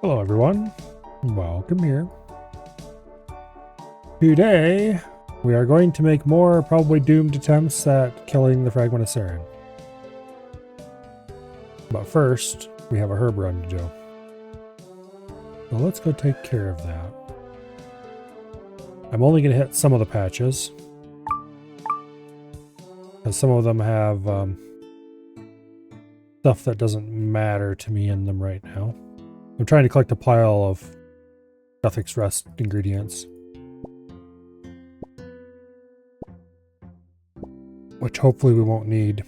Hello everyone, welcome here. Today, we are going to make more probably doomed attempts at killing the Fragment of Saren. But first, we have a herb run to do. So let's go take care of that. I'm only going to hit some of the patches, because some of them have stuff that doesn't matter to me in them right now. I'm trying to collect a pile of Suffix Rest ingredients, which hopefully we won't need.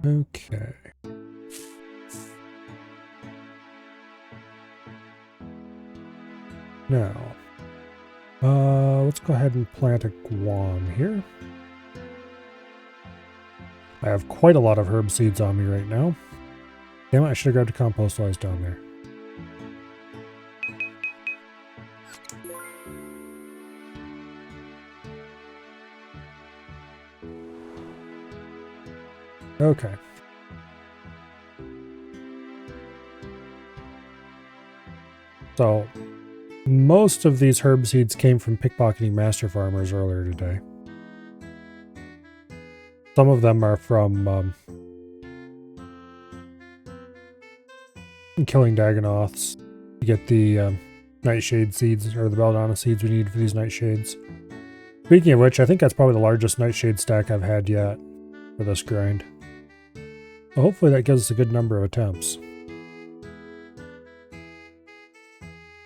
Okay. Now, let's go ahead and plant a guam here. I have quite a lot of herb seeds on me right now. Damn it, I should have grabbed a compost while I was down there. Okay. So, most of these herb seeds came from pickpocketing master farmers earlier today. Some of them are from killing Dagonoths to get the nightshade seeds, or the belladonna seeds we need for these nightshades. Speaking of which, I think that's probably the largest nightshade stack I've had yet for this grind. So hopefully that gives us a good number of attempts.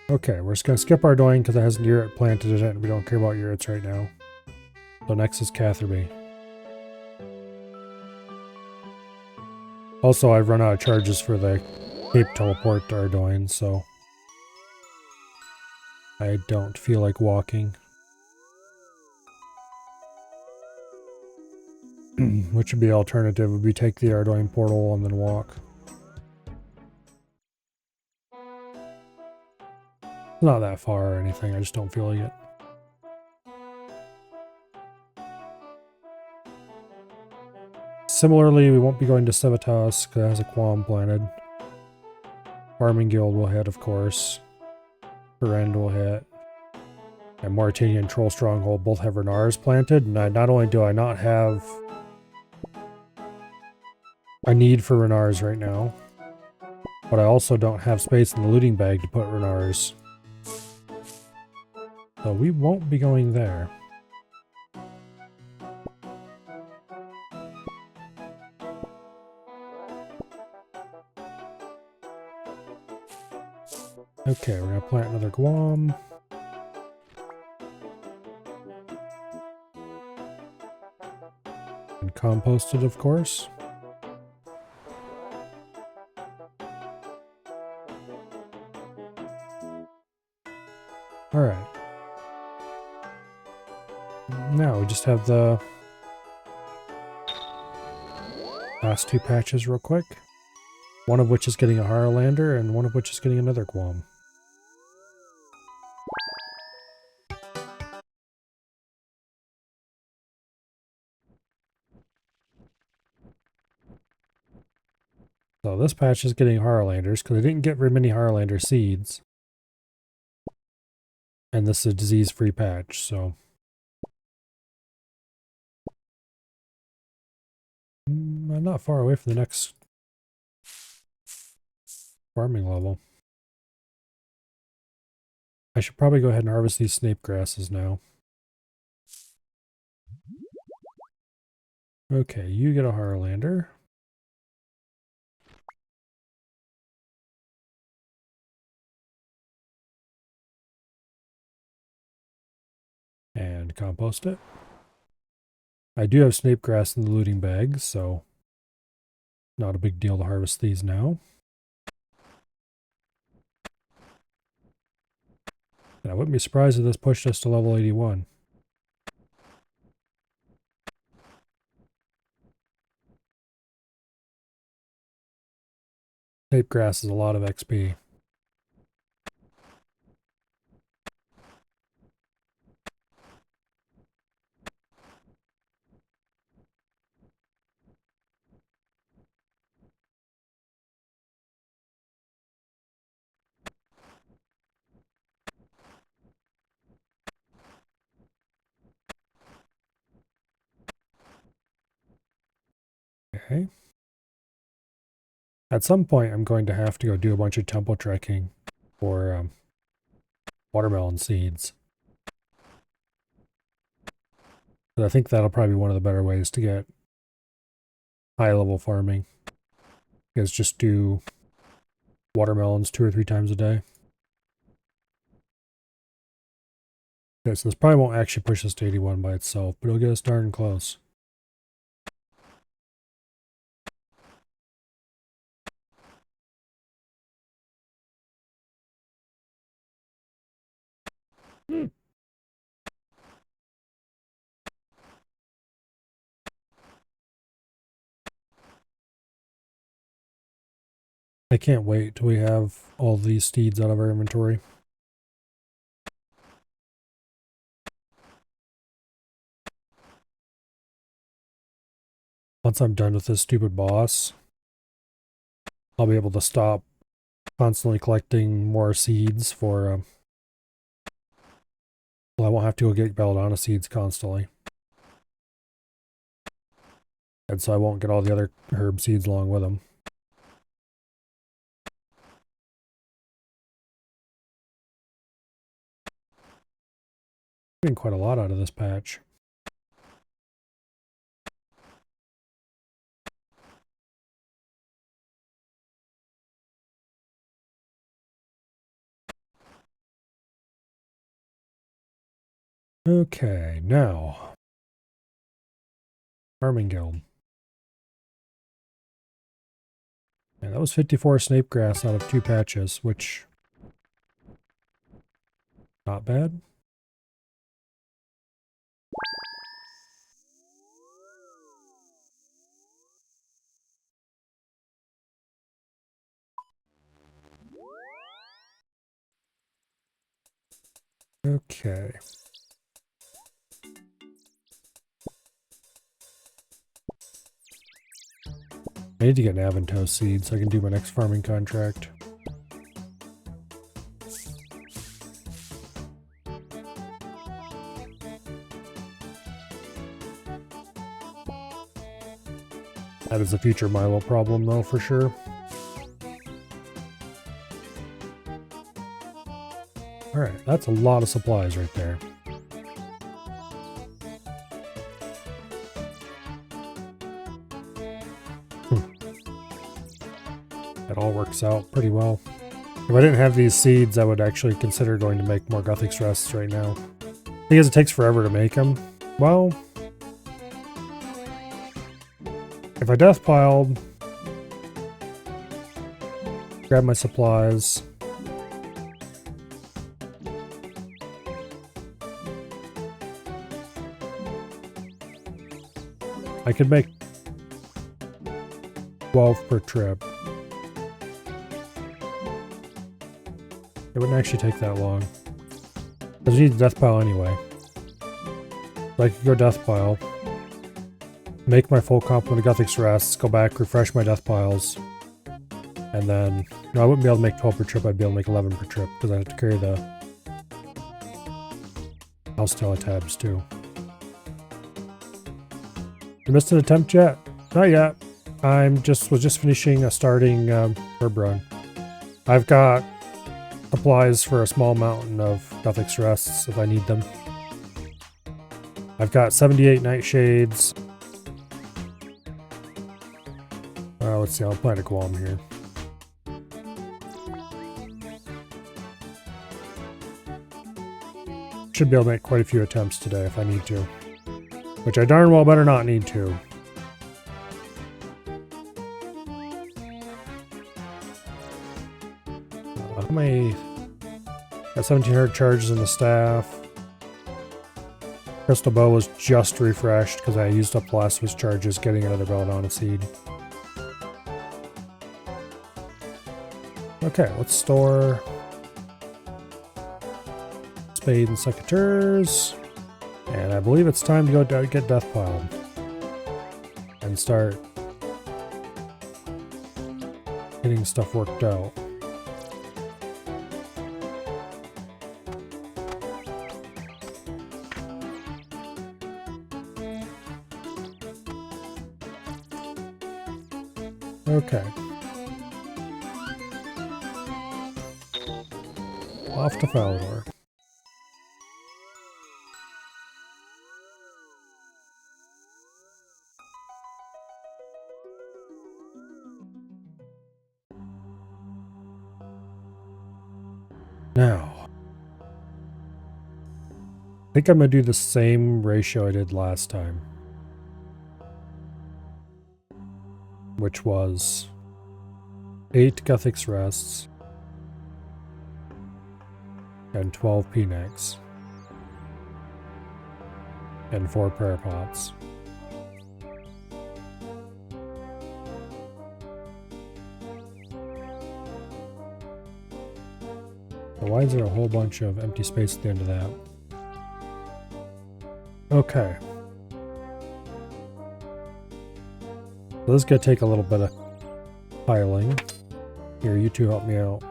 Okay, we're just going to skip our Ardoin because it has an Urit planted in it and we don't care about Urits right now. So next is Catherby. Also, I've run out of charges for the Cape Teleport to Ardoin, so I don't feel like walking. Which would be alternative, would be take the Ardoin portal and then walk. Not that far or anything, I just don't feel like it. Similarly, we won't be going to Civitas because it has a Qualm planted. Farming Guild will hit, of course. Ferend will hit. And Mauritanian Troll Stronghold both have Renars planted, and not only do I not have a need for Renars right now, but I also don't have space in the looting bag to put Renars. So we won't be going there. Okay, we're gonna plant another Guam. And compost it, of course. Alright. Now we just have the last two patches real quick. One of which is getting a Harlander and one of which is getting another Guam. So this patch is getting Harlanders because I didn't get very many Harlander seeds. And this is a disease-free patch, so I'm not far away from the next farming level. I should probably go ahead and harvest these snape grasses now. Okay, you get a Harlander. And compost it. I do have snape grass in the looting bag, so not a big deal to harvest these now. And I wouldn't be surprised if this pushed us to level 81. Snape grass is a lot of XP. Okay. At some point, I'm going to have to go do a bunch of temple trekking for watermelon seeds. But I think that'll probably be one of the better ways to get high-level farming. Is just do watermelons 2 or 3 times a day. Okay, so this probably won't actually push us to 81 by itself, but it'll get us darn close. I can't wait till we have all these steeds out of our inventory. Once I'm done with this stupid boss, I'll be able to stop constantly collecting more seeds for, well, I won't have to go get belladonna seeds constantly. And so I won't get all the other herb seeds along with them. Getting quite a lot out of this patch. Okay, now Farming Guild. And that was 54 snape grass out of 2 patches, which not bad. Okay. I need to get an Avantos seed so I can do my next farming contract. That is a future Milo problem though, for sure. Alright, that's a lot of supplies right there. That all works out pretty well. If I didn't have these seeds, I would actually consider going to make more Gothic Rests right now. Because it takes forever to make them. Well, if I death piled, grab my supplies, I could make 12 per trip. It wouldn't actually take that long. Because you need the death pile anyway. So I could go death pile, make my full complement of Gothic Rests, go back, refresh my death piles, and then, no, I wouldn't be able to make 12 per trip, I'd be able to make 11 per trip, because I have to carry the House Teletabs too. You missed an attempt yet? Not yet. Was just finishing a starting herb run. I've got supplies for a small mountain of Gothic Rests if I need them. I've got 78 nightshades. Let's see, I'll plant a Guam here. Should be able to make quite a few attempts today if I need to. Which I darn well better not need to. How many? Got 1700 charges in the staff. Crystal Bow was just refreshed because I used up the last of his charges getting another Belladonna seed. Okay, let's store spade and secateurs. And I believe it's time to go get death piled and start getting stuff worked out. Okay. Off to Falador. Now, I think I'm going to do the same ratio I did last time, which was 8 Guthix Rests and 12 Phoenix and 4 Prayer Pots. Why is there a whole bunch of empty space at the end of that? Okay. So this is going to take a little bit of piling. Here, you two help me out.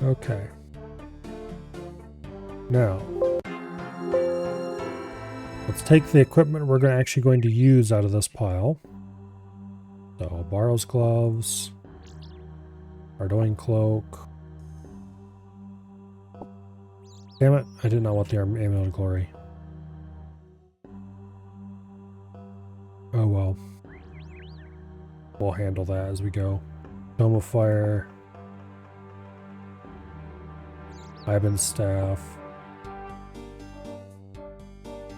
Okay. Now, let's take the equipment we're actually going to use out of this pile. So, Barrow's gloves, Ardoin cloak. Damn it, I did not want the Amulet of Glory. Oh well. We'll handle that as we go. Dome of Fire. Ivan's Staff.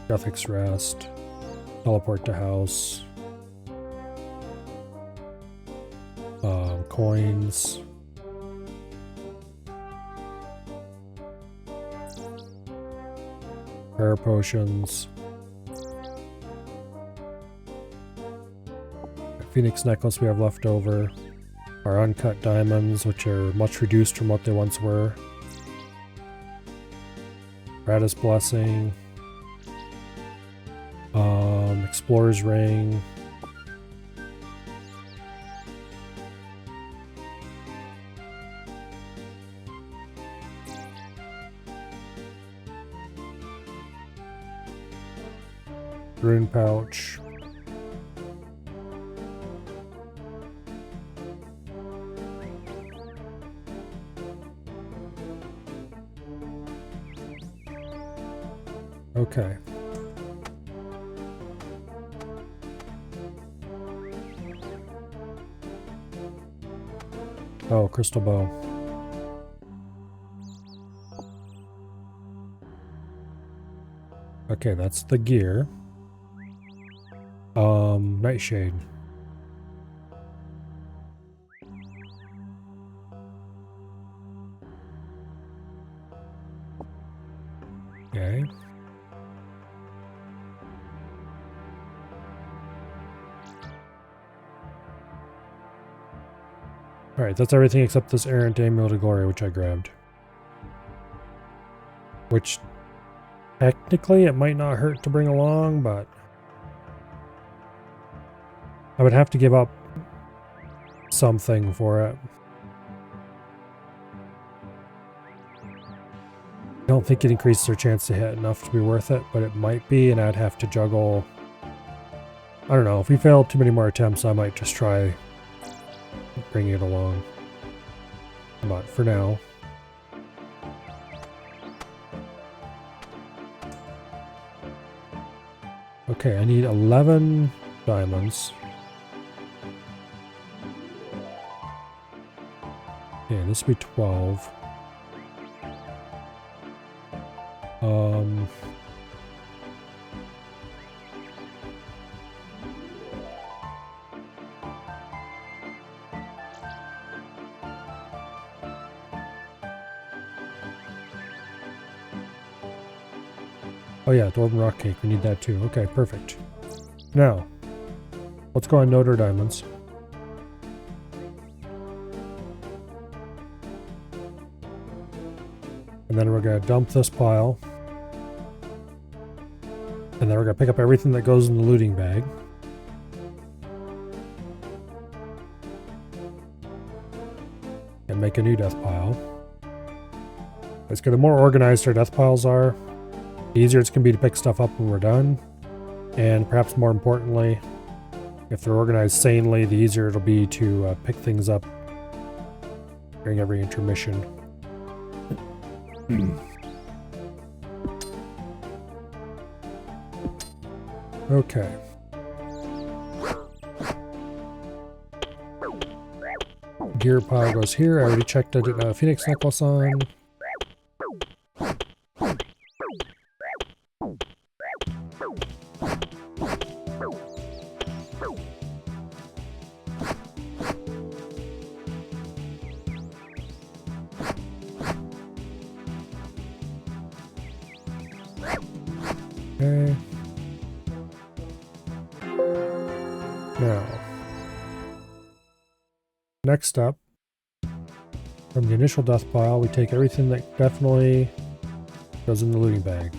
Guthix Rest. Teleport to House. Coins. Prayer Potions. Phoenix Necklace we have left over. Our uncut diamonds, which are much reduced from what they once were. Radis Blessing. Explorer's Ring. Rune Pouch. Okay. Oh, crystal bow. Okay, that's the gear. Nightshade. Okay. Alright, that's everything except this errant Amulet of Glory, which I grabbed. Which, technically, it might not hurt to bring along, but I would have to give up something for it. I don't think it increases our chance to hit enough to be worth it, but it might be, and I'd have to juggle. I don't know, if we fail too many more attempts, I might just try bringing it along. But for now. Okay, I need 11 diamonds. Okay, this will be 12. Um, oh yeah, Dwarven Rock Cake. We need that too. Okay, perfect. Now, let's go on Notre Diamonds. And then we're going to dump this pile. And then we're going to pick up everything that goes in the looting bag. And make a new death pile. It's going to the more organized our death piles are, the easier it's going to be to pick stuff up when we're done. And perhaps more importantly, if they're organized sanely, the easier it'll be to pick things up during every intermission. Okay. Gear pile goes here. I already checked a Phoenix necklace on. Okay. Now, next up, from the initial death pile, we take everything that definitely goes in the looting bag.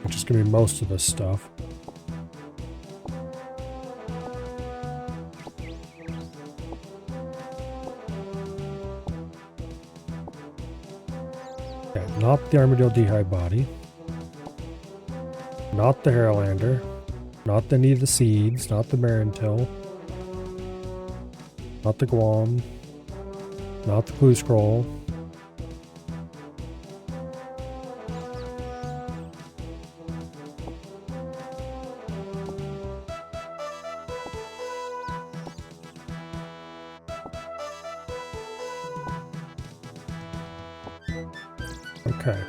Which is going to be most of this stuff. Okay, not the Armadillo Dehyde body. Not the Haralander. Not any of the seeds. Not the Marintil. Not the Guam. Not the Clue Scroll. Okay.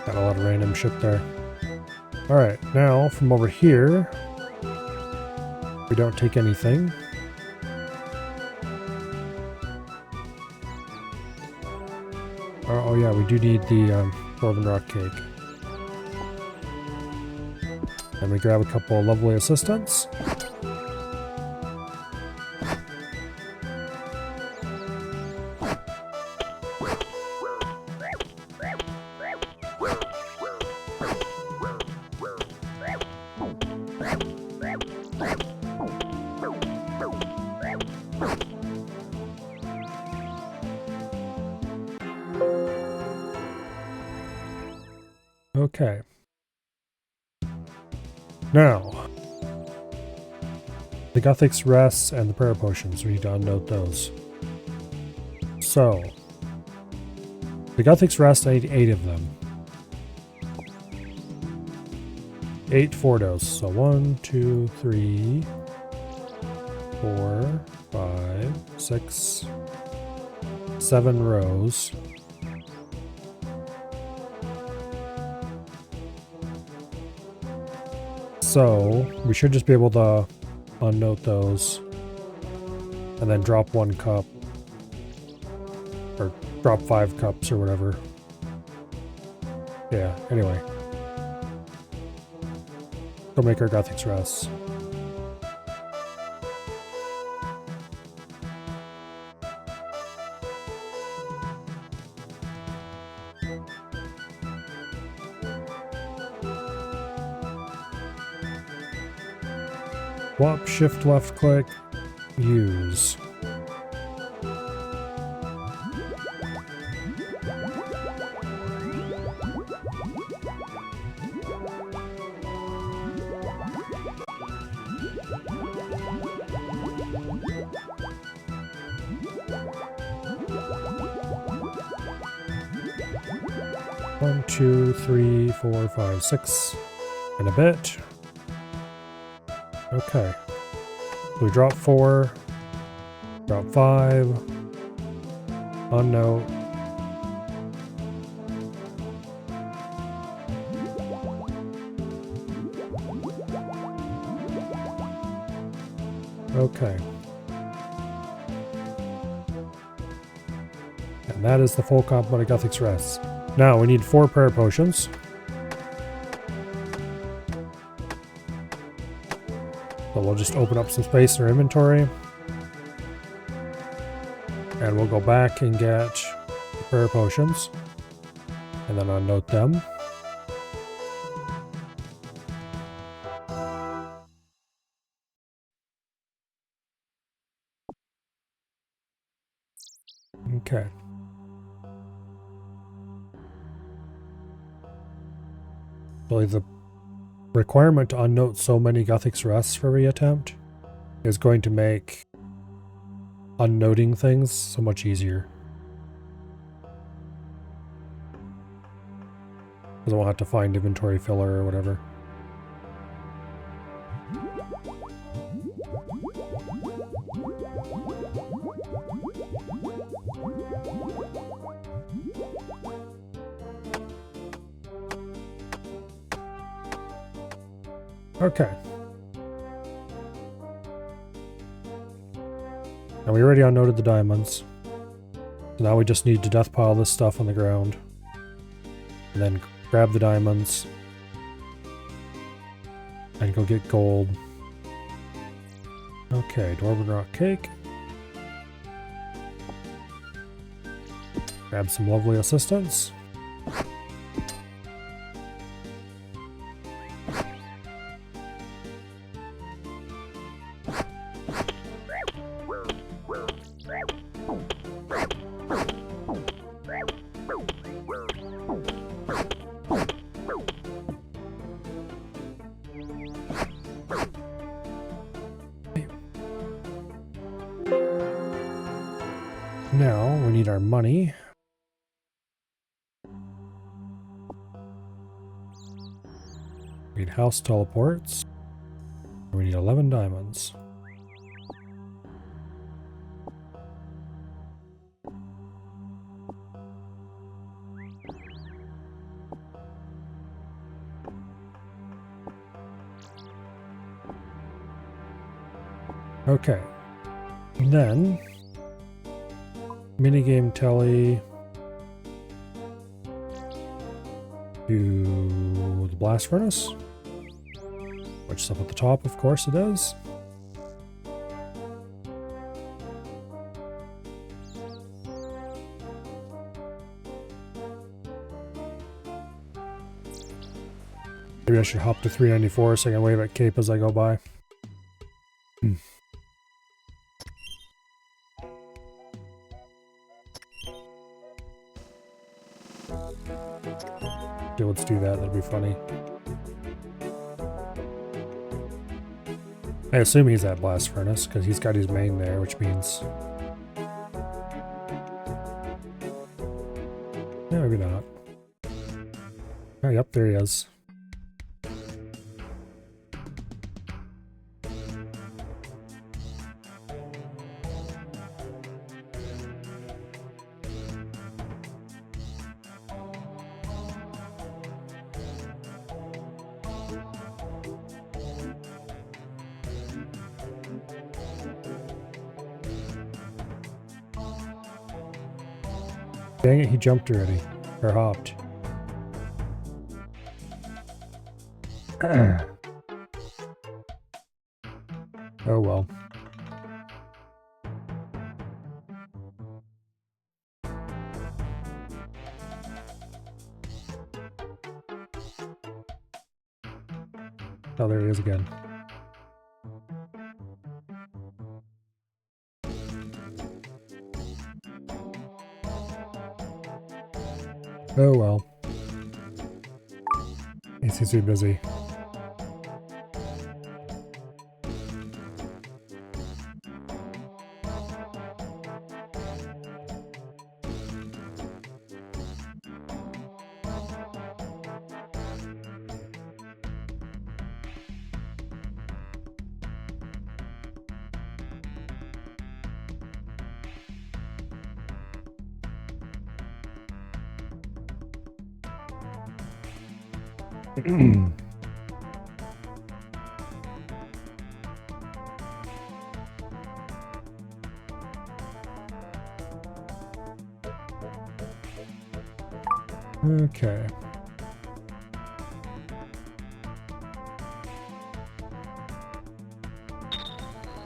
Got a lot of random shit there. Alright, now from over here, we don't take anything. Oh yeah, we do need the Dwarven Rock Cake. And we grab a couple of lovely assistants. Okay. Now, the Guthix Rests and the Prayer Potions, we need to unnote those. So, the Guthix Rest, I need 8 of them. 8 Fordos. So 1, 2, 3, 4, 5, 6, 7 rows. So, we should just be able to unnote those and then drop 1 cup or drop 5 cups or whatever. Yeah, anyway. Go make our Guthix Rests. Swap, shift, left click, use. One, two, three, four, five, 6. in a bit. Okay. So we drop 4, drop 5, unknown. Okay. And that is the full complement of Guthix Rest. Now we need 4 prayer potions. So we'll just open up some space in our inventory. And we'll go back and get the prayer potions. And then unnote them. Okay. So the requirement to unnote so many Guthix Rests for every attempt is going to make unnoting things so much easier. Because I won't have to find inventory filler or whatever. Okay. And we already unnoted the diamonds. So now we just need to death pile this stuff on the ground. And then grab the diamonds. And go get gold. Okay, Dwarven Rock Cake. Grab some lovely assistance. Now we need our money. We need house teleports. We need 11 diamonds. Okay. And then minigame telly to the blast furnace, which is up at the top, of course it is. Maybe I should hop to 394 so I can wave at Cape as I go by. Okay, let's do that. That'd be funny. I assume he's at blast furnace because he's got his main there, which means... Yeah, maybe not. Oh, yep, there he is. Dang it, he jumped already. Or hopped. Oh well. Oh, there he is again. Oh well. He seems to be busy. Okay.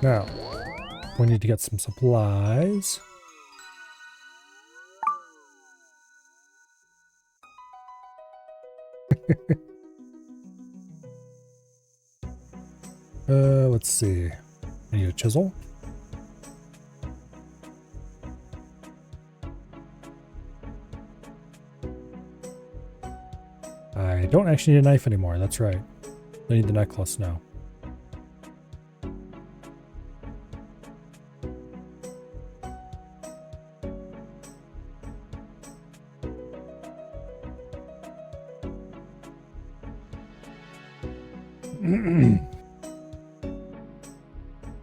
Now, we need to get some supplies. Let's see. I need a chisel. I don't actually need a knife anymore, that's right. I need the necklace now.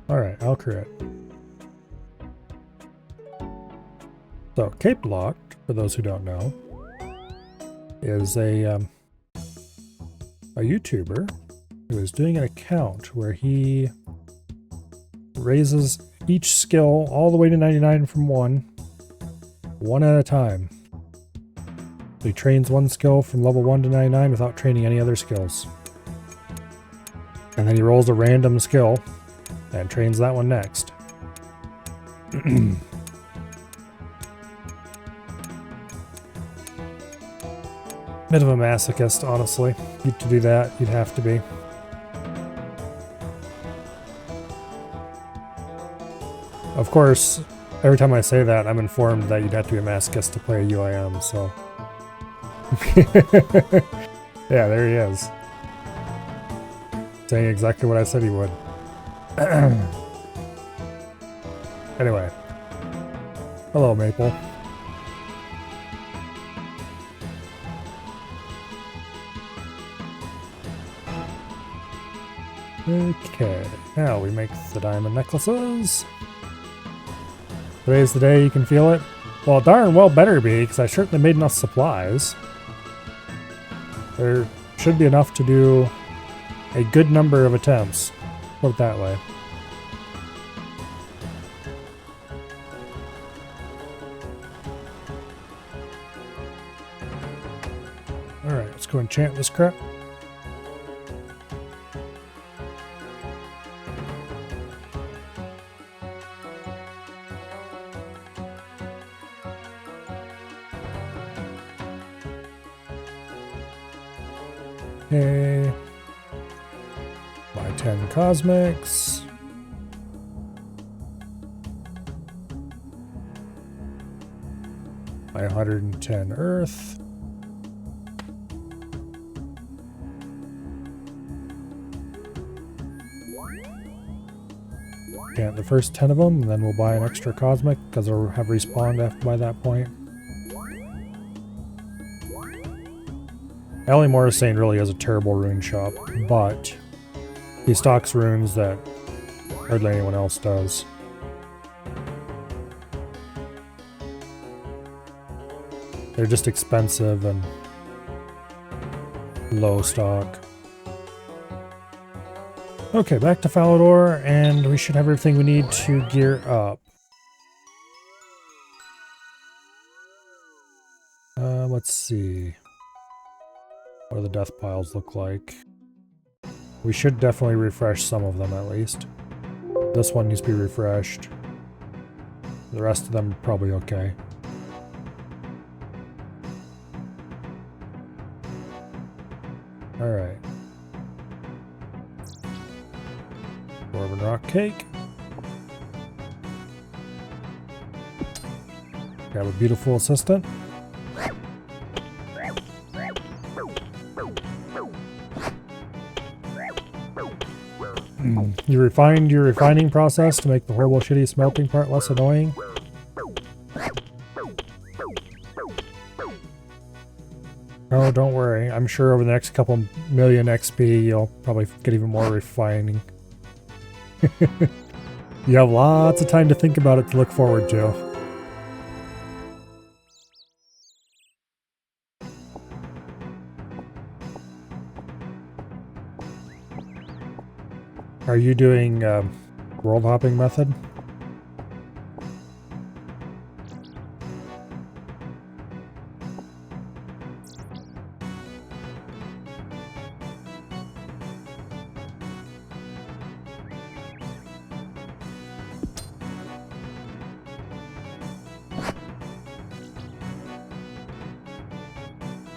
Alright, I'll create. So, Cape Locked, for those who don't know, is a YouTuber who is doing an account where he raises each skill all the way to 99 from one at a time. So he trains one skill from level 1 to 99 without training any other skills. And then he rolls a random skill and trains that one next. Bit of a masochist, honestly. To do that, you'd have to be. Of course, every time I say that, I'm informed that you'd have to be a masochist to play a UIM, so... Yeah, there he is. Saying exactly what I said he would. Anyway. Hello, Maple. Okay, now we make the diamond necklaces. Today's the day, you can feel it. Well, darn well better be, because I certainly made enough supplies. There should be enough to do a good number of attempts. Put it that way. Alright, let's go enchant this crap. Okay. Buy 10 cosmics. Buy 110 earth. Get the first 10 of them, and then we'll buy an extra cosmic because they'll have respawned after by that point. Allie Morrisane really is a terrible rune shop, but he stocks runes that hardly anyone else does. They're just expensive and low stock. Okay, back to Falador, and we should have everything we need to gear up. Let's see. What do the death piles look like? We should definitely refresh some of them at least. This one needs to be refreshed. The rest of them are probably okay. Alright. Dwarven rock cake. Grab a beautiful assistant. You refined your refining process to make the horrible shitty smelting part less annoying. Oh, don't worry. I'm sure over the next couple million XP you'll probably get even more refining. You have lots of time to think about it to look forward to. Are you doing world hopping method?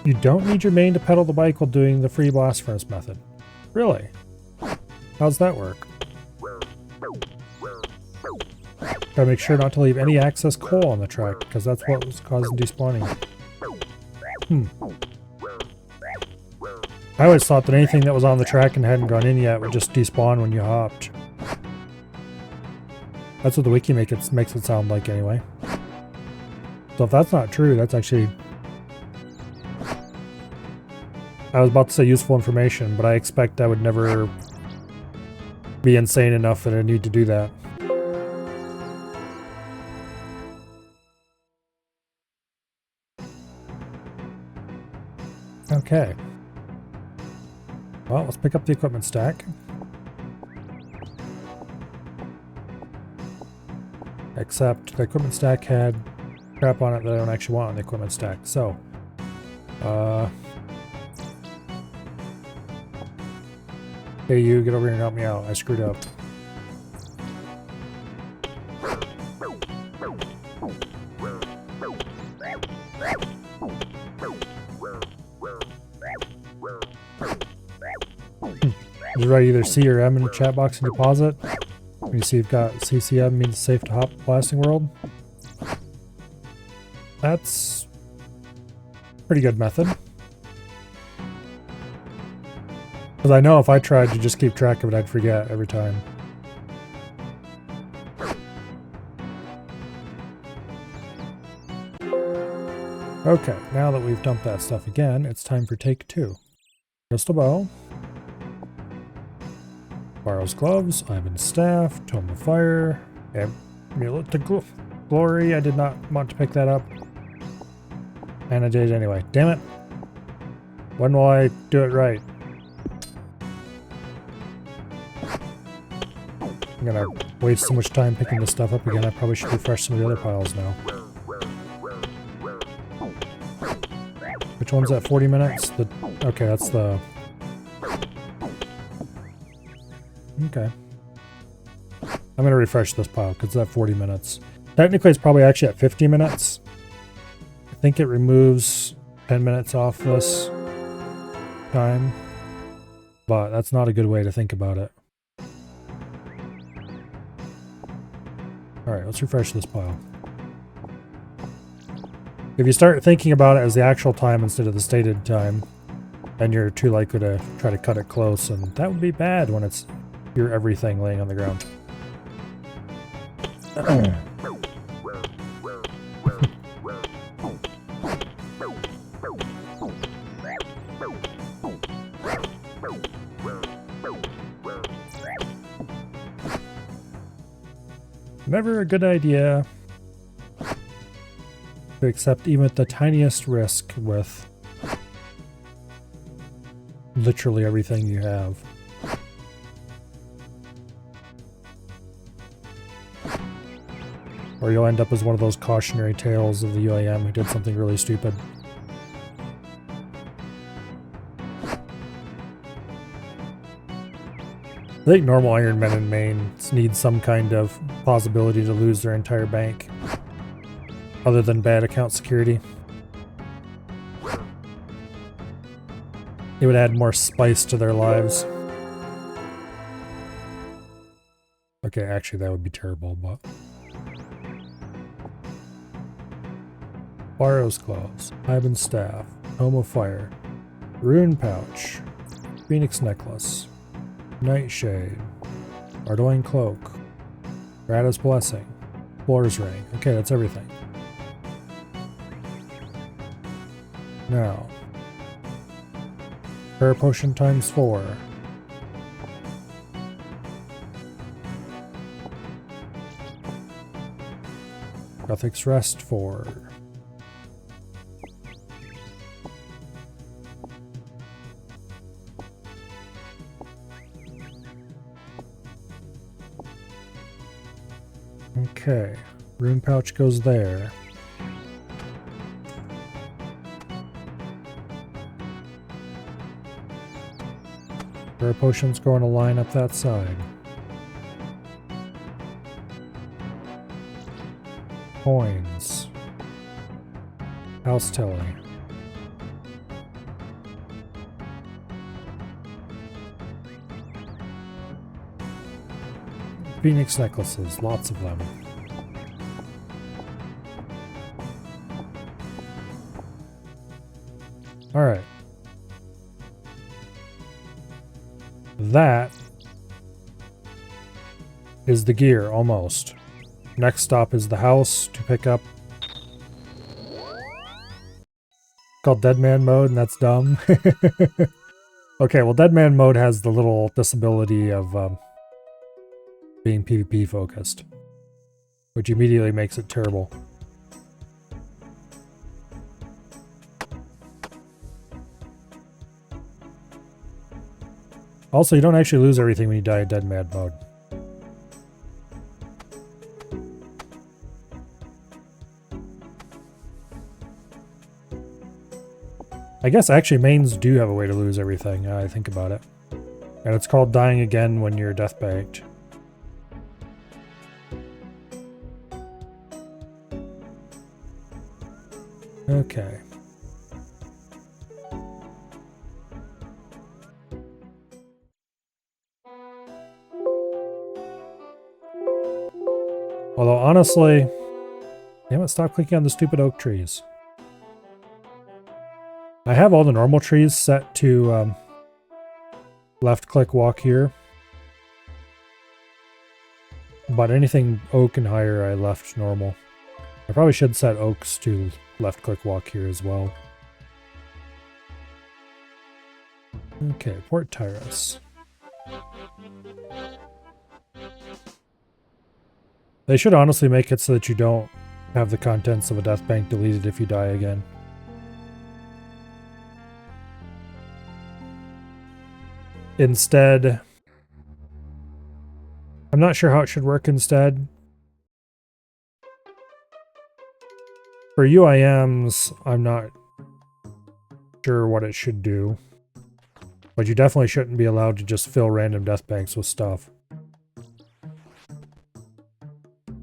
You don't need your main to pedal the bike while doing the free blast furnace method. Really? How's that work? Gotta make sure not to leave any excess coal on the track, because that's what was causing despawning. I always thought that anything that was on the track and hadn't gone in yet would just despawn when you hopped. That's what the wiki makes it sound like anyway. So if that's not true, that's actually... I was about to say useful information, but I expect I would never be insane enough that I need to do that. Okay. Well, let's pick up the equipment stack. Except the equipment stack had crap on it that I don't actually want on the equipment stack. So, hey you, get over here and help me out. I screwed up. Just write either C or M in the chat box and deposit. When you see you've got CCM means safe to hop blasting world. That's a pretty good method. Because I know if I tried to just keep track of it, I'd forget every time. Okay, now that we've dumped that stuff again, it's time for take 2. Crystal bow. Borrows gloves, Ivan's staff, tome of fire, amulet to glory. I did not want to pick that up. And I did anyway. Damn it. When will I do it right? I'm gonna waste so much time picking this stuff up again. I probably should refresh some of the other piles now. Which one's at 40 minutes? Okay, that's the... Okay. I'm gonna refresh this pile because it's at 40 minutes. Technically, it's probably actually at 50 minutes. I think it removes 10 minutes off this time. But that's not a good way to think about it. Alright, let's refresh this pile. If you start thinking about it as the actual time instead of the stated time, then you're too likely to try to cut it close, and that would be bad when it's your everything laying on the ground. Never a good idea to accept even the tiniest risk with literally everything you have. Or you'll end up as one of those cautionary tales of the UAM who did something really stupid. I think normal Iron Men and mains need some kind of possibility to lose their entire bank, other than bad account security. It would add more spice to their lives. Okay, actually that would be terrible, but... Borrows gloves, Ivan's staff, Home of Fire, Rune pouch, Phoenix necklace, Nightshade, Ardoin cloak, Rada's blessing, Boar's ring. Okay, that's everything. Now, prayer potion times 4. Gothic's rest 4. Okay, rune pouch goes there. Rare potions go in a line up that side. Coins. House Tilly. Phoenix necklaces, lots of them. Alright. That is the gear, almost. Next stop is the house to pick up. Called Dead Man mode, and that's dumb. Okay, well, Dead Man mode has the little disability of being PvP focused, which immediately makes it terrible. Also, you don't actually lose everything when you die in Dead Man mode. I guess actually mains do have a way to lose everything, I think about it. And it's called dying again when you're death banked. Okay. Although honestly, damn it, stop clicking on the stupid oak trees. I have all the normal trees set to left click walk here. But anything oak and higher I left normal. I probably should set oaks to left click walk here as well. Okay, Port Tyrus. They should honestly make it so that you don't have the contents of a death bank deleted if you die again. Instead, I'm not sure how it should work instead. For UIMs, I'm not sure what it should do. But you definitely shouldn't be allowed to just fill random death banks with stuff.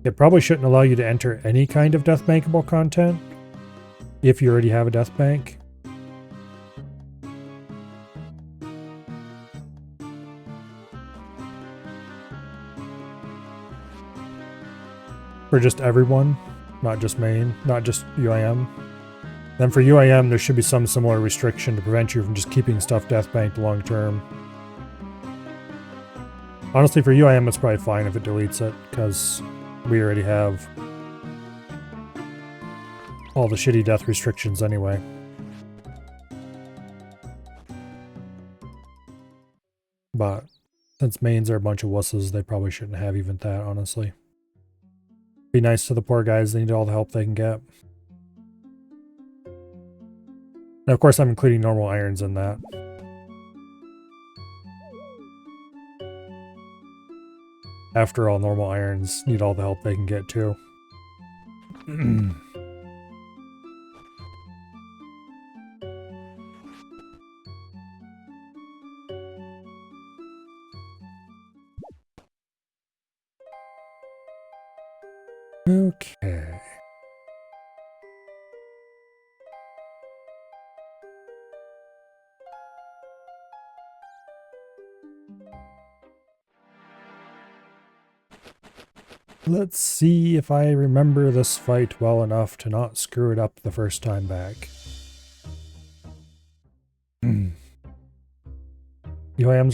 It probably shouldn't allow you to enter any kind of death bankable content if you already have a death bank. For just everyone, not just main, not just UIM. Then for UIM, there should be some similar restriction to prevent you from just keeping stuff death banked long term. Honestly, for UIM, it's probably fine if it deletes it, because we already have all the shitty death restrictions anyway. But since mains are a bunch of wusses, they probably shouldn't have even that, honestly. Be nice to the poor guys, they need all the help they can get. And of course I'm including normal irons in that. After all, normal irons need all the help they can get too. Okay. Let's see if I remember this fight well enough to not screw it up the first time back. UIMs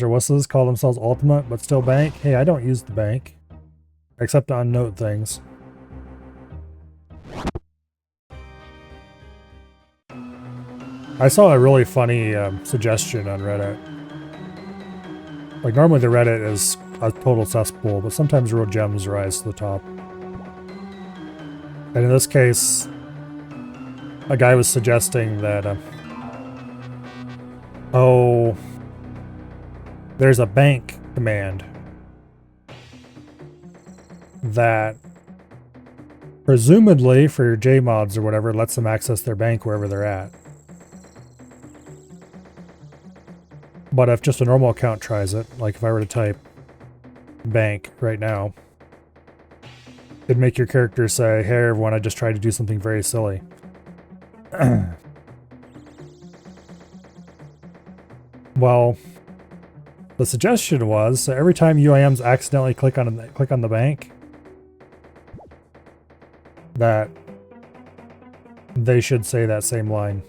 or wusses call themselves ultimate, but still bank? Hey, I don't use the bank. Except on note things. I saw a really funny suggestion on Reddit. Like, normally the Reddit is a total cesspool, but sometimes real gems rise to the top. And in this case, a guy was suggesting that, oh, there's a bank command that presumably for your JMods or whatever, it lets them access their bank wherever they're at. But if just a normal account tries it, like if I were to type bank right now, it'd make your character say, hey everyone, I just tried to do something very silly. Well, the suggestion was, so every time UIMs accidentally click on the bank, that they should say that same line.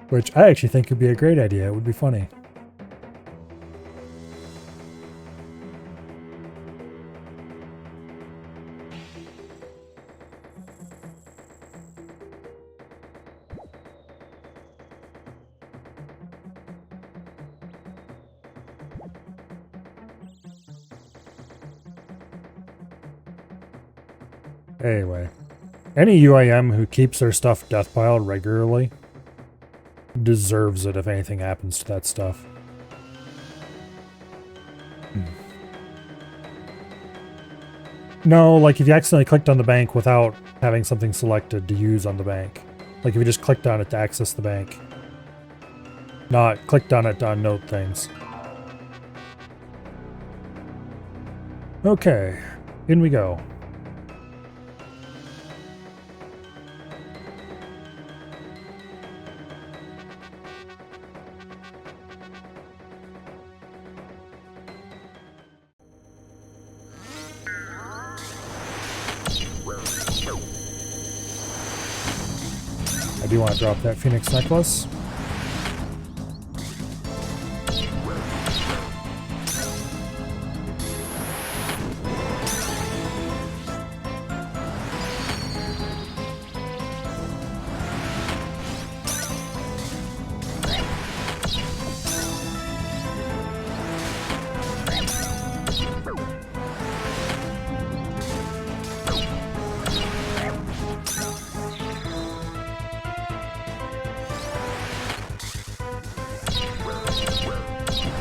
Which I actually think could be a great idea. It would be funny. Anyway, any UIM who keeps their stuff deathpiled regularly deserves it if anything happens to that stuff. No, like if you accidentally clicked on the bank without having something selected to use on the bank. Like if you just clicked on it to access the bank. Not clicked on it to unnote things. Okay, in we go. I do want to drop that Phoenix necklace.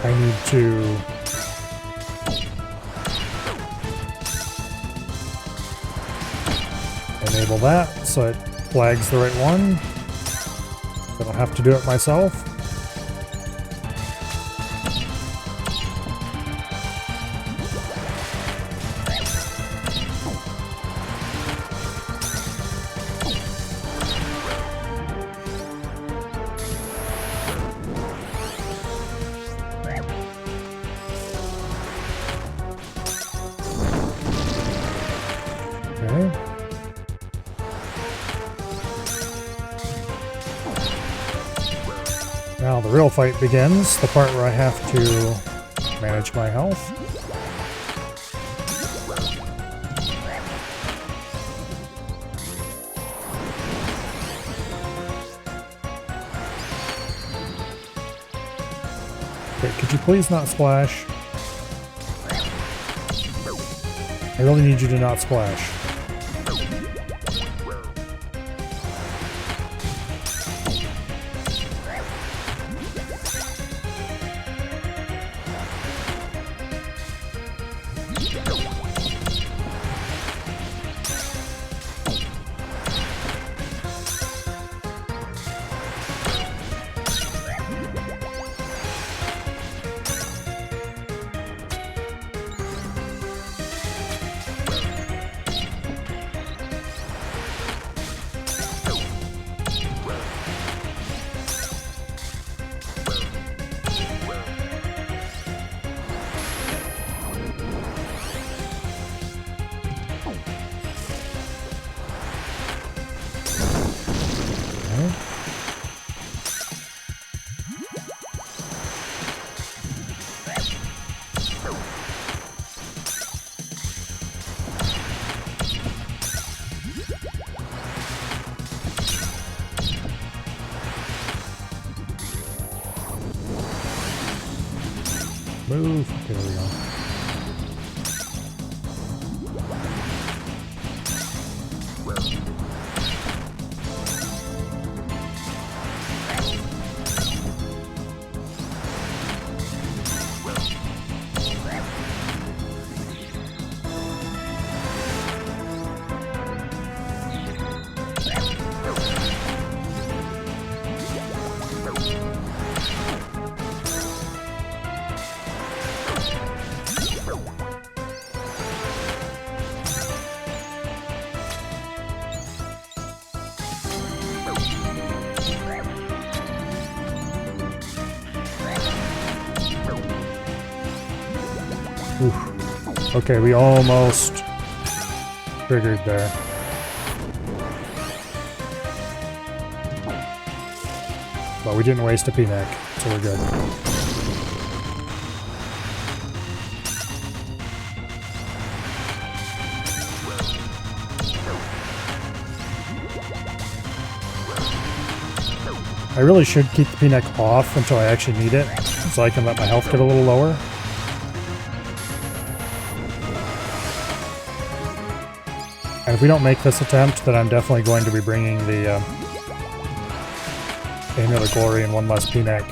I need to enable that so it flags the right one. I don't have to do it myself. Now the real fight begins, the part where I have to manage my health. Okay, could you please not splash? I really need you to not splash. Move. Okay, there we go. Oof. Okay, we almost triggered there. But we didn't waste a P-neck, so we're good. I really should keep the P-neck off until I actually need it, so I can let my health get a little lower. And if we don't make this attempt, then I'm definitely going to be bringing the Amulet of Glory and one less P-neck.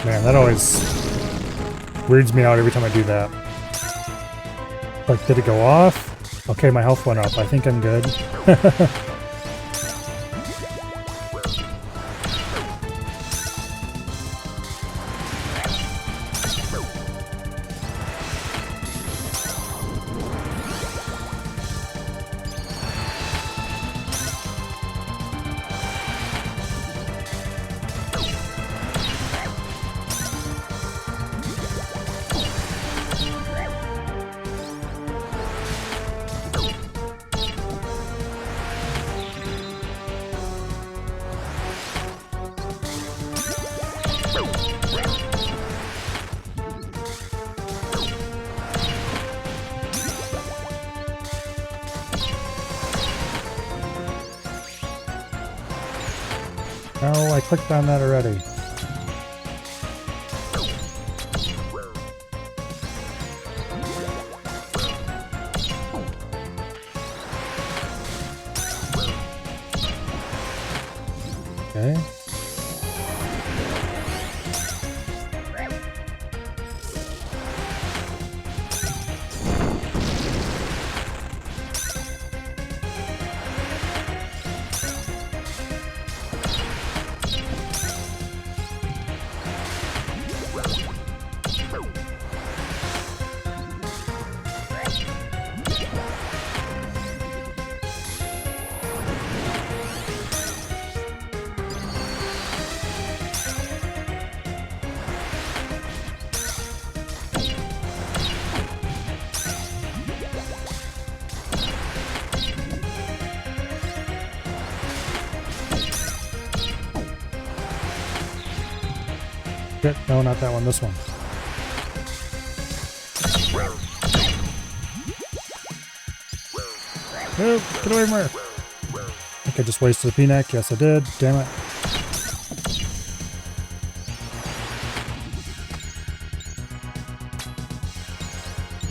Man, that always weirds me out every time I do that. Like, did it go off? Okay, my health went up. I think I'm good. Oh, I clicked on that already. Okay. Shit, no, not that one, this one. No, get away from her! I think I just wasted a P-neck. Yes, I did. Damn it.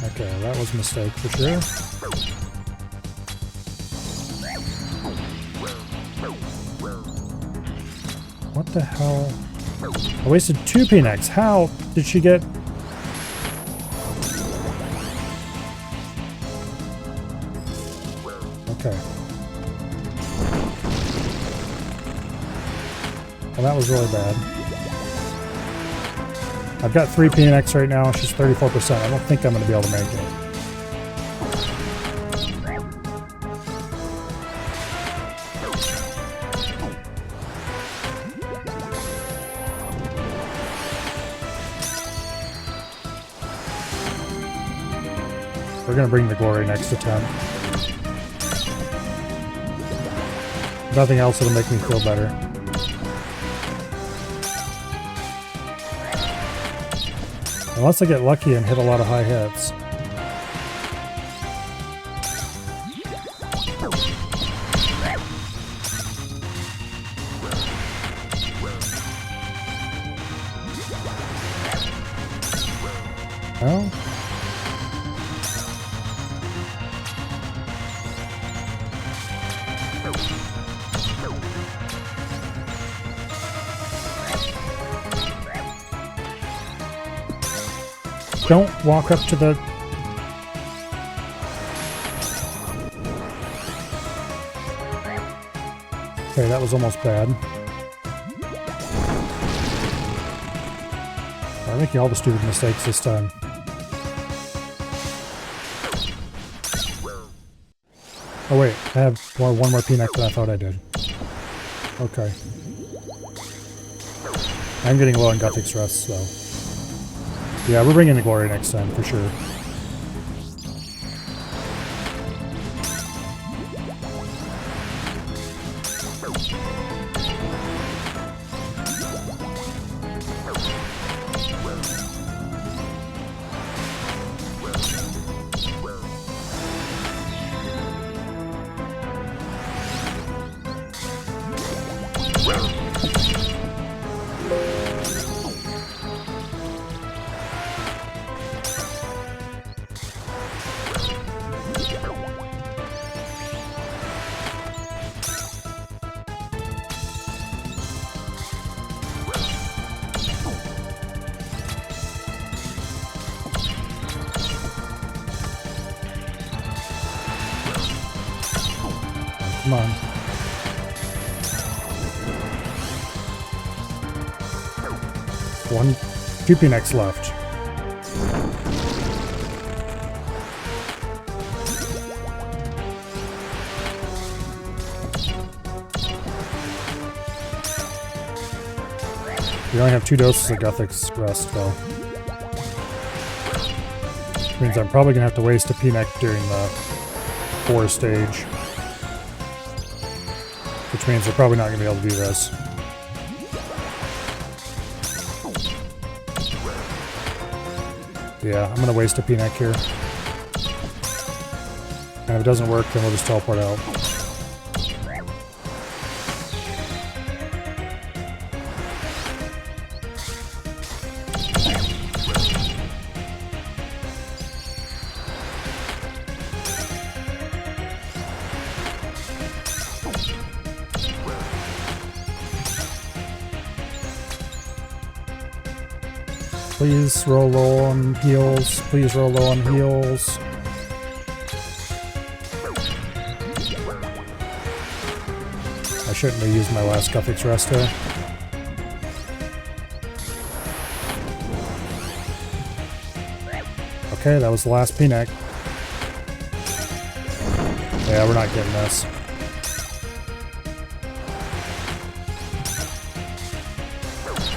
Okay, that was a mistake for sure. What the hell? I wasted 2 P-necks. How did she get... Okay. Well, that was really bad. I've got 3 P-necks right now. She's 34%. I don't think I'm going to be able to make it. We're going to bring the glory next attempt. nothing else that'll make me feel better. Unless I get lucky and hit a lot of high hits. Well. Don't walk up to the... Okay, that was almost bad. I'm making all the stupid mistakes this time. Oh wait, I have one more peanut than I thought I did. Okay. I'm getting low on Gothic stress, so... Yeah, we're bringing the glory next time, for sure. Come on. Two peanuts left. We only have 2 doses of Gothic rest, though. Which means I'm probably going to have to waste a peanut during the 4 stage. Which means we're probably not going to be able to do this. Yeah, I'm going to waste a peanut here. And if it doesn't work, then we'll just teleport out. Please roll low on heals. Please roll low on heals. I shouldn't have used my last Guthix rest here. Okay, that was the last peanut. Yeah, we're not getting this.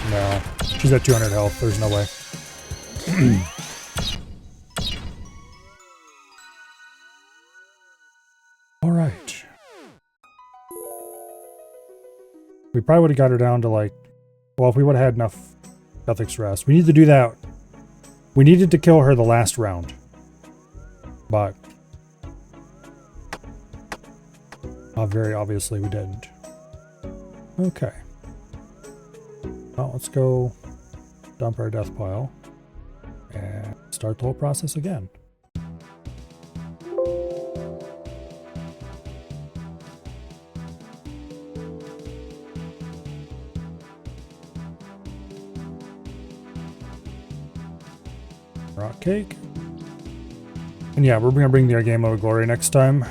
No. She's at 200 health, there's no way. Alright. We probably would have got her down to like... Well, if we would have had enough Guthix rest. We need to do that. We needed to kill her the last round. But... very obviously we didn't. Okay. Well, let's go dump our death pile and start the whole process again. Rock cake. And yeah, we're going to bring the game mode glory next time.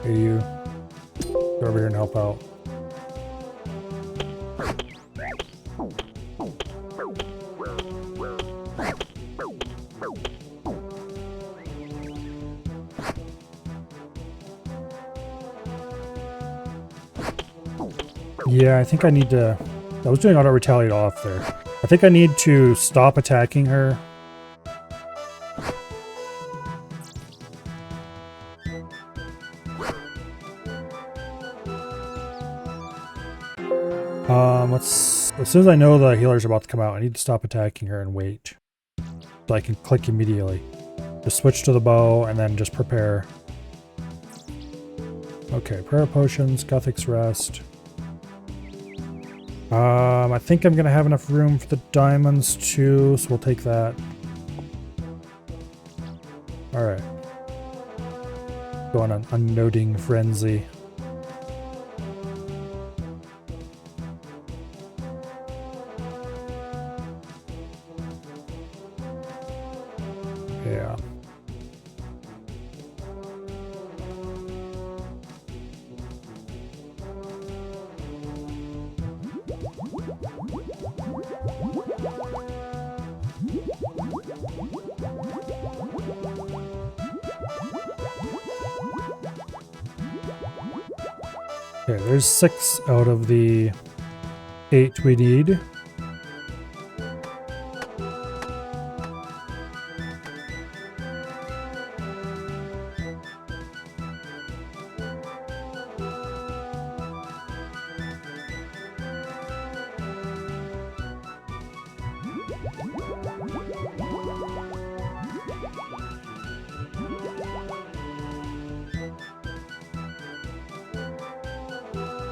Hey, you. Go over here and help out. Yeah, I think I need to... I was doing auto retaliate off there. I think I need to stop attacking her. As soon as I know the healer's about to come out, I need to stop attacking her and wait. So I can click immediately. Just switch to the bow and then just prepare. Okay, prayer potions, Gothic's Rest. I think I'm gonna have enough room for the diamonds too, so we'll take that. Alright. Go on an unnoting frenzy. Yeah. Okay, there's 6 out of the 8 we need.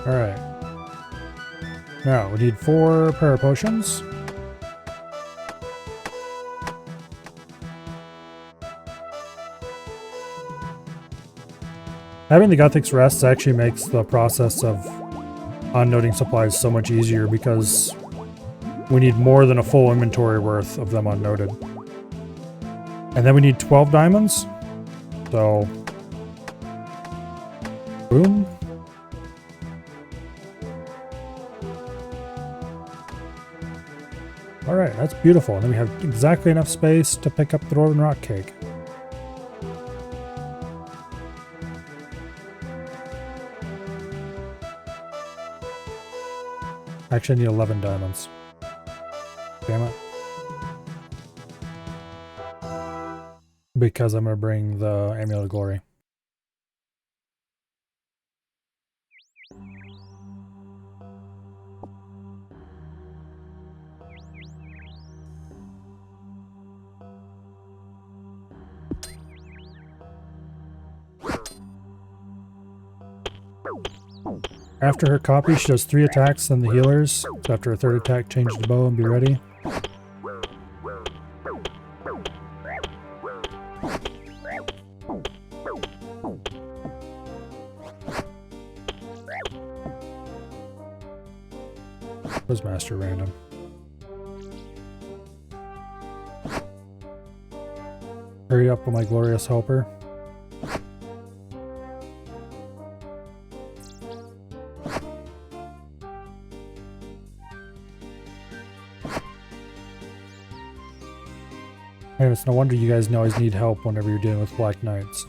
Alright. Now, we need 4 prayer potions. Having the Gothic's Rest actually makes the process of unnoting supplies so much easier because we need more than a full inventory worth of them unnoted. And then we need 12 diamonds. So, boom. Alright, that's beautiful. And then we have exactly enough space to pick up the Dwarven Rock Cake. Actually, I need 11 diamonds. Damn it. Because I'm going to bring the Amulet of Glory. After her copy, she does 3 attacks, then the healers. So after her 3rd attack, change the bow and be ready. Was Master random? Hurry up, my glorious helper. And it's no wonder you guys always need help whenever you're dealing with Black Knights.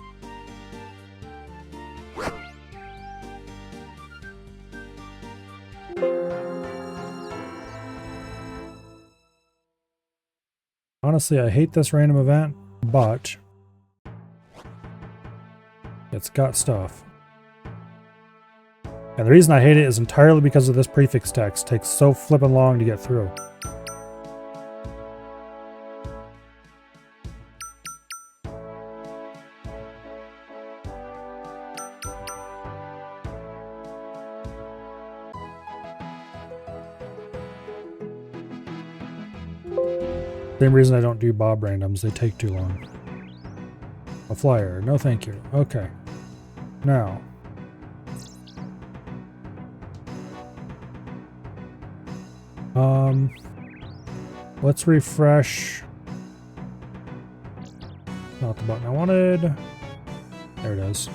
Honestly, I hate this random event, but it's got stuff. And the reason I hate it is entirely because of this prefix text. It takes so flippin' long to get through. Same reason I don't do Bob randoms, they take too long. A flyer, no thank you. Okay. Now. Let's refresh. Not the button I wanted. There it is.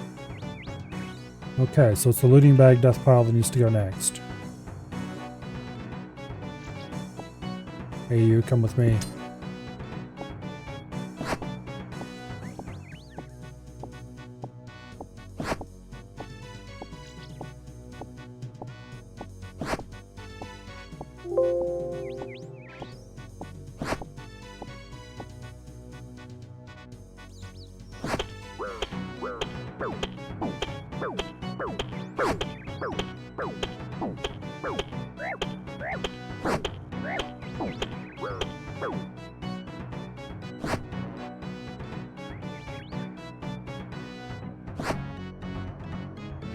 Okay, so it's the looting bag death pile that needs to go next. Hey, you come with me.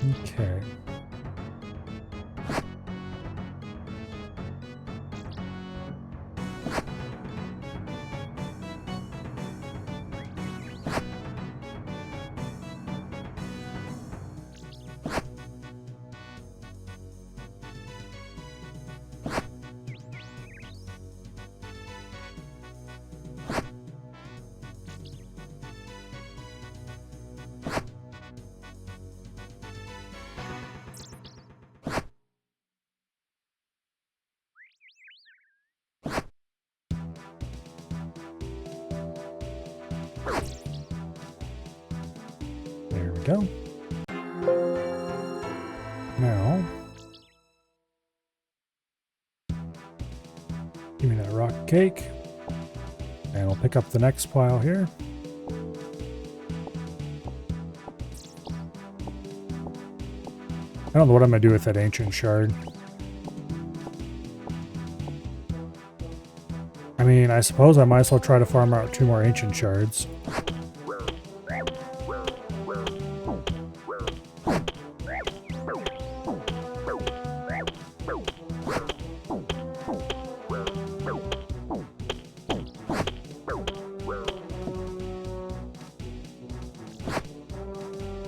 Okay. There we go. Now, give me that rock cake. And we'll pick up the next pile here. I don't know what I'm going to do with that ancient shard. I mean, I suppose I might as well try to farm out 2 more ancient shards.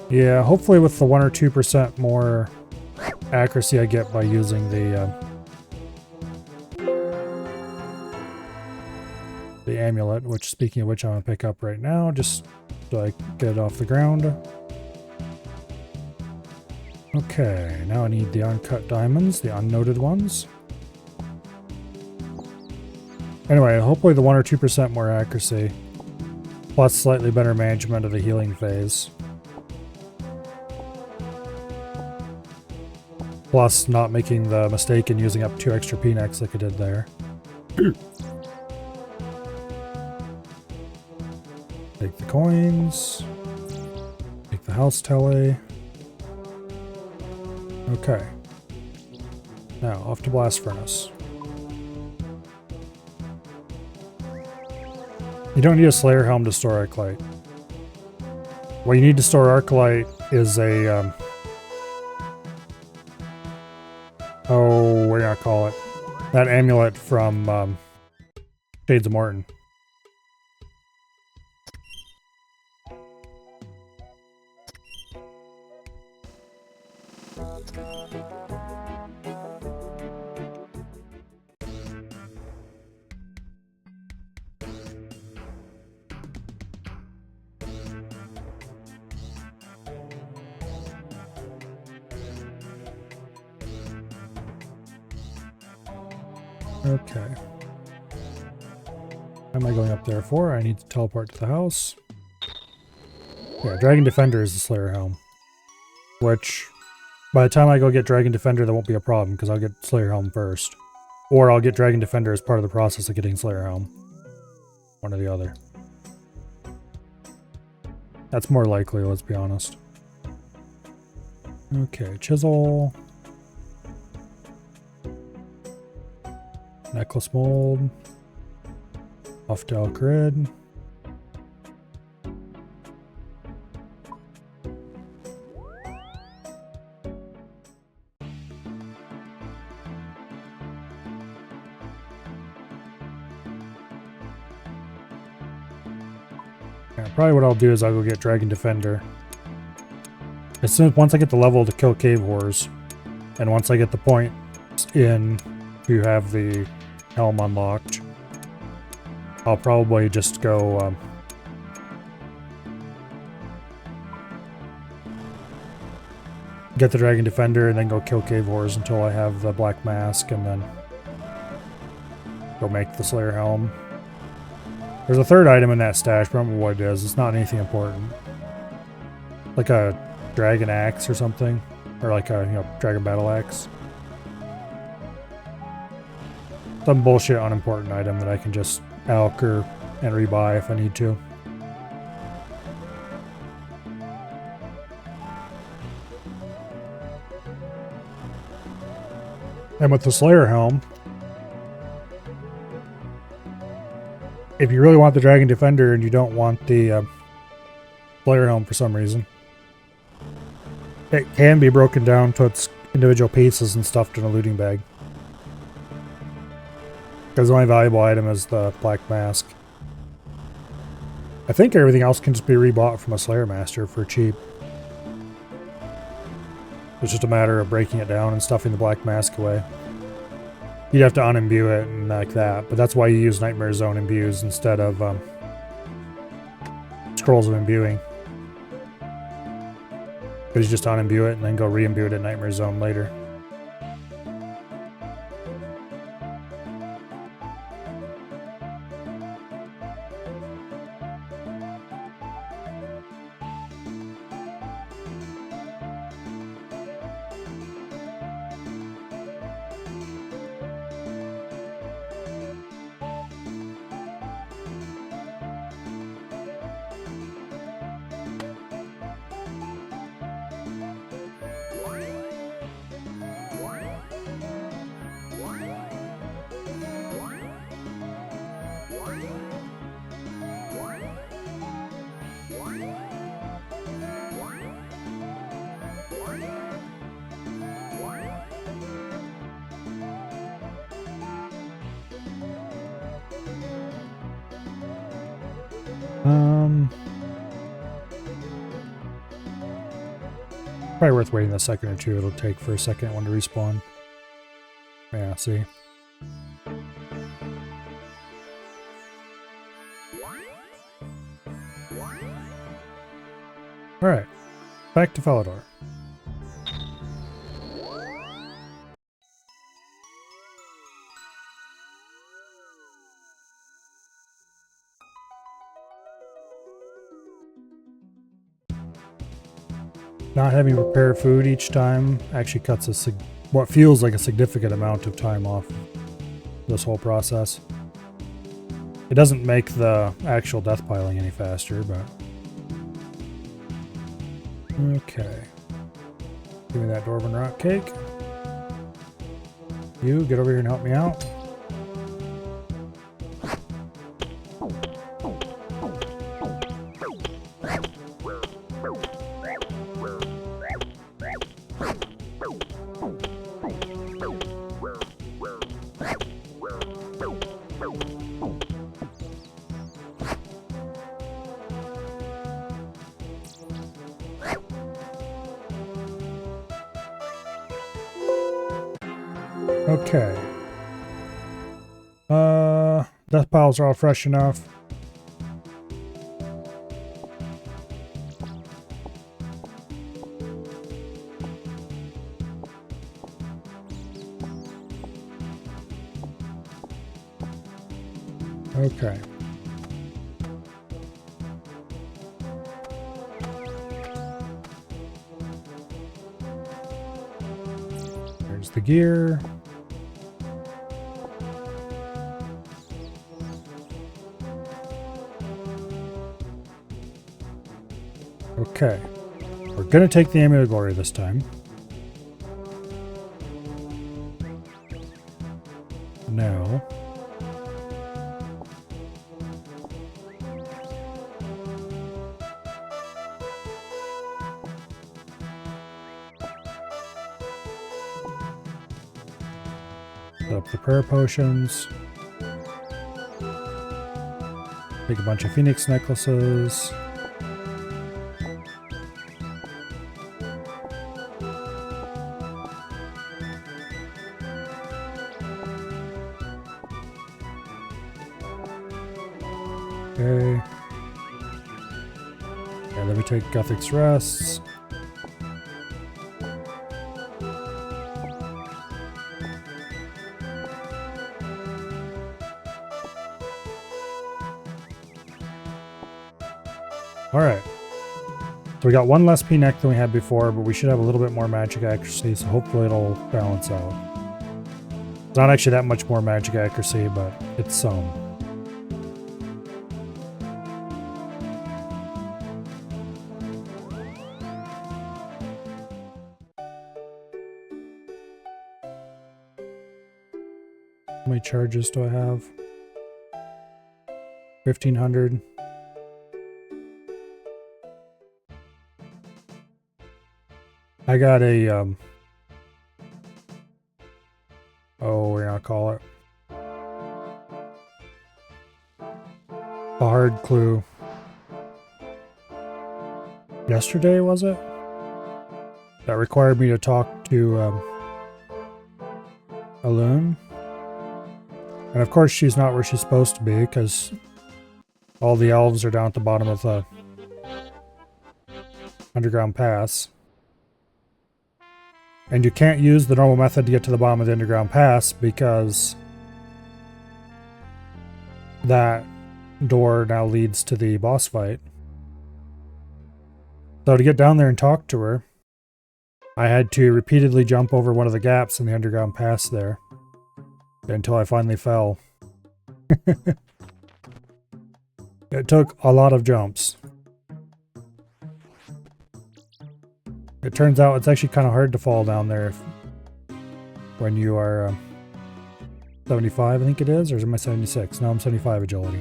Yeah, hopefully with the 1 or 2% more accuracy I get by using the amulet, which, speaking of which, I'm going to pick up right now, just so I can get it off the ground. Okay, now I need the uncut diamonds, the unnoted ones. Anyway, hopefully the 1 or 2% more accuracy, plus slightly better management of the healing phase. Plus not making the mistake in using up 2 extra P-necks like I did there. Take the coins. Take the house telly. Okay. Now, off to Blast Furnace. You don't need a Slayer Helm to store Arclight. What you need to store Arclight is a... oh, what do you call it? That amulet from Shades of Morton. Okay. What am I going up there for? I need to teleport to the house. Yeah, Dragon Defender is the Slayer Helm. Which, by the time I go get Dragon Defender, that won't be a problem, because I'll get Slayer Helm first. Or I'll get Dragon Defender as part of the process of getting Slayer Helm. One or the other. That's more likely, let's be honest. Okay, Chisel. Necklace mold. Off to Grid. Yeah, probably what I'll do is I'll go get Dragon Defender. Once I get the level to kill Cave Horrors, and once I get the point in to have the helm unlocked, I'll probably just go get the Dragon Defender and then go kill Cave Horrors until I have the Black Mask, and then go make the Slayer Helm. There's a third item in that stash, but I don't remember what it is. It's not anything important. Like a Dragon Axe or something. Or like a, Dragon Battle Axe. Some bullshit unimportant item that I can just alchor and rebuy if I need to. And with the Slayer Helm, if you really want the Dragon Defender and you don't want the Slayer Helm for some reason, It can be broken down to its individual pieces and stuffed in a looting bag. Because the only valuable item is the black mask. I think everything else can just be rebought from a Slayer Master for cheap. It's just a matter of breaking it down and stuffing the black mask away. You'd have to unimbue it and like that, but that's why you use Nightmare Zone imbues instead of Scrolls of Imbuing. Because you just unimbue it and then go re-imbue it at Nightmare Zone later. Probably worth waiting a second or two. It'll take for a second one to respawn. Yeah, see. Alright, back to Falador. Not having to prepare food each time actually cuts what feels like a significant amount of time off this whole process. It doesn't make the actual death piling any faster, but... Okay. Give me that Dwarven Rock Cake. You, get over here and help me out. Okay. Death piles are all fresh enough. Okay. There's the gear. Okay, we're gonna take the Amulet of Glory this time. Now, set up the prayer potions. Take a bunch of Phoenix necklaces. Okay. And then we take Guthix Rests. Alright. So we got one less P-neck than we had before, but we should have a little bit more magic accuracy, so hopefully it'll balance out. It's not actually that much more magic accuracy, but it's some. How many charges do I have? 1,500. I I got a, oh, we're gonna call it a hard clue. Yesterday, was it? That required me to talk to, a loon. And of course she's not where she's supposed to be, because all the elves are down at the bottom of the underground pass. And you can't use the normal method to get to the bottom of the underground pass, because that door now leads to the boss fight. So to get down there and talk to her, I had to repeatedly jump over one of the gaps in the underground pass there until I finally fell. It took a lot of jumps. It turns out it's actually kind of hard to fall down there when you are 75, I think it is, or am I 76? No, I'm 75 agility.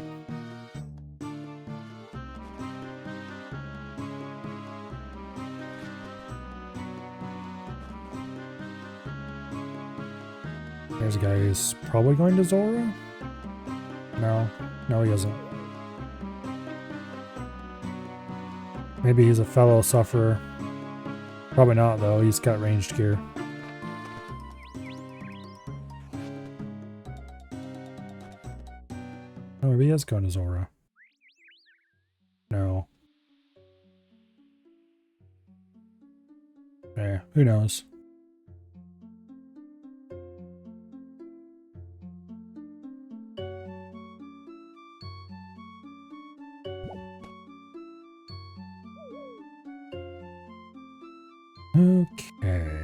There's a guy who's probably going to Zora? No, he isn't. Maybe he's a fellow sufferer. Probably not, though. He's got ranged gear. Oh, maybe he is going to Zora. No. Eh, who knows? Okay.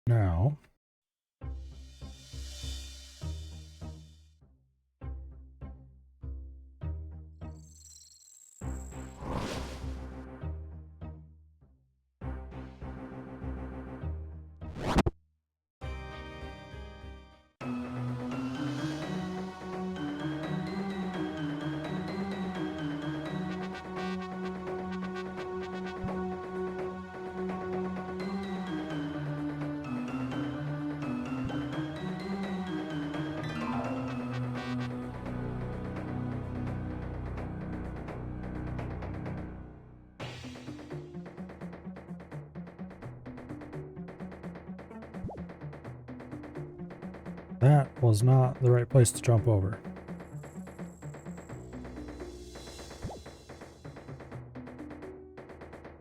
Now, that was not the right place to jump over.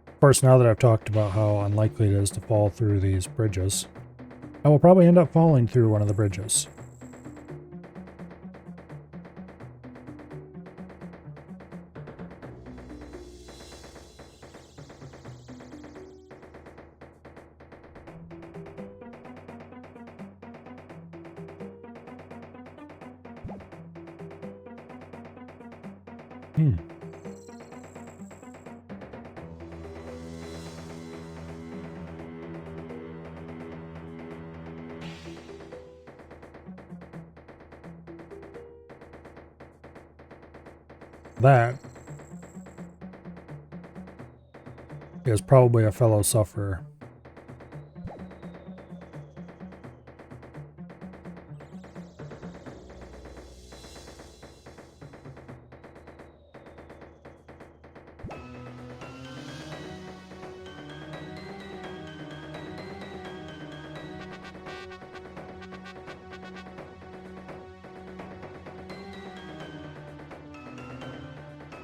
Of course, now that I've talked about how unlikely it is to fall through these bridges, I will probably end up falling through one of the bridges. That is probably a fellow sufferer.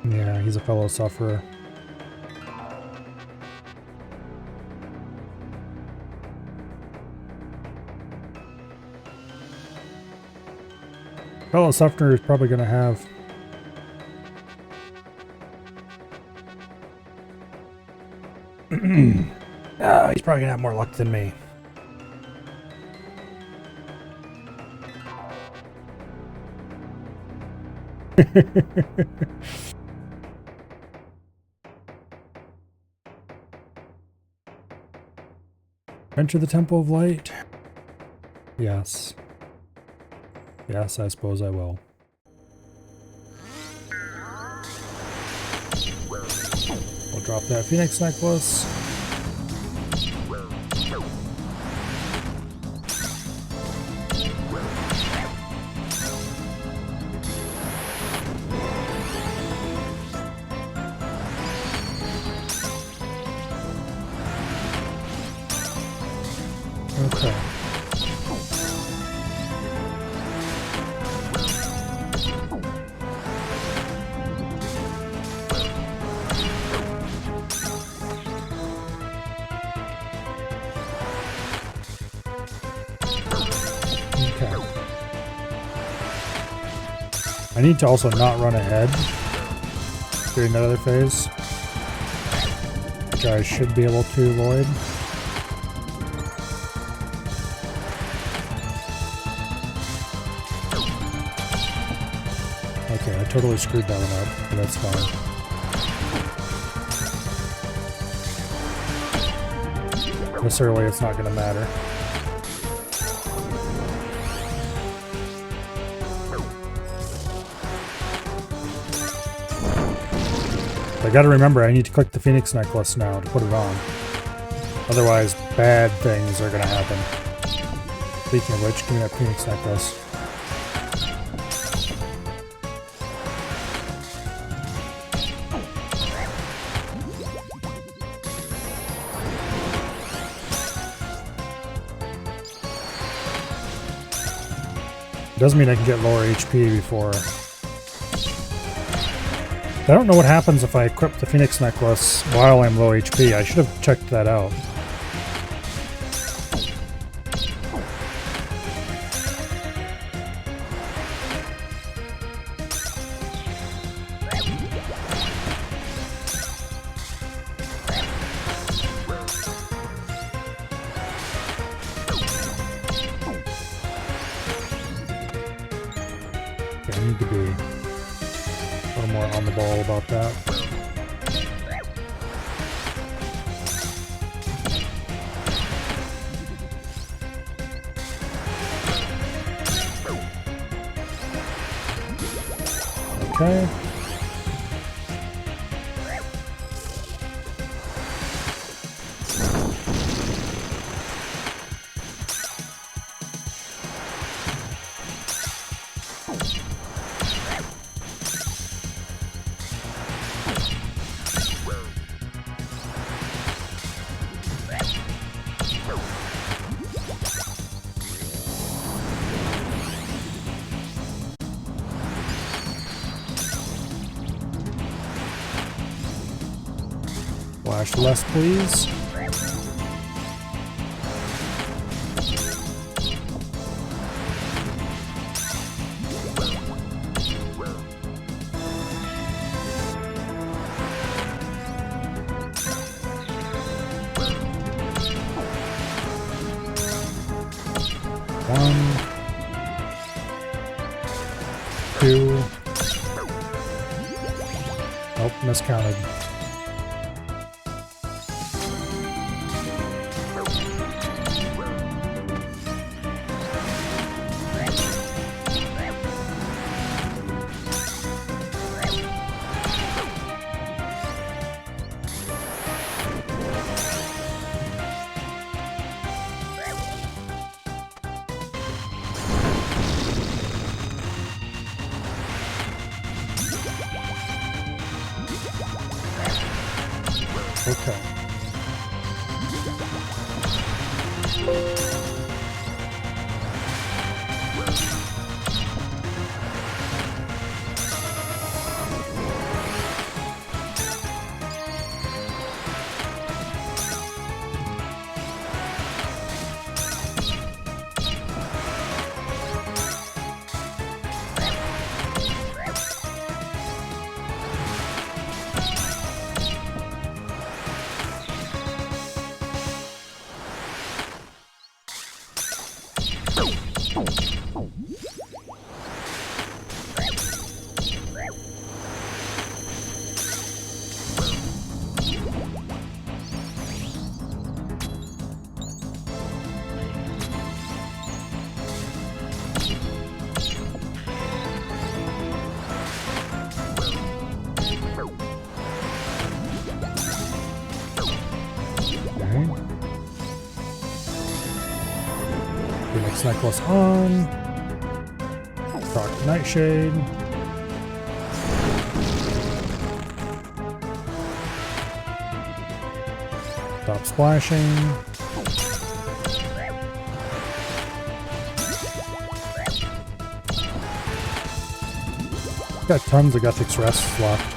Yeah, he's a fellow sufferer. Fellow sufferer is probably going to have He's probably gonna have more luck than me. Enter the Temple of Light? Yes. Yes, I suppose I will. We'll drop that Phoenix necklace. Okay. I need to also not run ahead during that other phase, which I should be able to avoid. Okay, I totally screwed that one up, but that's fine. This early, it's not going to matter. I gotta remember, I need to click the Phoenix necklace now to put it on. Otherwise, bad things are gonna happen. Speaking of which, give me that Phoenix necklace. Doesn't mean I can get lower HP before... I don't know what happens if I equip the Phoenix necklace while I'm low HP. I should have checked that out. Okay, I need to be a little more on the ball about that. Okay. Flash less, please. One, two. Nope, miscounted. Okay. Phoenix necklace on. Rock nightshade. Stop splashing. Got tons of Guthix rests left.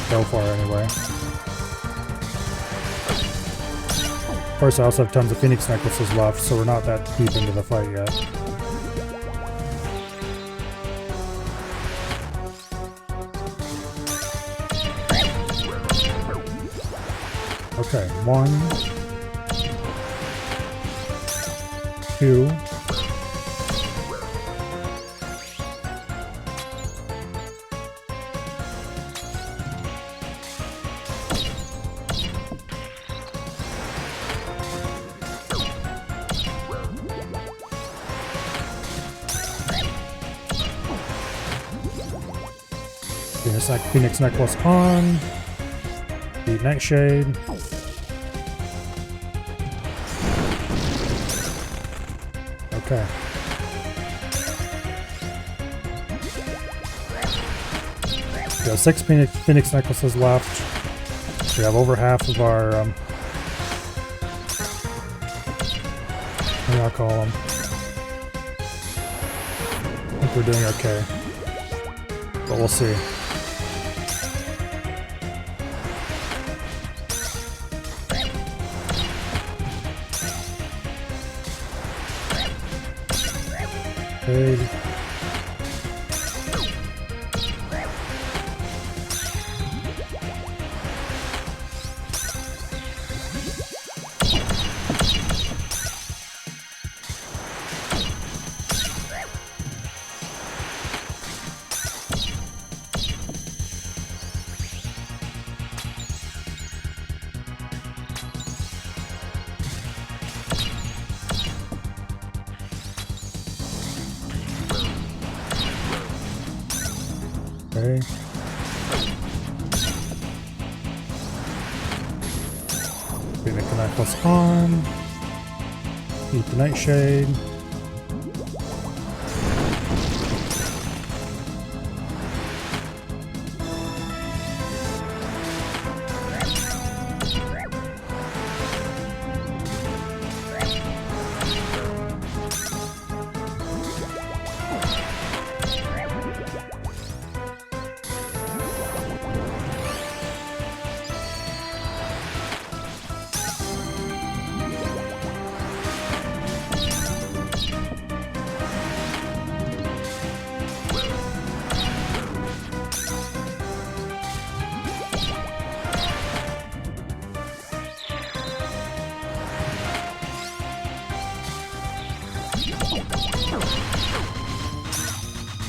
Go for it anyway. Of course, I also have tons of Phoenix necklaces left, so we're not that deep into the fight yet. Okay, 1, 2. Phoenix necklace on. Beat nightshade. Okay. We have 6 Phoenix necklaces left. We have over half of our what do I call them? I think we're doing okay, but we'll see. Okay. Make the necklace on. Eat the nightshade.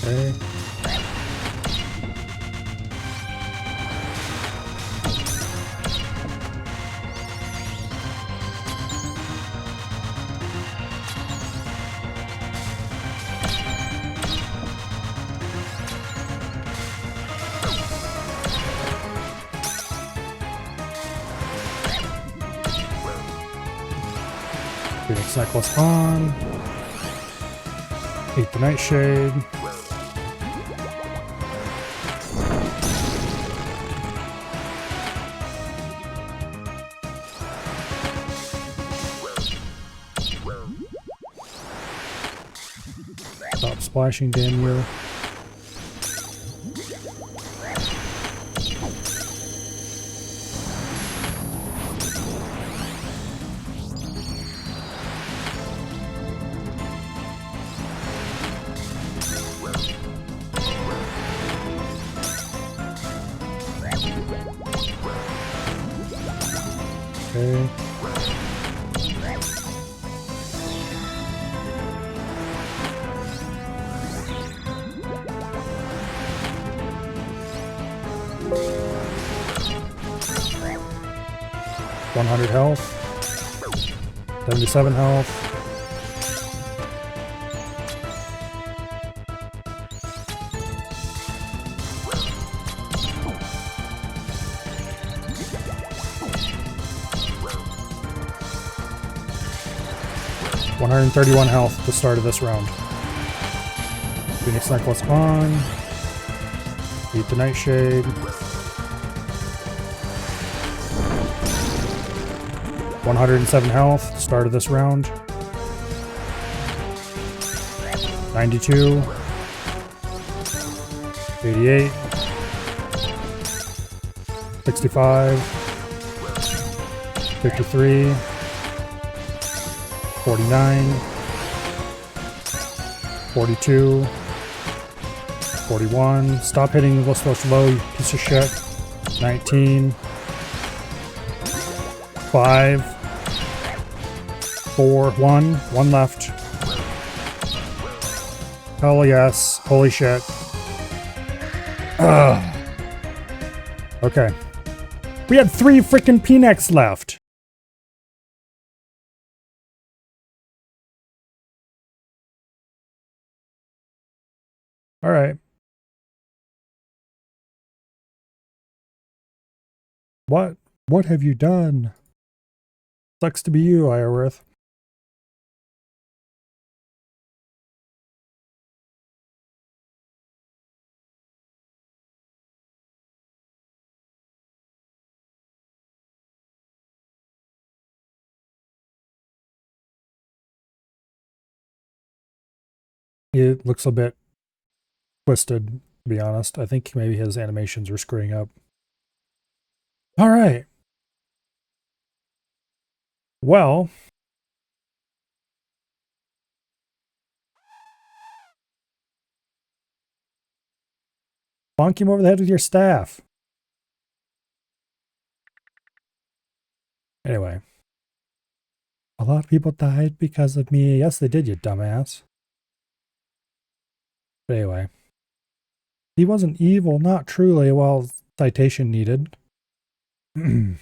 Okay. Phoenix necklace on. Eat the nightshade. Stop splashing, damn you. Okay. $100 health. 77 health. $131 health at the start of this round. Phoenix Necklace on. Beat the Nightshade. 107 health, start of this round. 92. 88. 65. 53. 49. 42. 41. Stop hitting the switch low, you piece of shit. 19. 5. 4. 1. 1 left. Hell yes. Holy shit. Ugh. Okay. We had 3 freaking P-necks left. Alright. What have you done? Sucks to be you, Iorworth. It looks a bit twisted, to be honest. I think maybe his animations were screwing up. Alright. Well, bonk him over the head with your staff. Anyway. A lot of people died because of me. Yes, they did, you dumbass. But anyway. He wasn't evil, not truly. Well, citation needed. She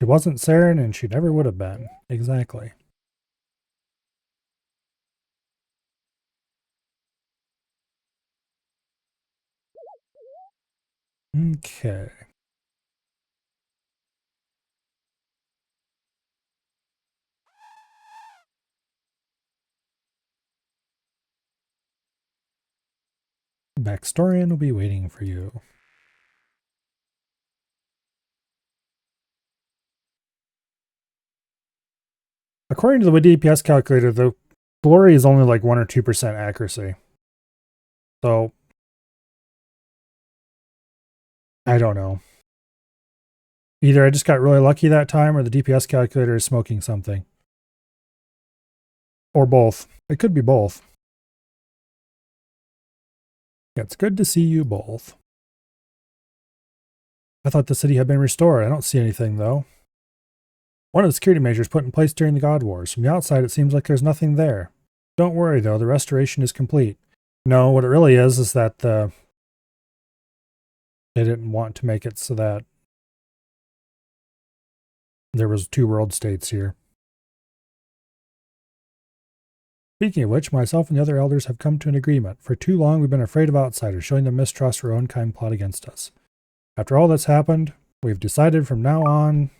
wasn't Saren, and she never would have been. Exactly. Okay. Backstorian will be waiting for you. According to the DPS calculator, the glory is only like 1 or 2% accuracy. So, I don't know. Either I just got really lucky that time, or the DPS calculator is smoking something. Or both. It could be both. Yeah, it's good to see you both. I thought the city had been restored. I don't see anything, though. One of the security measures put in place during the God Wars. From the outside, it seems like there's nothing there. Don't worry, though. The restoration is complete. No, what it really is that they didn't want to make it so that there was 2 world states here. Speaking of which, myself and the other elders have come to an agreement. For too long, we've been afraid of outsiders, showing them mistrust for our own kind plot against us. After all that's happened, we've decided from now on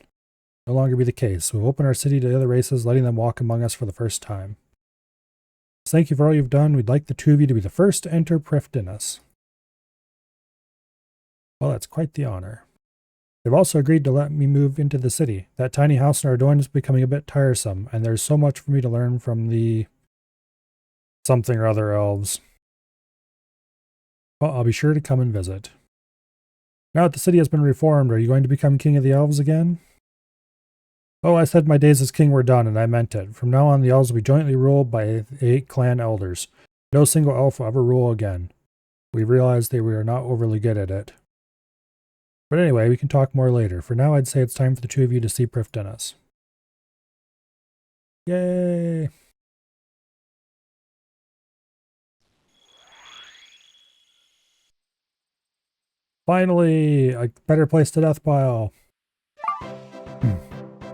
no longer be the case. We'll open our city to the other races, letting them walk among us for the first time. So thank you for all you've done. We'd like the 2 of you to be the first to enter Prifddinas. Well, that's quite the honor. They've also agreed to let me move into the city. That tiny house in Ardoin is becoming a bit tiresome, and there's so much for me to learn from the something or other elves. Well, I'll be sure to come and visit. Now that the city has been reformed, are you going to become king of the elves again? Oh, I said my days as king were done, and I meant it. From now on, the elves will be jointly ruled by 8 clan elders. No single elf will ever rule again. We realized that we are not overly good at it. But anyway, we can talk more later. For now, I'd say it's time for the two of you to see Prif Dennis. Yay! Finally, a better place to death pile.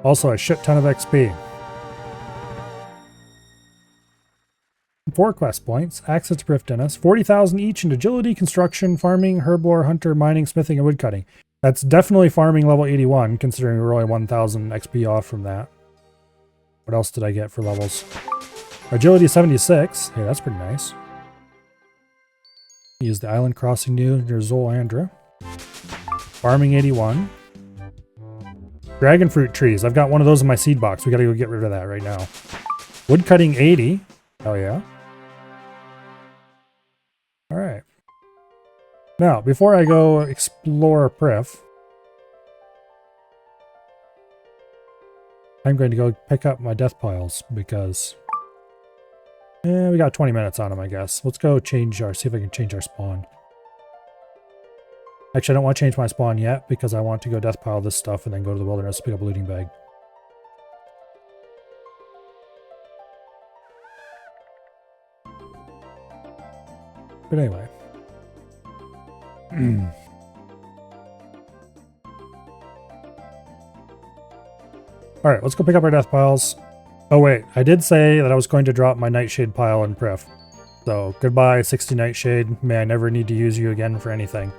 Also, a shit ton of XP. 4 quest points, access to Prif Dennis, 40,000 each in agility, construction, farming, herblore, hunter, mining, smithing, and woodcutting. That's definitely farming level 81, considering we're only 1,000 XP off from that. What else did I get for levels? Agility 76. Hey, that's pretty nice. Use the island crossing near Zolandra. Farming 81. Dragon fruit trees. I've got one of those in my seed box. We gotta go get rid of that right now. Woodcutting 80. Oh yeah. Alright. Now, before I go explore Prif, I'm going to go pick up my death piles because we got 20 minutes on them, I guess. Let's go change our, see if I can change our spawn. Actually, I don't want to change my spawn yet because I want to go death pile this stuff and then go to the wilderness to pick up a looting bag. But anyway. Alright, let's go pick up our death piles. Oh wait, I did say that I was going to drop my nightshade pile in Prif. So, goodbye 60 nightshade. May I never need to use you again for anything.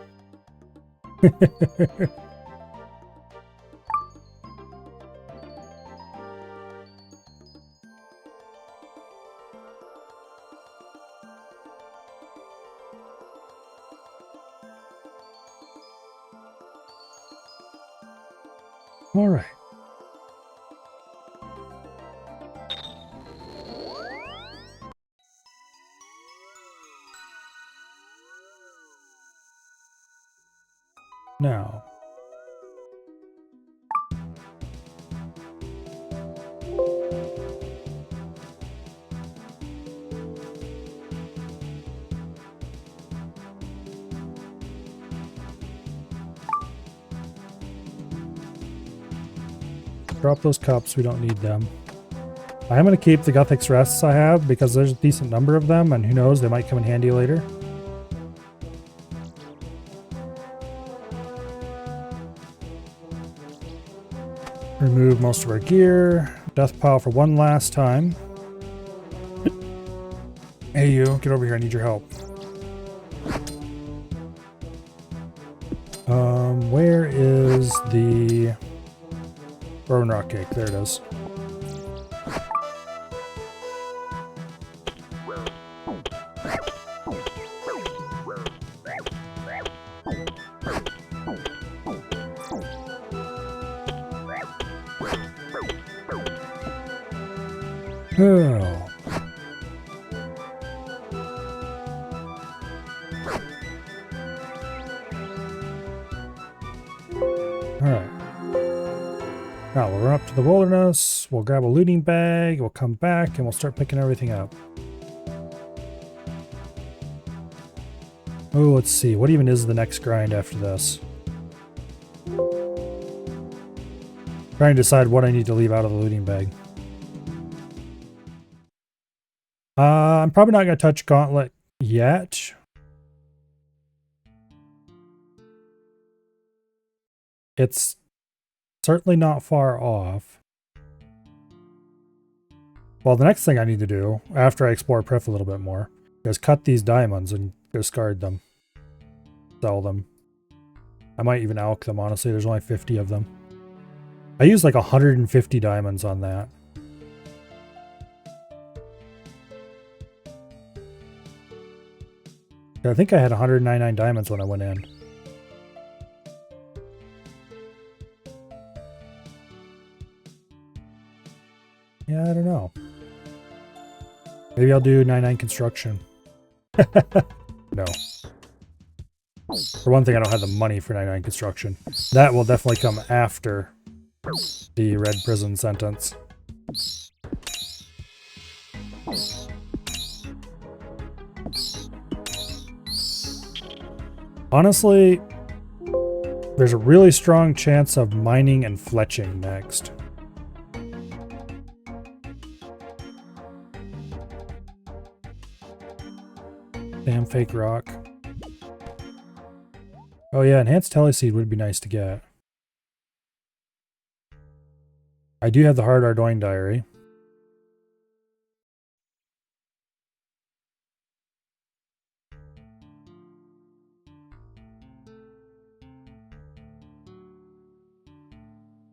Alright. Now. Drop those cups, we don't need them. I am going to keep the Guthix rests I have because there's a decent number of them and who knows, they might come in handy later. Remove most of our gear. Death pile for one last time. Hey you, get over here, I need your help. Where is the Rowan rock cake? There it is. Oh. Alright. Now we'll run up to the wilderness, we'll grab a looting bag, we'll come back, and we'll start picking everything up. Oh, let's see. What even is the next grind after this? Trying to decide what I need to leave out of the looting bag. I'm probably not going to touch Gauntlet yet. It's certainly not far off. Well, the next thing I need to do, after I explore Prif a little bit more, is cut these diamonds and discard them. Sell them. I might even alch them, honestly. There's only 50 of them. I used like 150 diamonds on that. I think I had 199 diamonds when I went in. Yeah, I don't know. Maybe I'll do 99 construction. No. For one thing, I don't have the money for 99 construction. That will definitely come after the red prison sentence. Honestly, there's a really strong chance of mining and fletching next. Damn fake rock. Oh yeah, enhanced teleseed would be nice to get. I do have the hard Ardoin diary.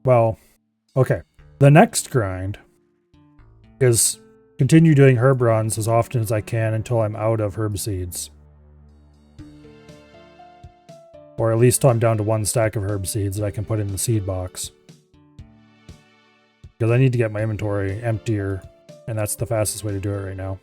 Well, okay. The next grind is continue doing herb runs as often as I can until I'm out of herb seeds. Or at least till I'm down to 1 stack of herb seeds that I can put in the seed box. Because I need to get my inventory emptier, and that's the fastest way to do it right now.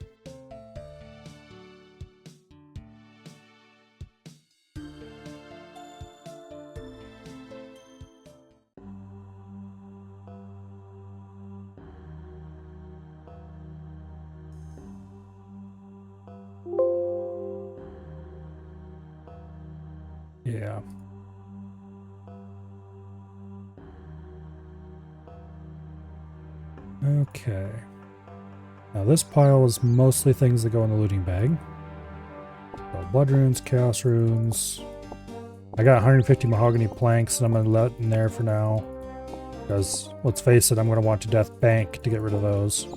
Yeah. Okay. Now this pile is mostly things that go in the looting bag. So blood runes, chaos runes. I got 150 mahogany planks and I'm going to let in there for now. Because, let's face it, I'm going to want to death bank to get rid of those.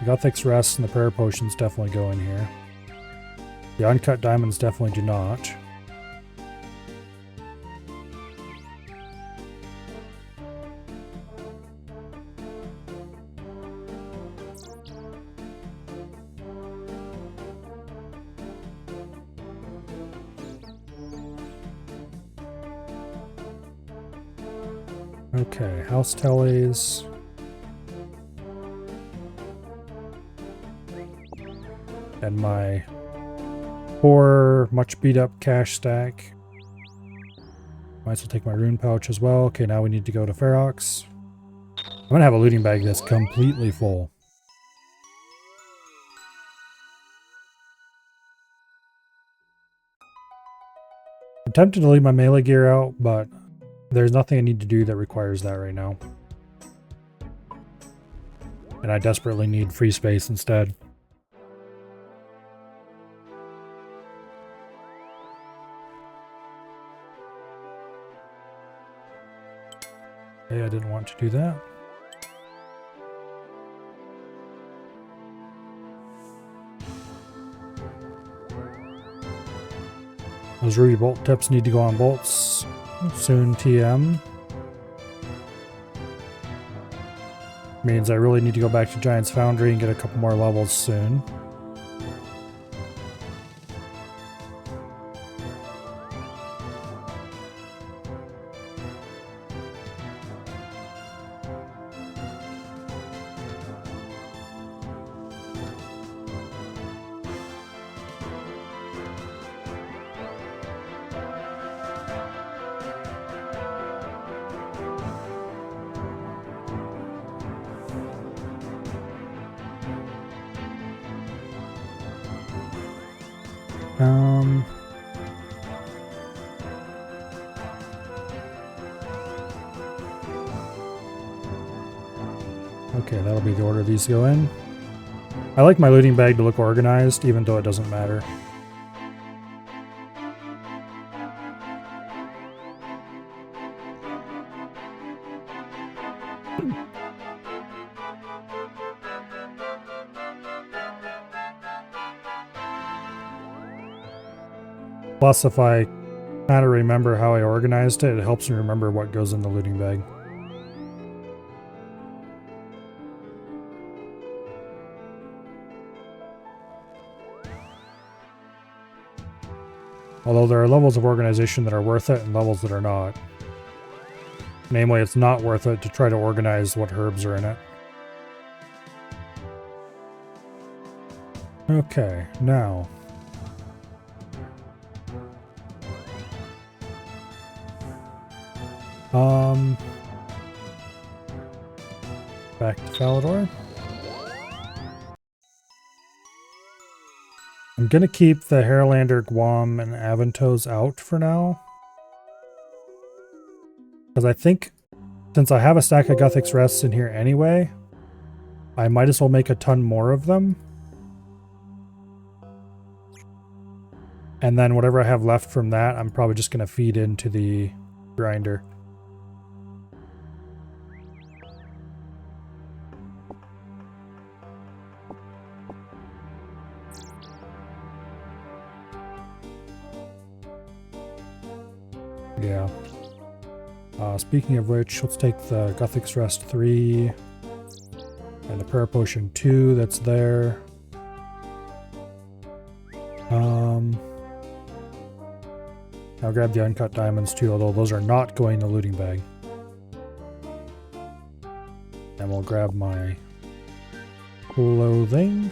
Gothic's Rest and the Prayer Potions definitely go in here. The Uncut Diamonds definitely do not. Okay, House Tellies. And my poor, much beat up cash stack. Might as well take my rune pouch as well. Okay, now we need to go to Ferox. I'm gonna have a looting bag that's completely full. I'm tempted to leave my melee gear out, but there's nothing I need to do that requires that right now. And I desperately need free space instead. Okay, I didn't want to do that. Those ruby bolt tips need to go on bolts. Soon TM. Means I really need to go back to Giant's Foundry and get a couple more levels soon. Okay, that'll be the order these go in. I like my looting bag to look organized, even though it doesn't matter. Plus, if I kind of remember how I organized it, it helps me remember what goes in the looting bag. Although there are levels of organization that are worth it and levels that are not. Namely, it's not worth it to try to organize what herbs are in it. Okay, now. Back to Falador. I'm gonna keep the Haralander, Guam, and Aventos out for now. Because I think, since I have a stack of Guthix Rests in here anyway, I might as well make a ton more of them. And then whatever I have left from that, I'm probably just gonna feed into the grinder. Yeah. Speaking of which, let's take the Guthix Rest 3 and the Prayer Potion 2 that's there. I'll grab the Uncut Diamonds too, although those are not going in the looting bag. And we'll grab my clothing.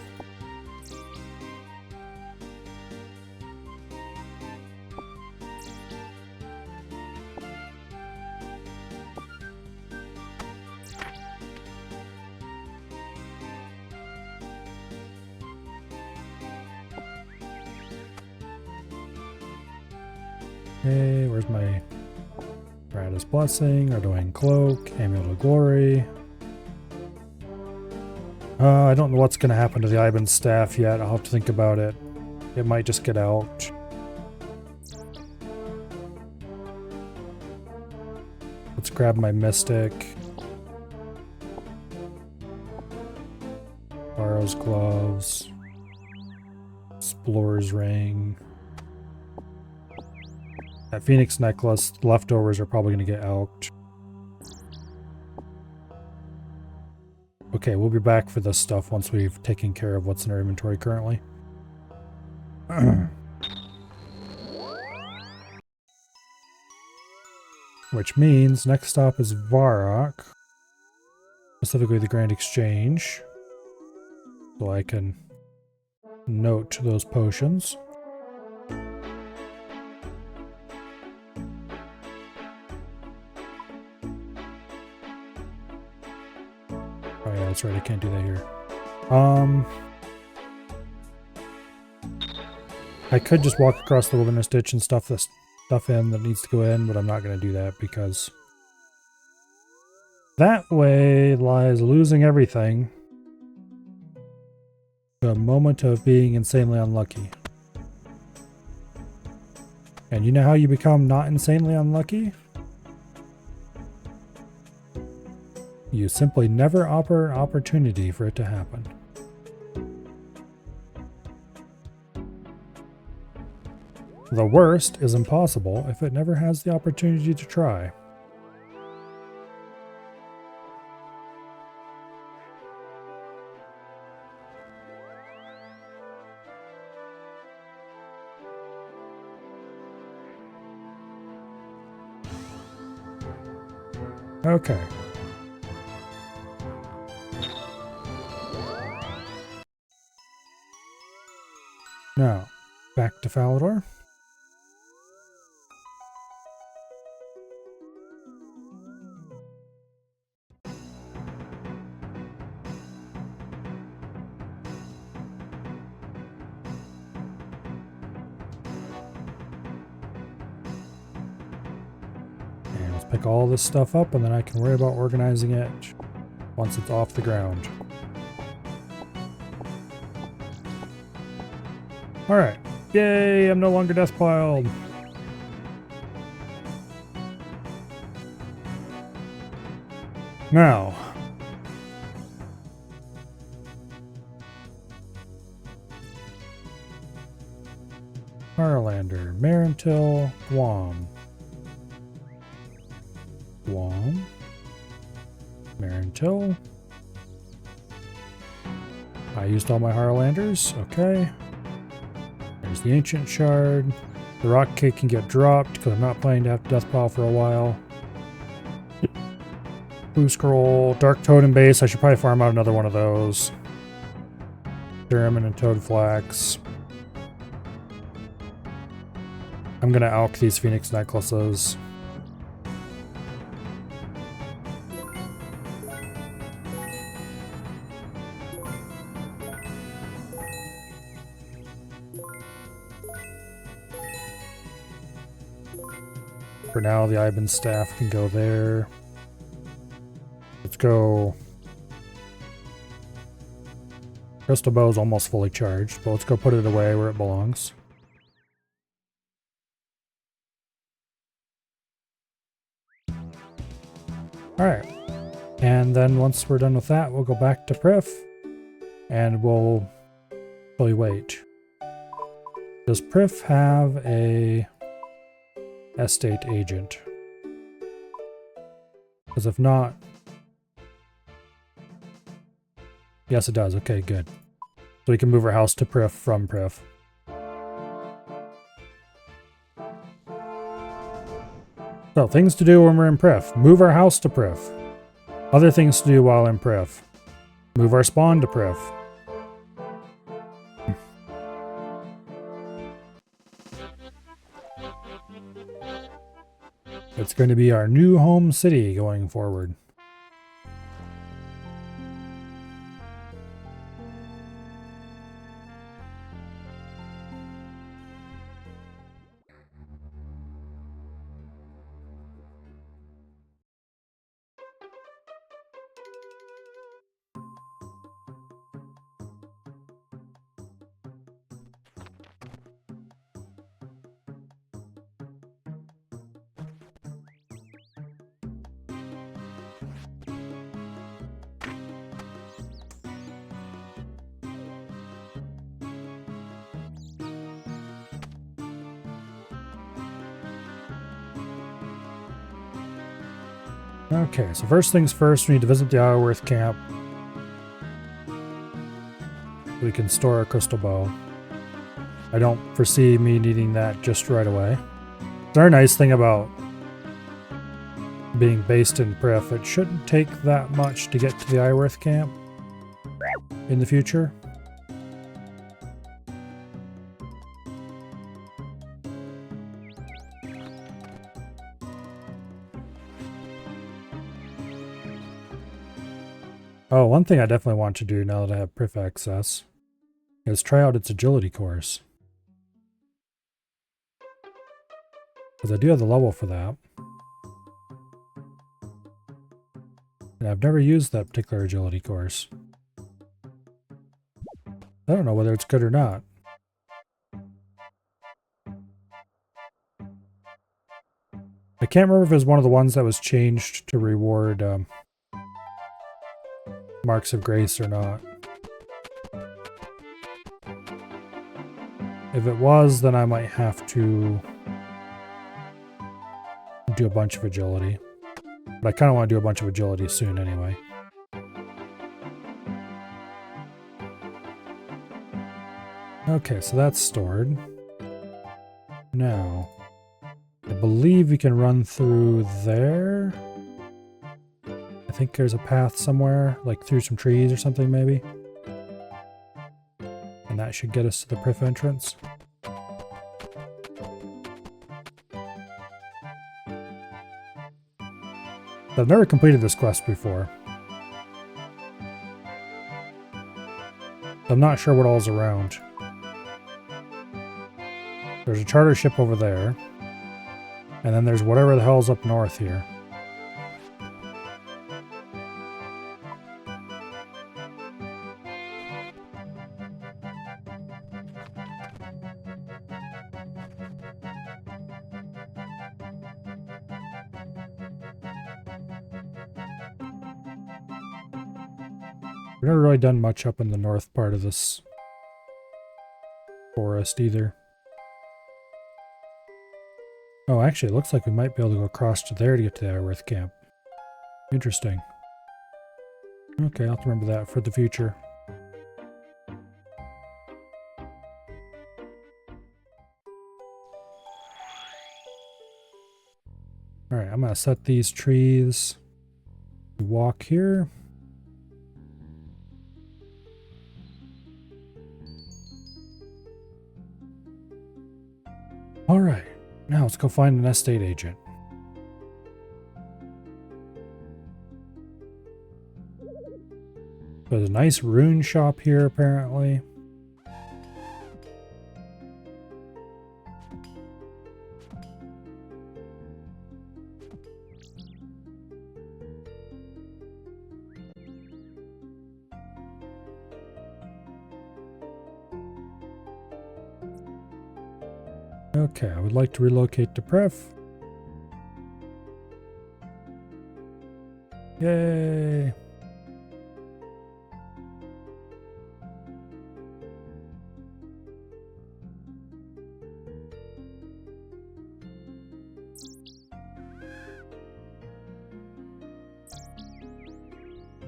Okay, where's my Rada's Blessing, Ardoin Cloak, Amulet of Glory. I don't know what's going to happen to the Iban's staff yet. I'll have to think about it. It might just get out. Let's grab my Mystic. Barrow's Gloves. Explorer's Ring. That Phoenix Necklace, leftovers are probably going to get out. Okay, we'll be back for this stuff once we've taken care of what's in our inventory currently. Which means next stop is Varrock. Specifically the Grand Exchange. So I can note those potions. Oh yeah, that's right, I can't do that here. I could just walk across the Wilderness Ditch and stuff this stuff in that needs to go in, but I'm not going to do that because that way lies losing everything. The moment of being insanely unlucky. And you know how you become not insanely unlucky? You simply never offer opportunity for it to happen. The worst is impossible if it never has the opportunity to try. Okay. Now, back to Falador. And let's pick all this stuff up and then I can worry about organizing it once it's off the ground. Alright. Yay, I'm no longer death piled. Now. Haralander, Marentil, Guam. Guam. Marentil. I used all my Haralanders. Okay. There's the Ancient Shard. The Rock Cake can get dropped because I'm not planning to have to death pile for a while. Blue scroll, dark totem base. I should probably farm out another one of those. Theremin and toad flax. I'm gonna alch these phoenix necklaces. For now, the Ivan staff can go there. Let's go. Crystal bow is almost fully charged, but let's go put it away where it belongs. Alright. And then once we're done with that, we'll go back to Prif. And we'll fully wait. Does Prif have a estate agent? Because if not... Yes, it does. Okay, good. So we can move our house to Prif from Prif. So, things to do when we're in Prif. Move our house to Prif. Other things to do while in Prif. Move our spawn to Prif. It's going to be our new home city going forward. Okay, so first things first, we need to visit the Hourworth camp. We can store our crystal bow. I don't foresee me needing that just right away. The other nice thing about being based in Prif, it shouldn't take that much to get to the Hourworth camp in the future. Oh, one thing I definitely want to do now that I have Prif access is try out its agility course. Because I do have the level for that. And I've never used that particular agility course. I don't know whether it's good or not. I can't remember if it was one of the ones that was changed to reward marks of grace or not. If it was, then I might have to do a bunch of agility. But I kind of want to do a bunch of agility soon anyway. Okay, so that's stored. Now, I believe we can run through there. I think there's a path somewhere, like through some trees or something maybe. And that should get us to the Prif entrance. I've never completed this quest before. I'm not sure what all's around. There's a charter ship over there. And then there's whatever the hell's up north here. We've never really done much up in the north part of this forest either. Oh, actually, it looks like we might be able to go across to there to get to the Hourworth camp. Interesting. Okay, I'll have to remember that for the future. Alright, I'm going to set these trees Walk here. All right, now let's go find an estate agent. There's a nice rune shop here, apparently. Okay, I would like to relocate to Pref. Yay!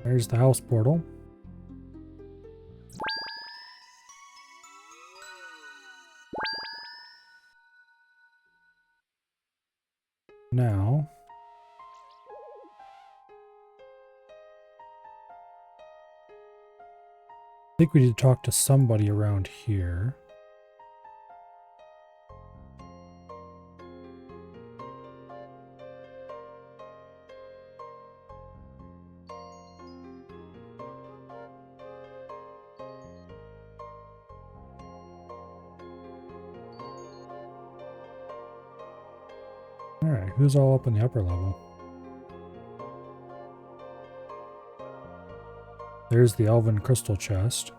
There's the house portal. Now, I think we need to talk to somebody around here. Alright, who's all up in the upper level? There's the Elven Crystal Chest.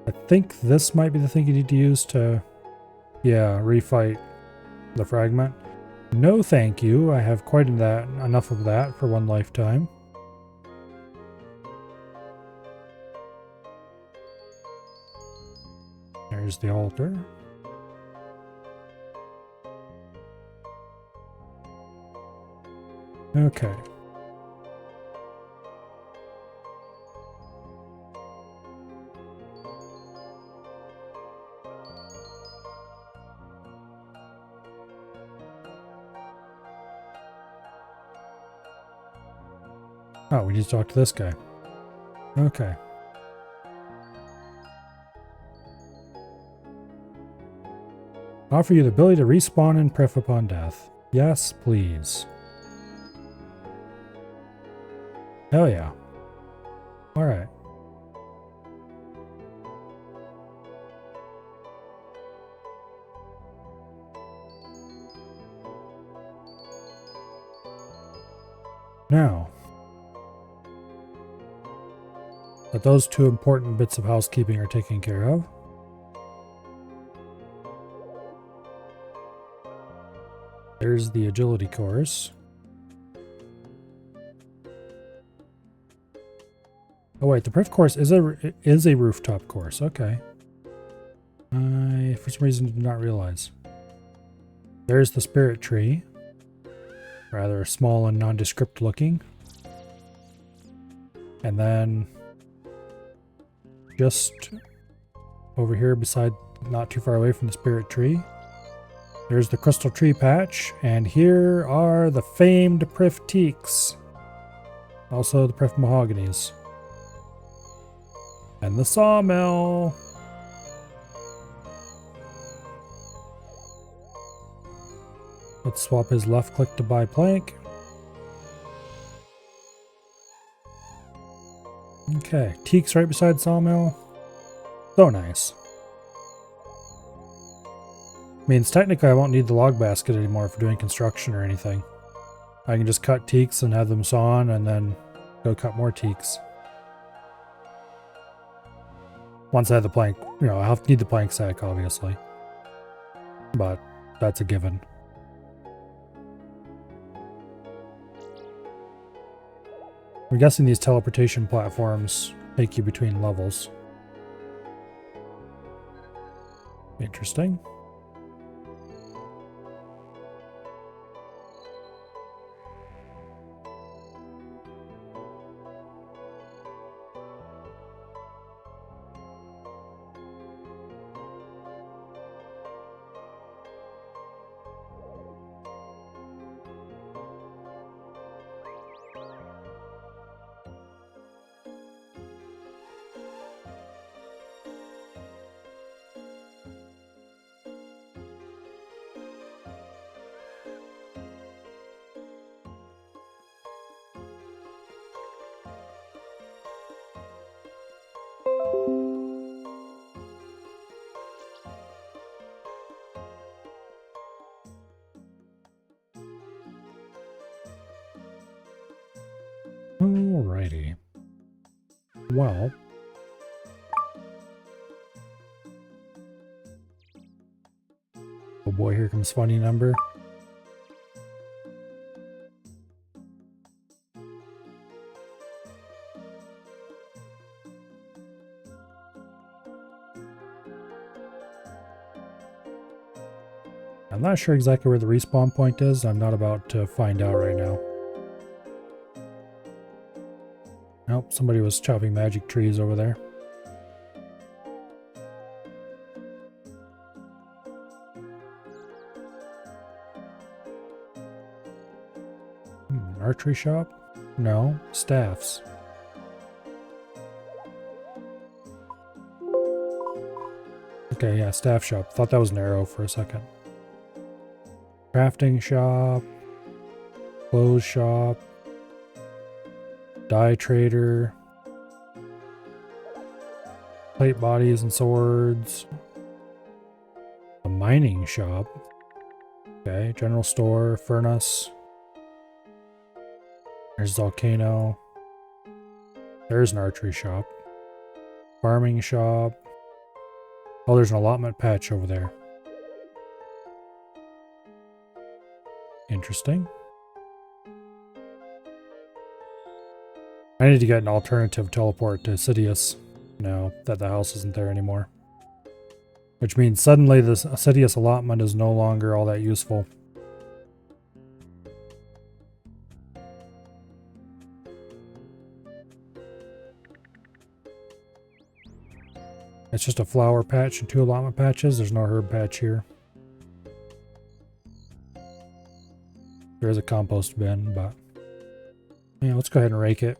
I think this might be the thing you need to use to, yeah, refight the fragment. No thank you, I have quite enough of that for one lifetime. There's the altar. Okay. Oh, we need to talk to this guy. Okay. Offer you the ability to respawn in Pref upon death. Yes, please. Hell yeah. Alright. Now, that those two important bits of housekeeping are taken care of, there's the agility course. Oh wait, the Pref course is a rooftop course. Okay. I for some reason did not realize. There's the spirit tree. Rather small and nondescript looking. And then just over here beside, not too far away from the spirit tree, there's the crystal tree patch, and here are the famed Pref teaks. Also the Pref mahoganies. And the sawmill. Let's swap his left click to buy plank. Okay, teak's right beside sawmill. So nice. Means technically I won't need the log basket anymore for doing construction or anything. I can just cut teaks and have them sawn and then go cut more teaks. Once I have the plank, you know, I'll need the plank sack obviously. But that's a given. I'm guessing these teleportation platforms take you between levels. Interesting. Alrighty. Well. Oh boy, here comes funny number. I'm not sure exactly where the respawn point is. I'm not about to find out right now. Nope, somebody was chopping magic trees over there. Archery shop? No, staffs. Okay, yeah, staff shop. Thought that was an arrow for a second. Crafting shop. Clothes shop. Dye trader. Plate bodies and swords. A mining shop. Okay, general store, furnace. There's volcano. There's an archery shop. Farming shop. Oh, there's an allotment patch over there. Interesting. I need to get an alternative teleport to Sidious now that the house isn't there anymore. Which means suddenly this Sidious allotment is no longer all that useful. It's just a flower patch and 2 allotment patches. There's no herb patch here. There is a compost bin, but yeah, let's go ahead and rake it.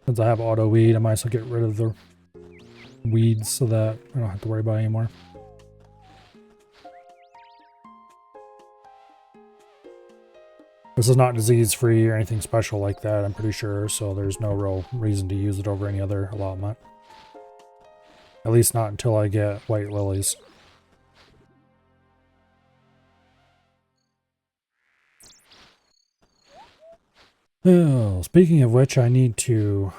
Since I have auto weed, I might as well get rid of the weeds so that I don't have to worry about it anymore. This is not disease-free or anything special like that, I'm pretty sure, so there's no real reason to use it over any other allotment. At least not until I get white lilies. Oh, speaking of which, I need to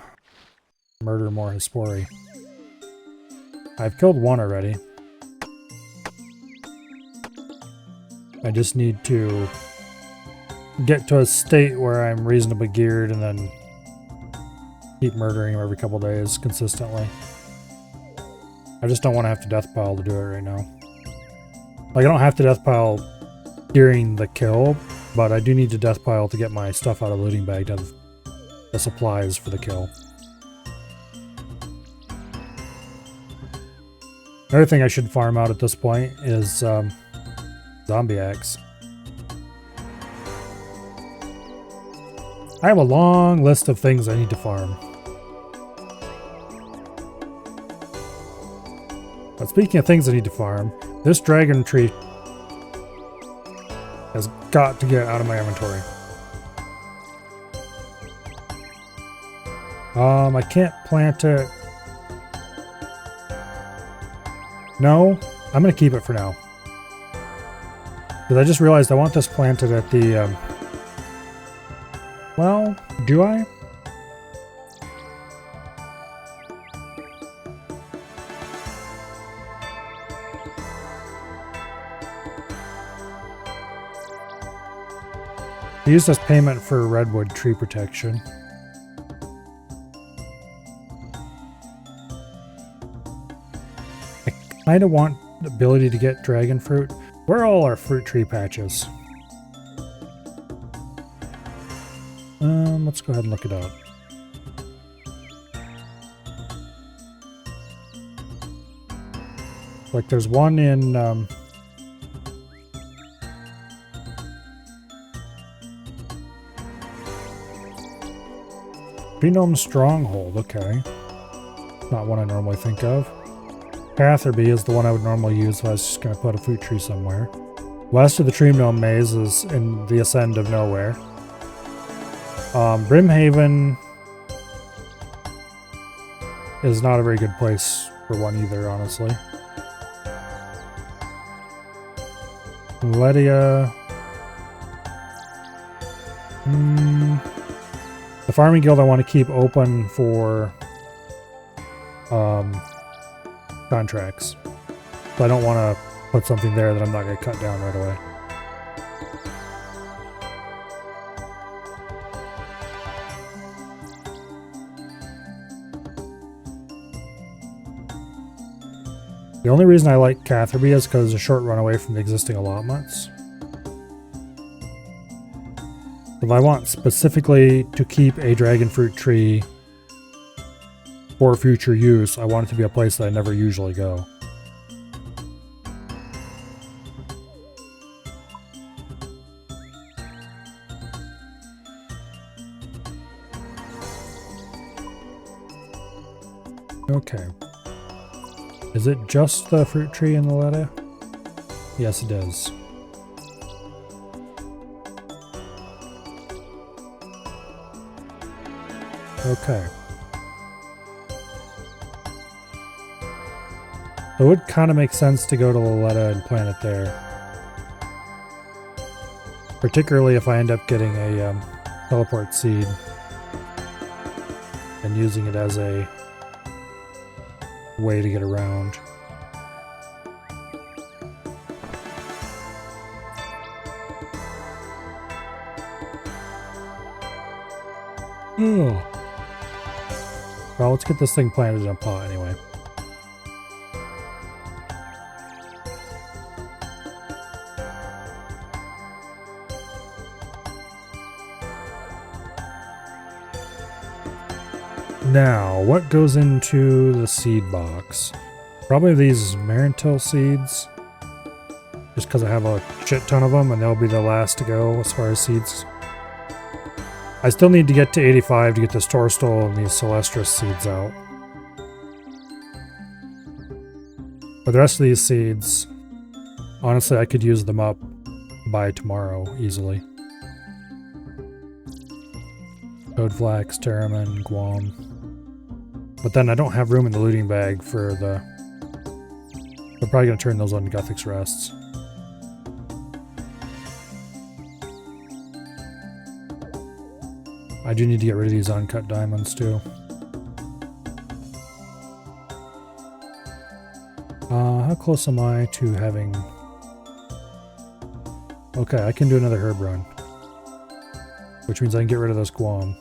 murder more Hispori. I've killed one already. I just need to get to a state where I'm reasonably geared and then keep murdering him every couple days consistently. I just don't want to have to death pile to do it right now. Like, I don't have to death pile during the kill, but I do need to death pile to get my stuff out of the looting bag to have the supplies for the kill. Another thing I should farm out at this point is zombie axe. I have a long list of things I need to farm. But speaking of things I need to farm, this dragon tree has got to get out of my inventory. I can't plant it. No, I'm going to keep it for now. Because I just realized I want this planted at the... Well, do I? Use this payment for redwood tree protection. I kind of want the ability to get dragon fruit. Where are all our fruit tree patches? Let's go ahead and look it up. Like there's one in Phenome Stronghold, okay. Not one I normally think of. Catherby is the one I would normally use if I was just going to put a fruit tree somewhere. West of the Tree Gnome Maze is in the Ascend of Nowhere. Brimhaven is not a very good place for one either, honestly. Ledia. The farming guild I want to keep open for contracts. So I don't want to put something there that I'm not going to cut down right away. The only reason I like Catherby is because it's a short run away from the existing allotments. If I want specifically to keep a dragon fruit tree for future use, I want it to be a place that I never usually go. Okay. Is it just the fruit tree in the Letta? Yes, it is. Okay. It would kind of make sense to go to Loletta and plant it there. Particularly if I end up getting a teleport seed and using it as a way to get around. Oh. Well, let's get this thing planted in a pot anyway. Now, what goes into the seed box? Probably these Marentil seeds. Just because I have a shit ton of them and they'll be the last to go as far as seeds. I still need to get to 85 to get this Torstol and these Celestris seeds out. But the rest of these seeds, honestly, I could use them up by tomorrow easily. Toadflax, Terramin, Guam. But then I don't have room in the looting bag for the... I'm probably going to turn those on Guthix Rests. I do need to get rid of these uncut diamonds too. How close am I to having... Okay, I can do another herb run. Which means I can get rid of this Guam.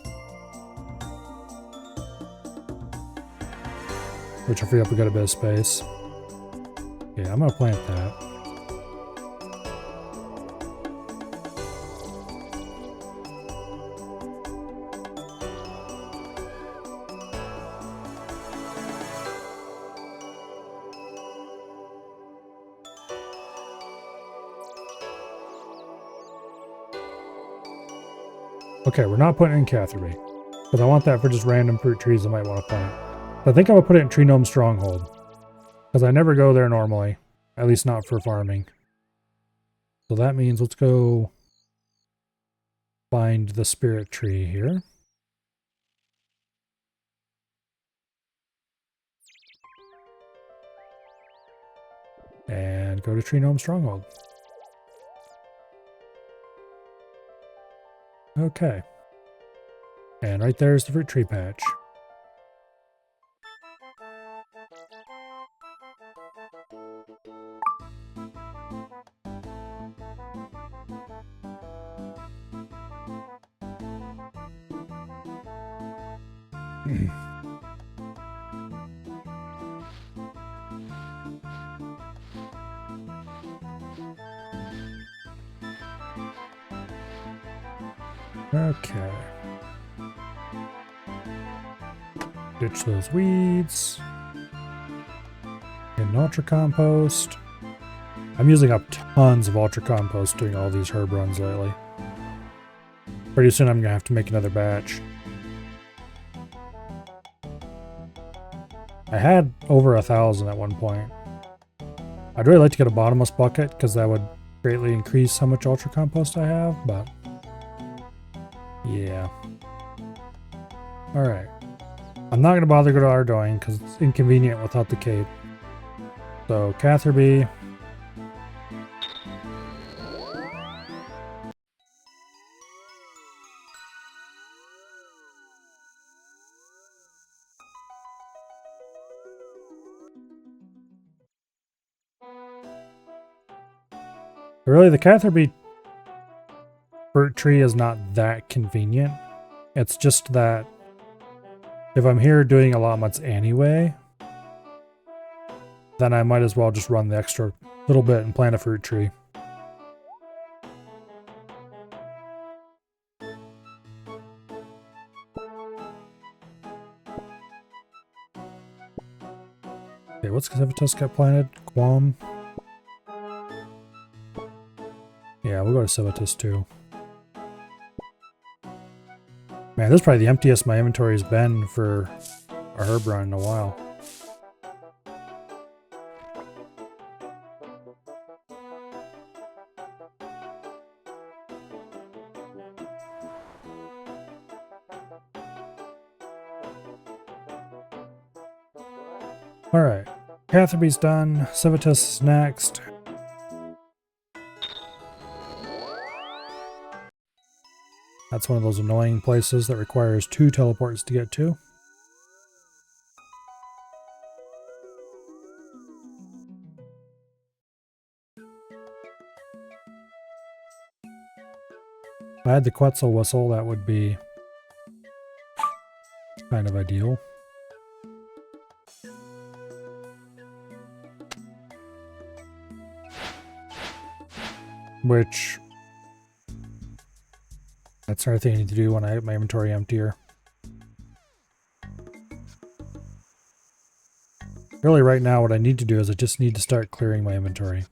Which will free up a good bit of space. Yeah, I'm gonna plant that. Okay, we're not putting it in Catherby. Because I want that for just random fruit trees I might want to plant. I think I'm going to put it in Tree Gnome Stronghold. Because I never go there normally. At least not for farming. So that means let's go find the spirit tree here. And go to Tree Gnome Stronghold. Okay. And right there's the fruit tree patch. Okay. Ditch those weeds. And ultra compost. I'm using up tons of ultra compost doing all these herb runs lately. Pretty soon I'm gonna have to make another batch. I had over 1,000 at one point. I'd really like to get a bottomless bucket because that would greatly increase how much ultra compost I have, but yeah. Alright. I'm not going to bother to go to Ardoin because it's inconvenient without the cape. So, Catherby. Really, the Catherby fruit tree is not that convenient. It's just that if I'm here doing allotments anyway, then I might as well just run the extra little bit and plant a fruit tree. Okay, what's Civitas got planted? Quam. Yeah, we'll go to Civitas too. Man, this is probably the emptiest my inventory has been for a herb run in a while. Alright, Catherby's done, Civitas is next. That's one of those annoying places that requires 2 teleports to get to. If I had the Quetzal whistle, that would be kind of ideal. Which, that's another thing I need to do when I get my inventory emptier. Really right now what I need to do is I just need to start clearing my inventory.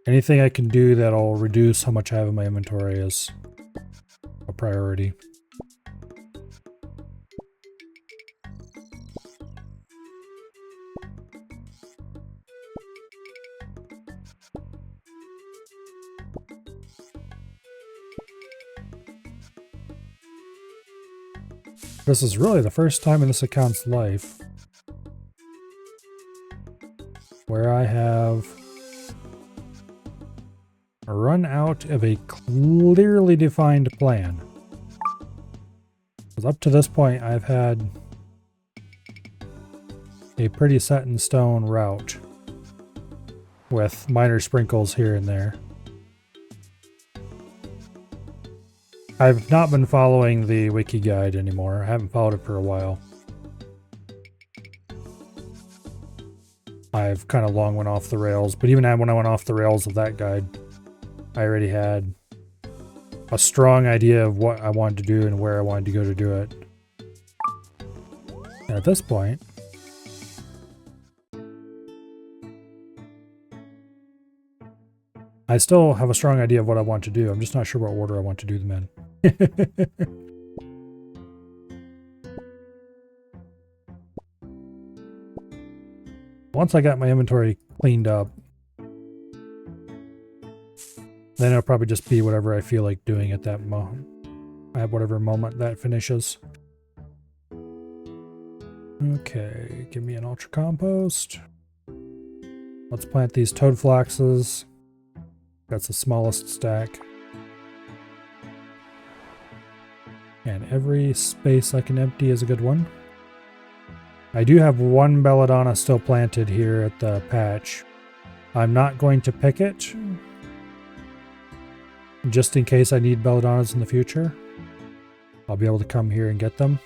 Anything I can do that'll reduce how much I have in my inventory is a priority. This is really the first time in this account's life where I have run out of a clearly defined plan. Because up to this point, I've had a pretty set in stone route with minor sprinkles here and there. I've not been following the wiki guide anymore. I haven't followed it for a while. I've kind of long went off the rails, but even when I went off the rails of that guide, I already had a strong idea of what I wanted to do and where I wanted to go to do it. And at this point, I still have a strong idea of what I want to do. I'm just not sure what order I want to do them in. Once I got my inventory cleaned up, then it'll probably just be whatever I feel like doing at that moment. At whatever moment that finishes. Okay, give me an ultra compost. Let's plant these toad flaxes. That's the smallest stack. And every space I can empty is a good one. I do have one belladonna still planted here at the patch. I'm not going to pick it, just in case I need belladonnas in the future. I'll be able to come here and get them.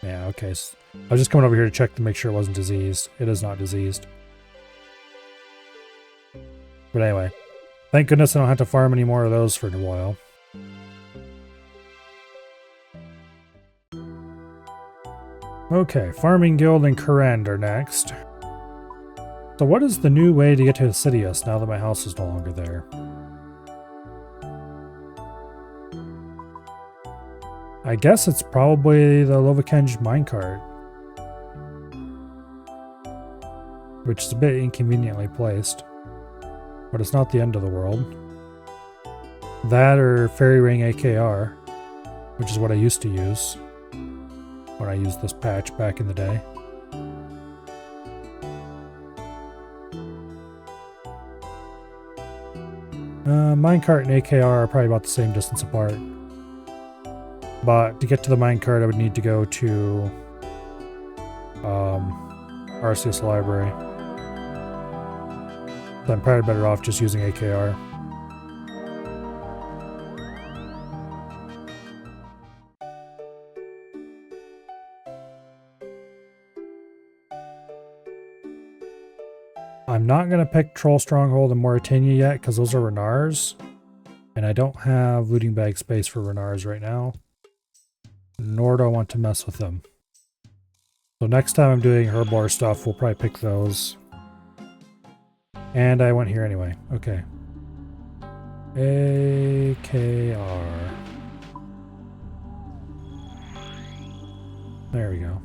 Yeah, okay. So I was just coming over here to check to make sure it wasn't diseased. It is not diseased. But anyway, thank goodness I don't have to farm any more of those for a while. Okay, Farming Guild and Corrend are next. So what is the new way to get to Assidious now that my house is no longer there? I guess it's probably the Lovakenge minecart, which is a bit inconveniently placed, but it's not the end of the world. That or Fairy Ring AKR, which is what I used to use when I used this patch back in the day. Minecart and AKR are probably about the same distance apart. But to get to the minecart, I would need to go to RCS Library. So I'm probably better off just using AKR. I'm not going to pick Troll Stronghold in Mauritania yet because those are Renars. And I don't have looting bag space for Renars right now. Nor do I want to mess with them. So next time I'm doing Herblore stuff, we'll probably pick those. And I went here anyway. Okay. AKR. There we go.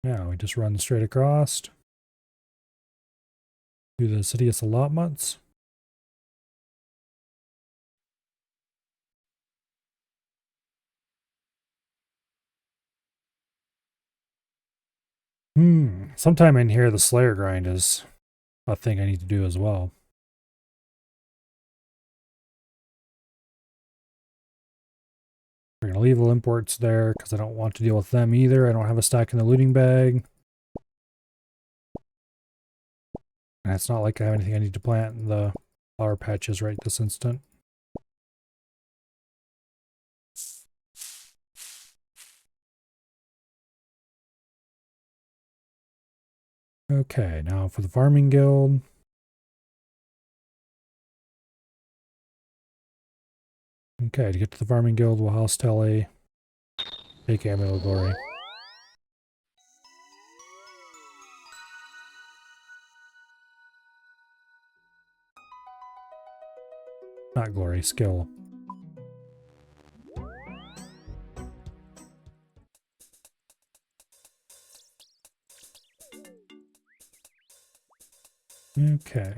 Now we just run straight across to the Sidious allotments. Sometime in here the Slayer grind is a thing I need to do as well. We're going to leave the imports there because I don't want to deal with them either. I don't have a stack in the looting bag. And it's not like I have anything I need to plant in the flower patches right this instant. Okay, now for the farming guild. Okay, to get to the farming guild, we'll house Telly. Take Amulet of Glory. Not glory, skill. Okay.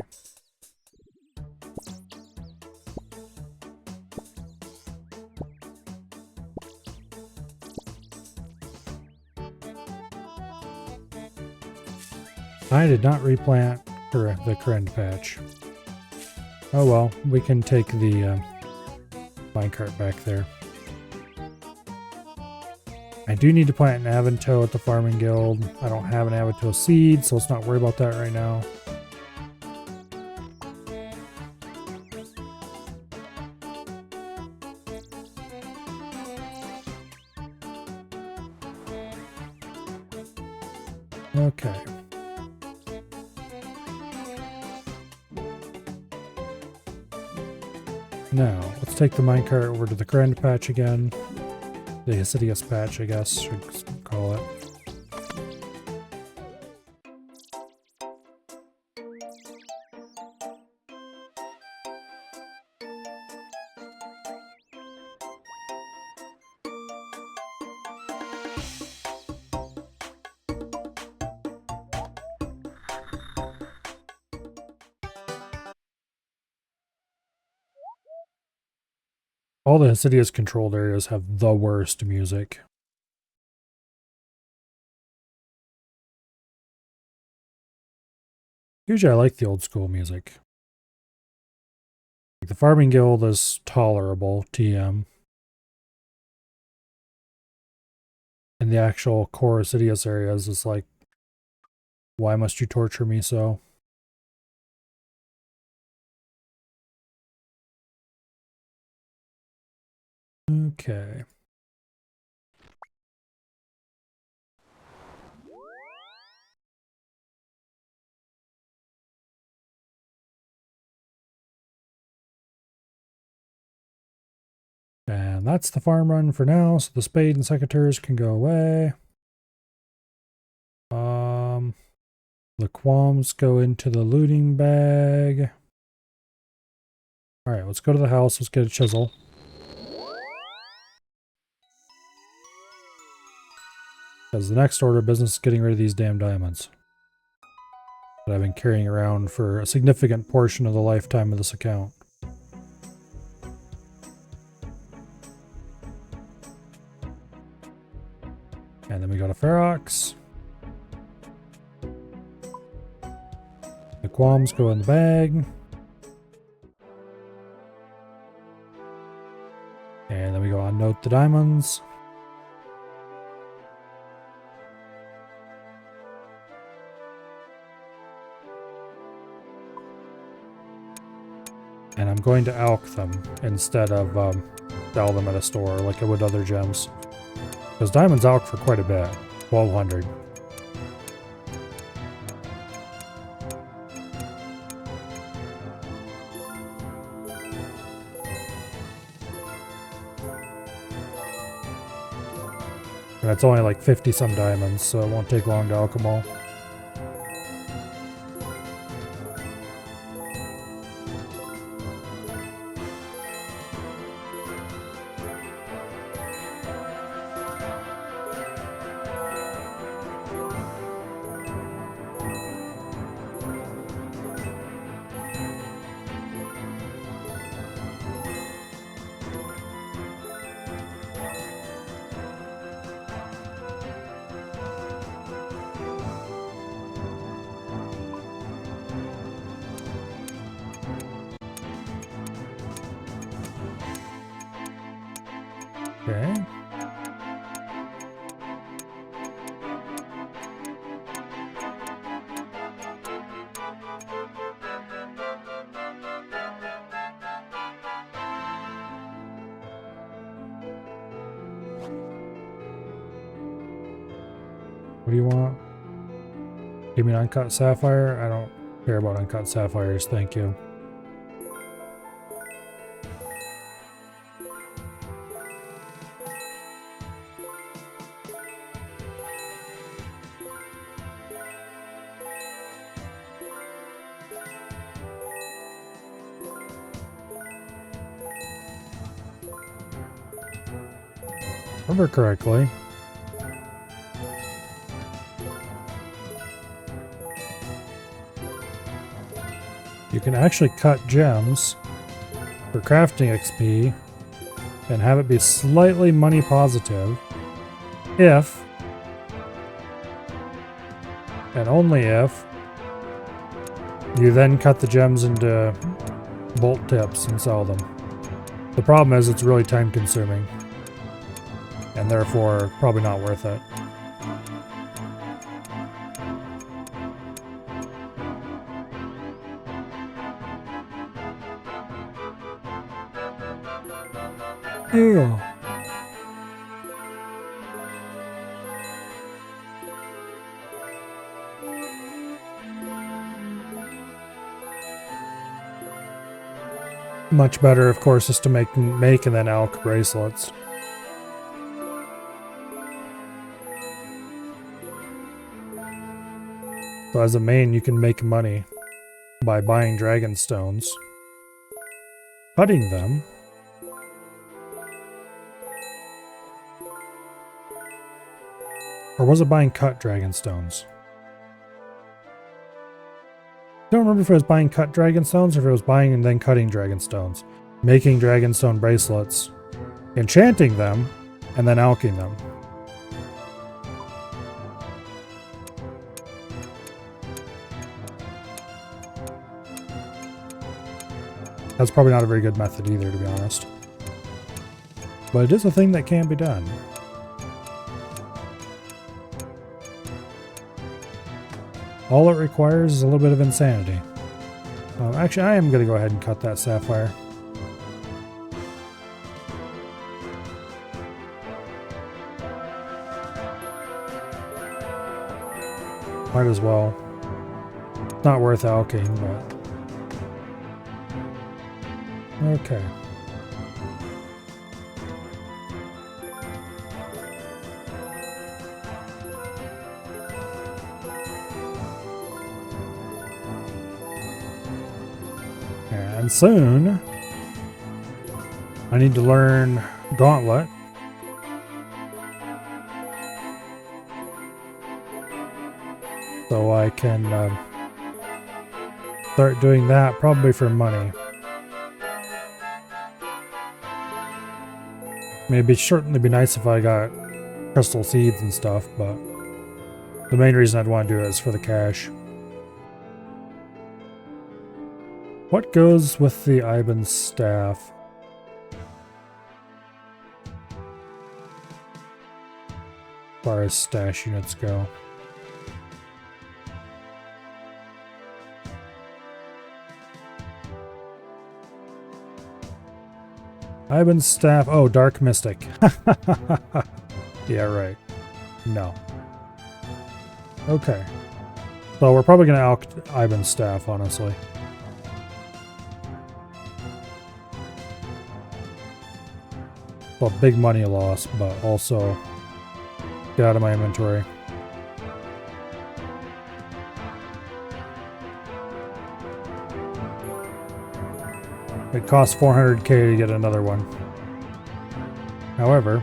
I did not replant for the current patch. Oh well, we can take the minecart back there. I do need to plant an Avanto at the farming guild. I don't have an Avanto seed, so let's not worry about that right now. Okay. Now, let's take the minecart over to the current patch again. The Hasidius patch, I guess, should call it. All the Hasidius controlled areas have the worst music. Usually I like the old school music. The farming guild is tolerable, TM. And the actual core Hasidius areas is like, why must you torture me so? Okay. And that's the farm run for now, so the spade and secateurs can go away. The qualms go into the looting bag. Alright, let's go to the house, let's get a chisel. Because the next order of business is getting rid of these damn diamonds. that I've been carrying around for a significant portion of the lifetime of this account. And then we go to Ferox. The qualms go in the bag. And then we go on Note the Diamonds. And I'm going to alch them instead of sell them at a store like I would other gems. Because diamonds alch for quite a bit. 1,200. And it's only like 50 some diamonds, so it won't take long to alch them all. Okay. What do you want? Give me an uncut sapphire? I don't care about uncut sapphires, thank you. Remember correctly. You can actually cut gems for crafting XP and have it be slightly money positive if, and only if, you then cut the gems into bolt tips and sell them. The problem is it's really time consuming and therefore probably not worth it. Ew. Much better, of course, is to make and then alch bracelets. So as a main, you can make money by buying dragon stones, cutting them, or was it buying cut dragon stones? I don't remember if it was buying cut dragon stones or if it was buying and then cutting dragon stones, making dragonstone bracelets, enchanting them, and then alching them. That's probably not a very good method either, to be honest. But it is a thing that can be done. All it requires is a little bit of insanity. Actually, I am going to go ahead and cut that sapphire. Might as well. Not worth alching, but... Okay. And soon, I need to learn Gauntlet. So I can start doing that, probably for money. I mean, it'd certainly be nice if I got crystal seeds and stuff, but the main reason I'd want to do it is for the cash. What goes with the Iban's staff? As far as stash units go. Iban's staff. Oh, Dark Mystic. Yeah, right. No. Okay. So we're probably going to elk Iban's staff, honestly. Well, big money loss, but also get out of my inventory. It costs 400k to get another one. However,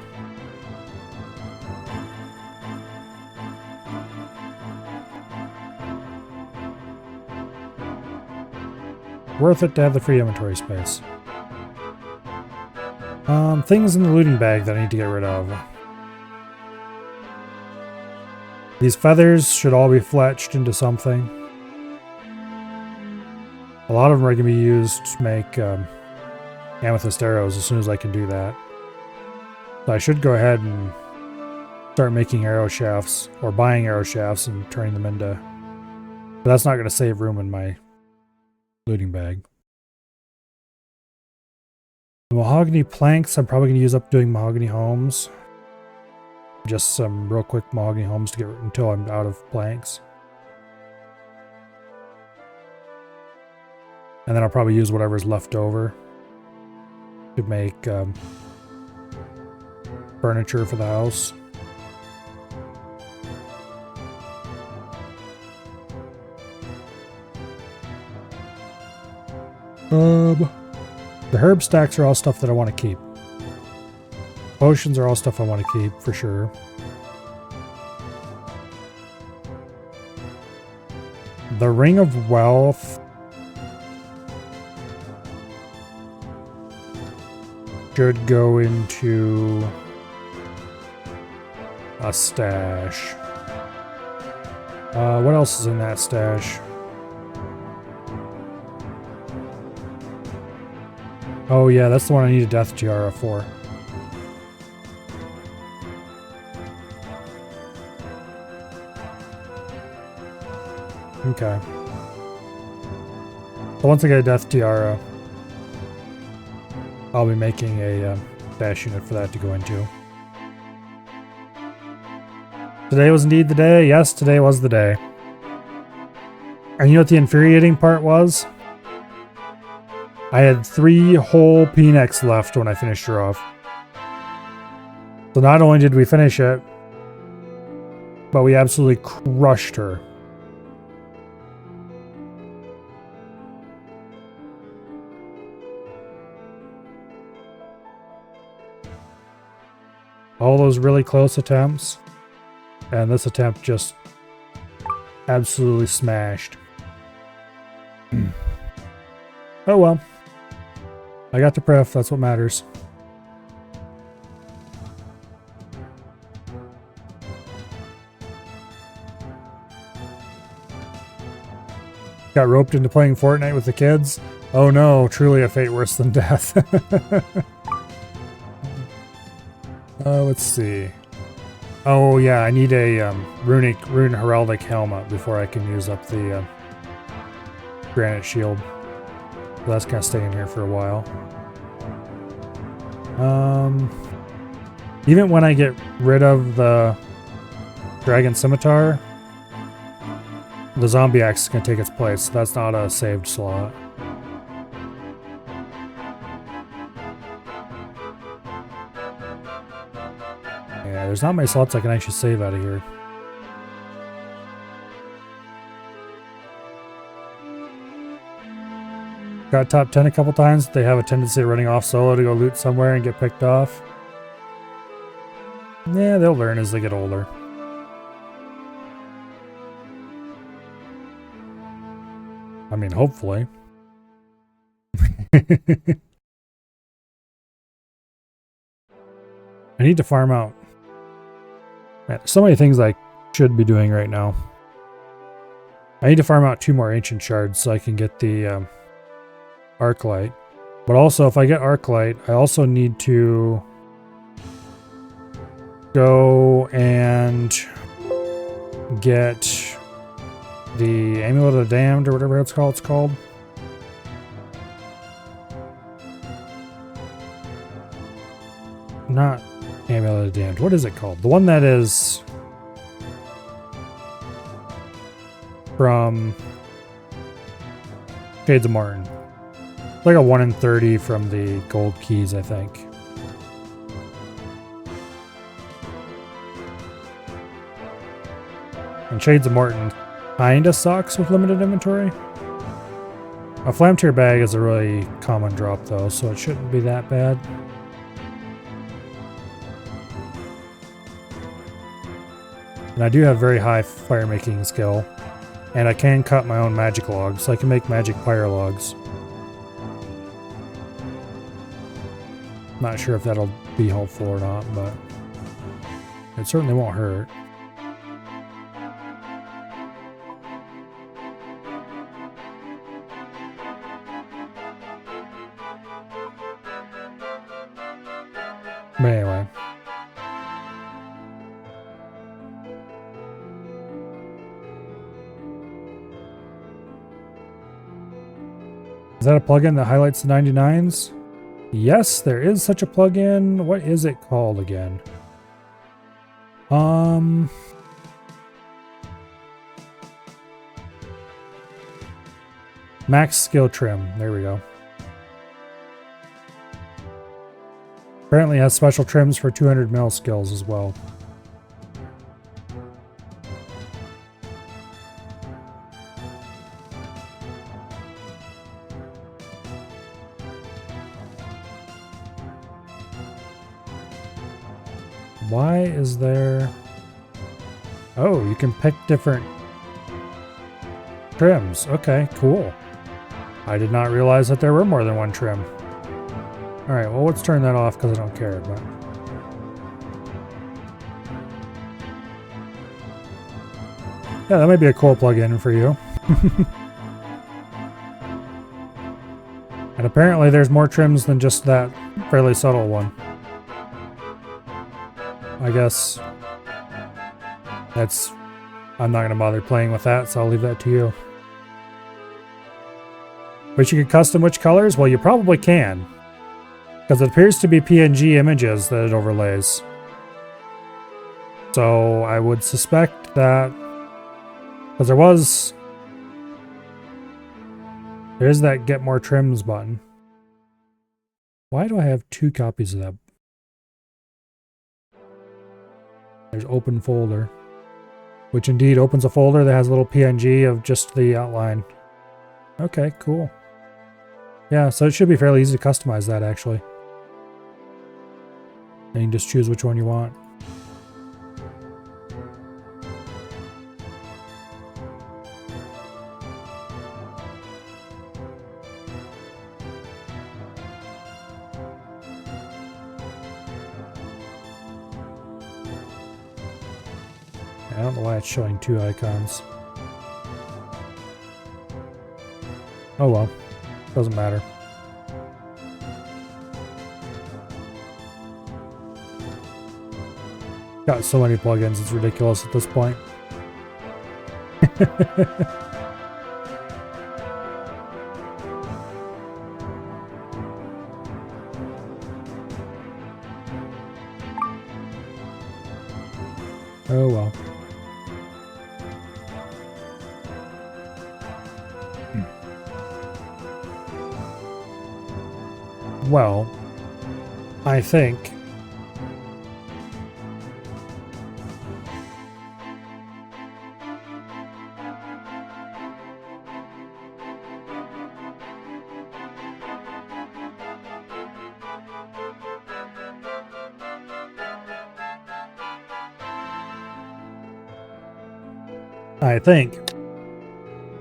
worth it to have the free inventory space. Things in the looting bag that I need to get rid of. These feathers should all be fletched into something. A lot of them are going to be used to make amethyst arrows as soon as I can do that. So I should go ahead and start making arrow shafts, or buying arrow shafts and turning them into... But that's not going to save room in my looting bag. The mahogany planks, I'm probably going to use up doing mahogany homes. Just some real quick mahogany homes to get until I'm out of planks. And then I'll probably use whatever's left over to make furniture for the house. The herb stacks are all stuff that I want to keep. Potions are all stuff I want to keep, for sure. The Ring of Wealth should go into a stash. What else is in that stash? Oh yeah, that's the one I need a Death Tiara for. Okay. So once I get a Death Tiara, I'll be making a stash unit for that to go into. Today was indeed the day. Yes, today was the day. And you know what the infuriating part was? I had 3 whole Phoenix left when I finished her off. So not only did we finish it, but we absolutely crushed her. All those really close attempts, and this attempt just absolutely smashed. Oh well. I got the pref, that's what matters. Got roped into playing Fortnite with the kids? Oh no, truly a fate worse than death. Let's see. Oh yeah, I need a rune heraldic helmet before I can use up the granite shield. So that's gonna stay in here for a while. Even when I get rid of the dragon scimitar, the zombie axe is gonna take its place. So that's not a saved slot. Yeah, there's not many slots I can actually save out of here. Got top 10 a couple times. They have a tendency of running off solo to go loot somewhere and get picked off. Yeah, they'll learn as they get older. I mean, hopefully. I need to farm out. Man, so many things I should be doing right now. I need to farm out 2 more ancient shards so I can get the arc light. But also, if I get arc light, I also need to go and get the Amulet of the Damned or whatever it's called. Not Amulet of the Damned. What is it called? The one that is from Shades of Martin. It's like a 1 in 30 from the gold keys, I think. And Shades of Martin kinda sucks with limited inventory. A Flam Tier bag is a really common drop though, so it shouldn't be that bad. And I do have very high fire making skill. And I can cut my own magic logs, so I can make magic fire logs. Not sure if that'll be helpful or not, but it certainly won't hurt. But anyway. Is that a plugin that highlights the 99s? Yes, there is such a plugin. What is it called again? Max skill trim. There we go. Apparently has special trims for 200 mil skills as well. Why is there... Oh, you can pick different trims. Okay, cool. I did not realize that there were more than one trim. Alright, well let's turn that off because I don't care, but... Yeah, that might be a cool plugin for you. And apparently there's more trims than just that fairly subtle one. I guess that's... I'm not going to bother playing with that, so I'll leave that to you. But you can custom which colors? Well, you probably can. Because it appears to be PNG images that it overlays. So I would suspect that... Because there's that get more trims button. Why do I have 2 copies of that? There's open folder, which indeed opens a folder that has a little PNG of just the outline. Okay, cool. Yeah, so it should be fairly easy to customize that actually. And you can just choose which one you want. I don't know why it's showing 2 icons. Oh well, doesn't matter. Got so many plugins, it's ridiculous at this point. Oh well. Well, I think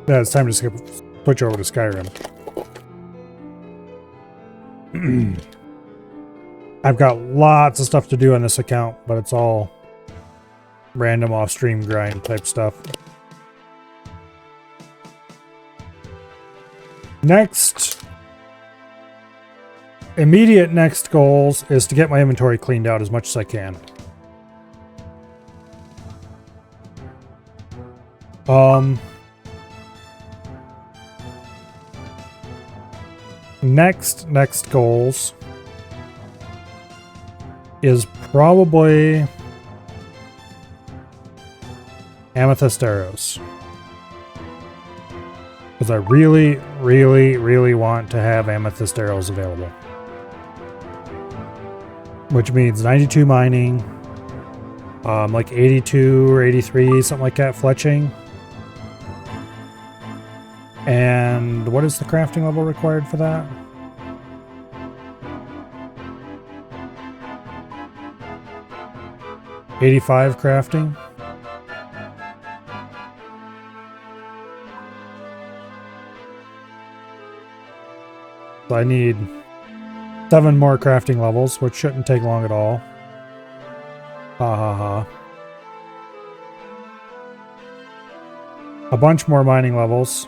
that it's time to switch over to Skyrim. I've got lots of stuff to do on this account, but it's all random off-stream grind type stuff. Next, immediate next goals is to get my inventory cleaned out as much as I can. Next goals is probably amethyst arrows. Because I really want to have amethyst arrows available. Which means 92 mining, like 82 or 83, something like that, fletching. And what is the crafting level required for that? $85 crafting. So I need 7 more crafting levels, which shouldn't take long at all. Ha ha ha. A bunch more mining levels.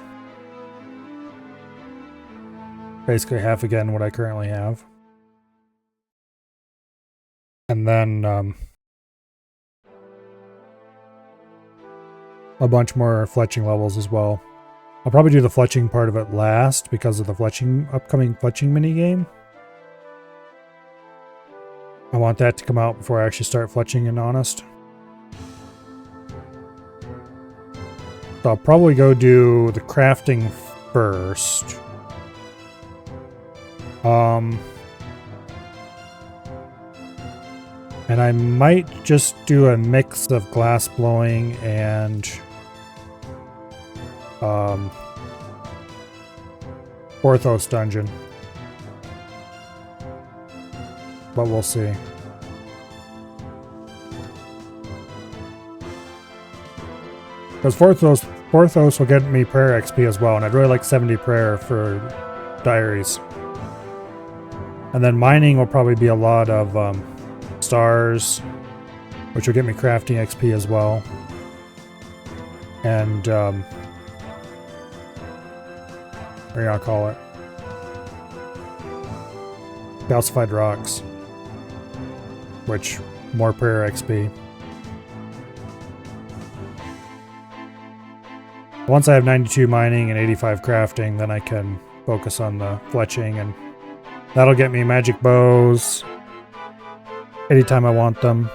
Basically half again what I currently have. And then a bunch more fletching levels as well. I'll probably do the fletching part of it last because of the upcoming fletching minigame. I want that to come out before I actually start fletching, in honest. So I'll probably go do the crafting first. And I might just do a mix of glass blowing and Porthos dungeon. But we'll see. Because Porthos will get me prayer XP as well, and I'd really like 70 prayer for diaries. And then mining will probably be a lot of stars, which will get me crafting XP as well. And what do you call it? Calcified rocks, which more prayer XP. Once I have 92 mining and 85 crafting, then I can focus on the fletching, and that'll get me magic bows anytime I want them.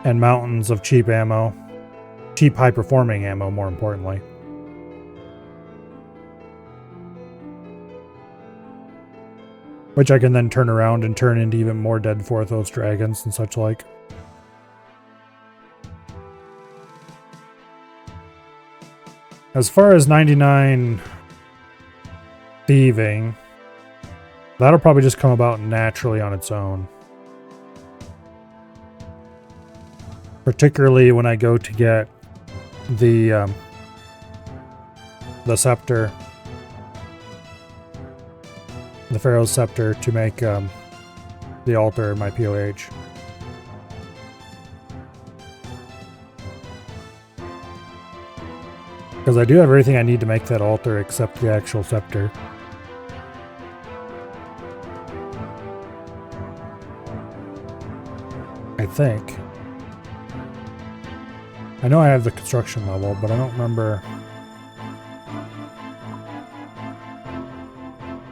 And mountains of cheap ammo. Cheap high-performing ammo, more importantly. Which I can then turn around and turn into even more dead Porthos dragons and such like. As far as 99 thieving, that'll probably just come about naturally on its own. Particularly when I go to get the scepter. The Pharaoh's Scepter to make the altar my POH. Because I do have everything I need to make that altar except the actual scepter. I think. I know I have the construction level, but I don't remember.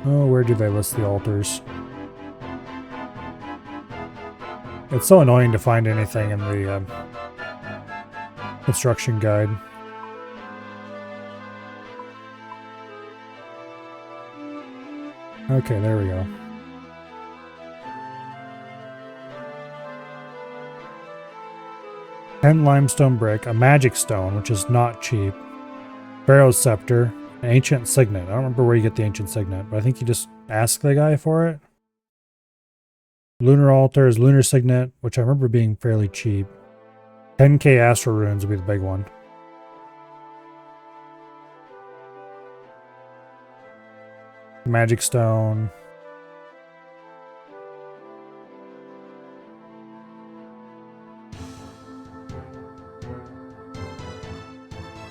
Oh, where do they list the altars? It's so annoying to find anything in the construction guide. Okay, there we go. 10 limestone brick, a magic stone, which is not cheap, Pharaoh's Scepter, an ancient signet. I don't remember where you get the ancient signet, but I think you just ask the guy for it. Lunar altars, lunar signet, which I remember being fairly cheap. 10k astral runes would be the big one. Magic stone.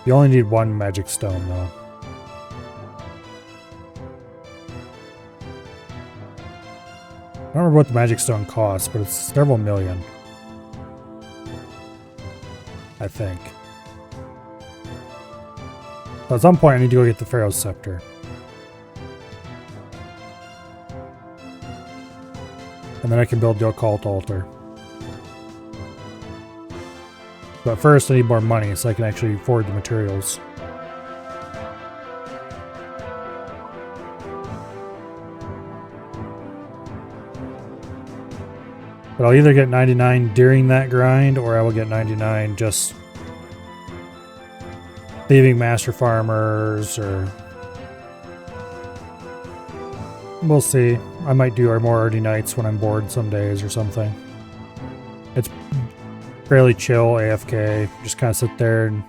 You only need one magic stone though. I don't remember what the magic stone costs, but it's several million. I think. So at some point I need to go get the Pharaoh's Scepter. And then I can build the Occult Altar. But first I need more money so I can actually afford the materials. But I'll either get 99 during that grind, or I will get 99 just leaving Master Farmers, or... We'll see. I might do our more Ardy Nights when I'm bored some days or something. It's fairly chill, AFK. Just kind of sit there and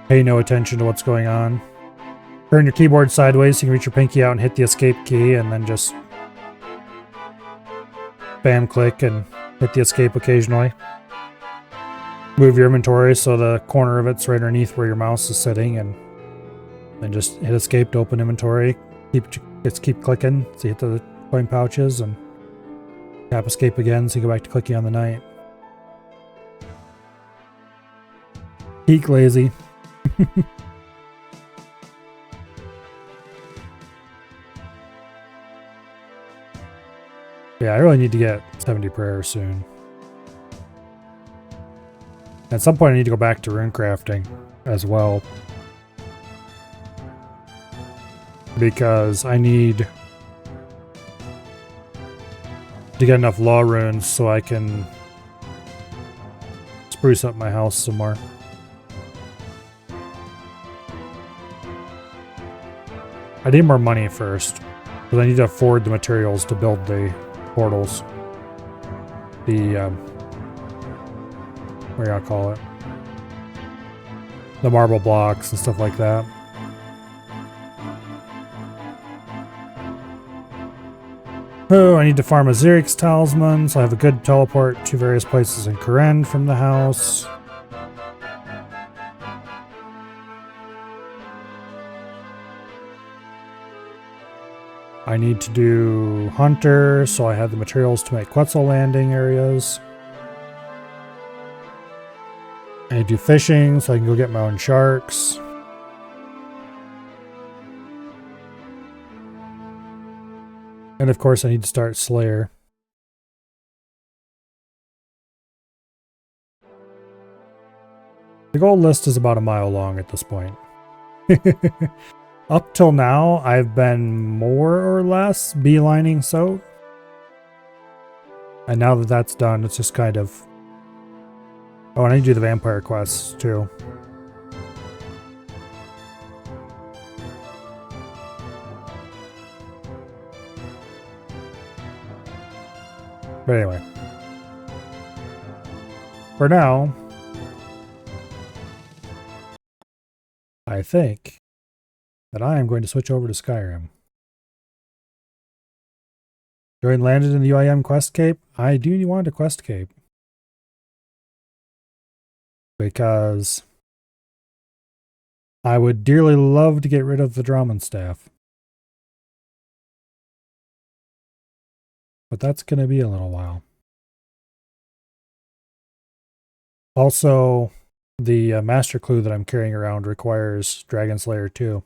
pay no attention to what's going on. Turn your keyboard sideways so you can reach your pinky out and hit the escape key, and then just spam click and hit the escape occasionally. Move your inventory so the corner of it's right underneath where your mouse is sitting, and then just hit escape to open inventory. Keep clicking so you hit the coin pouches, and tap escape again so you go back to clicking on the night. Peak lazy. Yeah, I really need to get 70 prayer soon. At some point I need to go back to rune crafting as well, because I need to get enough law runes so I can spruce up my house some more. I need more money first, because I need to afford the materials to build the portals. The what do I call it? The marble blocks and stuff like that. Oh, I need to farm a Xerix talisman, so I have a good teleport to various places in Karen from the house. I need to do Hunter, so I have the materials to make Quetzal landing areas. I need to do fishing, so I can go get my own sharks. And of course I need to start Slayer. The goal list is about a mile long at this point. Up till now, I've been more or less beelining Soat. And now that that's done, it's just kind of... Oh, and I need to do the vampire quests too. But anyway. For now, I think that I am going to switch over to Skyrim. During landed in the UIM quest cape, I do want a quest cape. Because I would dearly love to get rid of the Drummond staff. But that's going to be a little while. Also, the Master Clue that I'm carrying around requires Dragon Slayer 2.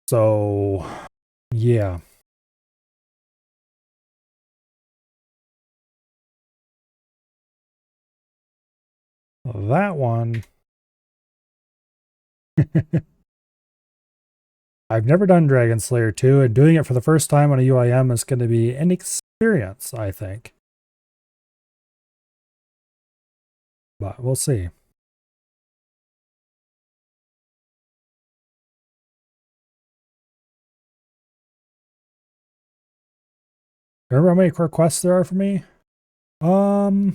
So, yeah. That one... I've never done Dragon Slayer 2, and doing it for the first time on a UIM is going to be an experience, I think. But we'll see. Remember how many core quests there are for me? A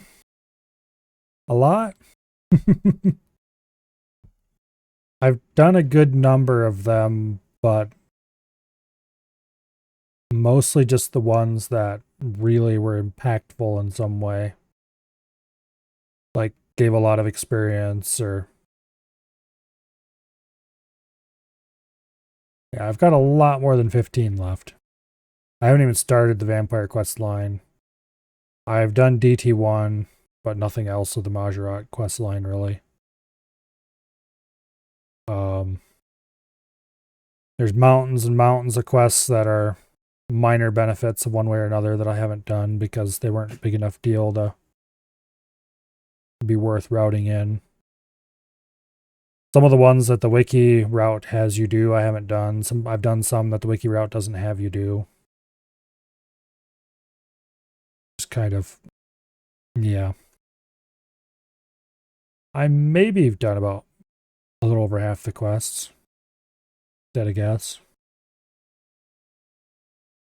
lot. I've done a good number of them, but mostly just the ones that really were impactful in some way. Like, gave a lot of experience, or... Yeah, I've got a lot more than 15 left. I haven't even started the Vampire quest line. I've done DT1, but nothing else with the Majorat quest line, really. There's mountains and mountains of quests that are minor benefits of one way or another that I haven't done because they weren't a big enough deal to be worth routing in. Some of the ones that the wiki route has you do, I haven't done. I've done some that the wiki route doesn't have you do. Just kind of, yeah. I maybe have done about a little over half the quests. Dead a guess.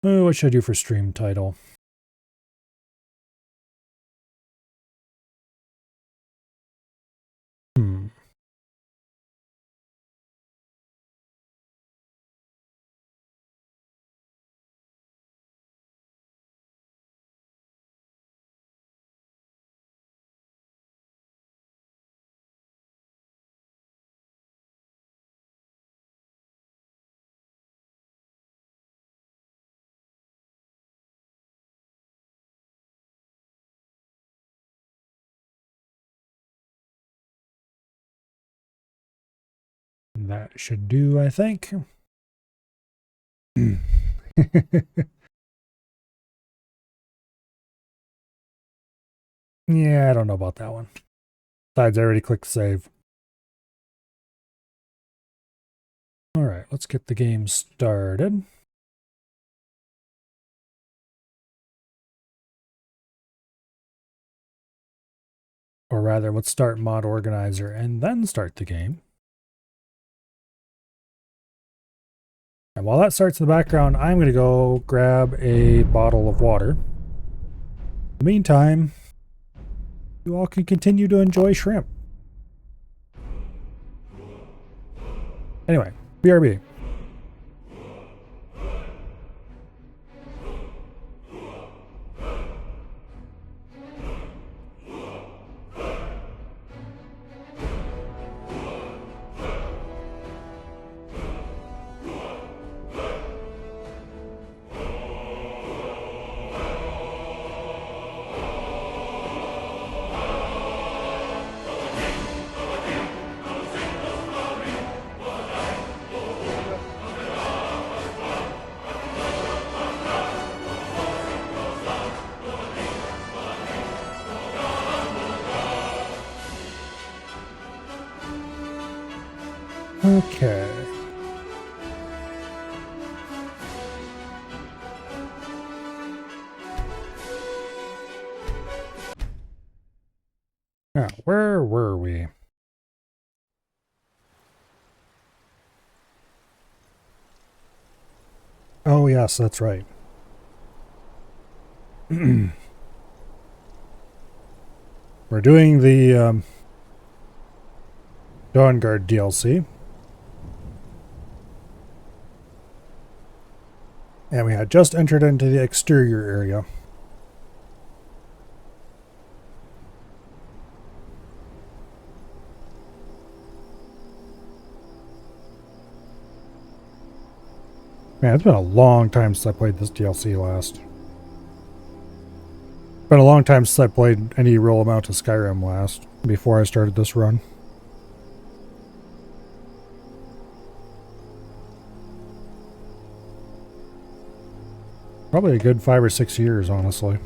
Oh, what should I do for stream title? That should do, I think. Yeah, I don't know about that one. Besides, I already clicked save. Alright, let's get the game started. Or rather, let's start mod organizer and then start the game. And while that starts in the background, I'm going to go grab a bottle of water. In the meantime, you all can continue to enjoy shrimp. Anyway, BRB. Okay. Now, where were we? Oh, yes, that's right. We're doing the Dawnguard DLC. And we had just entered into the exterior area. Man, it's been a long time since I played this DLC last. It's been a long time since I played any real amount of Skyrim last, before I started this run. Probably a good 5 or 6 years, honestly.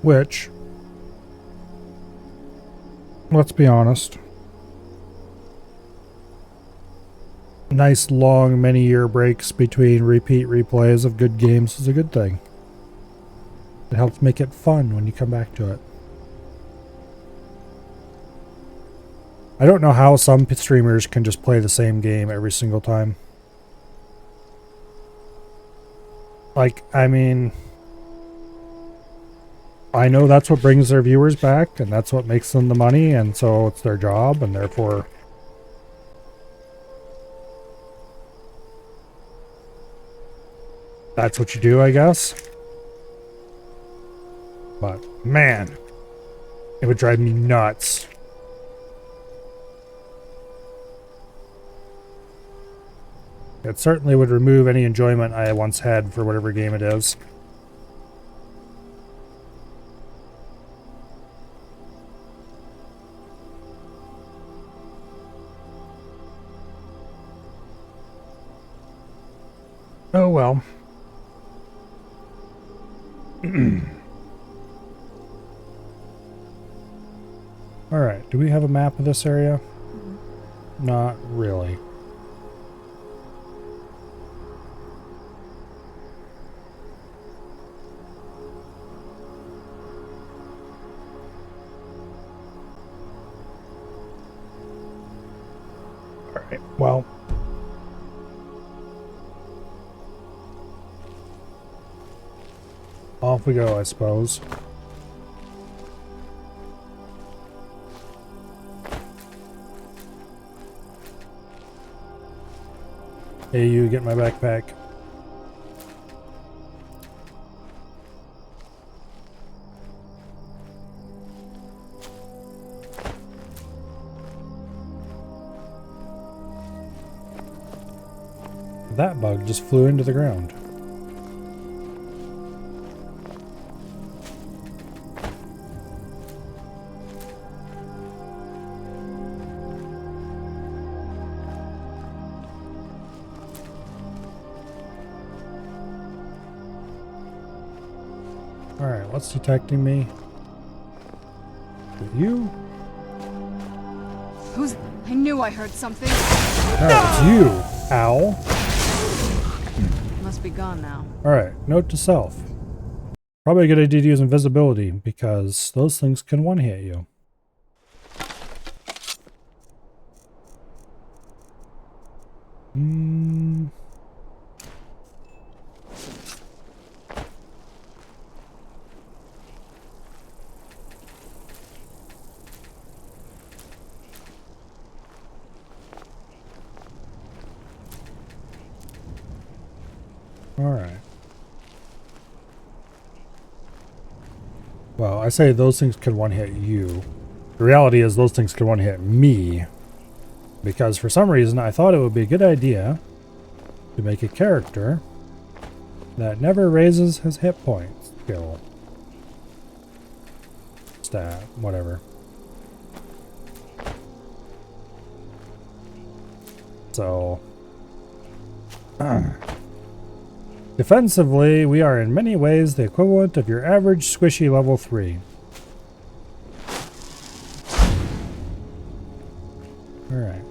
Which, let's be honest, nice long many-year breaks between repeat replays of good games is a good thing. It helps make it fun when you come back to it. I don't know how some streamers can just play the same game every single time. Like, I mean, I know that's what brings their viewers back, and that's what makes them the money, and so it's their job, and therefore that's what you do, I guess. But, man, it would drive me nuts. It certainly would remove any enjoyment I once had for whatever game it is. Oh well. Alright, do we have a map of this area? Not really. Alright, well. Off we go, I suppose. Hey, you get my backpack. That bug just flew into the ground. Alright, what's detecting me? You? Who's... I knew I heard something. Oh, it's you, owl. Must be gone now. Alright, note to self. Probably a good idea to use invisibility, because those things can one-hit you. Alright. Well, I say those things can one-hit you. The reality is those things can one-hit me. Because for some reason I thought it would be a good idea to make a character that never raises his hit points skill. Stat, whatever. So... defensively, we are in many ways the equivalent of your average squishy level 3. Alright.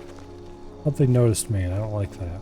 Something noticed me and I don't like that.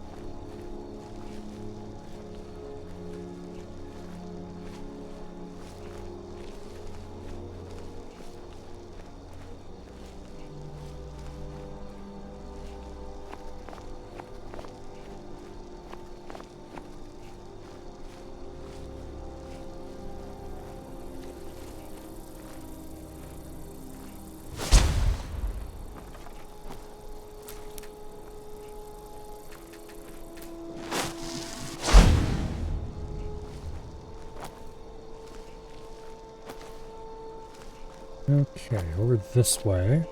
Okay, over this way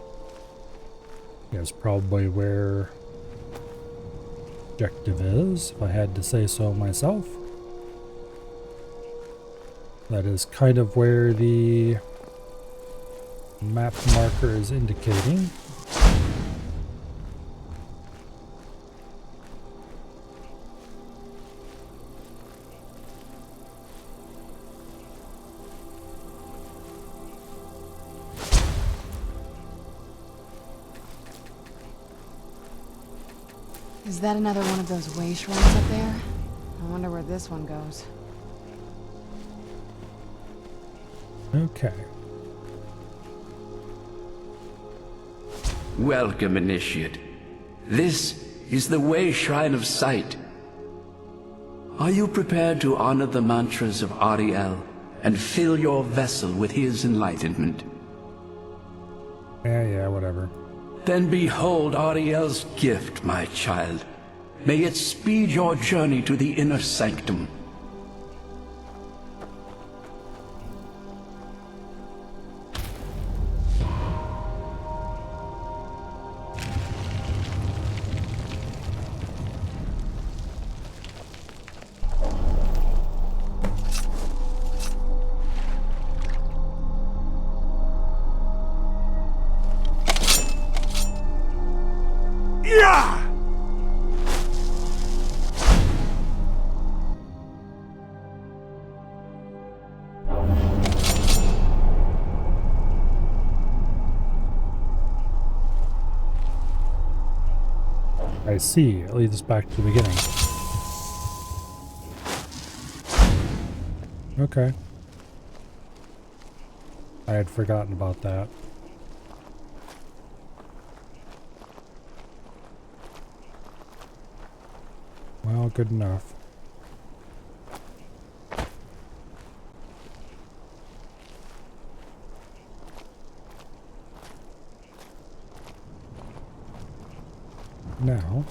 is probably where objective is, if I had to say so myself. That is kind of where the map marker is indicating. Is that another one of those way shrines up there? I wonder where this one goes. Okay. Welcome, Initiate. This is the Way Shrine of Sight. Are you prepared to honor the mantras of Ariel and fill your vessel with his enlightenment? Yeah, whatever. Then behold Ariel's gift, my child. May it speed your journey to the inner sanctum. I see. It leads us back to the beginning. Okay. I had forgotten about that. Well, good enough. Now,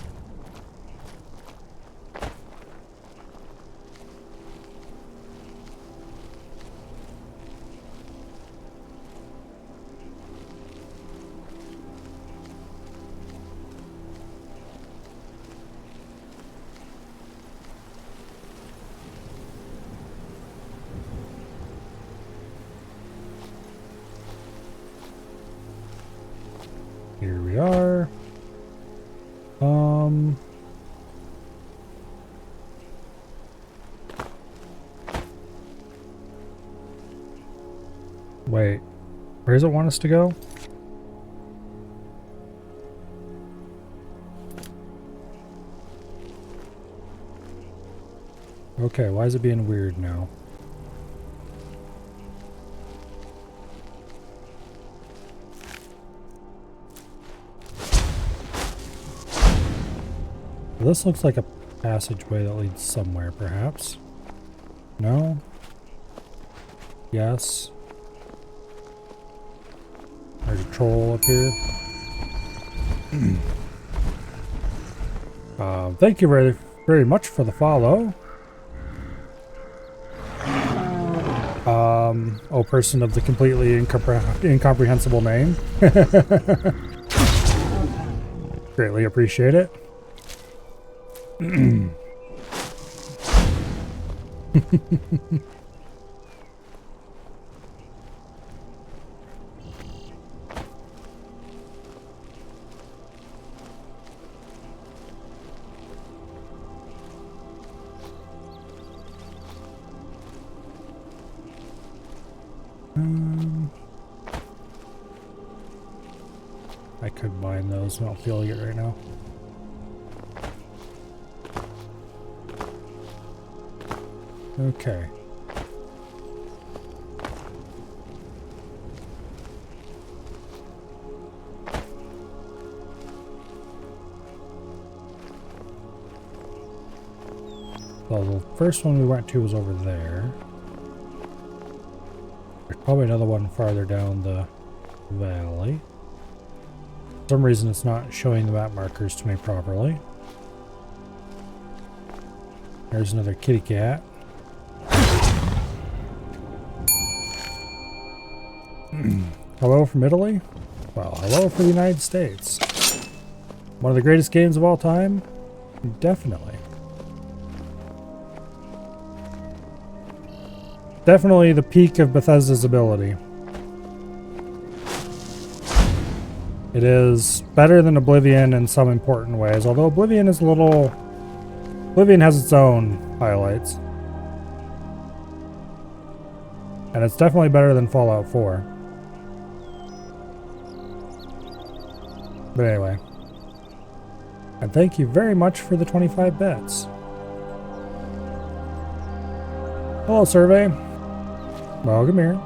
here we are. Wait, where does it want us to go? Okay, why is it being weird now? This looks like a passageway that leads somewhere, perhaps. No? Yes. There's a troll up here. Thank you very, very much for the follow. Oh, person of the completely incomprehensible name. Greatly appreciate it. I could mine those, I don't feel like it right now. Okay. Well, the first one we went to was over there. There's probably another one farther down the valley. For some reason it's not showing the map markers to me properly. There's another kitty cat. Hello from Italy? Well, hello for the United States. One of the greatest games of all time? Definitely. Definitely the peak of Bethesda's ability. It is better than Oblivion in some important ways, although Oblivion is a little... Oblivion has its own highlights. And it's definitely better than Fallout 4. But anyway. And thank you very much for the 25 bits. Hello, survey. Welcome here.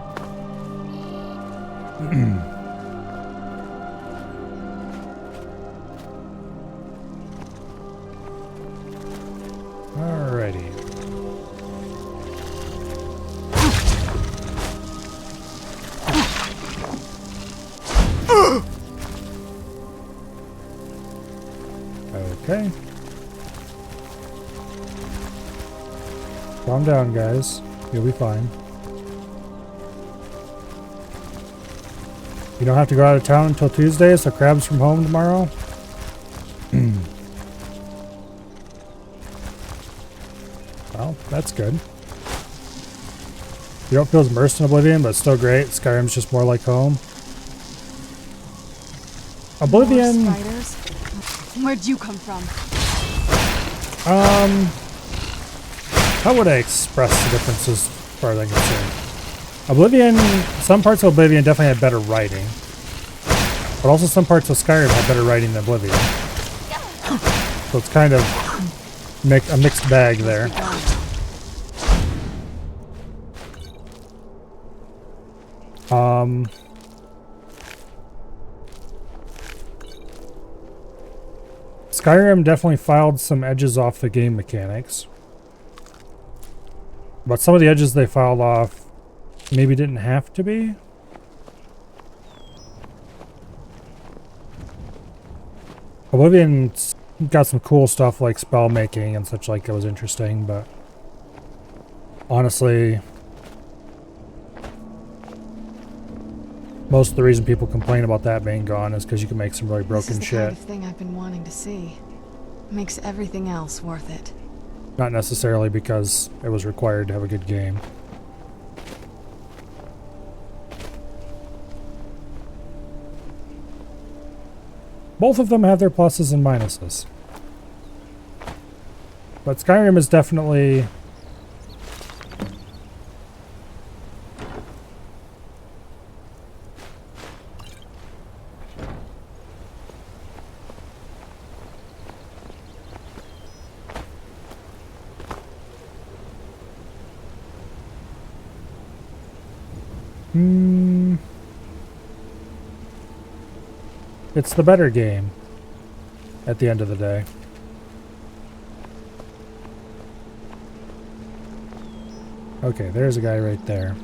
Alrighty. Okay. Calm down, guys. You'll be fine. You don't have to go out of town until Tuesday, so Crab's from home tomorrow. Well, that's good. You don't feel as immersed in Oblivion, but it's still great. Skyrim's just more like home. Oblivion... More spiders? Where'd you come from? How would I express the differences as far as I'm concerned? Oblivion, some parts of Oblivion definitely had better writing. But also some parts of Skyrim had better writing than Oblivion. So it's kind of a mixed bag there. Skyrim definitely filed some edges off the game mechanics. But some of the edges they filed off maybe didn't have to be. Oblivion's got some cool stuff like spell making and such like that was interesting, but honestly, most of the reason people complain about that being gone is because you can make some really broken This is the shit. kind of thing I've been wanting to see. Makes everything else worth it. Not necessarily because it was required to have a good game. Both of them have their pluses and minuses. But Skyrim is definitely... It's the better game at the end of the day. Okay, there's a guy right there.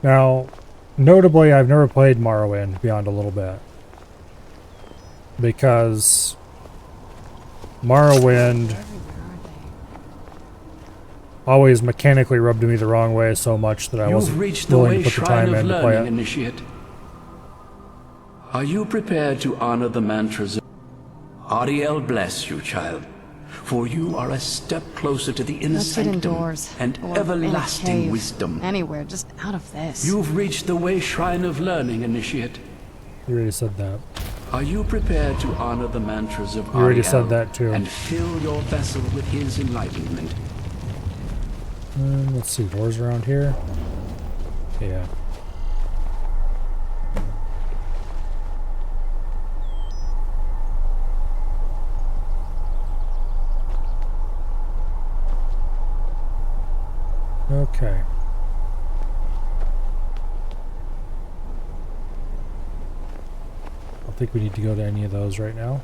Now, notably, I've never played Morrowind beyond a little bit. Because Morrowind always mechanically rubbed me the wrong way so much that I wasn't willing to put the time in to play it. Initiate. Are you prepared to honor the mantras? Ariel bless you, child, for you are a step closer to the inner Let's sit sanctum indoors, and or in a everlasting cave. wisdom. Anywhere, just out of this. You've reached the way shrine of learning, Initiate. You already said that. Are you prepared to honor the mantras of Ariel? You already said that too. And fill your vessel with his enlightenment? Let's see, doors around here? Yeah. Okay. I don't think we need to go to any of those right now.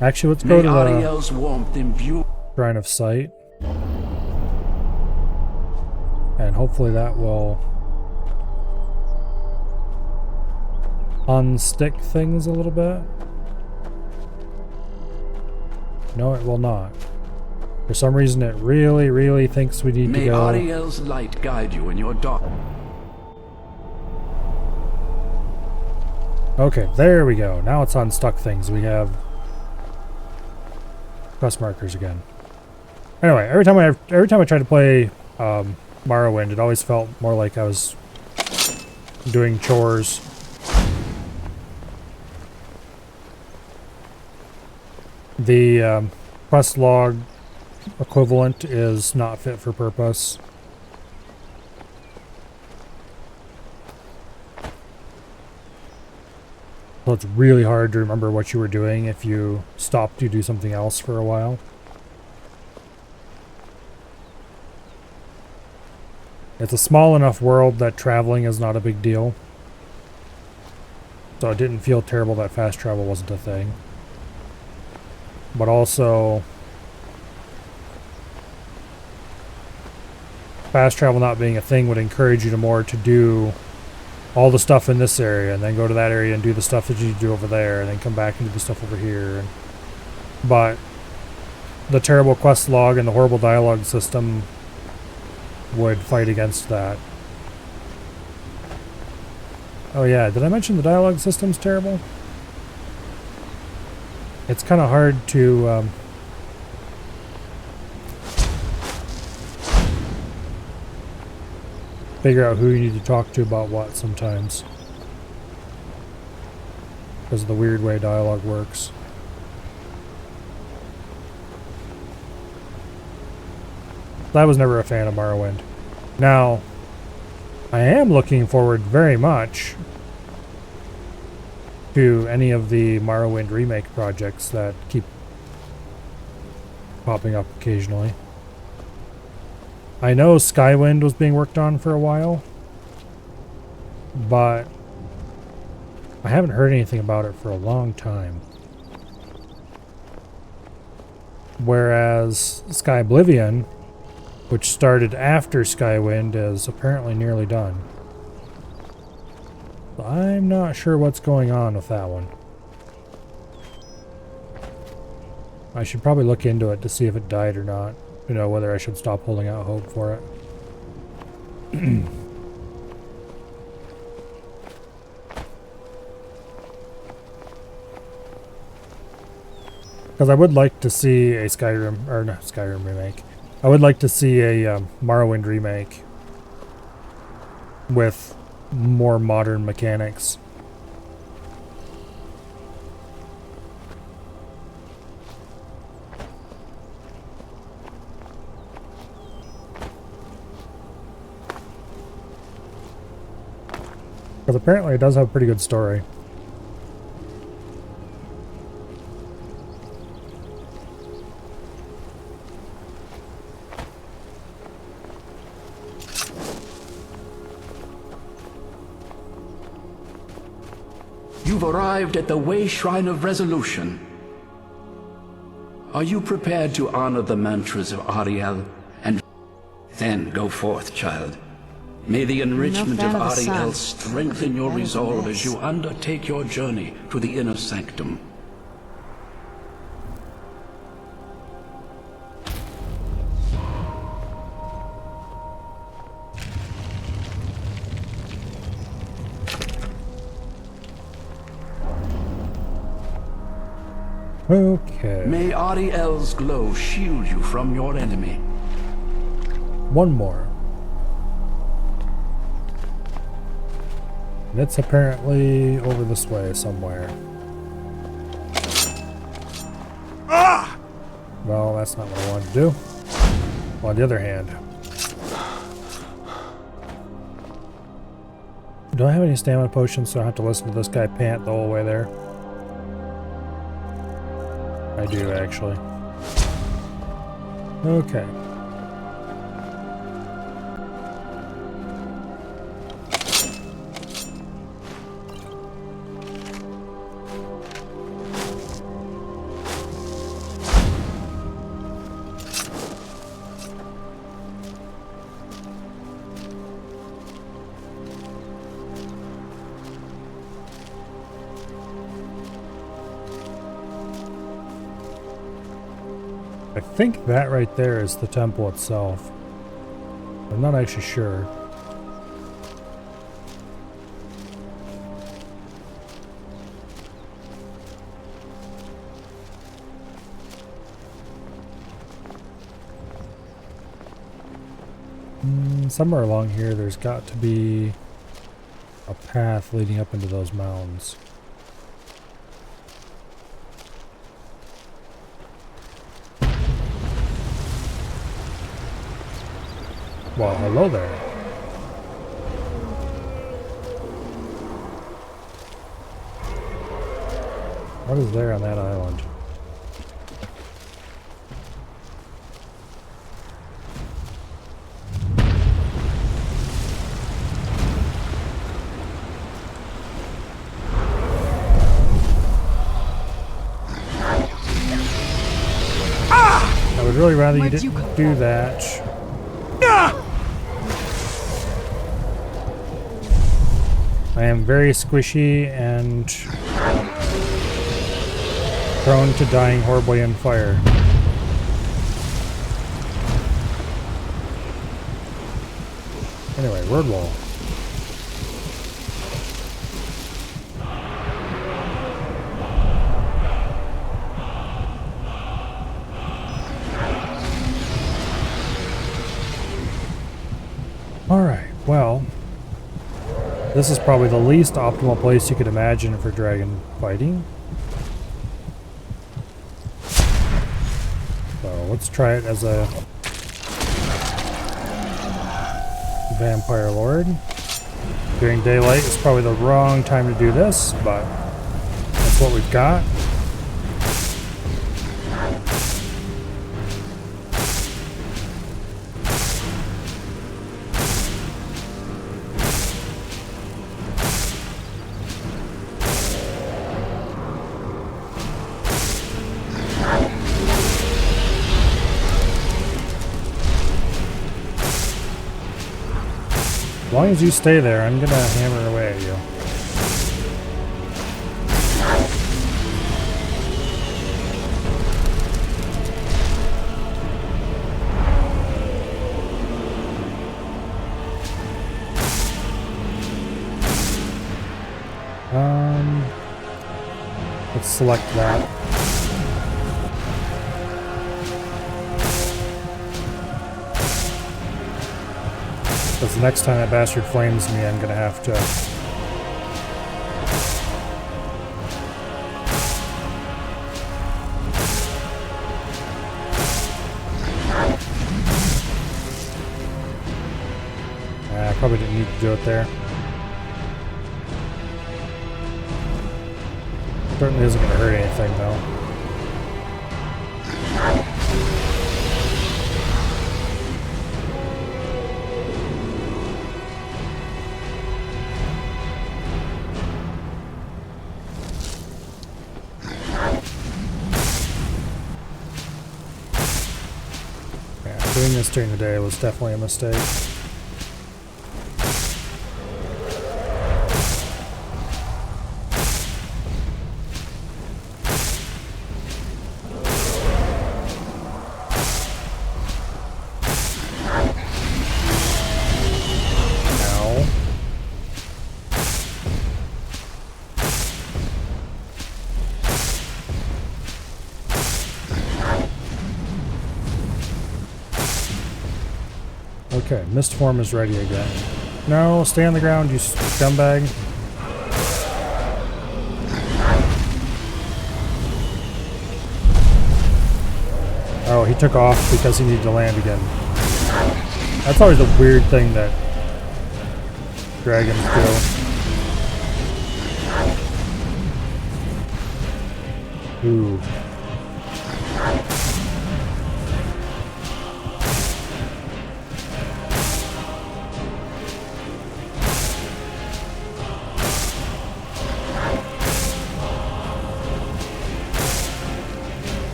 Actually, let's go to the Ariel's warmth imbue. Shrine of Sight. And hopefully that will unstick things a little bit. No, it will not. For some reason, it really, really thinks we need to go. May Ariel's light guide you in your dark. Okay, there we go. Now it's unstuck things. We have quest markers again. Anyway, every time I tried to play Morrowind, it always felt more like I was doing chores. The quest log equivalent is not fit for purpose. So it's really hard to remember what you were doing if you stopped to do something else for a while. It's a small enough world that traveling is not a big deal. So it didn't feel terrible that fast travel wasn't a thing. But also, fast travel not being a thing would encourage you to more to do all the stuff in this area and then go to that area and do the stuff that you do over there and then come back and do the stuff over here. But the terrible quest log and the horrible dialogue system would fight against that. Oh yeah, did I mention the dialogue system's terrible? It's kind of hard to figure out who you need to talk to about what sometimes, because of the weird way dialogue works. I was never a fan of Morrowind. Now, I am looking forward very much to any of the Morrowind remake projects that keep popping up occasionally. I know Skywind was being worked on for a while, but I haven't heard anything about it for a long time. Whereas Sky Oblivion, which started after Skywind, is apparently nearly done. I'm not sure what's going on with that one. I should probably look into it to see if it died or not. You know, whether I should stop holding out hope for it. Because I would like to see a Skyrim, or not Skyrim remake. I would like to see a Morrowind remake with more modern mechanics. Because apparently it does have a pretty good story. You've arrived at the Way Shrine of Resolution. Are you prepared to honor the mantras of Ariel? And then go forth, child. May the enrichment of Ariel strengthen your resolve as you undertake your journey to the inner sanctum. Okay. May Ariel's glow shield you from your enemy. One more. And it's apparently over this way somewhere. Ah! Well, that's not what I wanted to do. Well, on the other hand, do I have any stamina potions so I have to listen to this guy pant the whole way there? I do, actually. Okay. I think that right there is the temple itself. I'm not actually sure. Somewhere along here there's got to be a path leading up into those mountains. Well, hello there. What is there on that island? I would really rather you didn't do that. I am very squishy and prone to dying horribly in fire. Anyway, word wall. Alright, well, this is probably the least optimal place you could imagine for dragon fighting. So let's try it as a vampire lord. During daylight is probably the wrong time to do this, but that's what we've got. As long as you stay there, I'm gonna hammer away at you. Let's select that. Because the next time that bastard flames me, I'm gonna have to... I probably didn't need to do it there. Certainly isn't gonna hurt anything though. Doing this during the day was definitely a mistake. Ow. Okay, mist form is ready again. No, stay on the ground, you scumbag. Oh, he took off because he needed to land again. That's always a weird thing that dragons do. Ooh.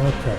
Okay.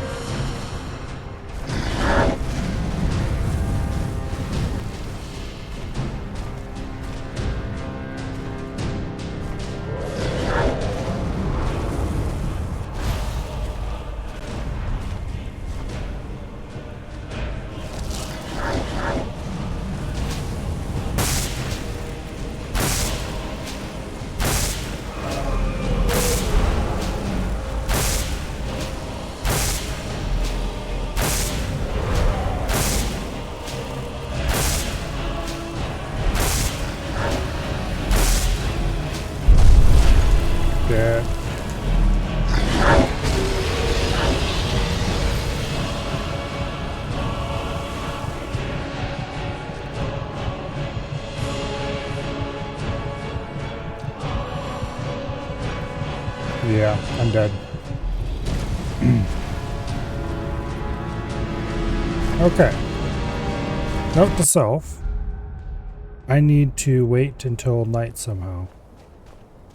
Yeah. Yeah, I'm dead. Okay. Note to self. I need to wait until night somehow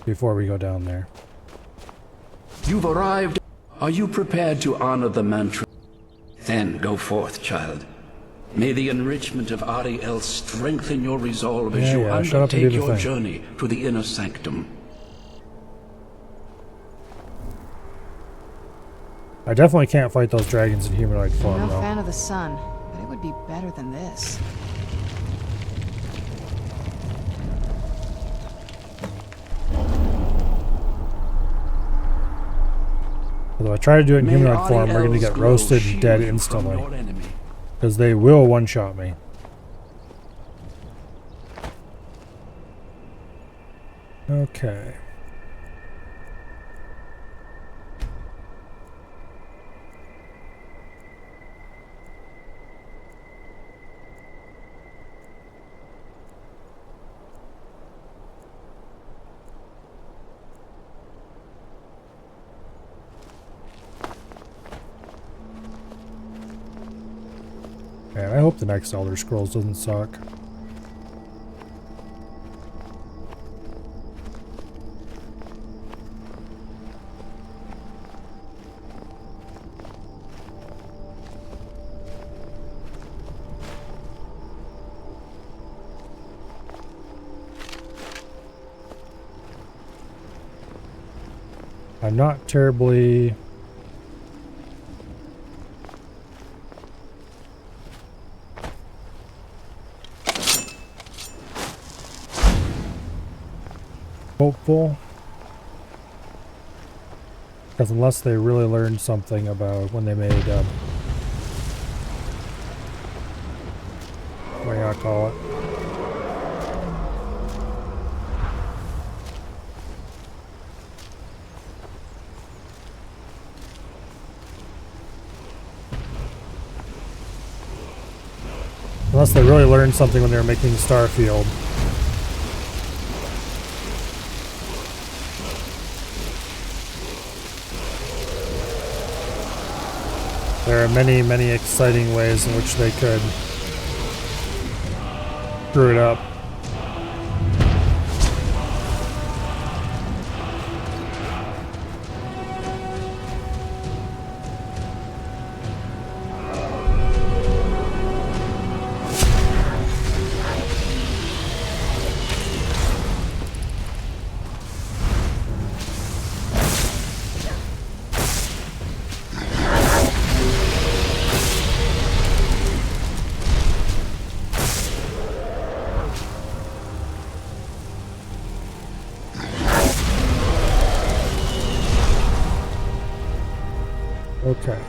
before we go down there. You've arrived. Are you prepared to honor the mantra? Then go forth, child. May the enrichment of Ariel strengthen your resolve as you Yeah, shut up and do undertake the your thing. journey to the inner sanctum. I definitely can't fight those dragons in humanoid I'm form, no though. fan of the sun, but it would be better than this. Although I try to do it in May humanoid form, we're going to Ariel's get glow roasted and dead shield you from instantly. your enemy. Because they will one-shot me. Okay. Man, I hope the next Elder Scrolls doesn't suck. I'm not terribly... hopeful. Because unless they really learned something about when they made, what do you call it? Unless they really learned something when they were making Starfield. There are many, many exciting ways in which they could screw it up. Okay.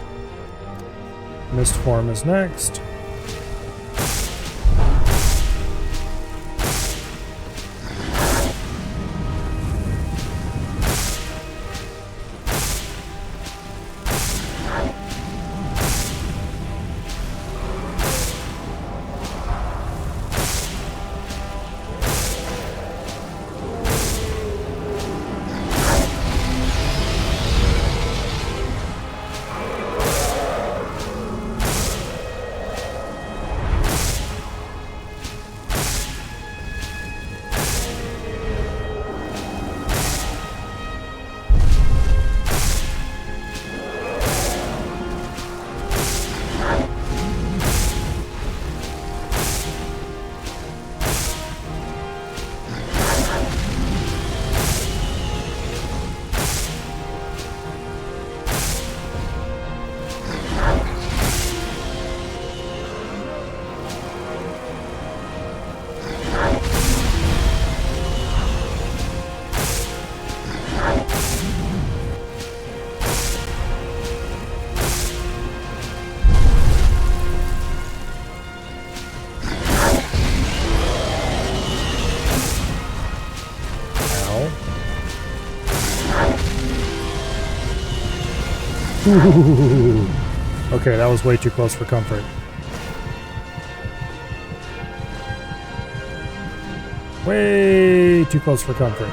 Mist form is next. Ooh. Okay, that was way too close for comfort. Way too close for comfort.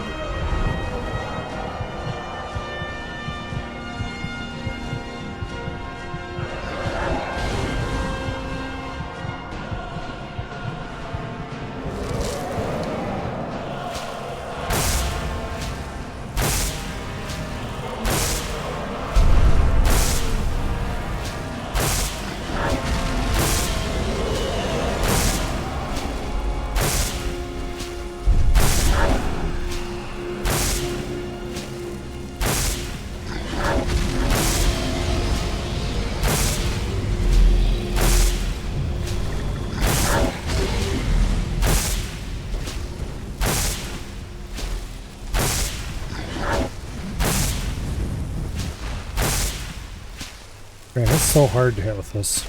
Man, it's so hard to hit with this.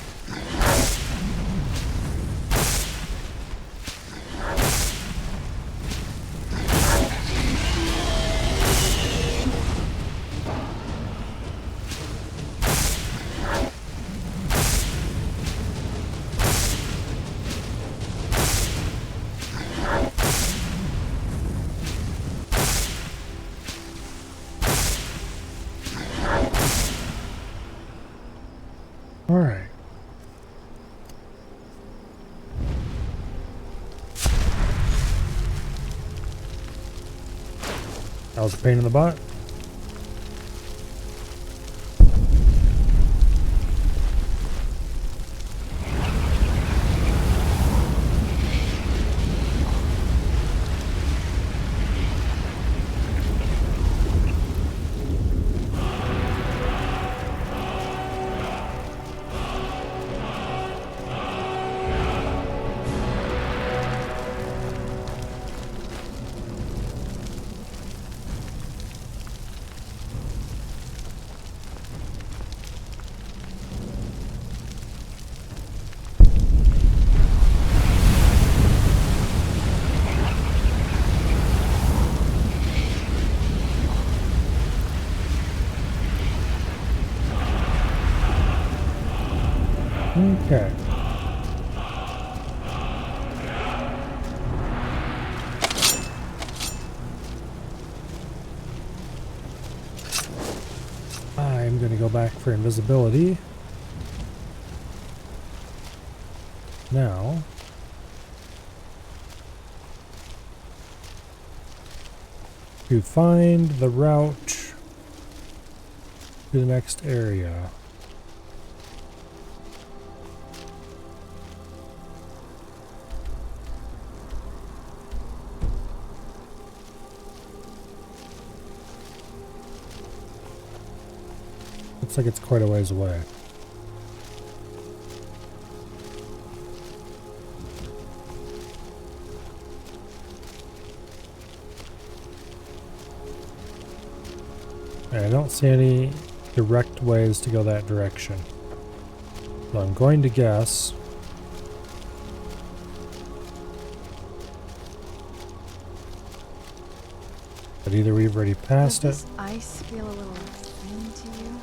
Alright. That was a pain in the butt. Okay. I'm going to go back for invisibility. Now. To find the route to the next area. Looks like it's quite a ways away. I don't see any direct ways to go that direction. So I'm going to guess that either we've already passed it. Does this ice feel a little thin to you?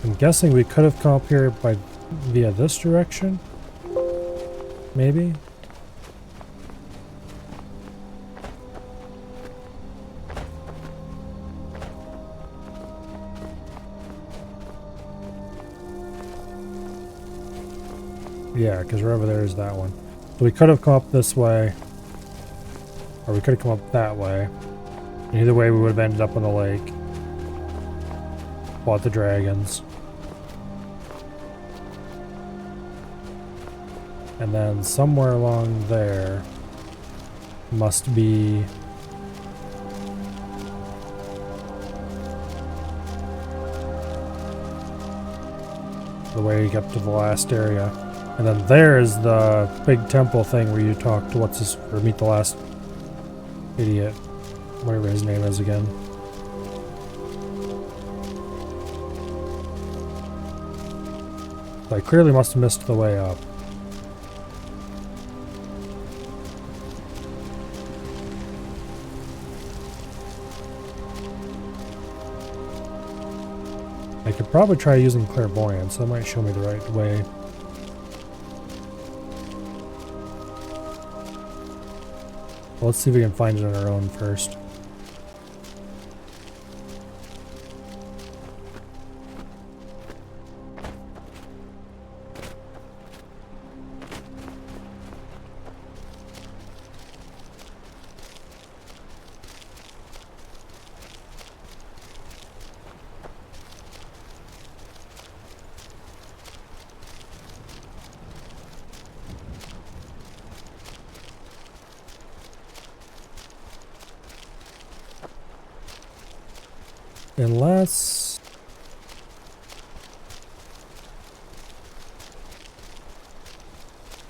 I'm guessing we could have come up here via this direction. Maybe. Yeah, because right over there is that one. So we could have come up this way. Or we could have come up that way. Either way, we would have ended up on the lake. Fought the dragons. And then somewhere along there must be the way you get to the last area. And then there is the big temple thing where you talk to or meet the last idiot. Whatever his name is again. So I clearly must have missed the way up. I could probably try using clairvoyance. That might show me the right way. Let's see if we can find it on our own first.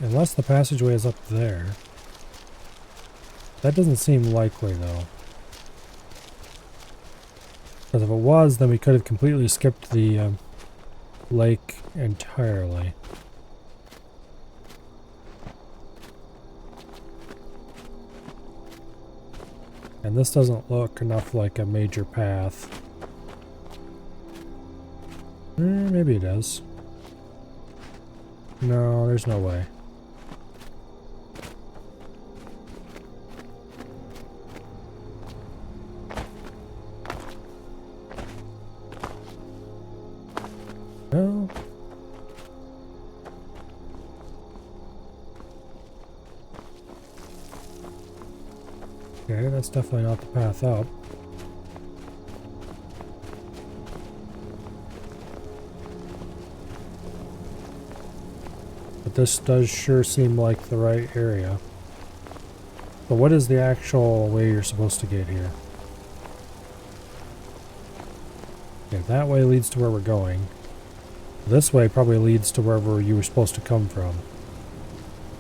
Unless the passageway is up there. That doesn't seem likely, though. Because if it was, then we could have completely skipped the lake entirely. And this doesn't look enough like a major path. Maybe it is. No, there's no way. No. Okay, that's definitely not the path up. But this does sure seem like the right area. But what is the actual way you're supposed to get here? Okay, that way leads to where we're going. This way probably leads to wherever you were supposed to come from.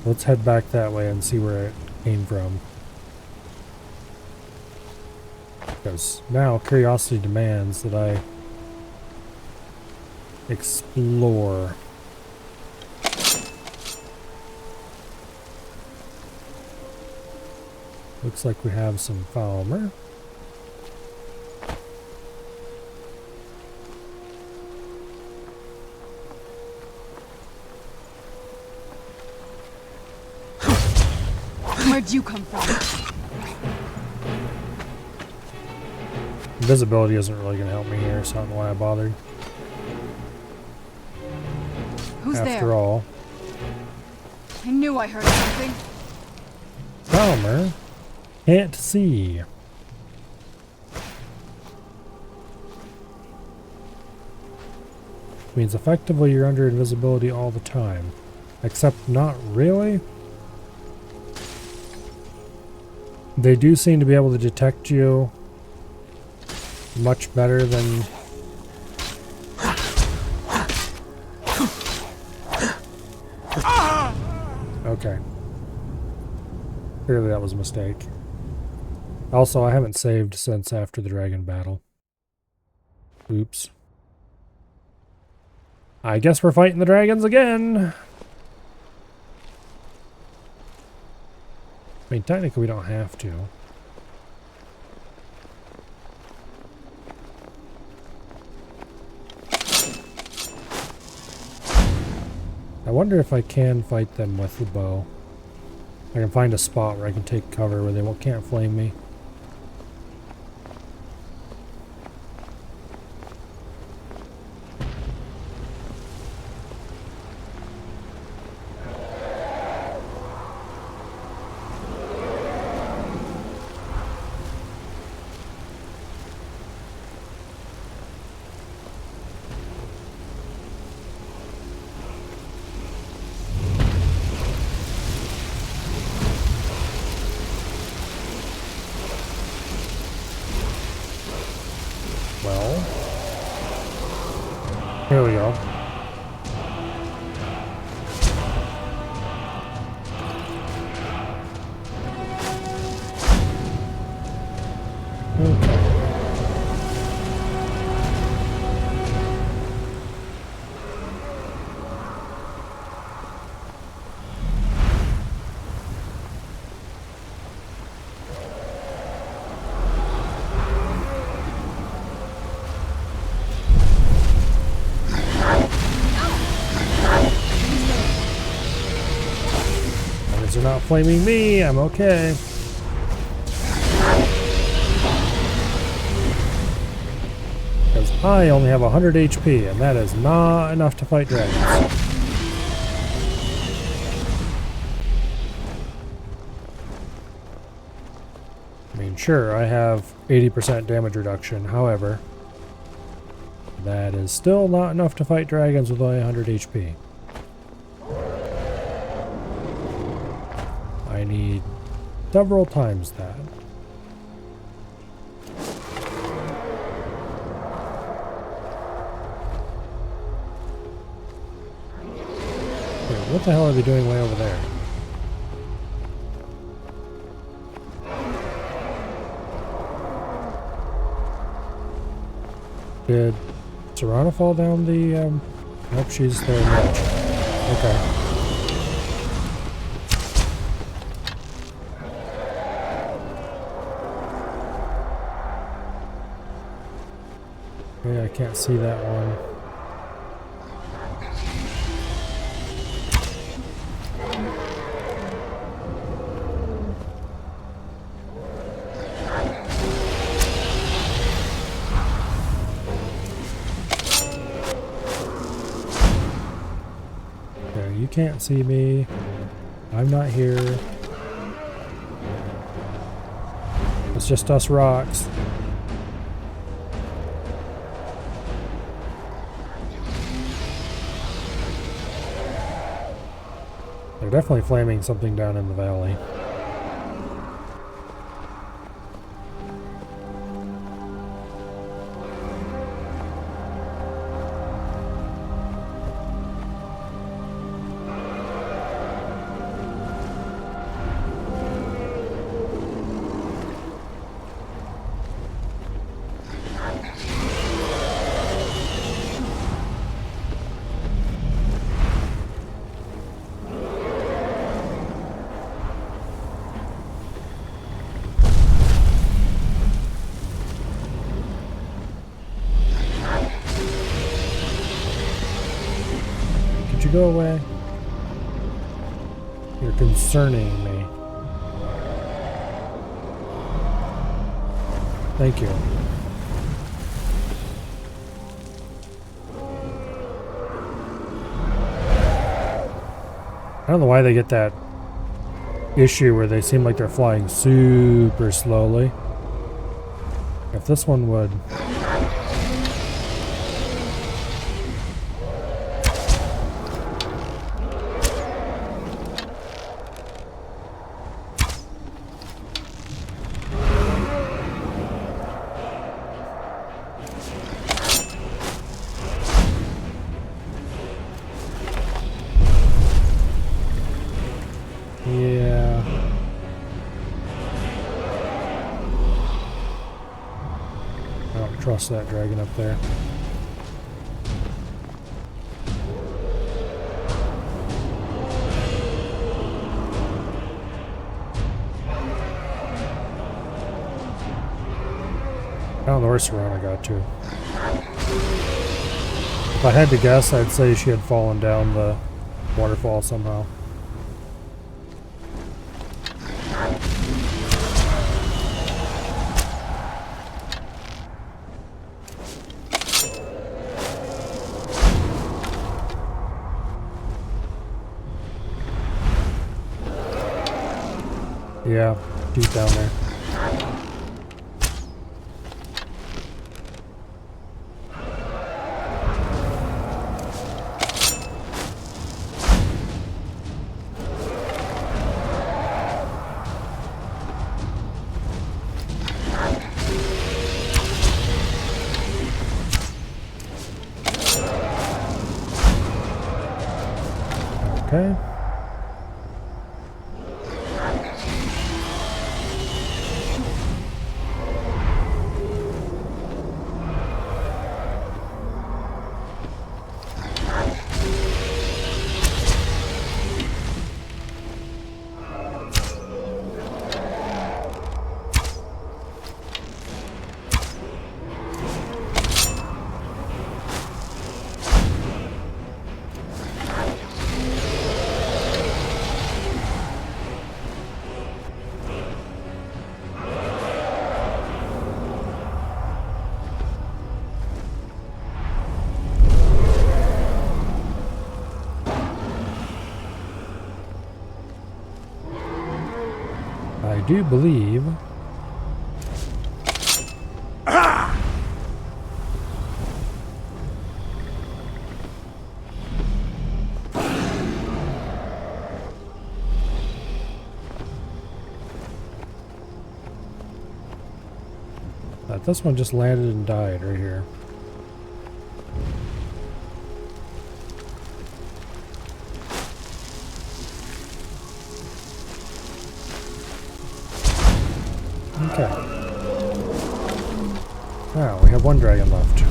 Let's head back that way and see where it came from. Because now curiosity demands that I explore. Looks like we have some Falmer. Where'd you come from? Invisibility isn't really going to help me here, so I don't know why I bothered. Who's there? After all. I knew I heard something. Falmer can't see. Means effectively you're under invisibility all the time. Except not really. They do seem to be able to detect you much better than... Okay. Clearly that was a mistake. Also, I haven't saved since after the dragon battle. Oops. I guess we're fighting the dragons again! I mean, technically we don't have to. I wonder if I can fight them with the bow. I can find a spot where I can take cover where they can't flame me. Well, here we go. Okay. They're not flaming me, I'm okay. Because I only have 100 HP, and that is not enough to fight dragons. I mean, sure, I have 80% damage reduction, however, that is still not enough to fight dragons with only 100 HP. I need several times that. Wait, what the hell are they doing way over there? Did Serana fall down the, Nope, she's there. Okay. Okay, I can't see that one. Okay, you can't see me. I'm not here. It's just us rocks. They're definitely flaming something down in the valley. Go away. You're concerning me. Thank you. I don't know why they get that issue where they seem like they're flying super slowly. If this one would... Yeah. I don't trust that dragon up there. I don't know where Serana got to. If I had to guess, I'd say she had fallen down the waterfall somehow. Yeah, deep down there. Okay. I do believe that this one just landed and died right here. Okay. Now we have one dragon left.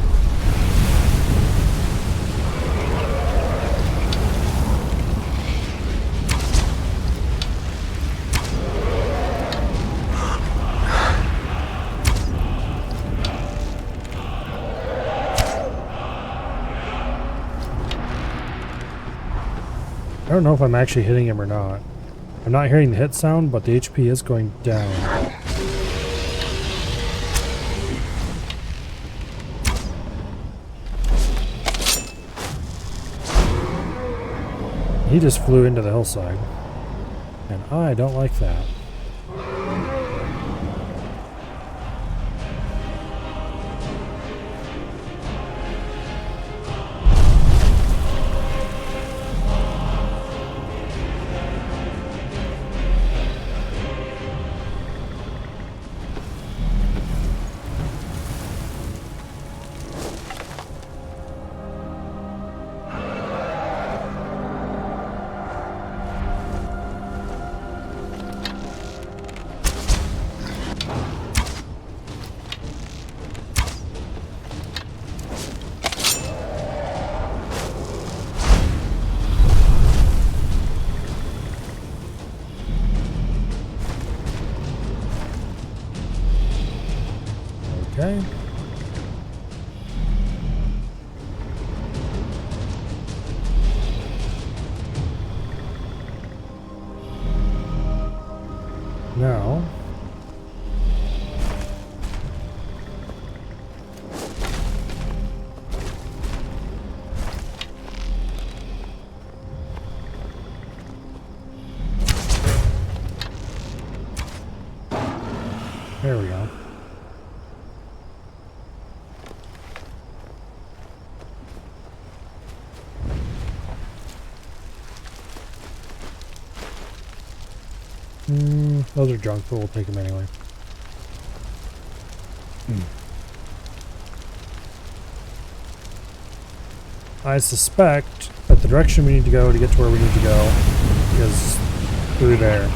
don't know if I'm actually hitting him or not. I'm not hearing the hit sound, but the HP is going down. He just flew into the hillside. And I don't like that. Okay. Now, there we go. Those are junk, but we'll take them anyway. I suspect that the direction we need to go to get to where we need to go is through there.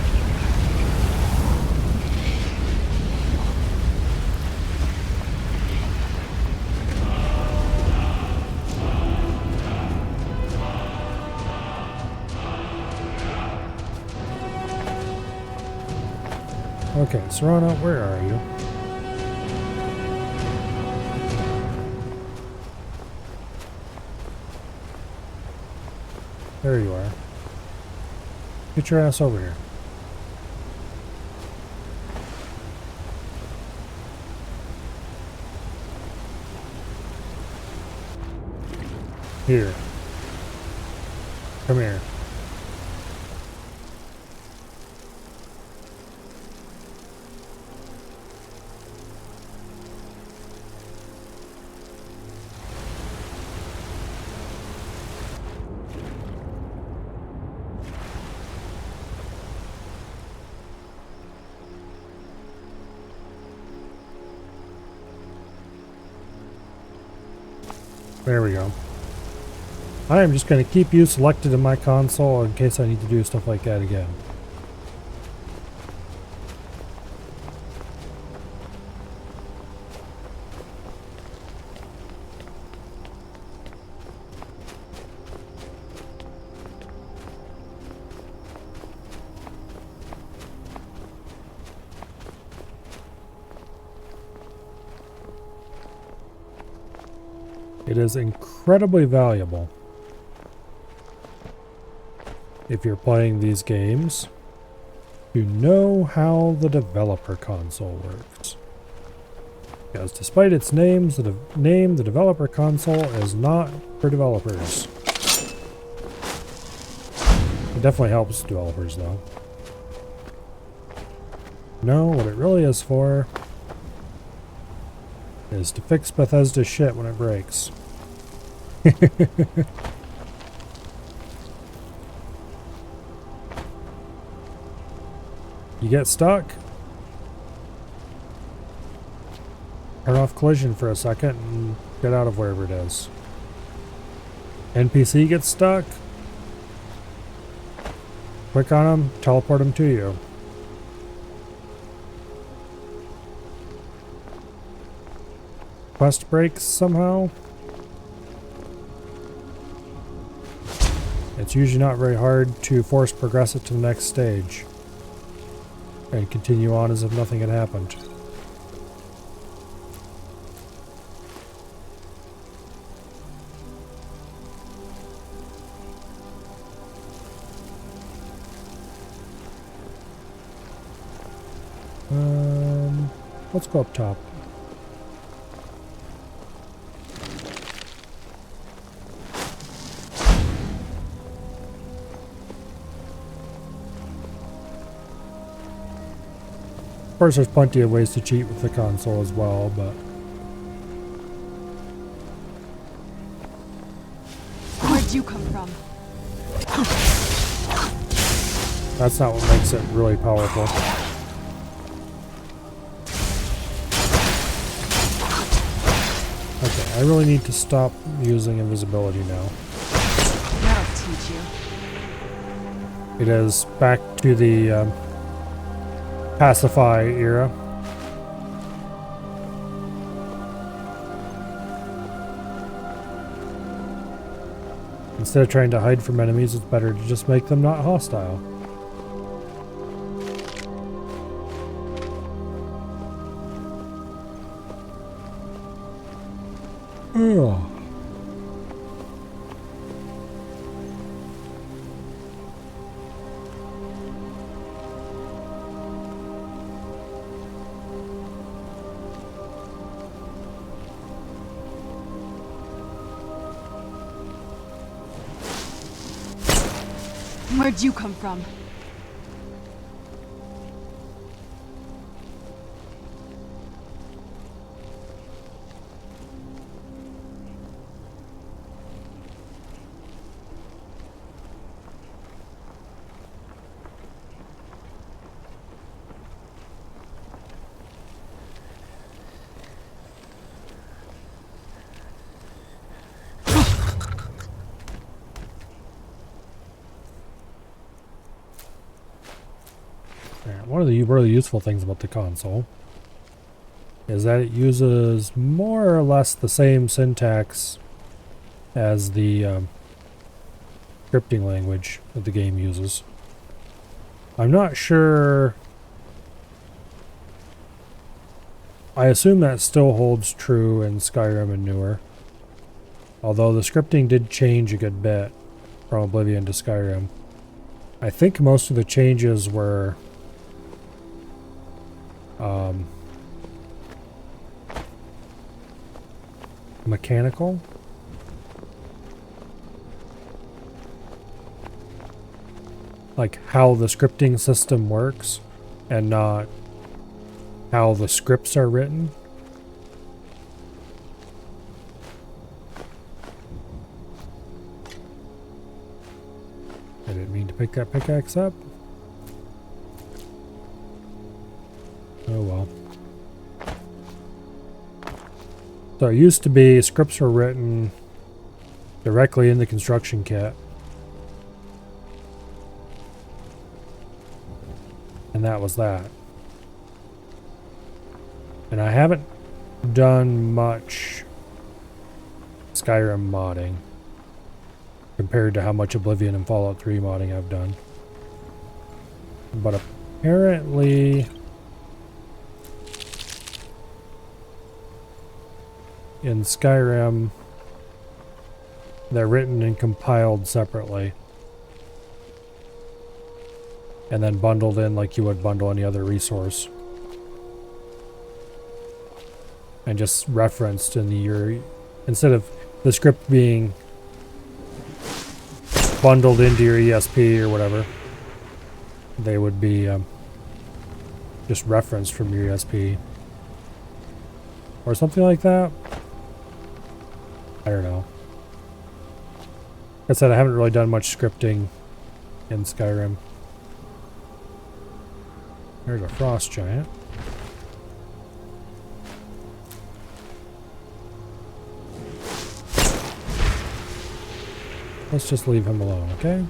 Okay, Serrano, where are you? There you are. Get your ass over here. Here. Come here. There we go. I am just going to keep you selected in my console in case I need to do stuff like that again. It is incredibly valuable if you're playing these games to know how the developer console works. Because despite its name, the developer console is not for developers. It definitely helps developers though. No, what it really is for is to fix Bethesda's shit when it breaks. You get stuck? Turn off collision for a second and get out of wherever it is. NPC gets stuck? Click on them, teleport them to you. Quest breaks somehow? It's usually not very hard to force progress it to the next stage and continue on as if nothing had happened. Let's go up top. Of course, there's plenty of ways to cheat with the console as well, but Where'd you come from? that's not what makes it really powerful. Okay, I really need to stop using invisibility now. That'll teach you. It is back to the pacify era. Instead of trying to hide from enemies, it's better to just make them not hostile. Ugh. Where'd you come from? One of the really useful things about the console is that it uses more or less the same syntax as the scripting language that the game uses. I'm not sure. I assume that still holds true in Skyrim and newer. Although the scripting did change a good bit from Oblivion to Skyrim. I think most of the changes were mechanical. Like how the scripting system works and not how the scripts are written. I didn't mean to pick that pickaxe up. Oh well. So it used to be scripts were written directly in the construction kit. And that was that. And I haven't done much Skyrim modding compared to how much Oblivion and Fallout 3 modding I've done. But apparently in Skyrim they're written and compiled separately and then bundled in like you would bundle any other resource, and just referenced in the instead of the script being bundled into your ESP or whatever, they would be just referenced from your ESP or something like that. I don't know. Like I said, I haven't really done much scripting in Skyrim. There's a frost giant. Let's just leave him alone, okay?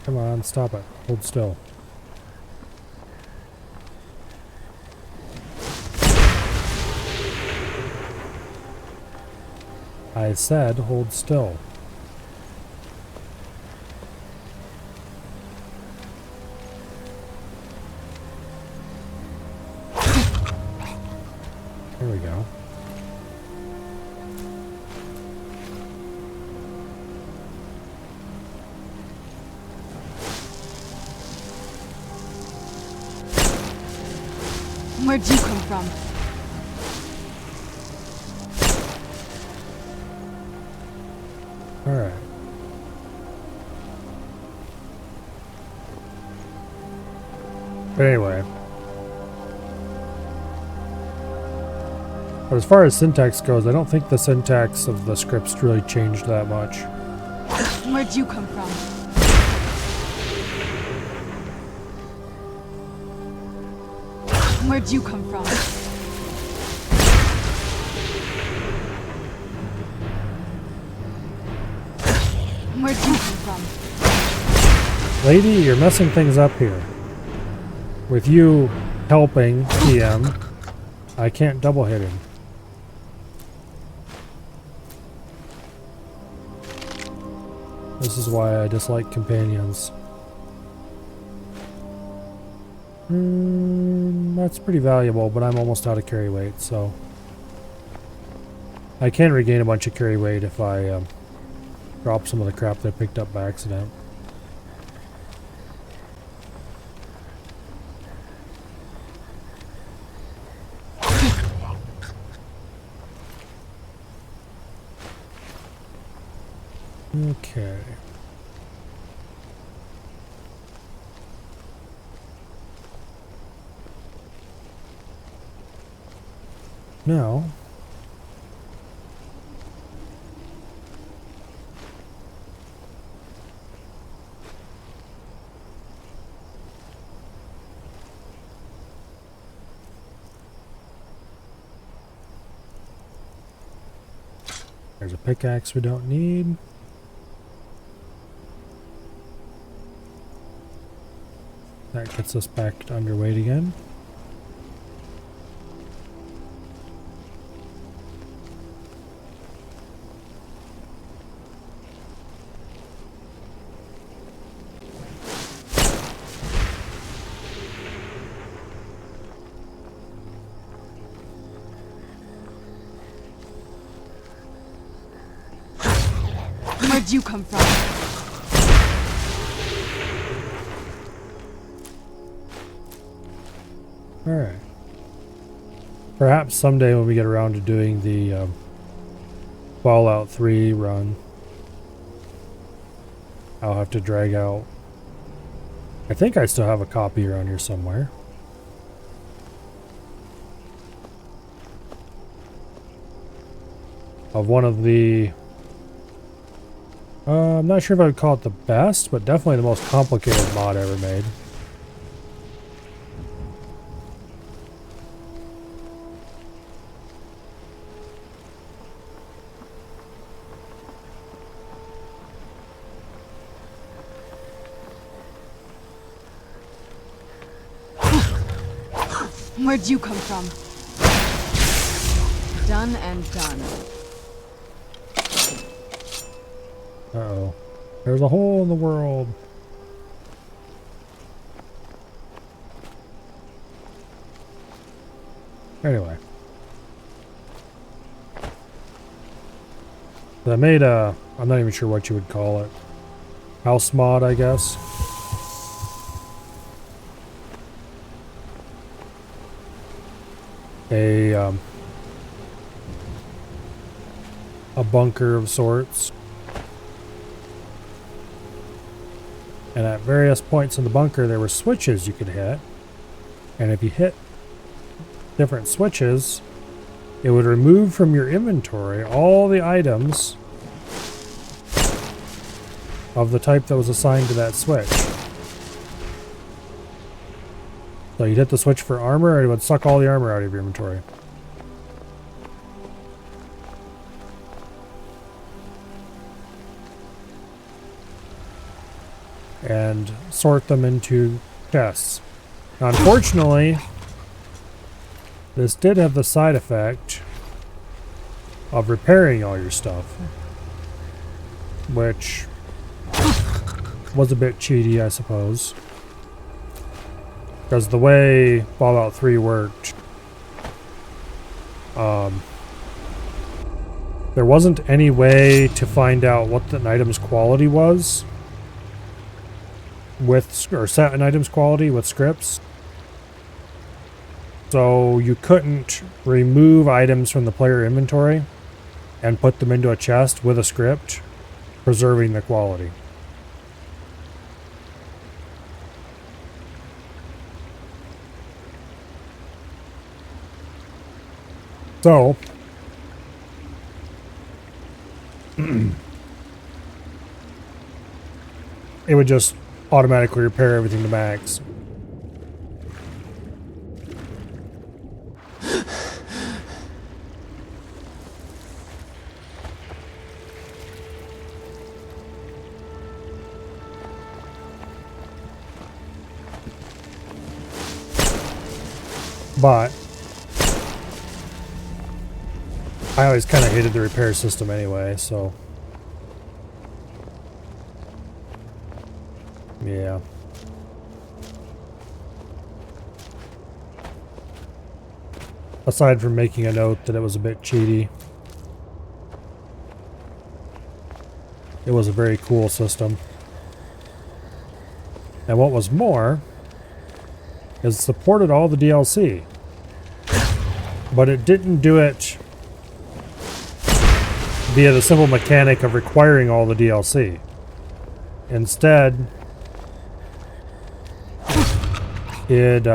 Come on, stop it. Hold still. I said hold still. Where'd you come from? Alright. But anyway. But as far as syntax goes, I don't think the syntax of the scripts really changed that much. Where'd you come from? Where'd you come from? Where'd you come from? Lady, you're messing things up here. With you helping PM, I can't double hit him. This is why I dislike companions. That's pretty valuable, but I'm almost out of carry weight, so... I can regain a bunch of carry weight if I drop some of the crap that I picked up by accident. Okay. Now, there's a pickaxe we don't need. That gets us back to underweight again. Where'd you come from? Alright. Perhaps someday when we get around to doing the Fallout 3 run, I'll have to drag out... I think I still have a copy around here somewhere. Of one of the... I'm not sure if I would call it the best, but definitely the most complicated mod ever made. Where'd you come from? Done and done. Uh-oh. There's a hole in the world. Anyway. I made a... I'm not even sure what you would call it. House mod, I guess. A bunker of sorts. And at various points in the bunker there were switches you could hit. And if you hit different switches, it would remove from your inventory all the items of the type that was assigned to that switch. So you'd hit the switch for armor and it would suck all the armor out of your inventory. And sort them into chests. Now, unfortunately, this did have the side effect of repairing all your stuff, which was a bit cheaty, I suppose. Because the way Fallout 3 worked, there wasn't any way to find out what an item's quality was with, or set an item's quality with scripts. So you couldn't remove items from the player inventory and put them into a chest with a script, preserving the quality. So it would just automatically repair everything to max. But I always kind of hated the repair system anyway, so yeah. Aside from making a note that it was a bit cheaty, it was a very cool system. And what was more, is it supported all the DLC. But it didn't do it via the simple mechanic of requiring all the DLC. Instead, it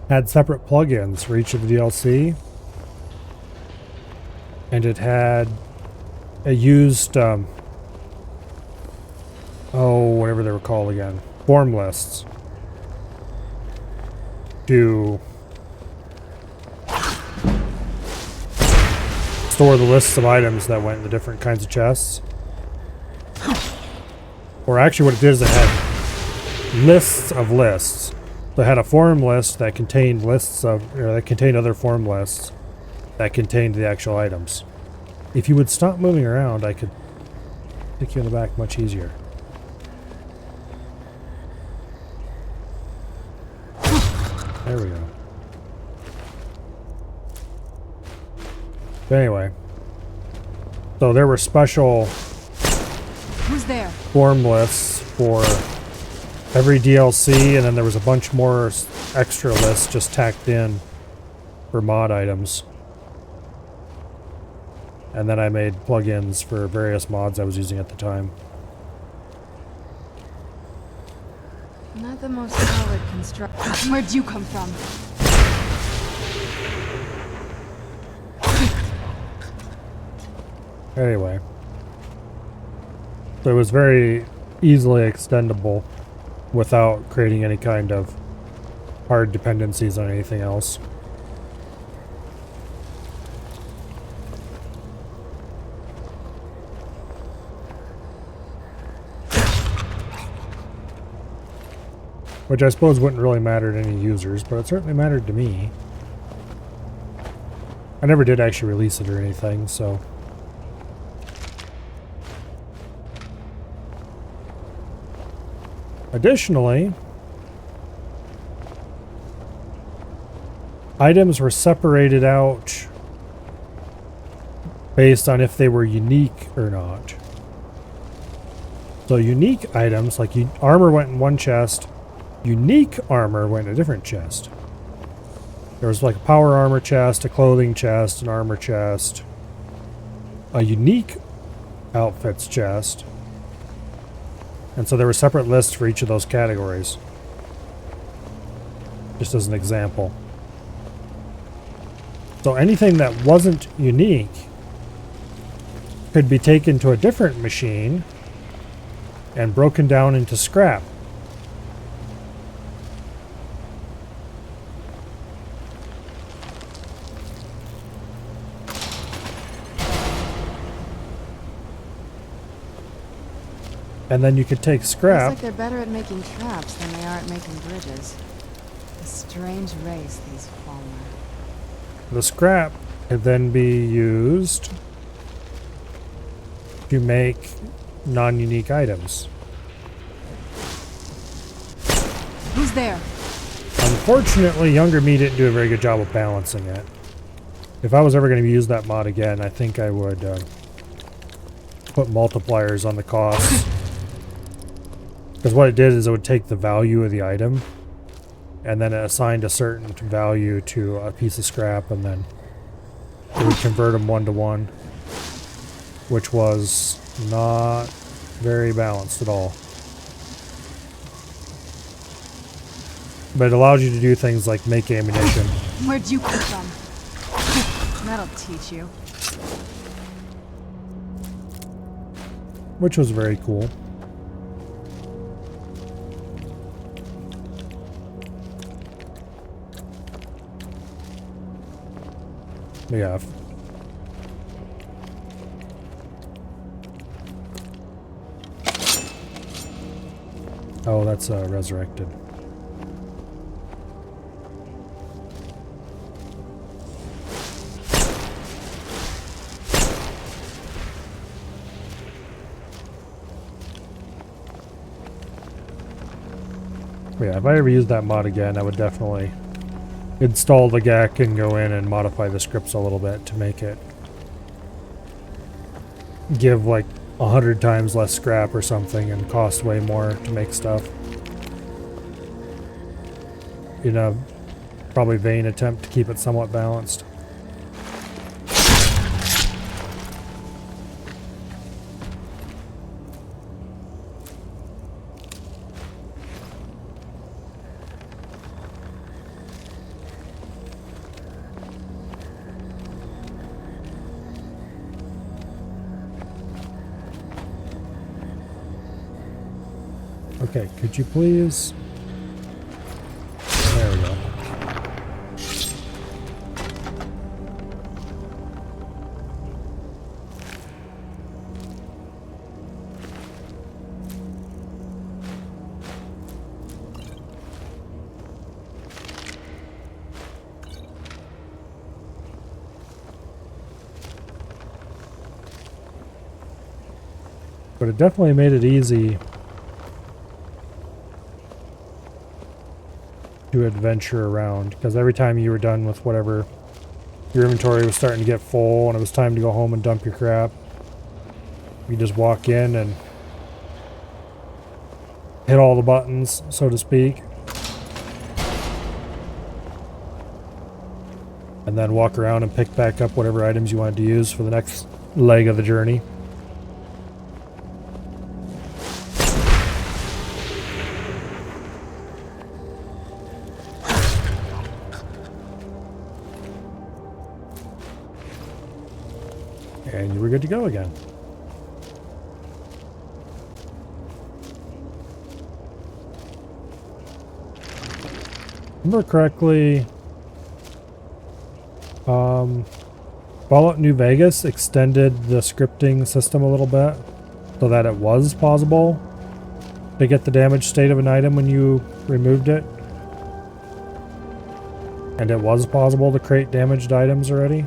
had separate plugins for each of the DLC, and it had a used whatever they were called again, form lists to store the lists of items that went in the different kinds of chests. Or actually what it did is it had lists of lists. So it had a form list that contained lists of, or that contained other form lists that contained the actual items. If you would stop moving around, I could pick you in the back much easier. There we go. But anyway, so there were special Who's there? form lists for every DLC, and then there was a bunch more extra lists just tacked in for mod items. And then I made plugins for various mods I was using at the time. Not the most solid construction. Where'd you come from? Anyway, so it was very easily extendable without creating any kind of hard dependencies on anything else. Which I suppose wouldn't really matter to any users, but it certainly mattered to me. I never did actually release it or anything, so... Additionally, items were separated out based on if they were unique or not. So unique items, like armor went in one chest, unique armor went in a different chest. There was like a power armor chest, a clothing chest, an armor chest, a unique outfits chest. And so there were separate lists for each of those categories. Just as an example. So anything that wasn't unique could be taken to a different machine and broken down into scrap. And then you could take scrap. Looks like they're better at making traps than they are at making bridges. A strange race, these Falmer. The scrap could then be used to make non-unique items. Who's there? Unfortunately, younger me didn't do a very good job of balancing it. If I was ever going to use that mod again, I think I would put multipliers on the costs. Because what it did is it would take the value of the item and then it assigned a certain value to a piece of scrap, and then it would convert them 1-to-1, which was not very balanced at all. But it allows you to do things like make ammunition. Where'd you come from? That'll teach you. Which was very cool. Yeah. Oh, that's resurrected. Yeah, if I ever use that mod again, I would definitely install the GAC and go in and modify the scripts a little bit to make it give like 100 times less scrap or something and cost way more to make stuff. In a probably vain attempt to keep it somewhat balanced. Okay, could you please? There we go. But it definitely made it easy to adventure around, because every time you were done with whatever, your inventory was starting to get full and it was time to go home and dump your crap, you just walk in and hit all the buttons, so to speak, and then walk around and pick back up whatever items you wanted to use for the next leg of the journey. And you were good to go again. Remember correctly, Fallout New Vegas extended the scripting system a little bit so that it was possible to get the damaged state of an item when you removed it. And it was possible to create damaged items already.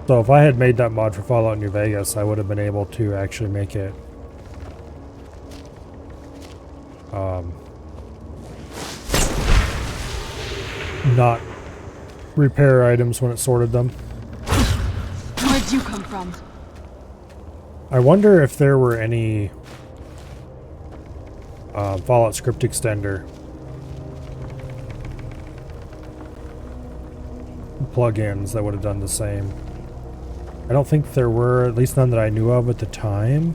So if I had made that mod for Fallout New Vegas, I would have been able to actually make it not repair items when it sorted them. Where'd you come from? I wonder if there were any Fallout script extender plugins that would have done the same. I don't think there were, at least none that I knew of at the time.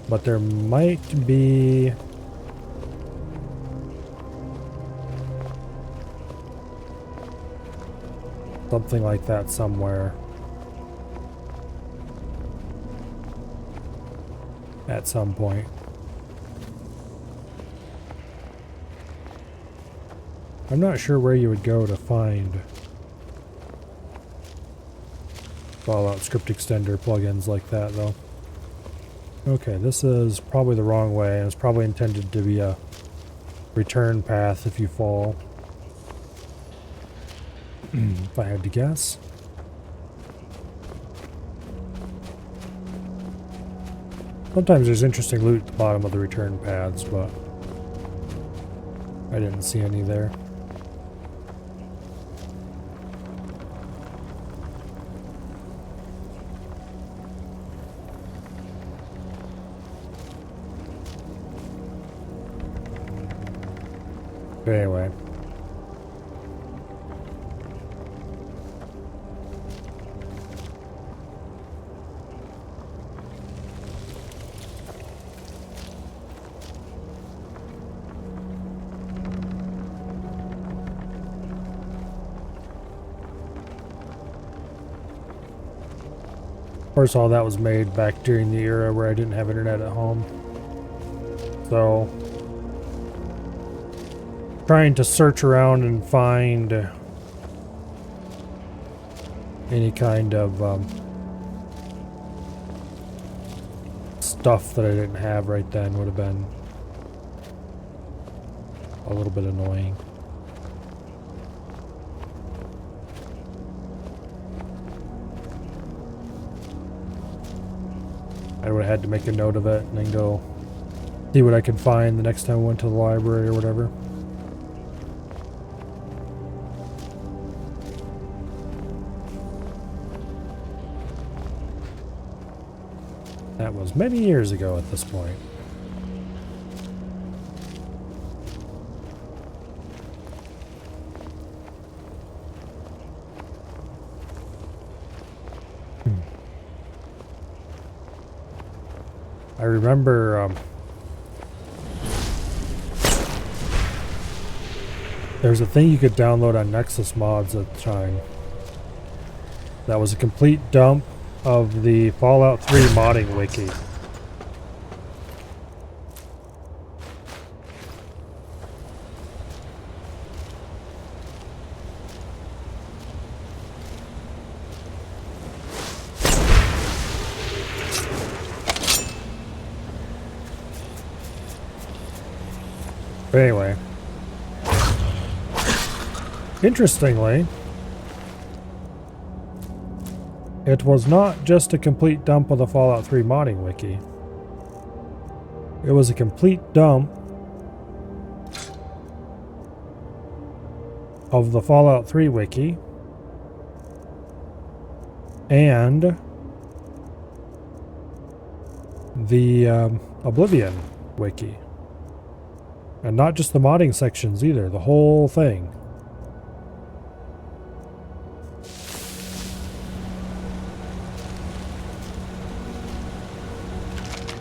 But there might be something like that somewhere at some point. I'm not sure where you would go to find Fallout script extender plugins like that, though. Okay, this is probably the wrong way, and it's probably intended to be a return path if you fall. If I had to guess. Sometimes there's interesting loot at the bottom of the return paths, but I didn't see any there. But anyway. Of course, all that was made back during the era where I didn't have internet at home. So, trying to search around and find any kind of stuff that I didn't have right then would have been a little bit annoying. I would have had to make a note of it and then go see what I could find the next time I went to the library or whatever. That was many years ago at this point. I remember there's a thing you could download on Nexus Mods at the time that was a complete dump of the Fallout 3 modding wiki. But anyway, interestingly, it was not just a complete dump of the Fallout 3 modding wiki. It was a complete dump of the Fallout 3 wiki and the Oblivion wiki. And not just the modding sections either, the whole thing.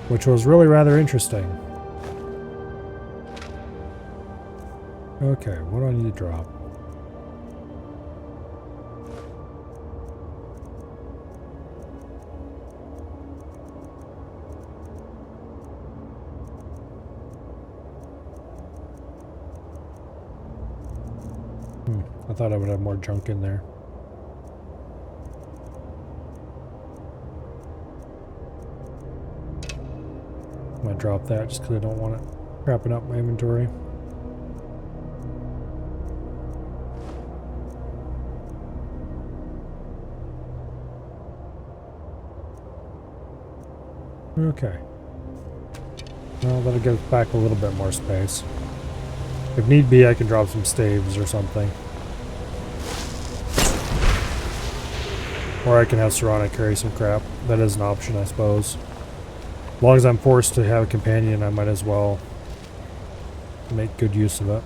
Which was really rather interesting. Okay, what do I need to drop? I thought I would have more junk in there. I'm gonna drop that just because I don't want it crapping up my inventory. Okay. Well, that'll give us back a little bit more space. If need be, I can drop some staves or something. Or I can have Serana carry some crap. That is an option, I suppose. As long as I'm forced to have a companion, I might as well make good use of it.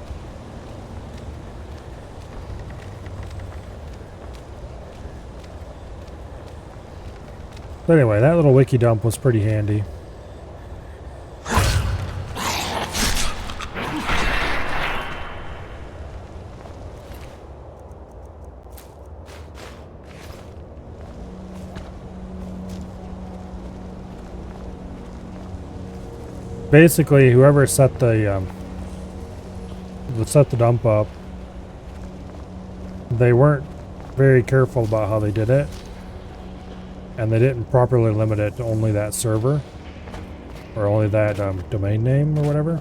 But anyway, that little wiki dump was pretty handy. Basically, whoever set the dump up, they weren't very careful about how they did it, and they didn't properly limit it to only that server, or only that domain name or whatever.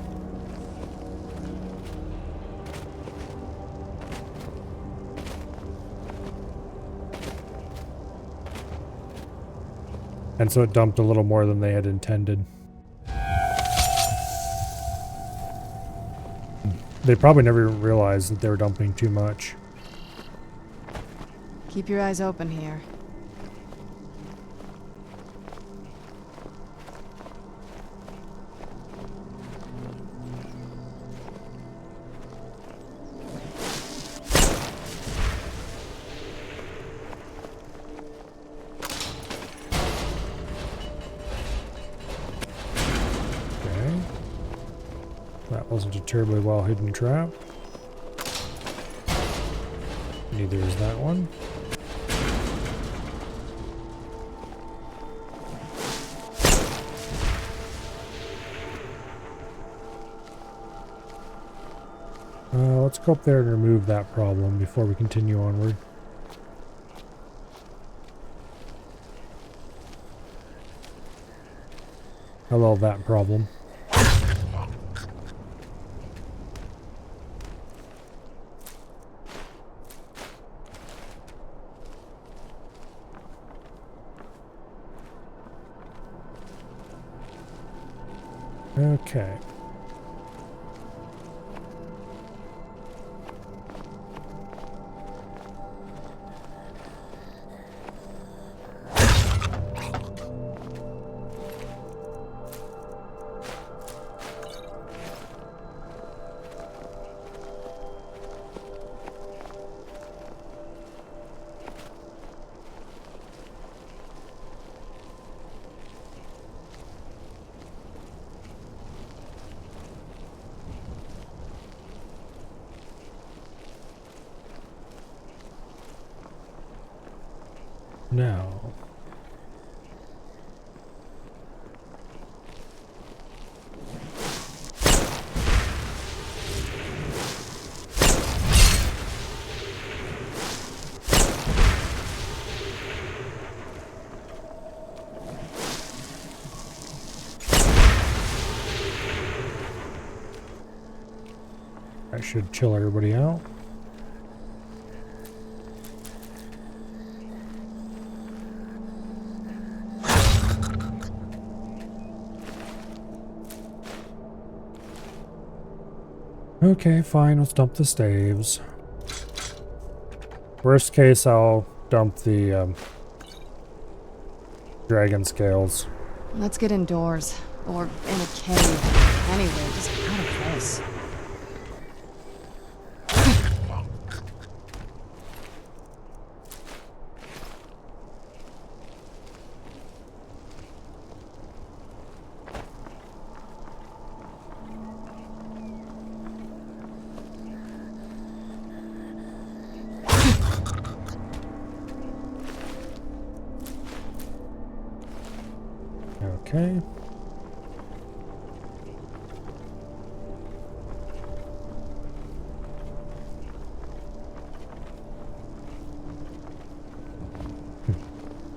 And so it dumped a little more than they had intended. They probably never realized that they were dumping too much. Keep your eyes open here. That wasn't a terribly well hidden trap. Neither is that one. Let's go up there and remove that problem before we continue onward. Hello, that problem. Okay. Now, I should chill everybody out. Okay, fine, let's dump the staves. Worst case, I'll dump the dragon scales. Let's get indoors. Or in a cave. Anywhere, just out of this. Okay.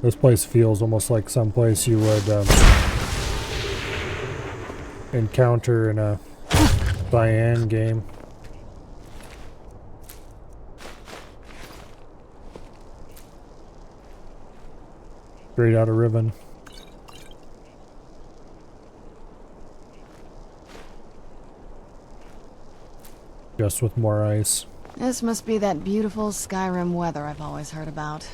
This place feels almost like some place you would encounter in a Cyan game. Straight out of Riven. Just with more ice. This must be that beautiful Skyrim weather I've always heard about.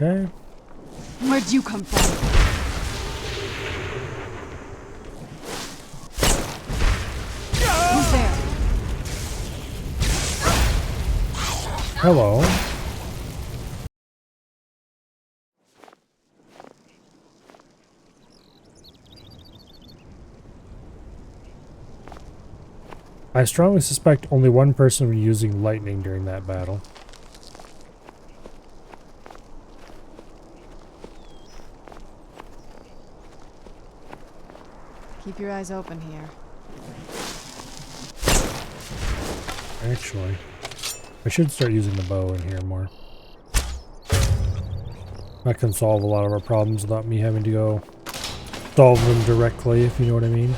Okay. Where'd you come from? Who's there? Hello. I strongly suspect only one person was using lightning during that battle. Keep your eyes open here. Actually, I should start using the bow in here more. That can solve a lot of our problems without me having to go solve them directly, if you know what I mean.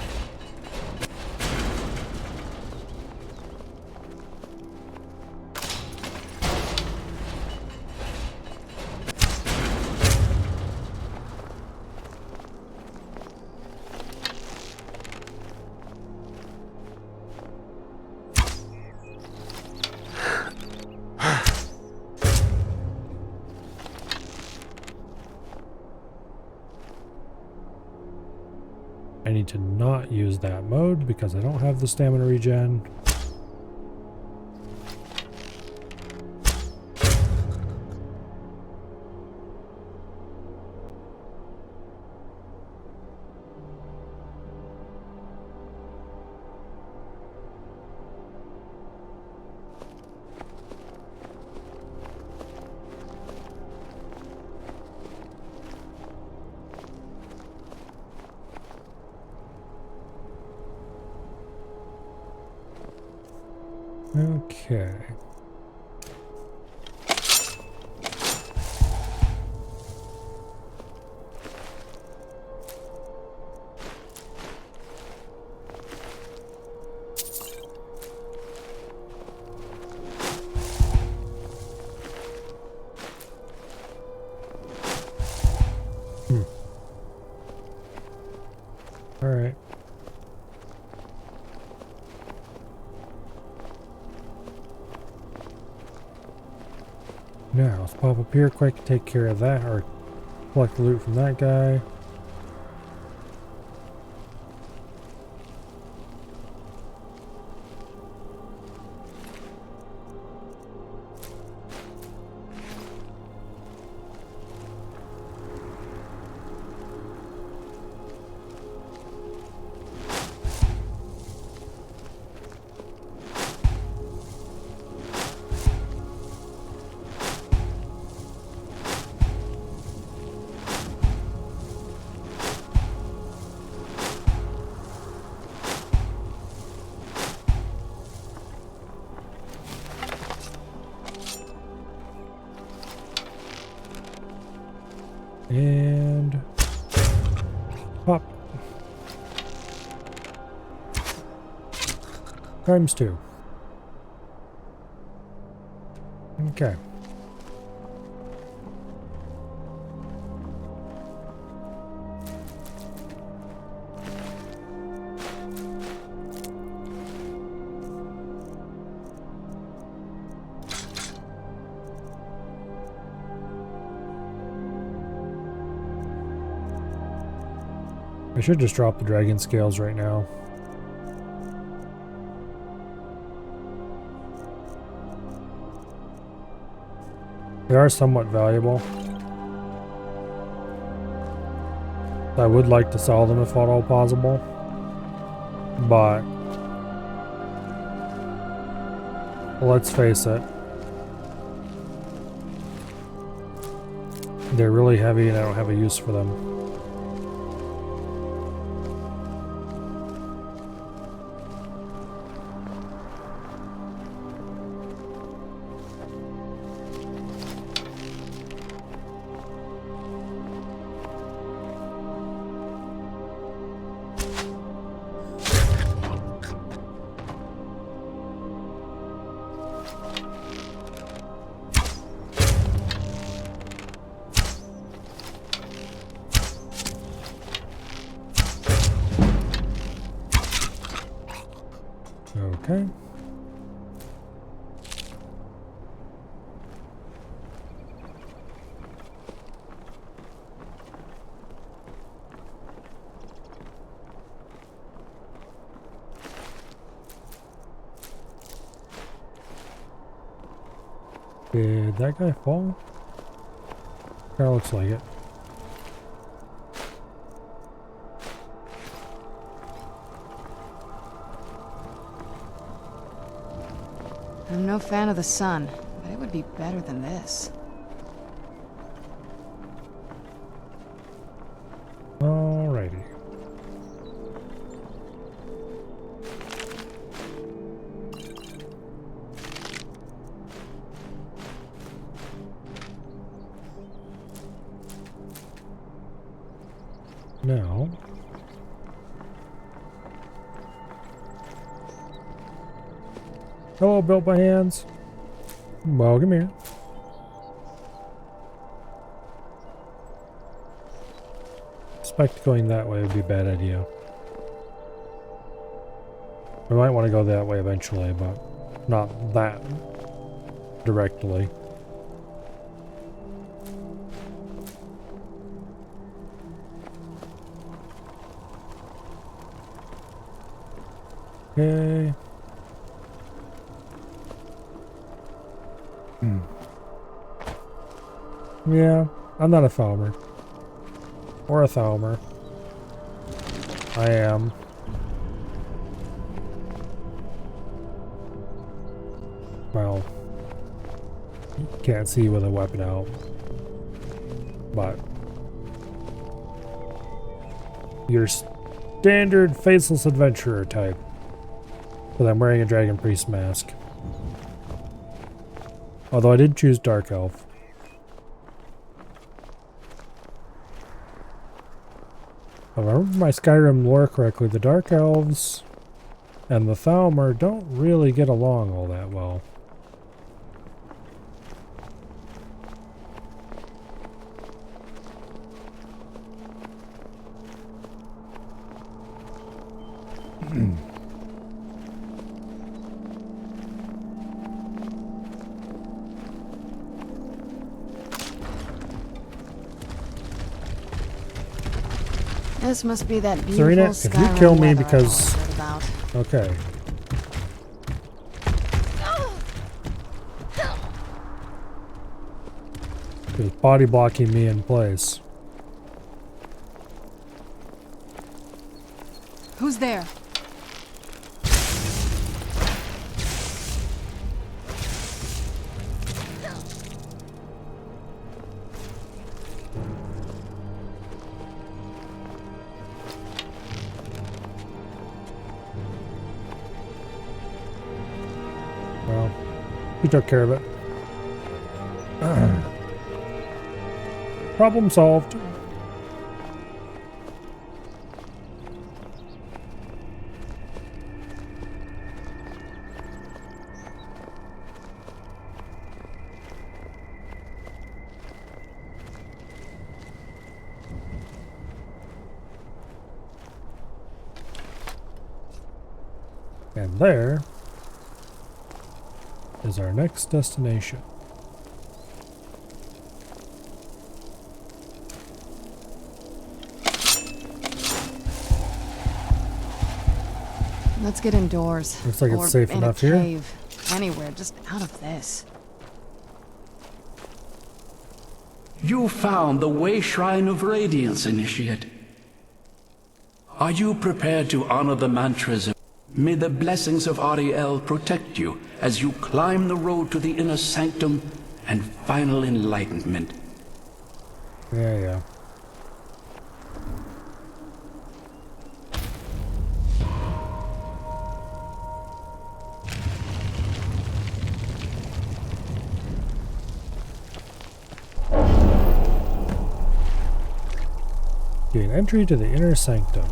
I need to not use that mode because I don't have the stamina regen. Okay. All right. Now, let's pop up here quick, take care of that, or collect the loot from that guy. And pop. Times 2. Okay. I should just drop the dragon scales right now. They are somewhat valuable. I would like to sell them if at all possible, but let's face it, they're really heavy and I don't have a use for them. Okay. Did that guy fall? Kinda looks like it. I'm no fan of the sun, but it would be better than this. Alrighty. Now, hello, built by hands. Welcome here. Suspect going that way would be a bad idea. We might want to go that way eventually, but not that directly. Okay. Yeah, I'm not a Thalmer. Or a Thalmer. I am. Well, you can't see with a weapon out. But your standard faceless adventurer type. But I'm wearing a Dragon Priest mask. Although I did choose Dark Elf. If I remember my Skyrim lore correctly, the Dark Elves and the Thalmer don't really get along all that well. This must be that beautiful Serena, if you Skyrim kill me weather I because... always heard about. Okay. He's body blocking me in place. Who's there? Well, we took care of it. Problem solved. And there is our next destination. Let's get indoors. Looks like it's Or safe in enough a here. cave. Anywhere, just out of this. You found the Way Shrine of Radiance, Initiate. Are you prepared to honor the mantras of... May the blessings of Ariel protect you as you climb the road to the inner sanctum and final enlightenment. Yeah. Gain entry to the inner sanctum.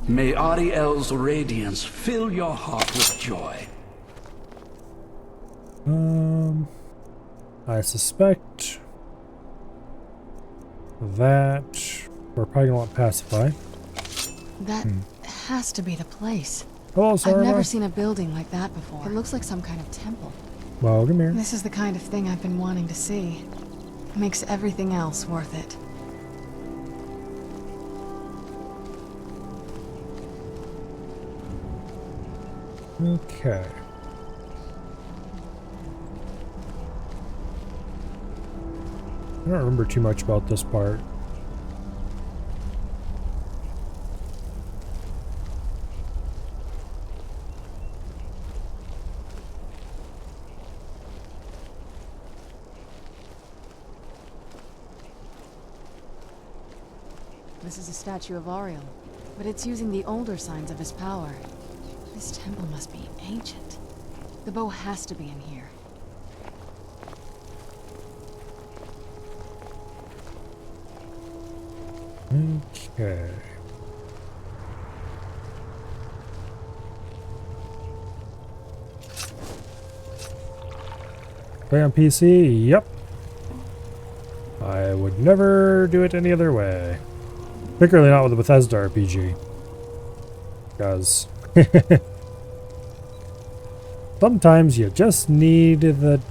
May Ariel's radiance fill your heart with joy. I suspect that we're probably gonna want pacify. That has to be the place. Hello, I've Sarma. never seen a building like that before. It looks like some kind of temple. Well, come here. This is the kind of thing I've been wanting to see. Makes everything else worth it. Okay. I don't remember too much about this part. This is a statue of Ariel, but it's using the older signs of his power. This temple must be ancient. The bow has to be in here. Okay. Play on PC? Yep. I would never do it any other way. Particularly not with a Bethesda RPG. Because sometimes you just need the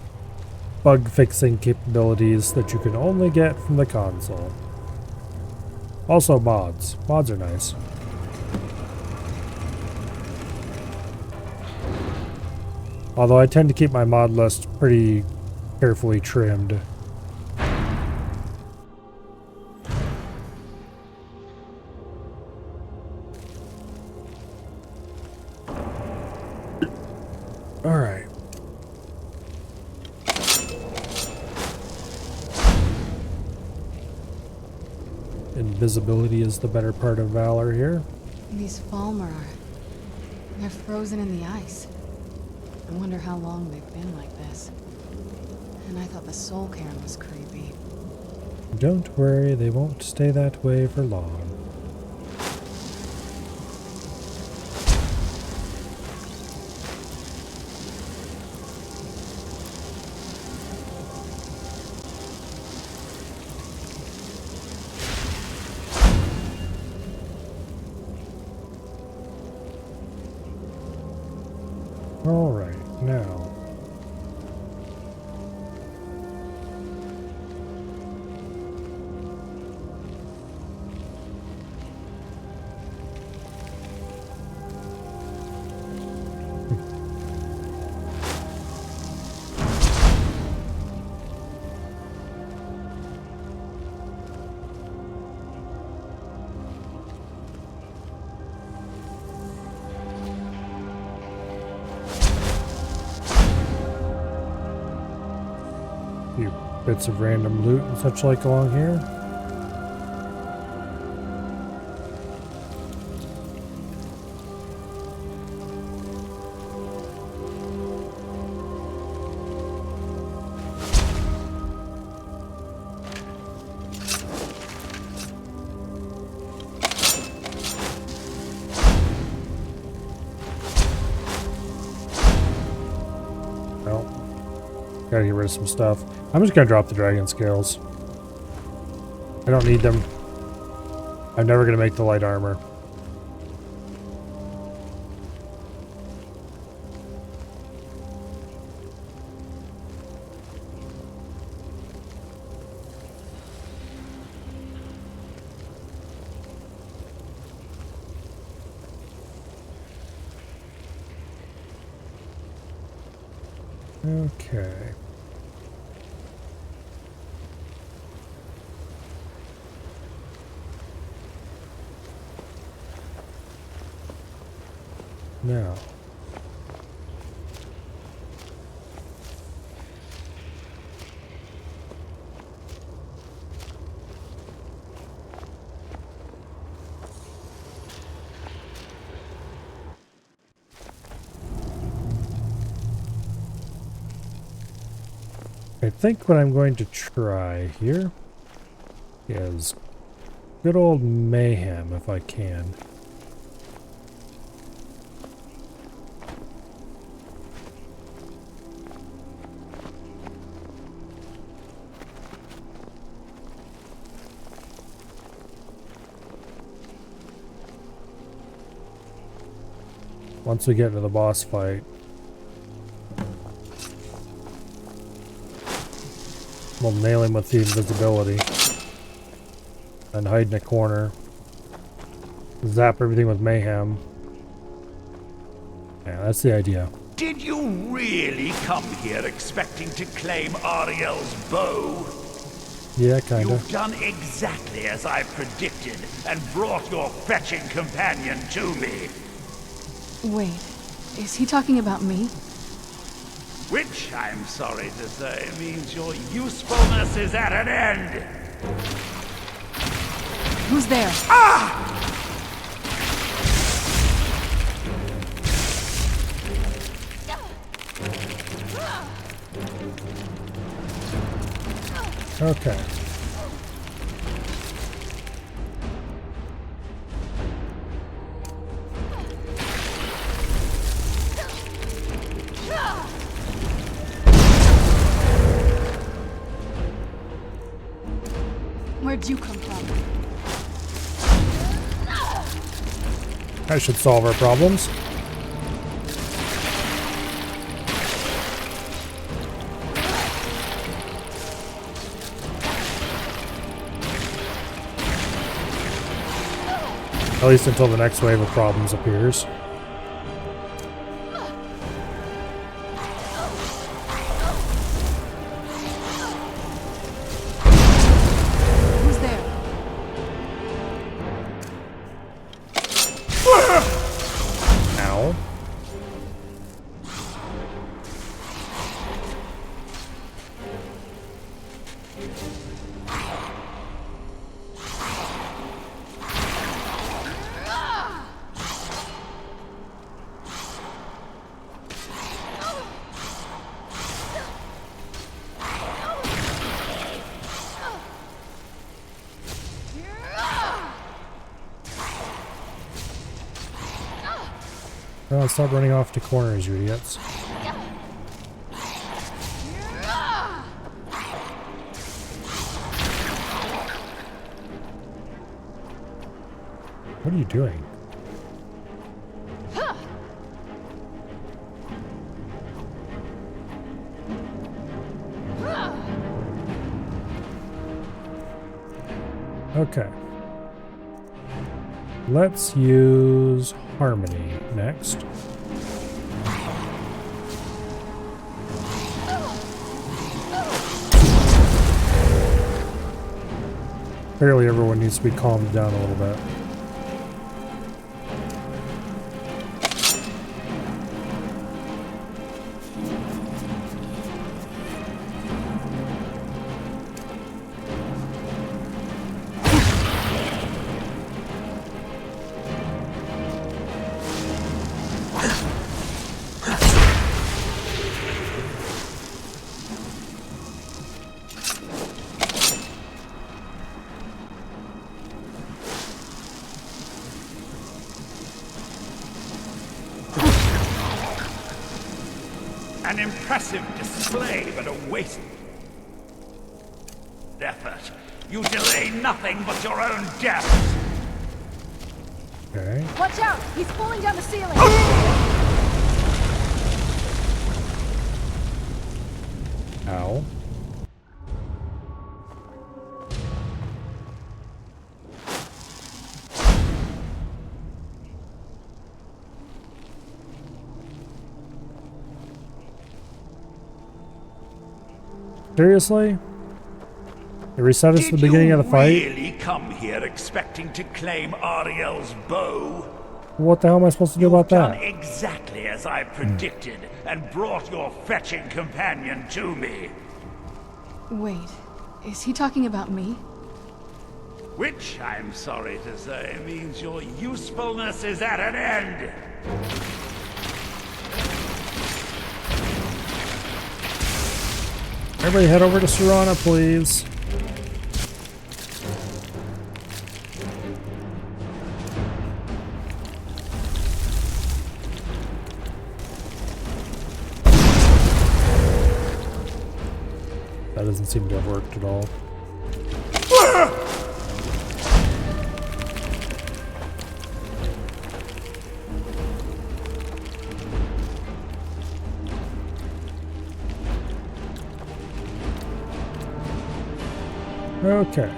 bug fixing capabilities that you can only get from the console. Also mods. Mods are nice. Although I tend to keep my mod list pretty carefully trimmed. Alright. Invisibility is the better part of valor here. These Falmer they're frozen in the ice. I wonder how long they've been like this. And I thought the soul cairn was creepy. Don't worry, they won't stay that way for long. All right, now. Few bits of random loot and such like along here. Well, gotta get rid of some stuff. I'm just gonna drop the dragon scales. I don't need them. I'm never gonna make the light armor. Okay. Now. I think what I'm going to try here is good old mayhem if I can. Once we get into the boss fight, we'll nail him with the invisibility and hide in a corner. Zap everything with mayhem. Yeah, that's the idea. Did you really come here expecting to claim Ariel's bow? Yeah, kinda. You've done exactly as I predicted and brought your fetching companion to me. Wait, is he talking about me? Which, I'm sorry to say, means your usefulness is at an end. Who's there? Ah! Okay. Where'd you come from? That should solve our problems. At least until the next wave of problems appears. Oh, stop running off to corners, you idiots. What are you doing? Okay. Let's use Harmony next. Apparently everyone needs to be calmed down a little bit. An impressive display, but a waste effort. You delay nothing but your own death. Okay. Watch out! He's falling down the ceiling! Ow. Seriously? They reset us at the beginning of the fight? Did you really come here expecting to claim Ariel's bow? What the hell am I supposed to do about Done that? exactly as I predicted, and brought your fetching companion to me. Wait, is he talking about me? Which, I'm sorry to say, means your usefulness is at an end. Everybody head over to Serana, please. That doesn't seem to have worked at all. Okay.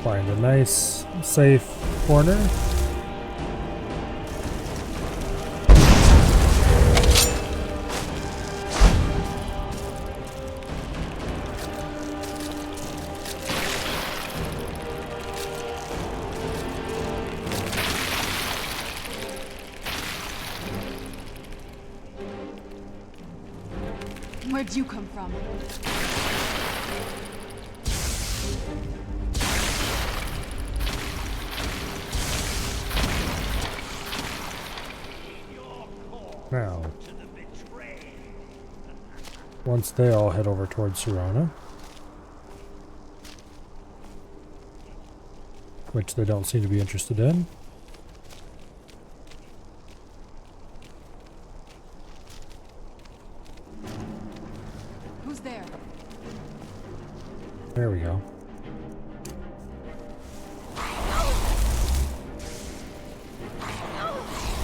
Find a nice, safe corner. Where'd you come from? Now, once they all head over towards Serana, which they don't seem to be interested in. Who's there? There we go.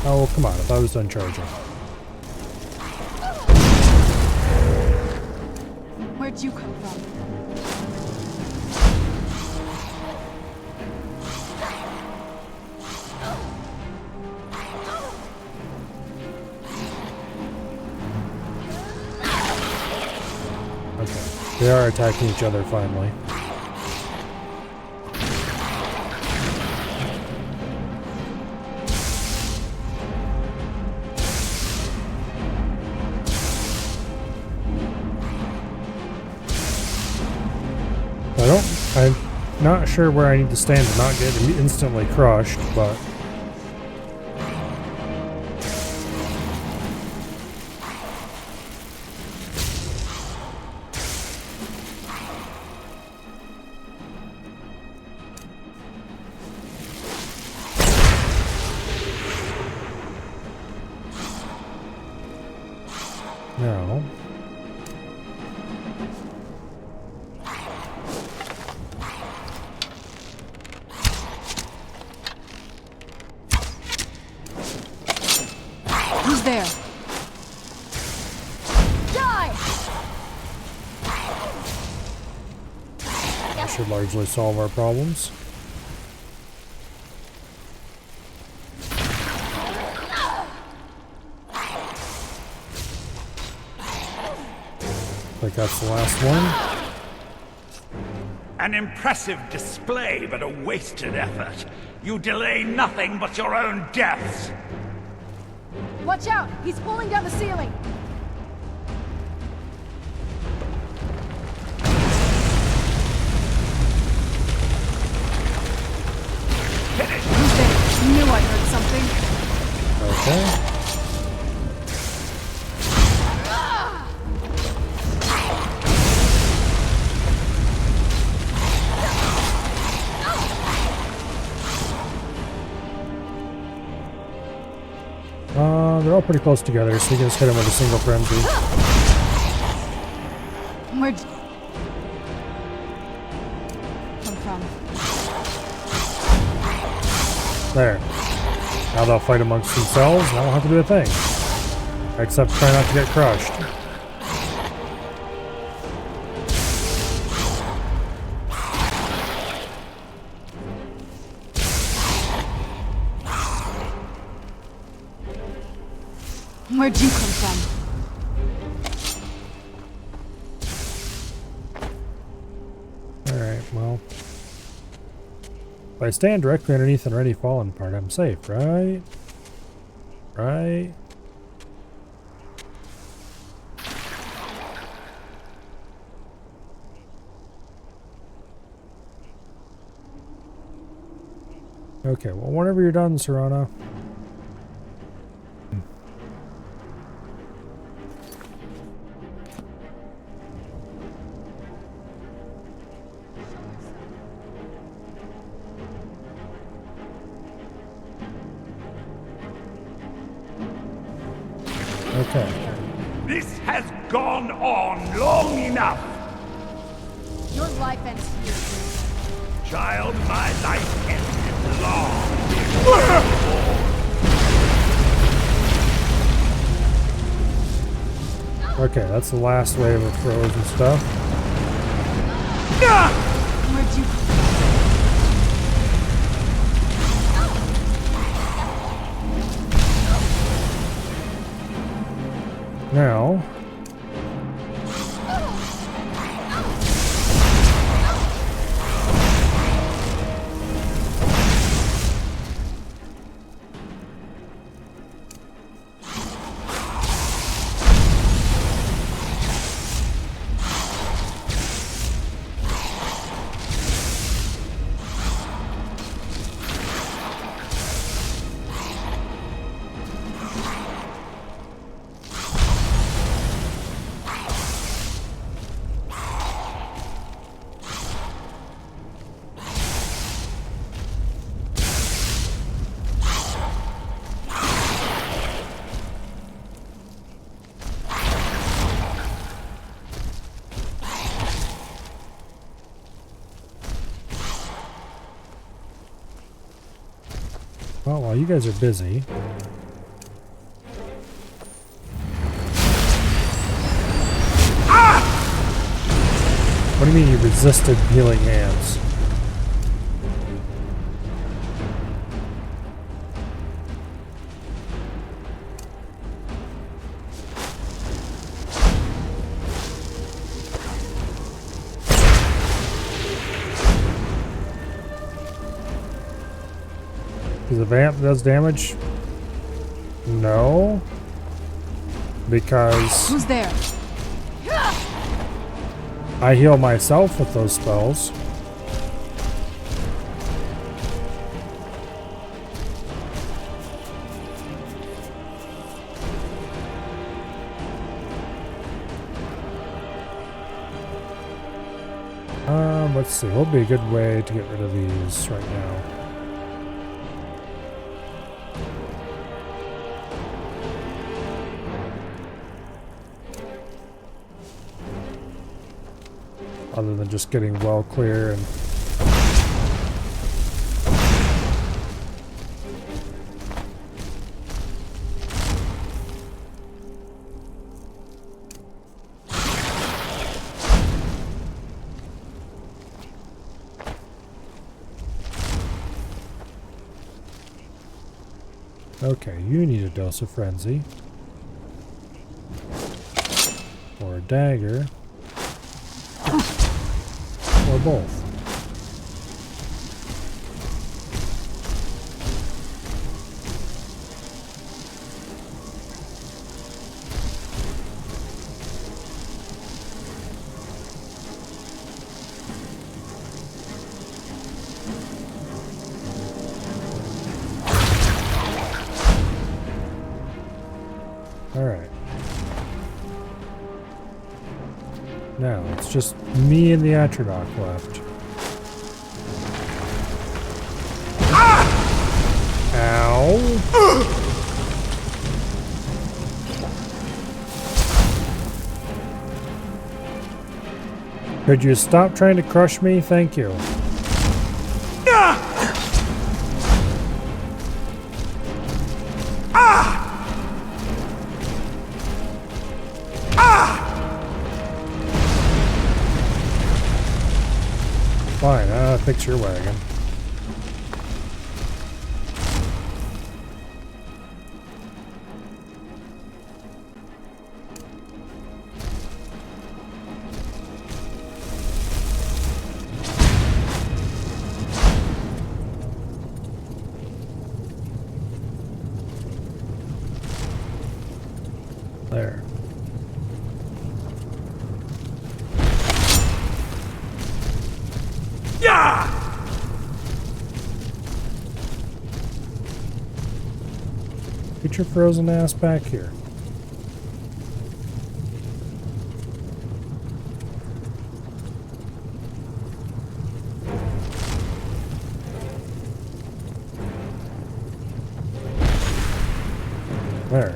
Oh, come on, if I was done charging. Where'd you come from? Okay, they are attacking each other finally. Not sure where I need to stand to not get instantly crushed, but... No. Who's there? Die! That should largely solve our problems. I think that's the last one. An impressive display, but a wasted effort. You delay nothing but your own deaths. Watch out! He's pulling down the ceiling! Finish! Who's there? Knew I heard something. Okay. They're all pretty close together, so you can just hit them with a single frenzy. Where'd come from? There. Now they'll fight amongst themselves, and I won't have to do a thing. Except try not to get crushed. Where'd you come from? Alright, well. If I stand directly underneath an already fallen part, I'm safe, right? Right? Okay, well, whenever you're done, Serana. Okay. This has gone on long enough. Your life ends here. Child, my life ended long. Okay, that's the last wave of throws and stuff. Where'd you come from? Now, well, while you guys are busy, what do you mean you resisted healing hands? Because the vamp does damage? No. Because Who's there? I heal myself with those spells. Let's see. What would be a good way to get rid of these right now? Other than just getting well clear and... Okay, you need a dose of frenzy. Or a dagger. Or both. Alright. Now, it's just me and the Atrodoc left. Ow! Could you stop trying to crush me? Thank you. Fine, I'll fix your wagon. There. Get your frozen ass back here. There.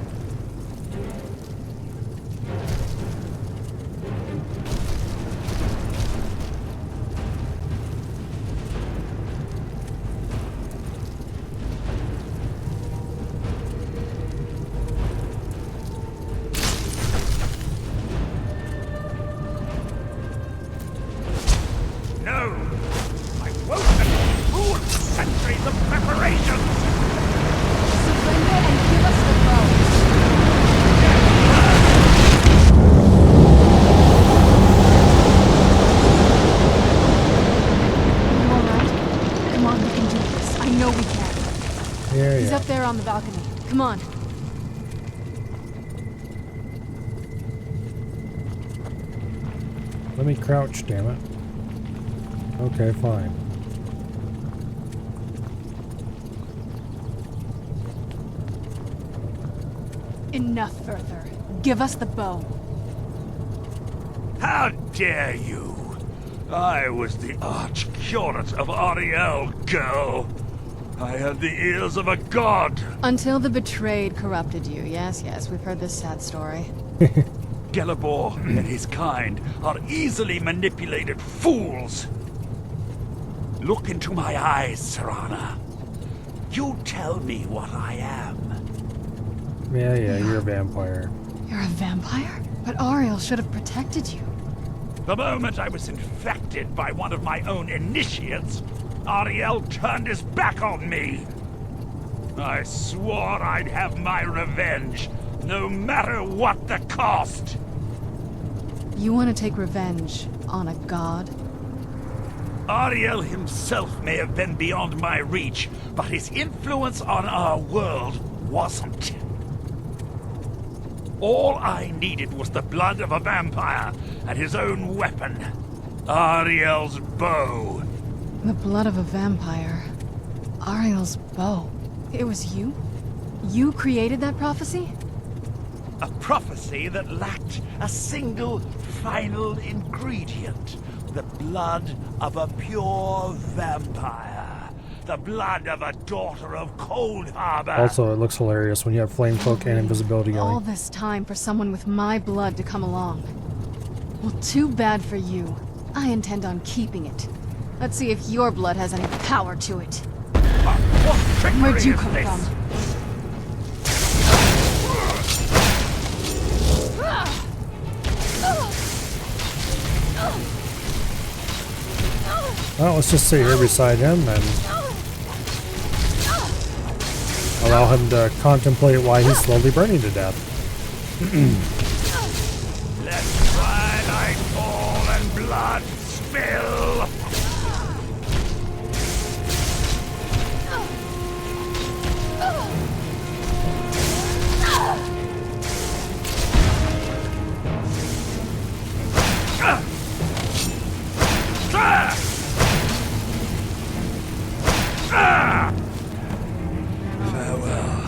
He's up there on the balcony. Come on. Let me crouch, damn it. Okay, fine. Enough further. Give us the bow. How dare you? I was the arch-curate of Ariel, girl. I had the ears of a god. Until the betrayed corrupted you. Yes, yes, we've heard this sad story. Gelibor and his kind are easily manipulated fools. Look into my eyes, Serana. You tell me what I am. Yeah, you're a vampire. You're a vampire? But Ariel should have protected you. The moment I was infected by one of my own initiates, Ariel turned his back on me. I swore I'd have my revenge, no matter what the cost. You want to take revenge on a god? Ariel himself may have been beyond my reach, but his influence on our world wasn't. All I needed was the blood of a vampire and his own weapon, Ariel's bow. The blood of a vampire. Ariel's bow. It was you? You created that prophecy? A prophecy that lacked a single final ingredient. The blood of a pure vampire. The blood of a daughter of Cold Harbor. Also, it looks hilarious when you have flame cloak and invisibility All going. this time for someone with my blood to come along. Well, too bad for you. I intend on keeping it. Let's see if your blood has any power to it. What trickery Where'd you is come this? from? Well, let's just sit here beside him and allow him to contemplate why he's slowly burning to death. Let twilight fall and blood spill. Farewell.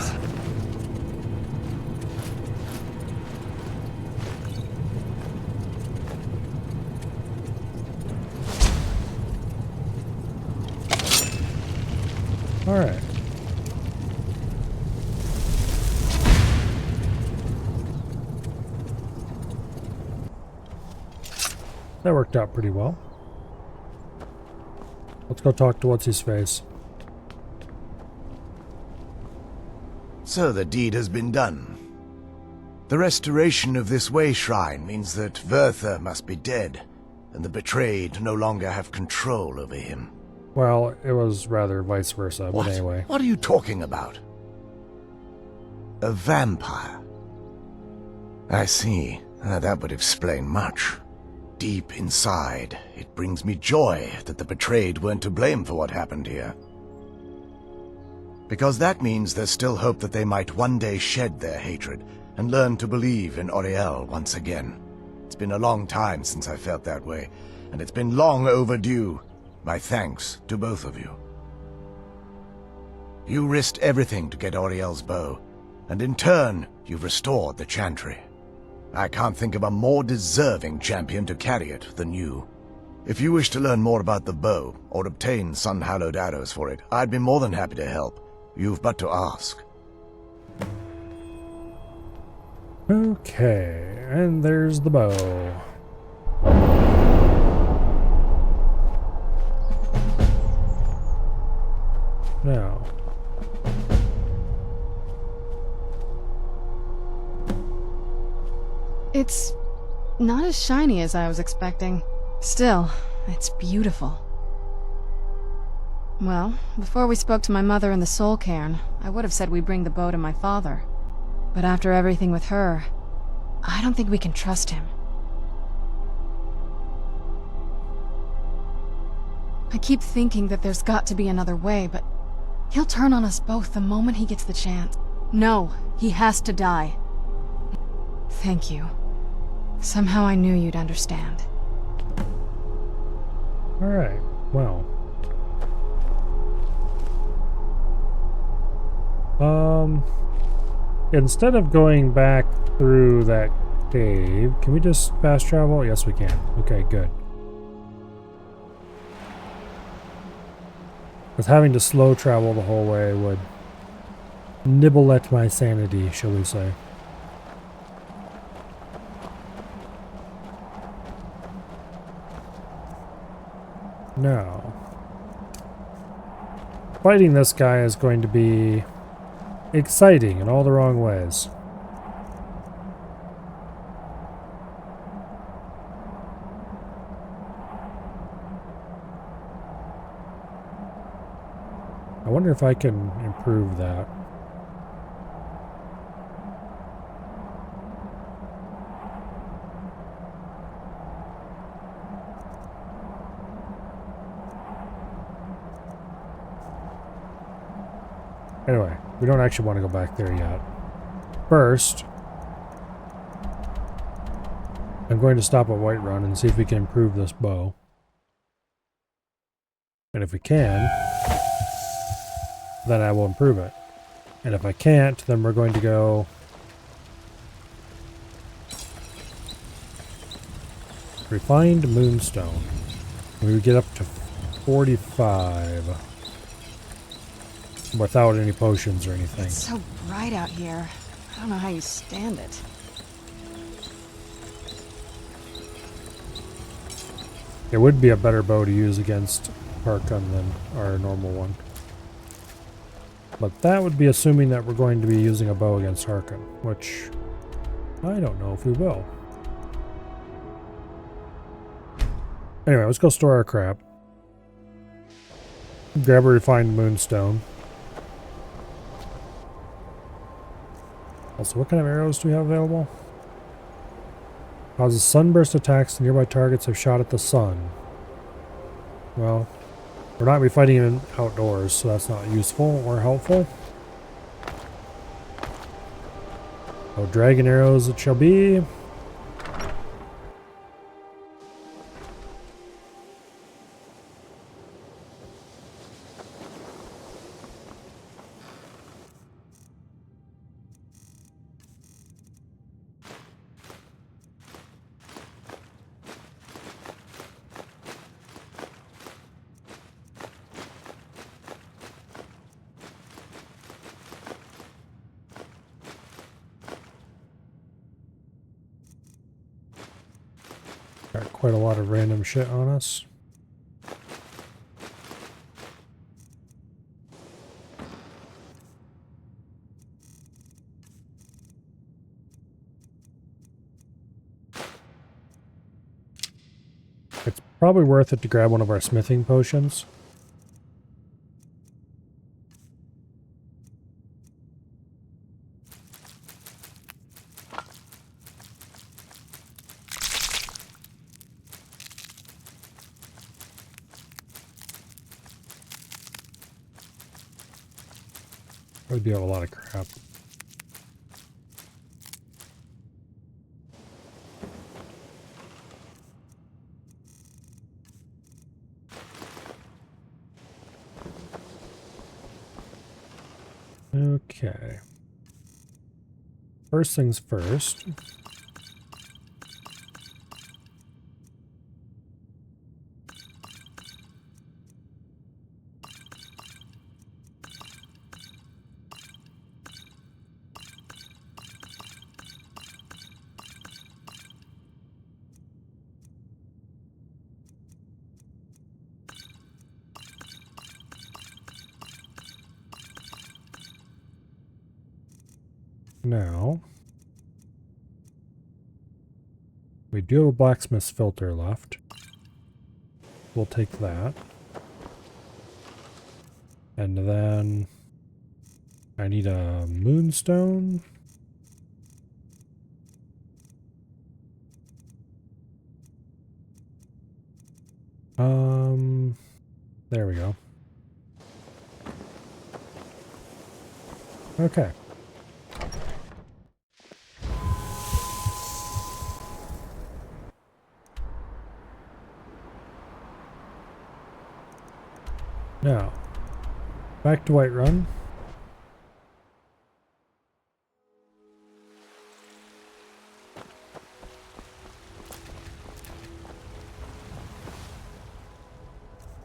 All right. That worked out pretty well. Let's go talk to what's-his-face. So the deed has been done. The restoration of this way shrine means that Verther must be dead, and the betrayed no longer have control over him. Well, it was rather vice versa, What? but anyway. What are you talking about? A vampire? I see. That would explain much. Deep inside, it brings me joy that the betrayed weren't to blame for what happened here. Because that means there's still hope that they might one day shed their hatred and learn to believe in Auriel once again. It's been a long time since I felt that way, and it's been long overdue. My thanks to both of you. You risked everything to get Auriel's bow, and in turn, you've restored the Chantry. I can't think of a more deserving champion to carry it than you. If you wish to learn more about the bow, or obtain sun-hallowed arrows for it, I'd be more than happy to help. You've but to ask. Okay, and there's the bow. Now. It's not as shiny as I was expecting. Still, it's beautiful. Well, before we spoke to my mother in the soul cairn, I would have said we bring the bow to my father. But after everything with her, I don't think we can trust him. I keep thinking that there's got to be another way, but he'll turn on us both the moment he gets the chance. No, he has to die. Thank you. Somehow I knew you'd understand. Alright, well. Instead of going back through that cave, can we just fast travel? Yes, we can. Okay, good. Because having to slow travel the whole way would nibble at my sanity, shall we say. Now, fighting this guy is going to be exciting in all the wrong ways. I wonder if I can improve that. Anyway, we don't actually want to go back there yet. First, I'm going to stop at Whiterun and see if we can improve this bow. And if we can, then I will improve it. And if I can't, then we're going to go refined moonstone. We would get up to 45 without any potions or anything. It's so bright out here. I don't know how you stand it. It would be a better bow to use against Harkon than our normal one. But that would be assuming that we're going to be using a bow against Harkon, which I don't know if we will. Anyway, let's go store our crap. Grab a refined moonstone. Also, what kind of arrows do we have available? Causes sunburst attacks and nearby targets have shot at the sun. Well, we're not going to be fighting in outdoors, so that's not useful or helpful. So dragon arrows it shall be. Got quite a lot of random shit on us. It's probably worth it to grab one of our smithing potions. We do have a lot of crap. Okay. First things first. Now, we do have a blacksmith's filter left. We'll take that. And then I need a moonstone. There we go. Okay. Now, back to Whiterun.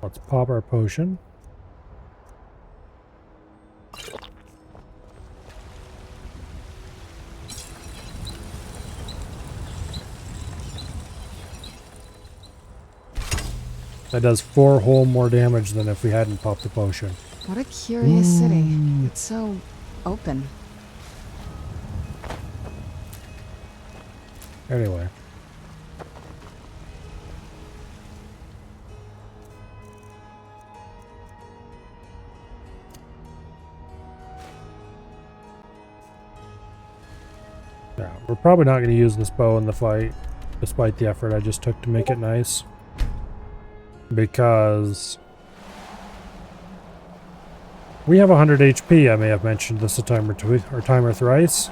Let's pop our potion. That does 4 whole more damage than if we hadn't popped the potion. What a curious city. It's so open. Anyway. Yeah, we're probably not going to use this bow in the fight, despite the effort I just took to make it nice. Because we have 100 HP, I may have mentioned this a time or thrice.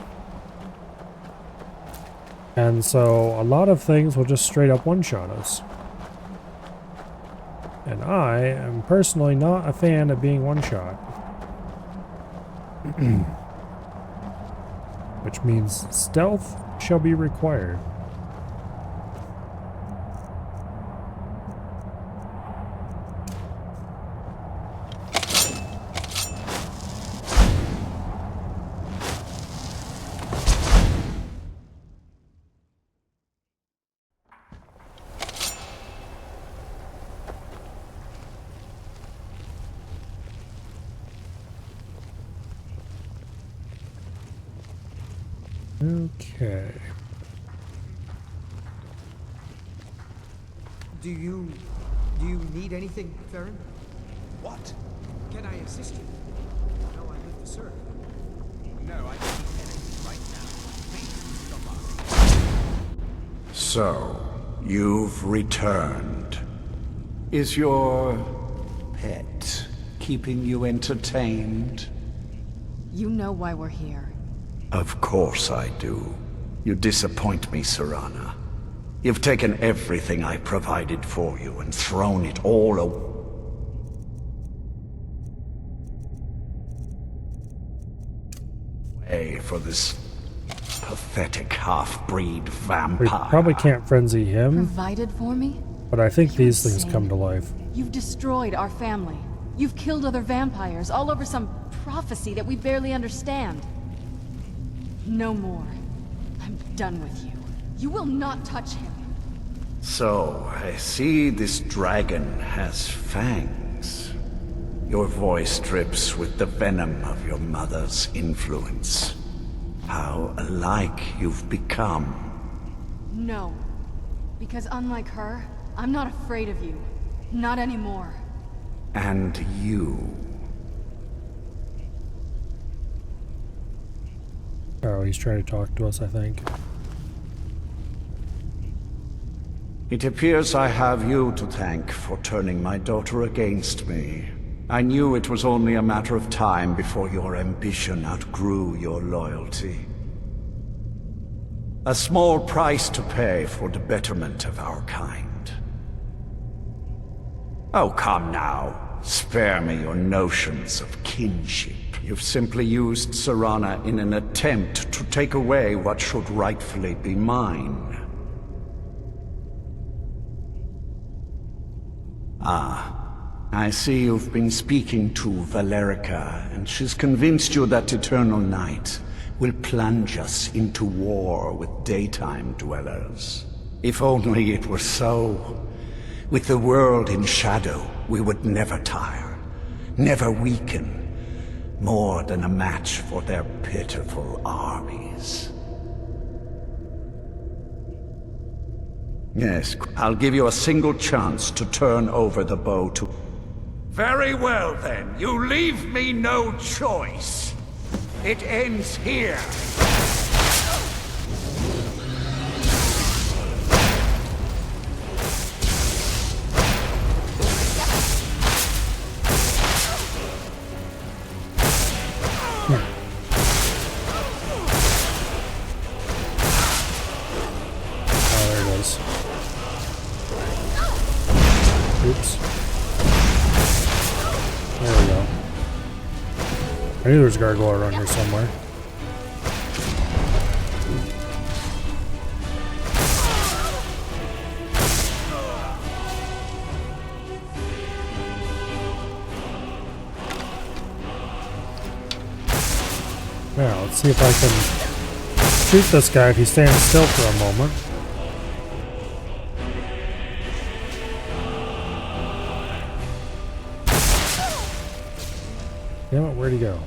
And so a lot of things will just straight up one-shot us. And I am personally not a fan of being one-shot. Which means stealth shall be required. Okay. Do you need anything, Farron? What? Can I assist you? No, I live to serve. No, I don't need anything right now. Please, stop asking. So, you've returned. Is your pet keeping you entertained? You know why we're here. Of course I do. You disappoint me, Serana. You've taken everything I provided for you and thrown it all away for this pathetic half-breed We vampire. probably can't frenzy him, Provided for me? but I think You're these things insane. come to life. You've destroyed our family. You've killed other vampires, all over some prophecy that we barely understand. No more. I'm done with you. You will not touch him. So, I see this dragon has fangs. Your voice drips with the venom of your mother's influence. How alike you've become. No. Because unlike her, I'm not afraid of you. Not anymore. And you. Oh, he's trying to talk to us, I think. It appears I have you to thank for turning my daughter against me. I knew it was only a matter of time before your ambition outgrew your loyalty. A small price to pay for the betterment of our kind. Oh, come now. Spare me your notions of kinship. You've simply used Serana in an attempt to take away what should rightfully be mine. Ah, I see you've been speaking to Valerica, and she's convinced you that eternal night will plunge us into war with daytime dwellers. If only it were so. With the world in shadow, we would never tire, never weaken, more than a match for their pitiful armies. Yes, I'll give you a single chance to turn over the bow to... Very well, then. You leave me no choice. It ends here. Oh, there it is. Oops. There we go. I knew there was a gargoyle around here somewhere. Now, let's see if I can shoot this guy if he stands still for a moment. Damn it, where'd he go?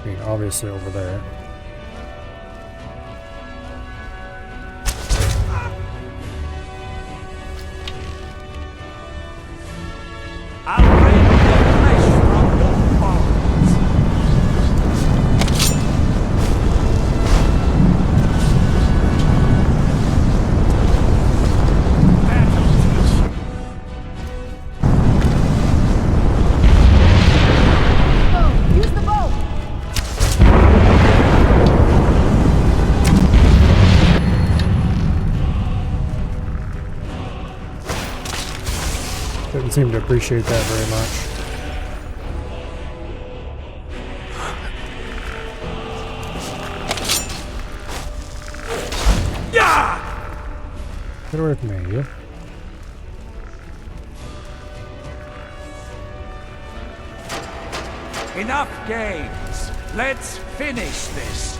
I mean, obviously over there. I'll rain your flesh from your bones. That'll teach you. Bow! Use the bow! Didn't seem to appreciate that very much. Get away from me, you. Enough games. Let's finish this.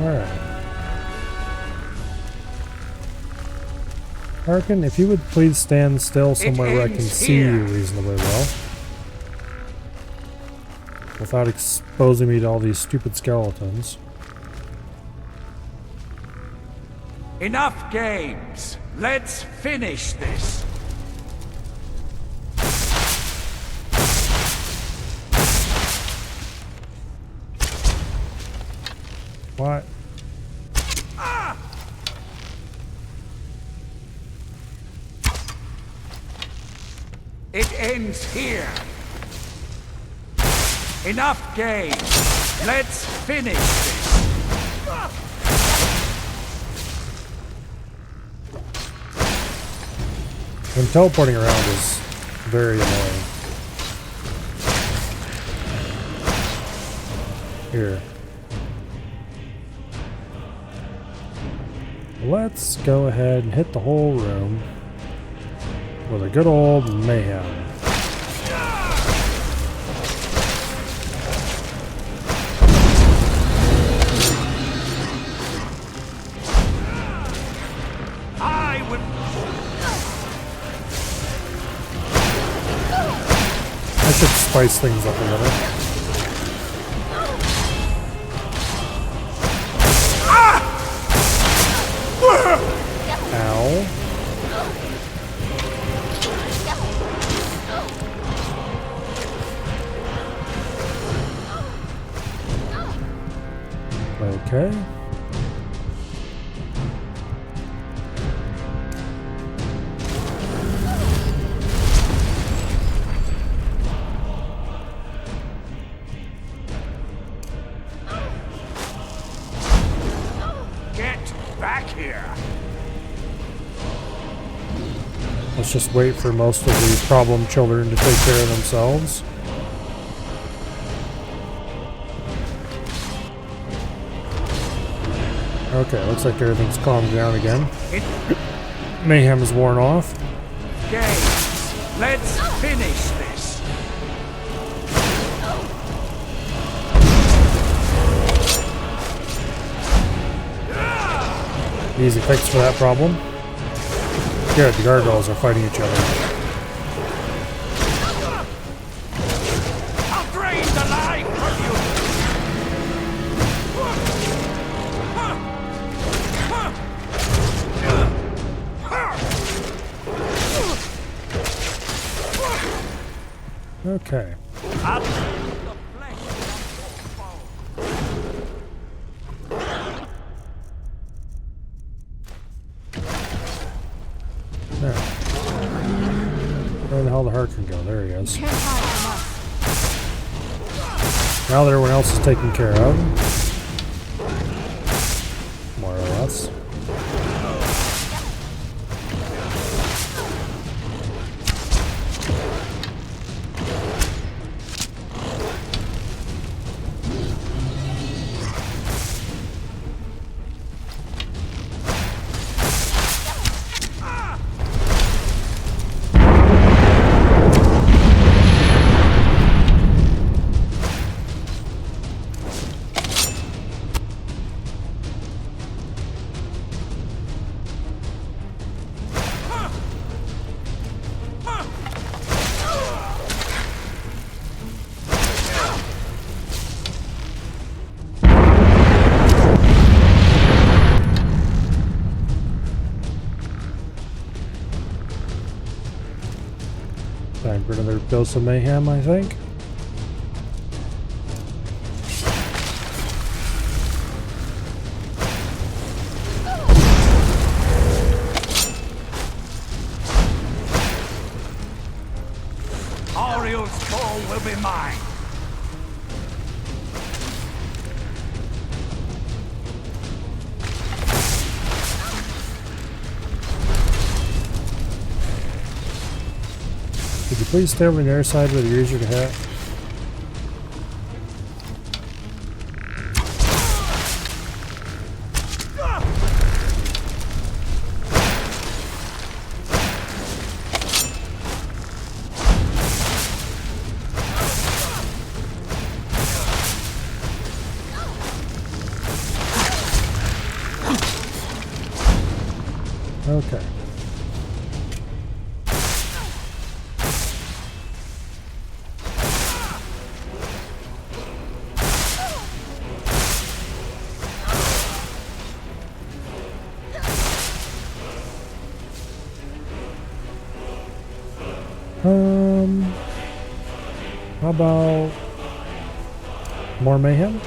Alright. Harkin, if you would please stand still somewhere where I can see you reasonably well. Without exposing me to all these stupid skeletons. Enough games. Let's finish this. What? It ends here. Enough games. Let's finish this. And teleporting around is very annoying. Here. Let's go ahead and hit the whole room with a good old mayhem. I should spice things up a little. Ow. Okay. Let's just wait for most of the problem children to take care of themselves. Okay, looks like everything's calmed down again. Mayhem is worn off. Games, let's finish this. Easy fix for that problem. Good, the gargoyles are fighting each other. I'll drain the life from you. Okay. There. Where the hell the heart can go? There he is. Now that everyone else is taken care of, more or less. Time for another dose of mayhem, I think. Ariel's soul will be mine. Could you please stay over on the other side where they're easier to hit? Okay. How about more mayhem?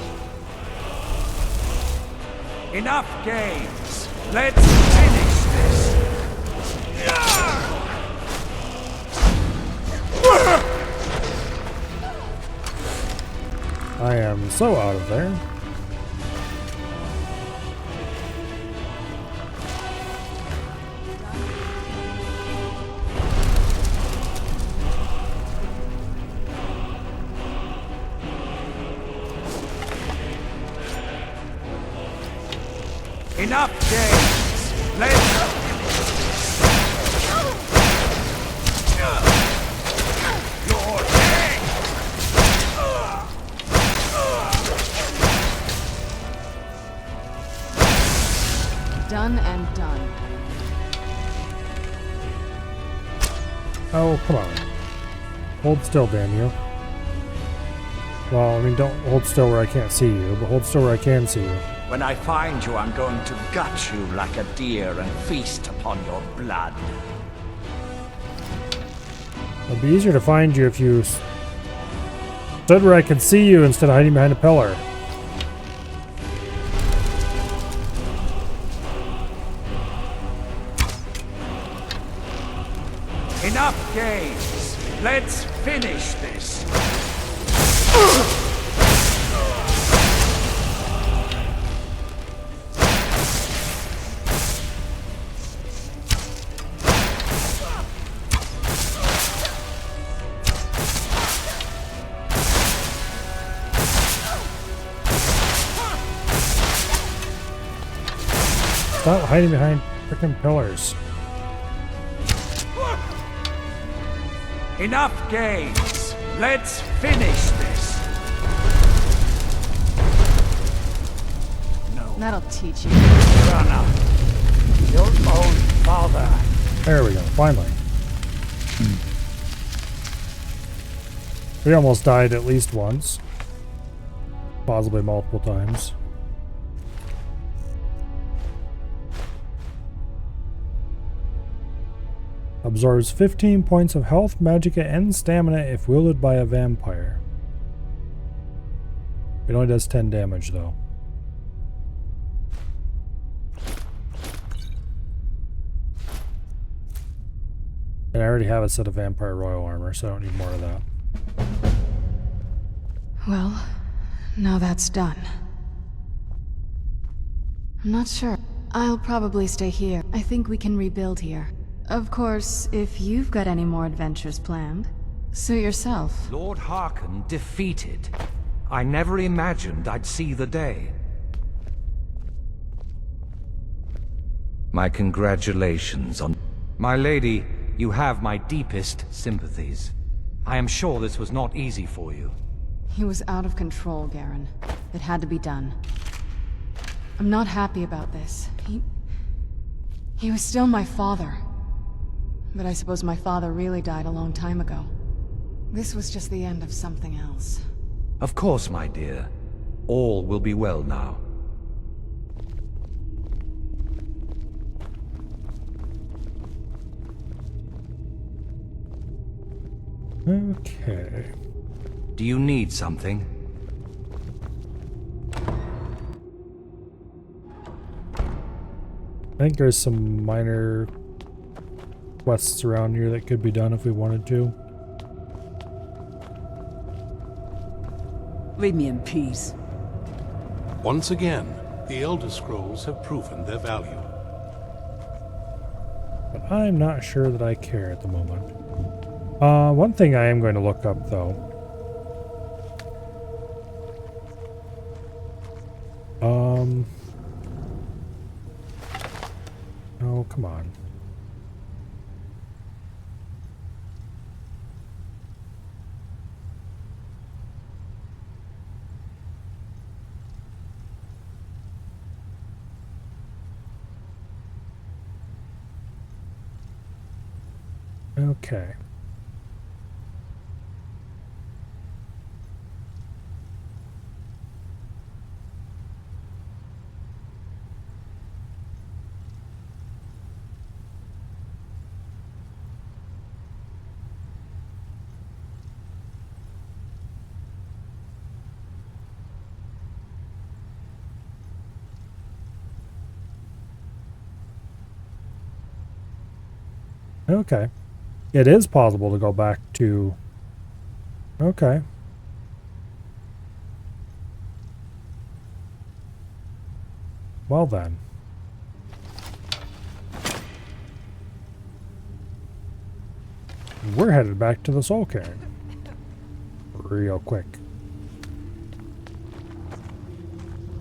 Enough games. Let's finish this. I am so out of there. Enough games. Let's You're dead. Done and done. Oh, come on. Hold still, damn you. Well, I mean, don't hold still where I can't see you, but hold still where I can see you. When I find you, I'm going to gut you like a deer and feast upon your blood. It'd be easier to find you if you stood where I could see you instead of hiding behind a pillar. Enough games. Let's finish this. Stop hiding behind freaking pillars. Enough games. Let's finish this. No, That'll teach you. runner. Your own father. There we go, finally. We almost died at least once. Possibly multiple times. Absorbs 15 points of health, magicka, and stamina if wielded by a vampire. It only does 10 damage though. And I already have a set of vampire royal armor, so I don't need more of that. Well, now that's done. I'm not sure. I'll probably stay here. I think we can rebuild here. Of course, if you've got any more adventures planned, suit yourself. Lord Harkon defeated. I never imagined I'd see the day. My congratulations on... My lady, you have my deepest sympathies. I am sure this was not easy for you. He was out of control, Garen. It had to be done. I'm not happy about this. He was still my father. But I suppose my father really died a long time ago. This was just the end of something else. Of course, my dear. All will be well now. Okay. Do you need something? I think there's some minor quests around here that could be done if we wanted to. Leave me in peace. Once again, the Elder Scrolls have proven their value. But I'm not sure that I care at the moment. One thing I am going to look up though. Oh, come on. Okay. Okay. It is possible to go back to... Okay. Well then. We're headed back to the Soul Cairn. Real quick.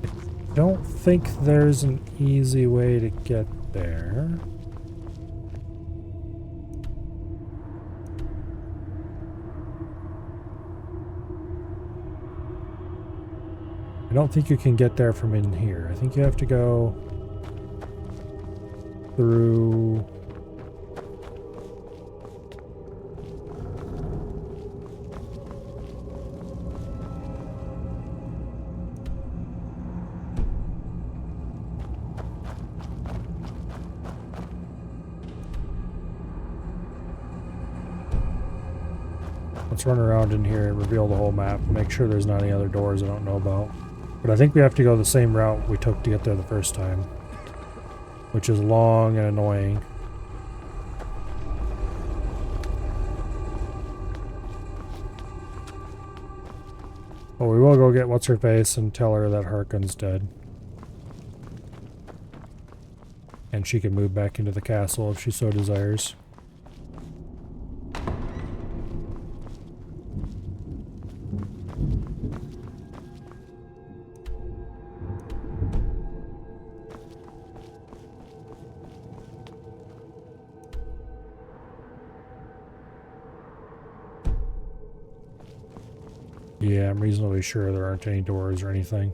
I don't think there's an easy way to get there. I don't think you can get there from in here. I think you have to go through... Let's run around in here and reveal the whole map, make sure there's not any other doors I don't know about. But I think we have to go the same route we took to get there the first time, which is long and annoying. But we will go get What's-Her-Face and tell her that Harkon's dead. And she can move back into the castle if she so desires. Yeah, I'm reasonably sure there aren't any doors or anything.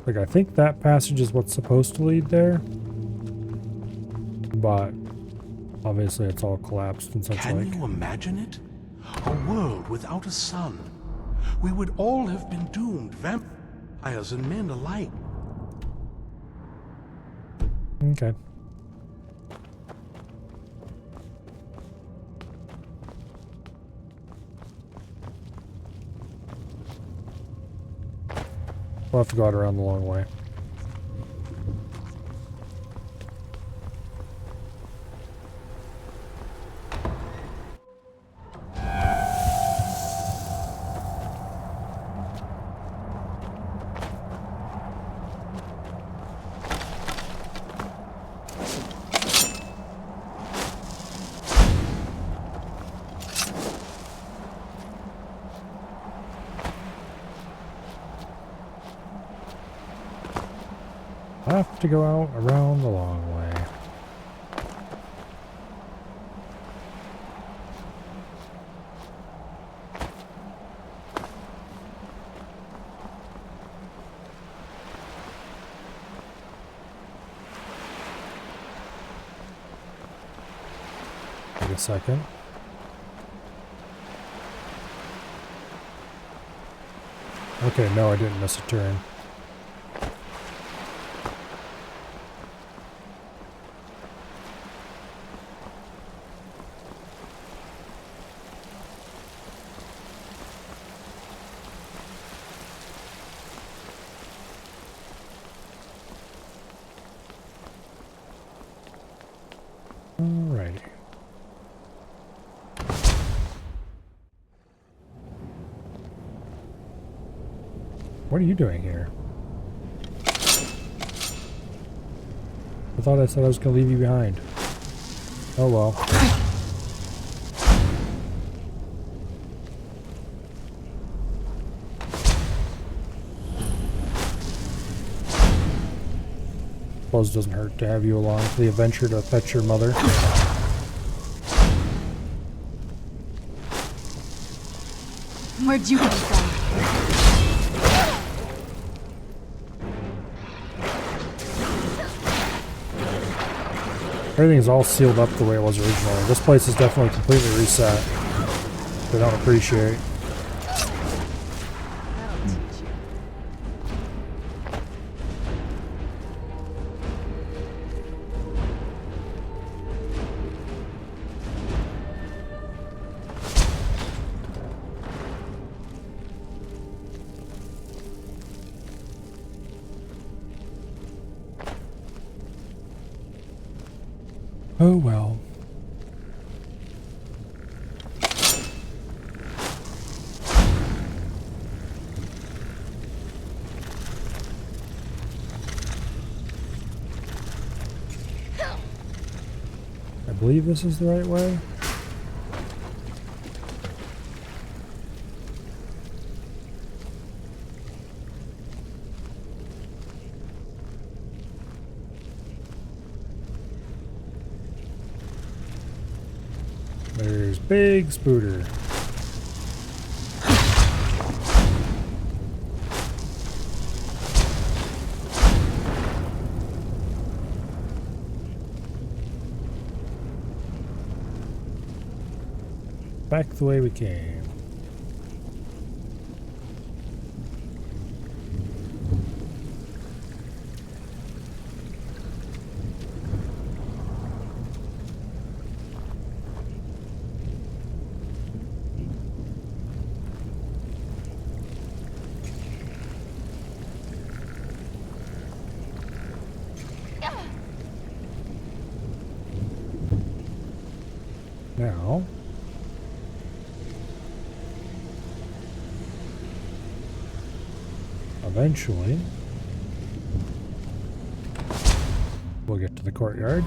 Like, I think that passage is what's supposed to lead there. But obviously it's all collapsed and such like. Can you imagine it? A world without a sun. We would all have been doomed, vampires and men alike. Okay. We'll have to go out around the long way. I have to go out around the long way. Wait a second. Okay, no, I didn't miss a turn. Alrighty. What are you doing here? I thought I said I was going to leave you behind. Oh well. Suppose it doesn't hurt to have you along for the adventure to fetch your mother. Where'd you come from? Everything's all sealed up the way it was originally. This place is definitely completely reset. They don't appreciate. Oh well. I believe this is the right way. There's Big Spooter. Back the way we came. Now, eventually, we'll get to the courtyard.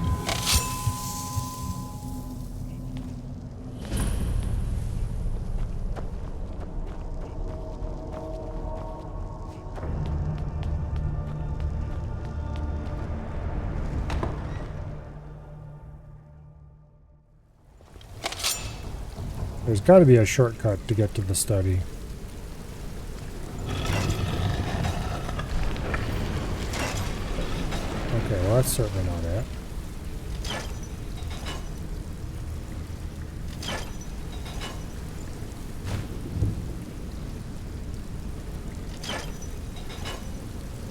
There's got to be a shortcut to get to the study. Okay, well that's certainly not it.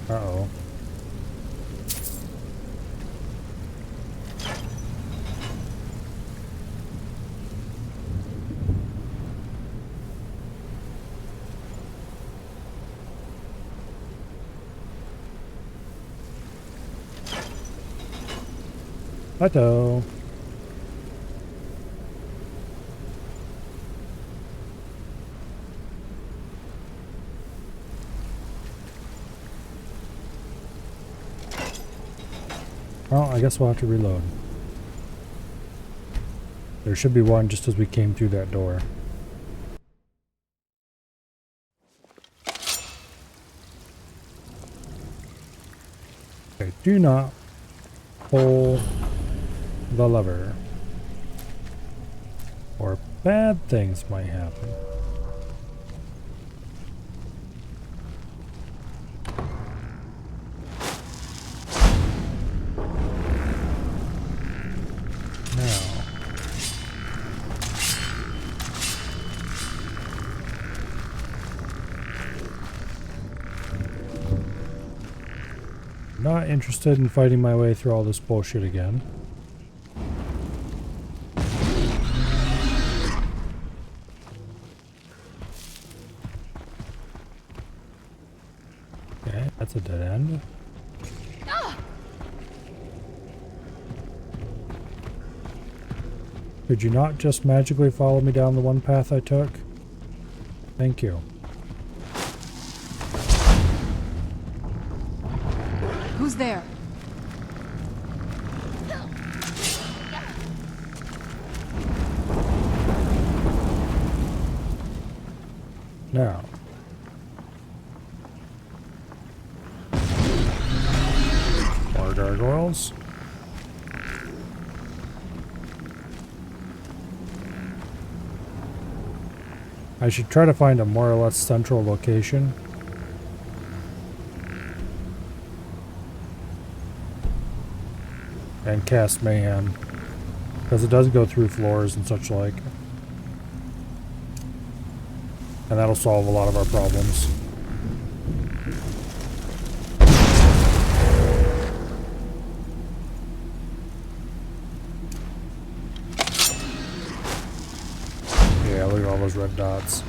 Uh-oh. Hello. Well, I guess we'll have to reload. There should be one just as we came through that door. Okay, do not pull the lever, or bad things might happen. Now, not interested in fighting my way through all this bullshit again. Okay, that's a dead end. Could you not just magically follow me down the one path I took? Thank you. Who's there? Now. More gargoyles. I should try to find a more or less central location. And cast Mayhem. Because it does go through floors and such like. And that'll solve a lot of our problems. Yeah, look at all those red dots.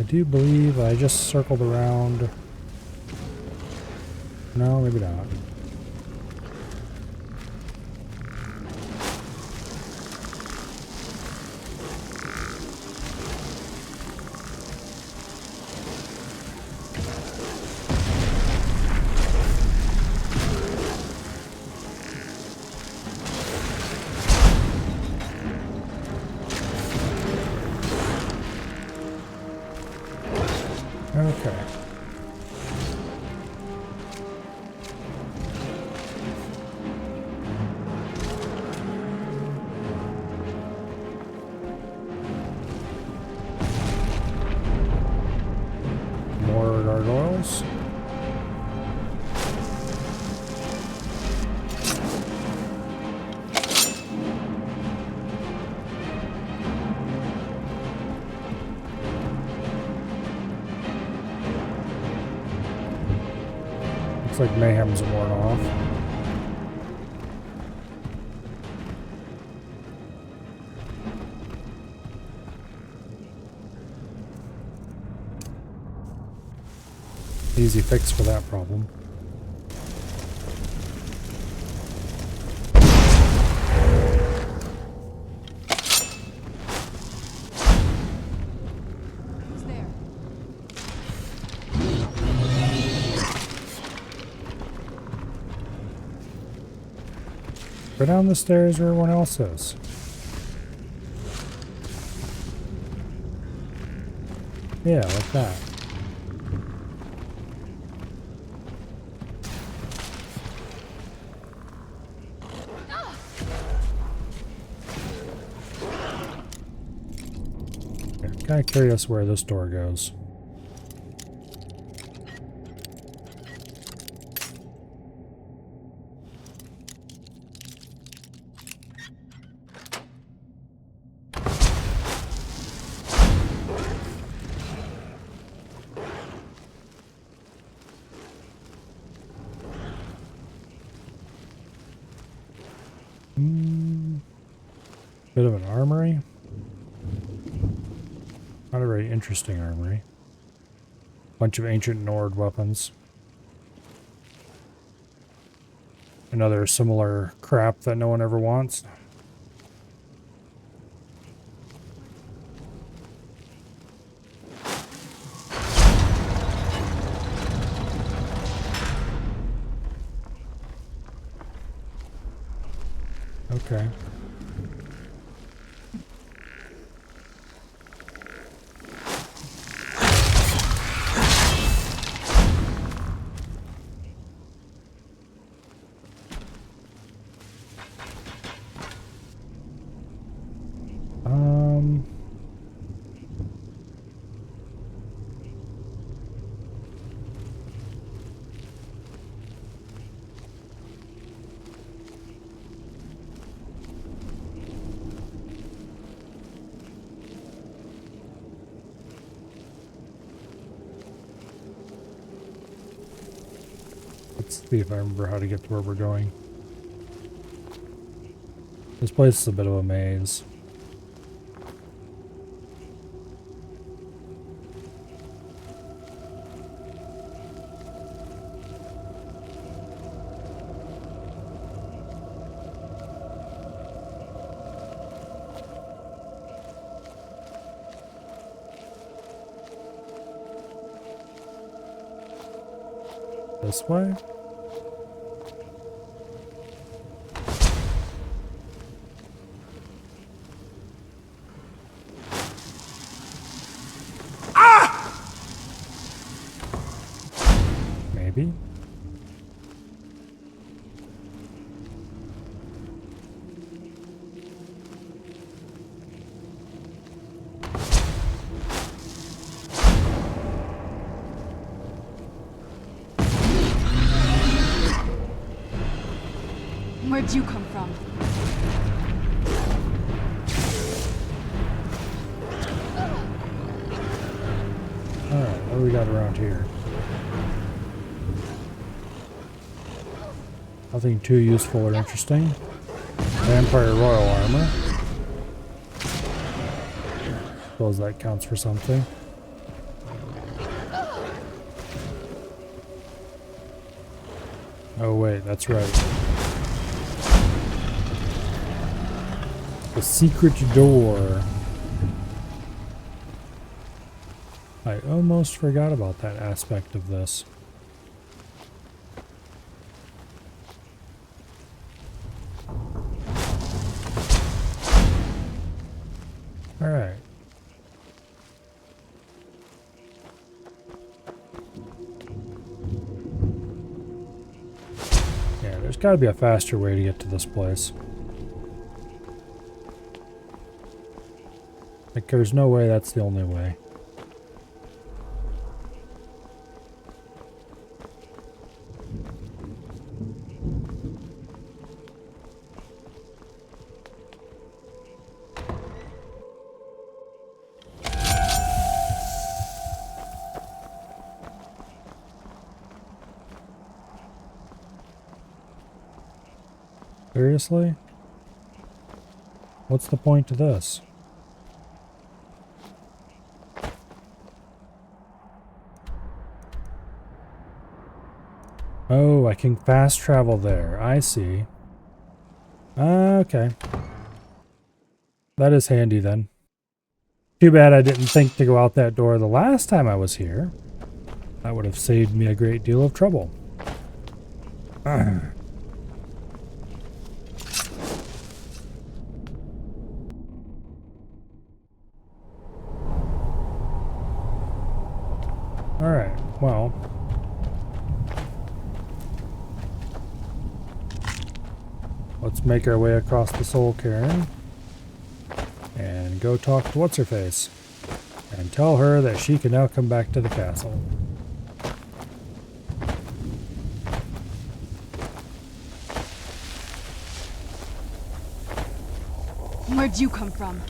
I do believe I just circled around. No, maybe not. Okay. More gargoyles. Looks like mayhem's worn off. Easy fix for that problem. Who's there? Go down the stairs where everyone else is. Yeah, like that. Kind of curious where this door goes. Bit of an armory. Not a very interesting armory. Bunch of ancient Nord weapons. Another similar crap that no one ever wants. Okay. Let's see if I remember how to get to where we're going. This place is a bit of a maze. This way? Maybe? Where'd you come from? Alright, what do we got around here? Nothing too useful or interesting. Vampire Royal Armor. Suppose that counts for something. Oh wait, that's right. The secret door. I almost forgot about that aspect of this. Alright. Yeah, there's gotta be a faster way to get to this place. Like, there's no way that's the only way. Seriously? What's the point to this? Oh, I can fast travel there. I see. Okay. That is handy then. Too bad I didn't think to go out that door the last time I was here. That would have saved me a great deal of trouble. Alright, well. Let's make our way across the Soul Cairn and go talk to What's-Her-Face and tell her that she can now come back to the castle. Where'd you come from?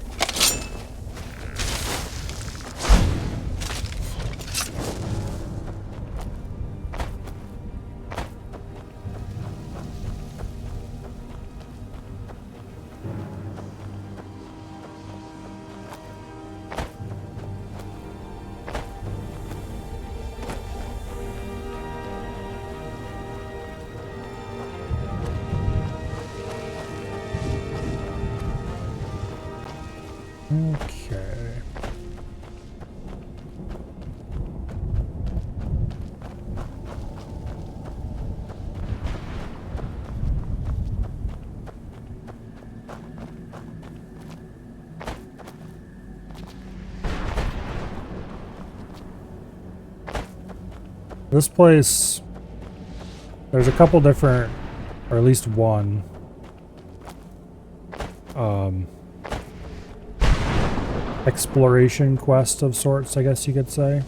Okay. This place, there's a couple different, or at least one, exploration quest of sorts, I guess you could say.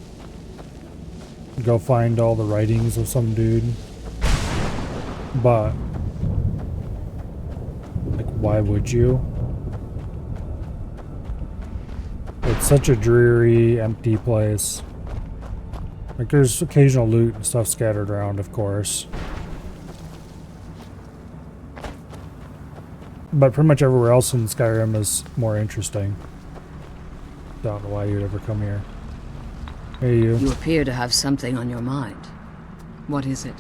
Go find all the writings of some dude. But, like, why would you? It's such a dreary, empty place. Like, there's occasional loot and stuff scattered around, of course. But pretty much everywhere else in Skyrim is more interesting. Don't know why you'd ever come here. Hey, you. You appear to have something on your mind. What is it?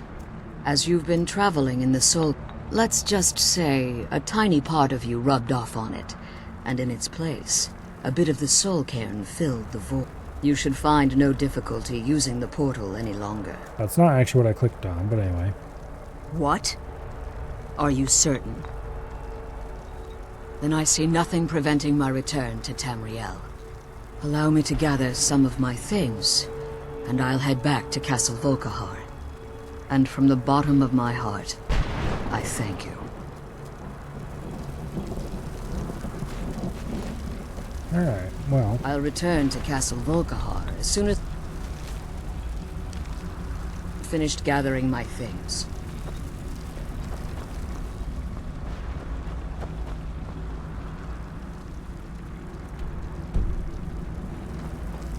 As you've been traveling in the soul, let's just say a tiny part of you rubbed off on it, and in its place, a bit of the soul cairn filled the void. You should find no difficulty using the portal any longer. That's not actually what I clicked on, but anyway. What? Are you certain? Then I see nothing preventing my return to Tamriel. Allow me to gather some of my things, and I'll head back to Castle Volkihar. And from the bottom of my heart, I thank you. Alright, well. I'll return to Castle Volkihar as soon as I've finished gathering my things.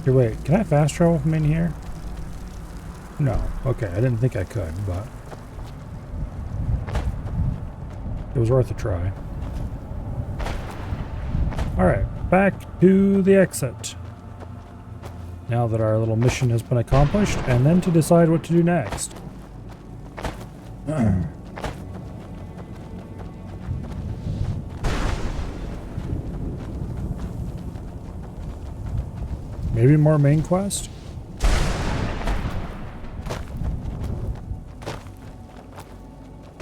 Here, wait, can I fast travel from in here? No. Okay, I didn't think I could, but it was worth a try. Alright, back to the exit. Now that our little mission has been accomplished, and then to decide what to do next. Maybe more main quest?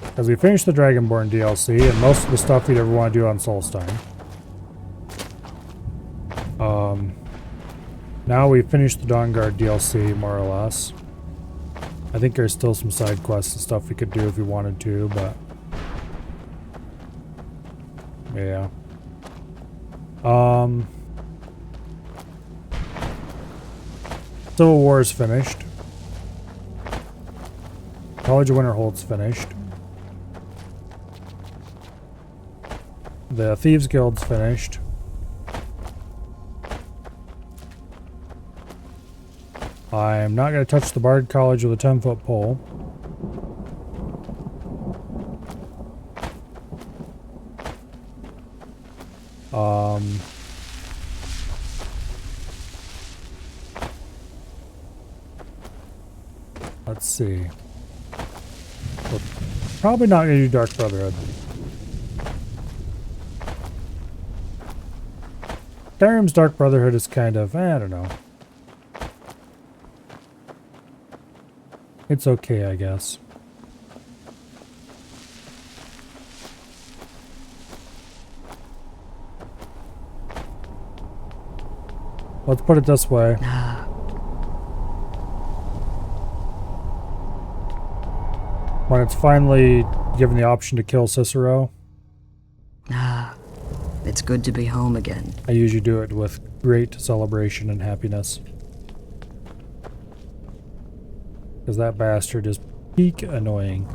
Because we finished the Dragonborn DLC and most of the stuff we'd ever want to do on Solstein. Now we finished the Dawnguard DLC, more or less. I think there's still some side quests and stuff we could do if we wanted to, but... yeah. Civil War is finished. College of Winterhold's finished. The Thieves Guild's finished. I'm not going to touch the Bard College with a 10-foot pole. Let's see. We're probably not going to do Dark Brotherhood. Skyrim's Dark Brotherhood is kind of, I don't know. It's okay, I guess. Let's put it this way. When it's finally given the option to kill Cicero, It's good to be home again. I usually do it with great celebration and happiness. Because that bastard is peak annoying.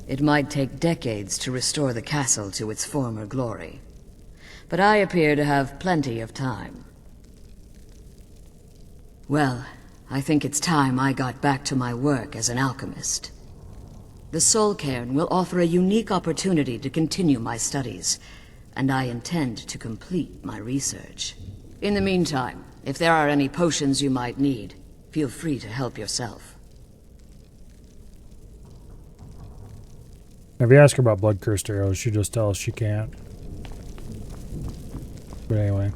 It might take decades to restore the castle to its former glory. But I appear to have plenty of time. Well, I think it's time I got back to my work as an alchemist. The Soul Cairn will offer a unique opportunity to continue my studies, and I intend to complete my research. In the meantime, if there are any potions you might need, feel free to help yourself. If you ask her about blood-cursed arrows, she just tells us she can't. But anyway.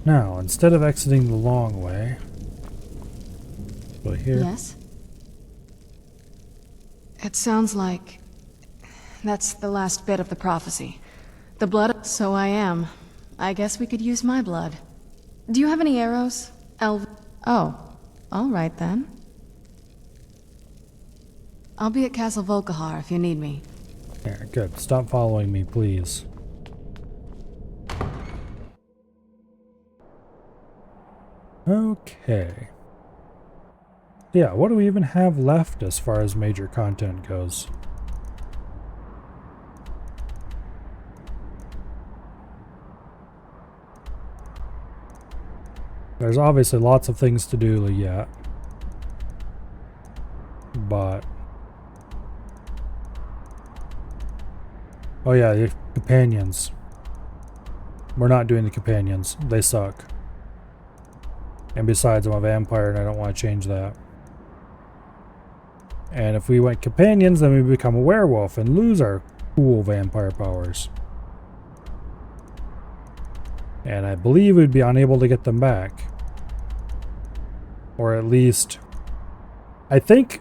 Now, instead of exiting the long way, go here. Yes? It sounds like that's the last bit of the prophecy. The blood. So I am. I guess we could use my blood. Do you have any arrows? Oh. Alright then. I'll be at Castle Volkihar if you need me. Yeah, good. Stop following me, please. Okay. Yeah, what do we even have left as far as major content goes? There's obviously lots of things to do yet. But... oh yeah, the companions. We're not doing the companions. They suck. And besides, I'm a vampire and I don't want to change that. And if we went companions, then we become a werewolf and lose our cool vampire powers. And I believe we'd be unable to get them back. Or at least... I think...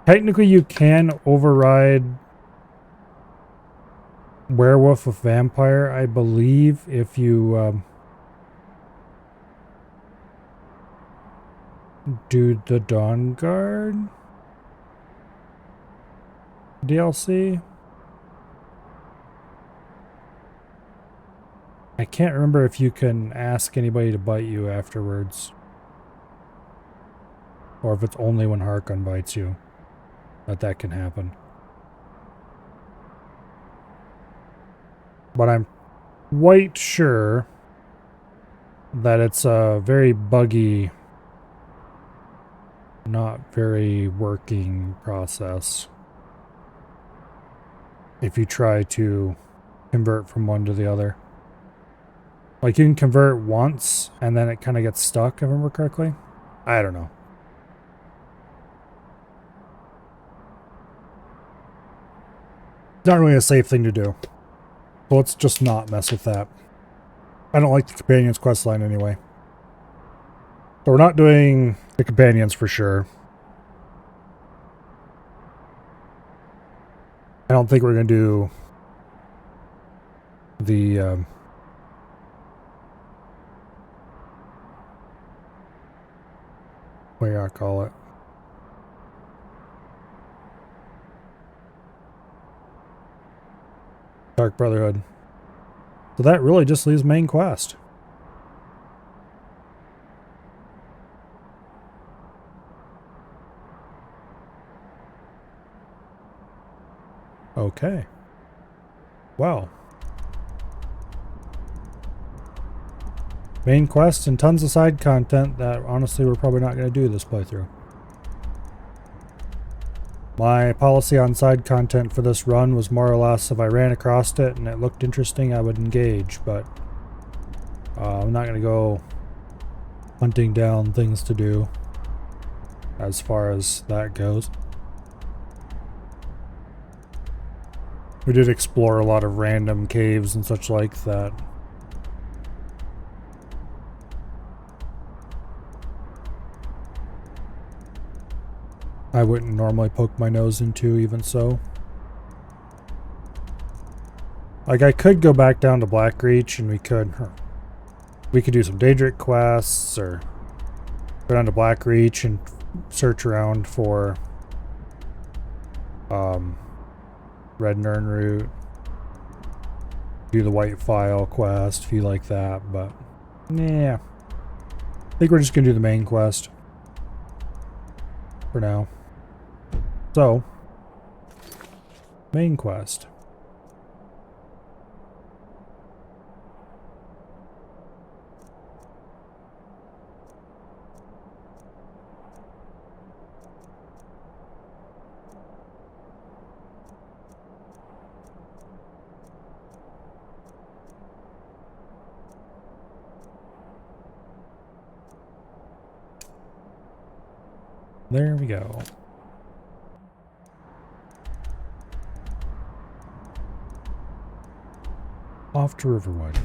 technically you can override werewolf with vampire, I believe, if you... do the Dawnguard DLC? I can't remember if you can ask anybody to bite you afterwards. Or if it's only when Harkon bites you that can happen. But I'm quite sure that it's a very buggy not very working process if you try to convert from one to the other. Like, you can convert once and then it kind of gets stuck, if I remember correctly. I don't know. Not really a safe thing to do. So let's just not mess with that. I don't like the Companions questline anyway. So we're not doing the Companions for sure. I don't think we're going to do the what do I call it? Dark Brotherhood. So that really just leaves main quest. Okay. Well. Main quest and tons of side content that honestly we're probably not going to do this playthrough. My policy on side content for this run was more or less if I ran across it and it looked interesting, I would engage, but I'm not going to go hunting down things to do as far as that goes. We did explore a lot of random caves and such like that. I wouldn't normally poke my nose into, even so. Like, I could go back down to Blackreach and we could do some Daedric quests, or go down to Blackreach and search around for Red Nern route, do the White File quest if you like that, but yeah, I think we're just gonna do the main quest for now. So, main quest. There we go. Off to Riverwood.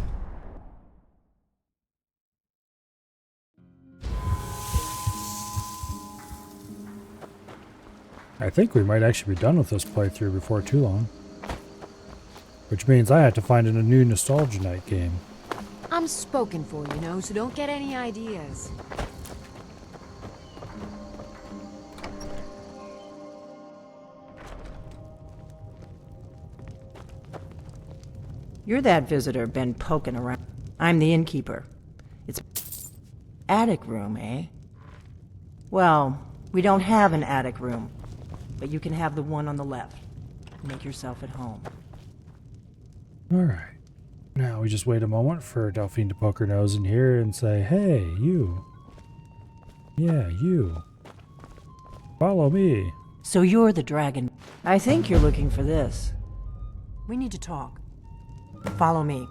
I think we might actually be done with this playthrough before too long. Which means I have to find a new Nostalgia Night game. I'm spoken for, you know, so don't get any ideas. You're that visitor been poking around. I'm the innkeeper. It's attic room, eh? Well, we don't have an attic room, but you can have the one on the left. Make yourself at home. Alright. Now we just wait a moment for Delphine to poke her nose in here and say, hey, you. Yeah, you. Follow me. So you're the dragon. I think you're looking for this. We need to talk. Follow me.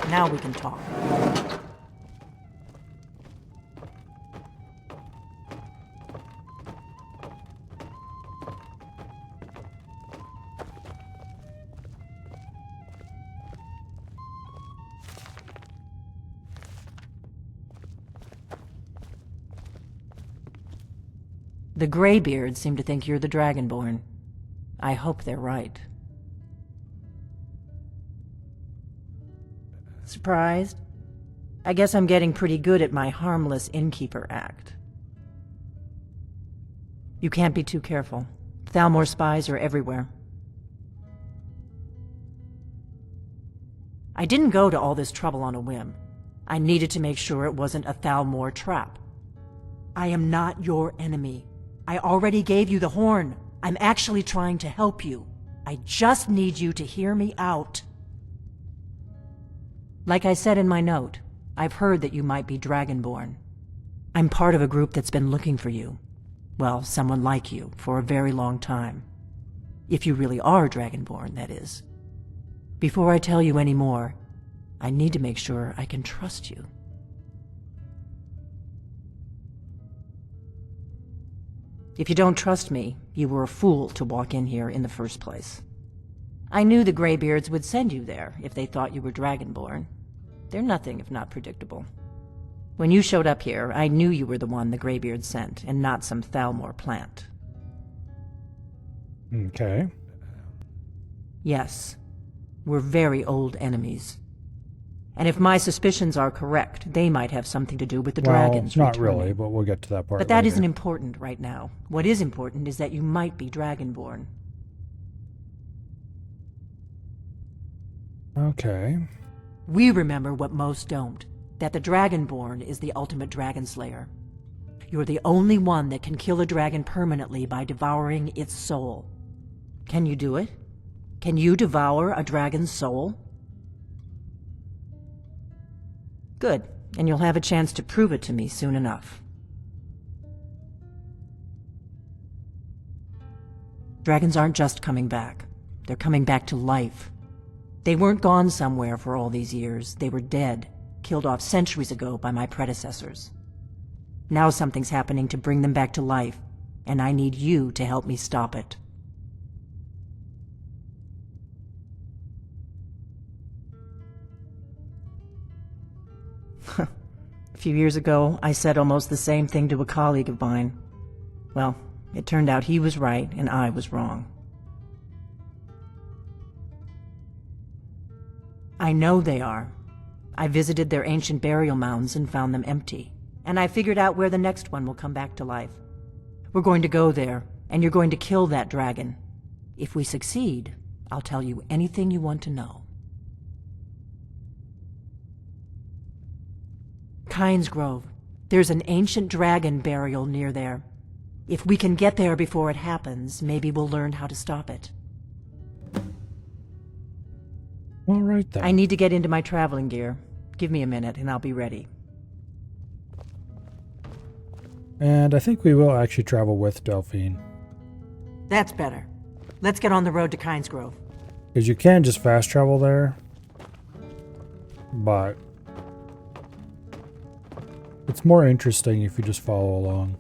Now we can talk. The Greybeards seem to think you're the Dragonborn. I hope they're right. Surprised? I guess I'm getting pretty good at my harmless innkeeper act. You can't be too careful. Thalmor spies are everywhere. I didn't go to all this trouble on a whim. I needed to make sure it wasn't a Thalmor trap. I am not your enemy. I already gave you the horn. I'm actually trying to help you. I just need you to hear me out. Like I said in my note, I've heard that you might be Dragonborn. I'm part of a group that's been looking for you. Well, someone like you, for a very long time. If you really are Dragonborn, that is. Before I tell you any more, I need to make sure I can trust you. If you don't trust me, you were a fool to walk in here in the first place. I knew the Greybeards would send you there if they thought you were Dragonborn. They're nothing if not predictable. When you showed up here, I knew you were the one the Greybeards sent, and not some Thalmor plant. Okay. Yes, we're very old enemies. And if my suspicions are correct, they might have something to do with the dragons not returning. really, but we'll get to that part But that later. isn't important right now. What is important is that you might be Dragonborn. Okay. We remember what most don't, that the Dragonborn is the ultimate dragon slayer. You're the only one that can kill a dragon permanently by devouring its soul. Can you do it? Can you devour a dragon's soul? Good, and you'll have a chance to prove it to me soon enough. Dragons aren't just coming back. They're coming back to life. They weren't gone somewhere for all these years. They were dead, killed off centuries ago by my predecessors. Now something's happening to bring them back to life, and I need you to help me stop it. A few years ago, I said almost the same thing to a colleague of mine. Well, it turned out he was right and I was wrong. I know they are. I visited their ancient burial mounds and found them empty. And I figured out where the next one will come back to life. We're going to go there, and you're going to kill that dragon. If we succeed, I'll tell you anything you want to know. Kynes Grove. There's an ancient dragon burial near there. If we can get there before it happens, maybe we'll learn how to stop it. All right, then. I need to get into my traveling gear. Give me a minute, and I'll be ready. And I think we will actually travel with Delphine. That's better. Let's get on the road to Kynes Grove. Because you can just fast travel there. But it's more interesting if you just follow along.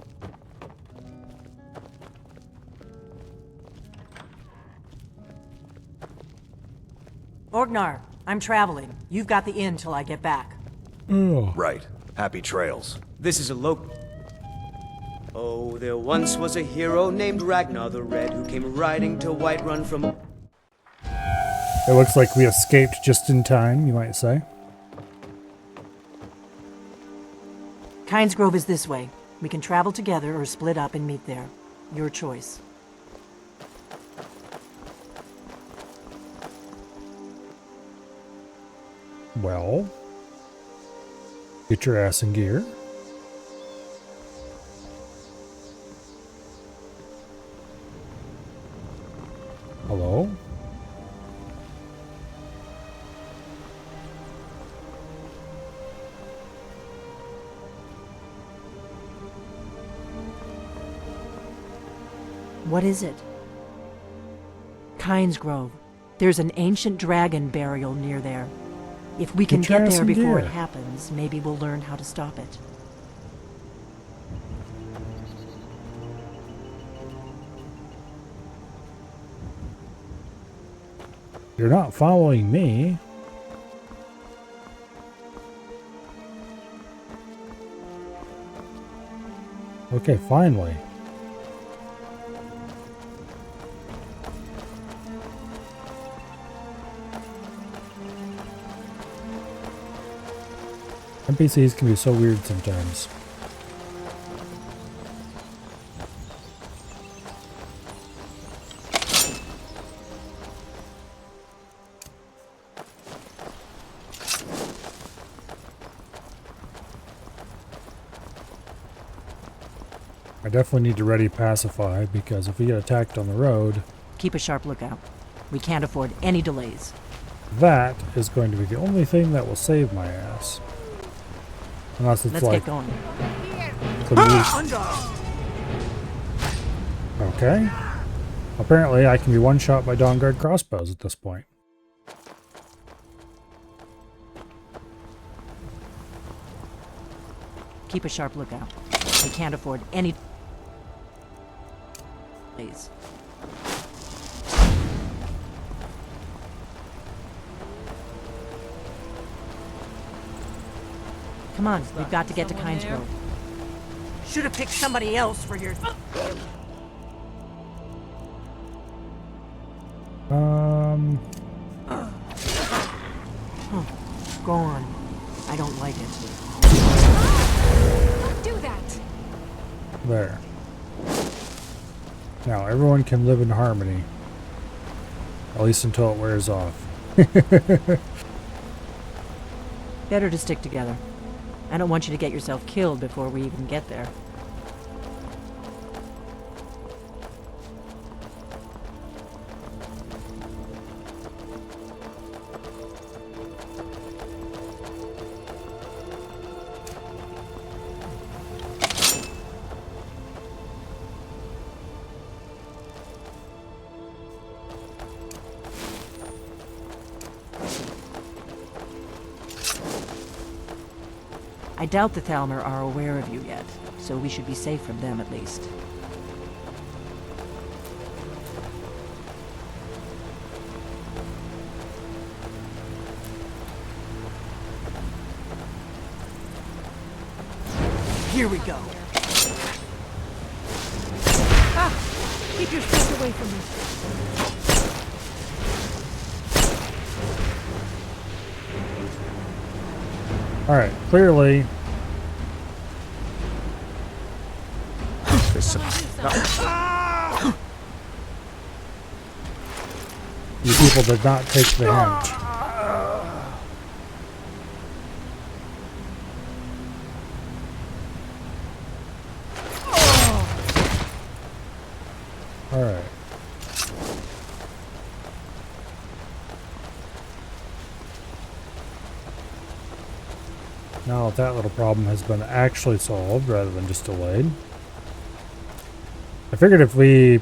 Orgnar, I'm traveling. You've got the inn till I get back. Oh. Right. Happy trails. This is a Oh, there once was a hero named Ragnar the Red who came riding to Whiterun from... It looks like we escaped just in time, you might say. Kynes Grove is this way. We can travel together or split up and meet there. Your choice. Well, get your ass in gear. Hello? What is it? Kynes Grove. There's an ancient dragon burial near there. If we can get there before it happens, maybe we'll learn how to stop it. You're not following me. Okay, finally. NPCs can be so weird sometimes. I definitely need to ready pacify, because if we get attacked on the road... Keep a sharp lookout. We can't afford any delays. That is going to be the only thing that will save my ass. Unless it's Let's like... get going. Okay. Apparently I can be one-shot by Dawnguard crossbows at this point. Keep a sharp lookout. We can't afford any delays. Come on, we've got to get to Kynes Grove. Should have picked somebody else for your... Go on. I don't like it. Don't do that! There. Now, everyone can live in harmony. At least until it wears off. Better to stick together. I don't want you to get yourself killed before we even get there. I doubt the Thalmor are aware of you yet, so we should be safe from them at least. Here we go. Ah! Keep your strength away from me. Alright, clearly... You people did not take the hint. Alright. Now that little problem has been actually solved rather than just delayed. I figured if we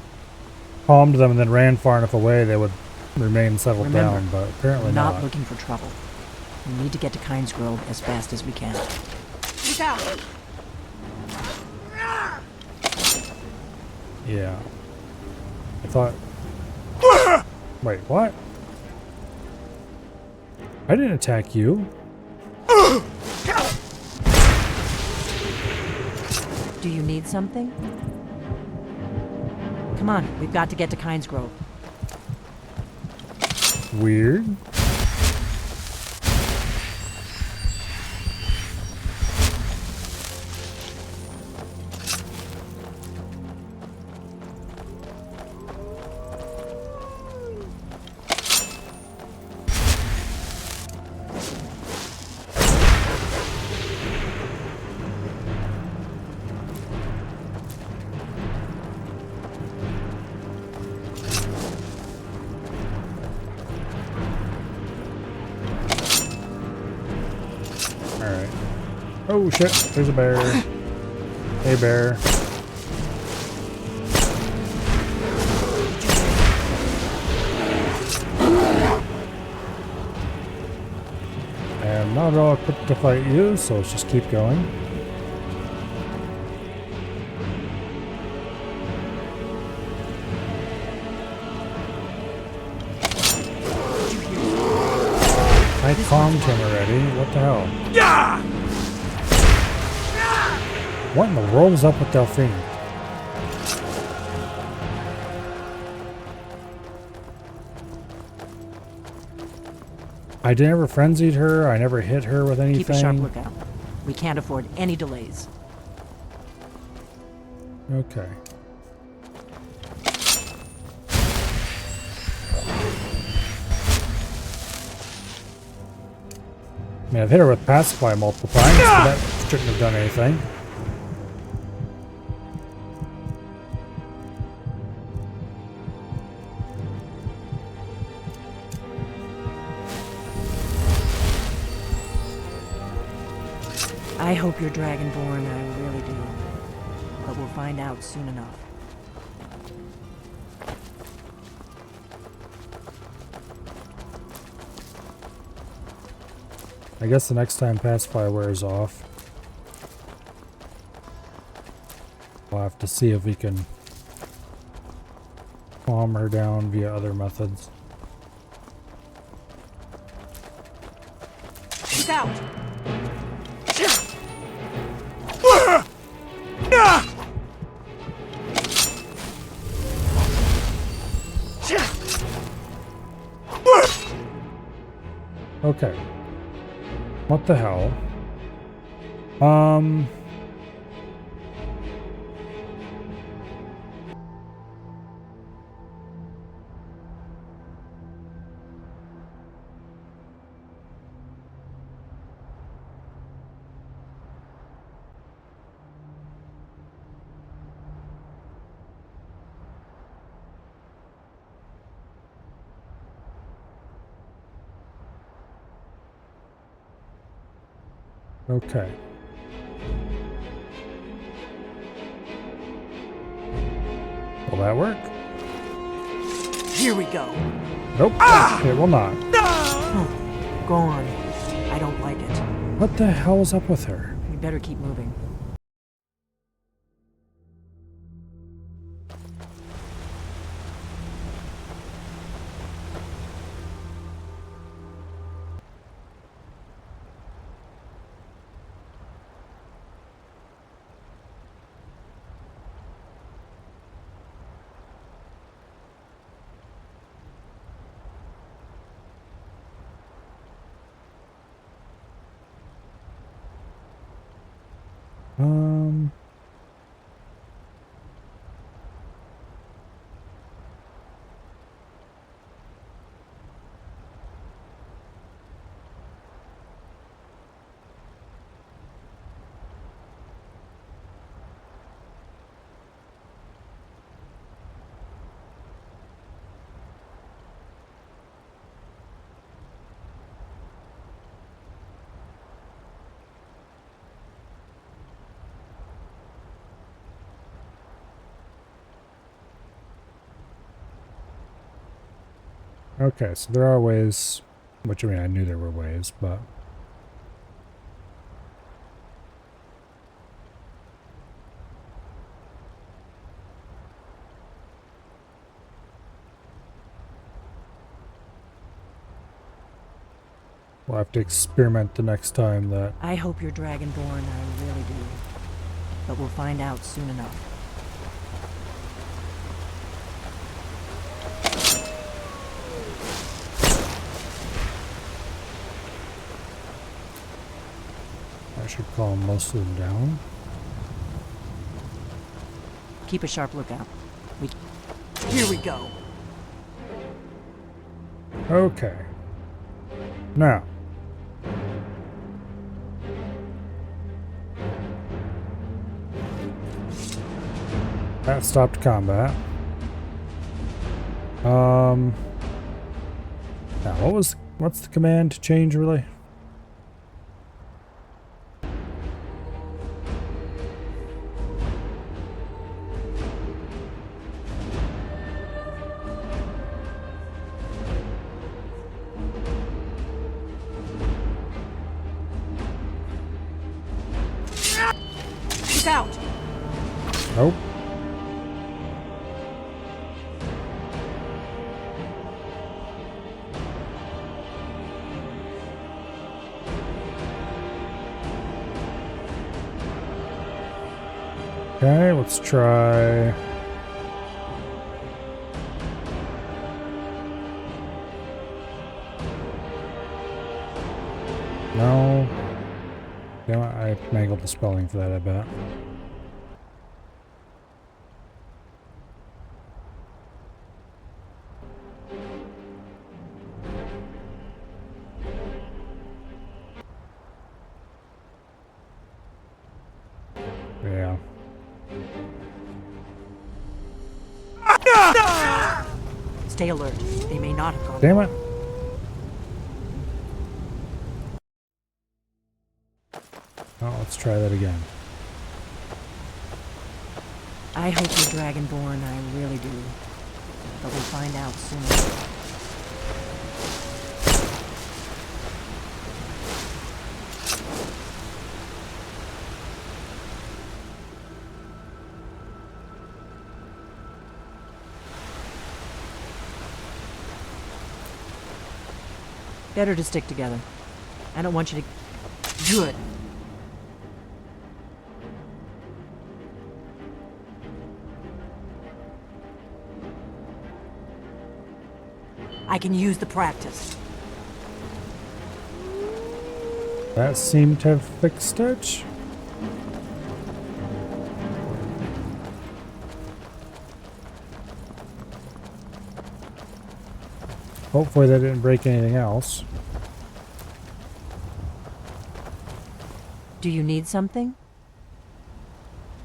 calmed them and then ran far enough away, they would remain settled down, but apparently not. Not looking for trouble. We need to get to Kynes Grove as fast as we can. Look out! Yeah. I thought... Wait, what? I didn't attack you. Do you need something? Come on, we've got to get to Kynes Grove. Weird. Alright. Oh shit, there's a bear. Hey bear. I am not at all equipped to fight you, so let's just keep going. I calmed him already. What the hell? Yeah! What in the world is up with Delphine? I never frenzied her. I never hit her with anything. Keep a sharp lookout. We can't afford any delays. Okay. I mean, I've hit her with Pacify multiple times, but that shouldn't have done anything. I hope you're Dragonborn, I really do. But we'll find out soon enough. I guess the next time Pacify wears off, we'll have to see if we can calm her down via other methods. She's out! Okay. What the hell? Okay. Will that work? Here we go. Nope. It will not. Oh, go on. I don't like it. What the hell is up with her? We better keep moving. Okay, so there are ways, which I mean, I knew there were ways, but... we'll have to experiment the next time that... I hope you're Dragonborn, I really do. But we'll find out soon enough. I should calm most of them down. Keep a sharp lookout. Here we go. Okay. Now. That stopped combat. Now what's the command to change really? She's out! Nope. Okay, let's try... No. Damn it, I mangled the spelling for that, I bet. Yeah. Stay alert. They may not have gone. Damn it. Let's try that again. I hope you're Dragonborn, I really do. But we'll find out soon. Better to stick together. I don't want you to... Good. I can use the practice. That seemed to have fixed it. Hopefully that didn't break anything else. Do you need something?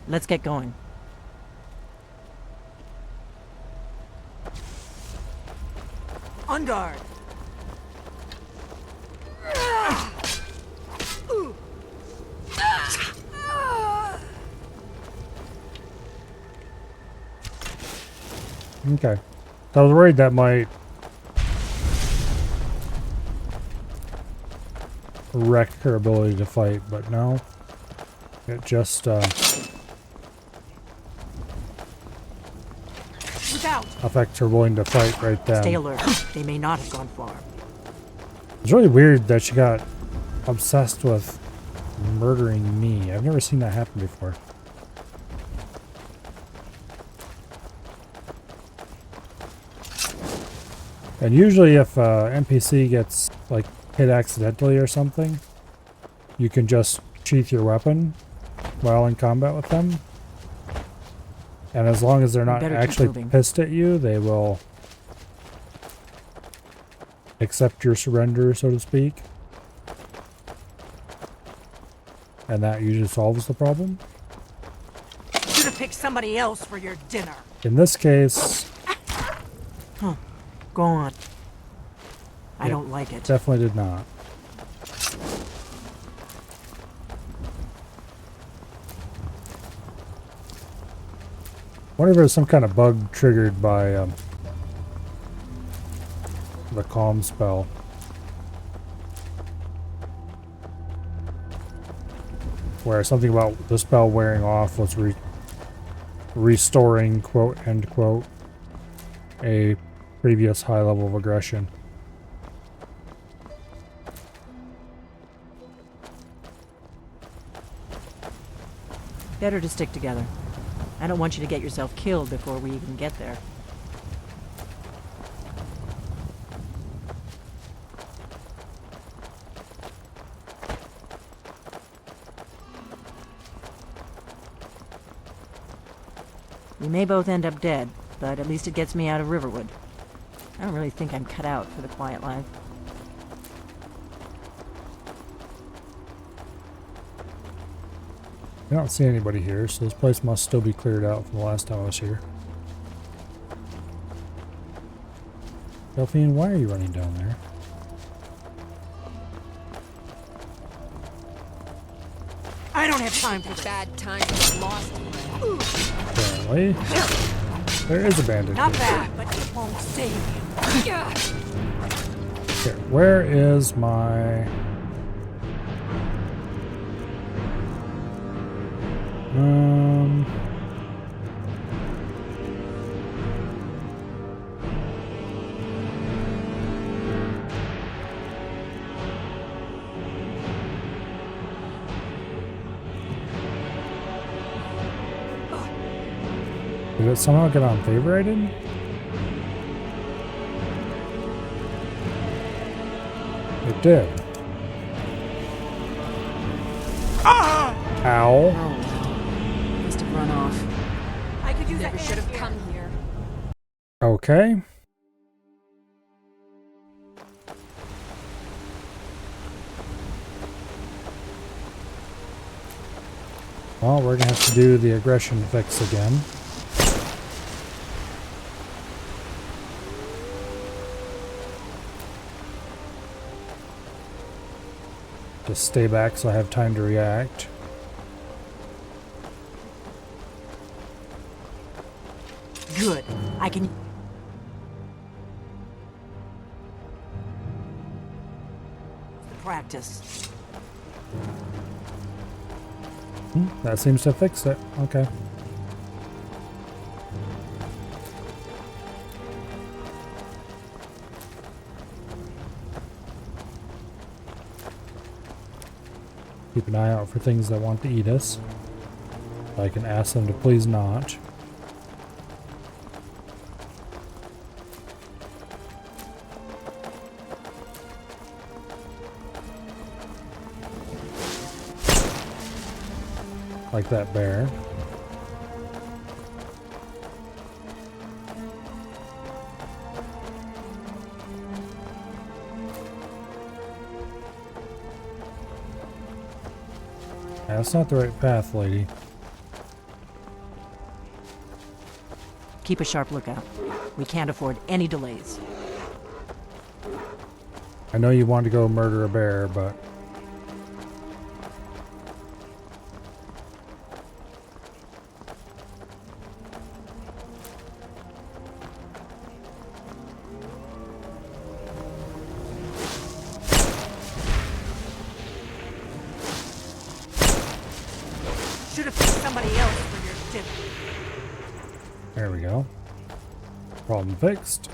Let's get going. On guard. Okay. I was worried that might wreck her ability to fight, but no. It just Look out. affects her willing to fight right then. Stay alert. They may not have gone far. It's really weird that she got obsessed with murdering me. I've never seen that happen before. And usually if NPC gets like hit accidentally or something, you can just sheath your weapon while in combat with them. And as long as they're not actually pissed at you, they will accept your surrender, so to speak. And that usually solves the problem. Should have picked somebody else for your dinner. In this case... Huh. Go on. I don't like it. Definitely did not. Wonder if there's some kind of bug triggered by the calm spell. Where something about the spell wearing off was restoring, quote, end quote, a previous high level of aggression. Better to stick together. I don't want you to get yourself killed before we even get there. We may both end up dead, but at least it gets me out of Riverwood. I don't really think I'm cut out for the quiet life. I don't see anybody here, so this place must still be cleared out from the last time I was here. Delphine, why are you running down there? I don't have time for bad time lost. Apparently. There is a bandit. Not bad, but it won't save you. Okay, where is my... Did it somehow get on favorited? It did. Ow. Must have run off. I could use Never should have come here. Okay. Well, we're gonna have to do the aggression fix again. Just stay back so I have time to react. Good. I can... Practice. That seems to fix it. Okay. Keep an eye out for things that want to eat us. I can ask them to please not. Like that bear. That's not the right path, lady. Keep a sharp lookout. We can't afford any delays. I know you want to go murder a bear, but... Should have picked somebody else for your tip. There we go. Problem fixed.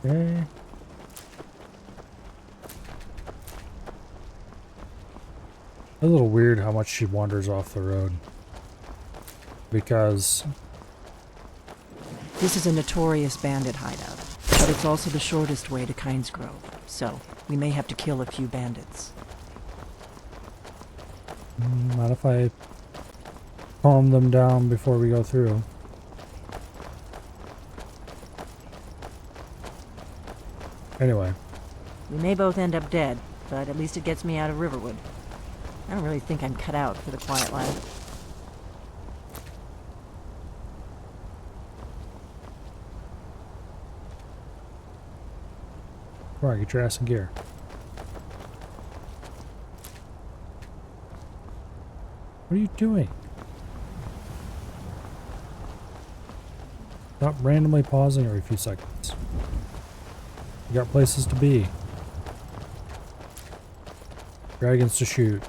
Okay. A little weird how much she wanders off the road. Because... This is a notorious bandit hideout, but it's also the shortest way to Kynes Grove, so we may have to kill a few bandits. Not if I calm them down before we go through. Anyway. We may both end up dead, but at least it gets me out of Riverwood. I don't really think I'm cut out for the quiet life. Alright, get your ass in gear. What are you doing? Stop randomly pausing every few seconds. You got places to be. Dragons to shoot.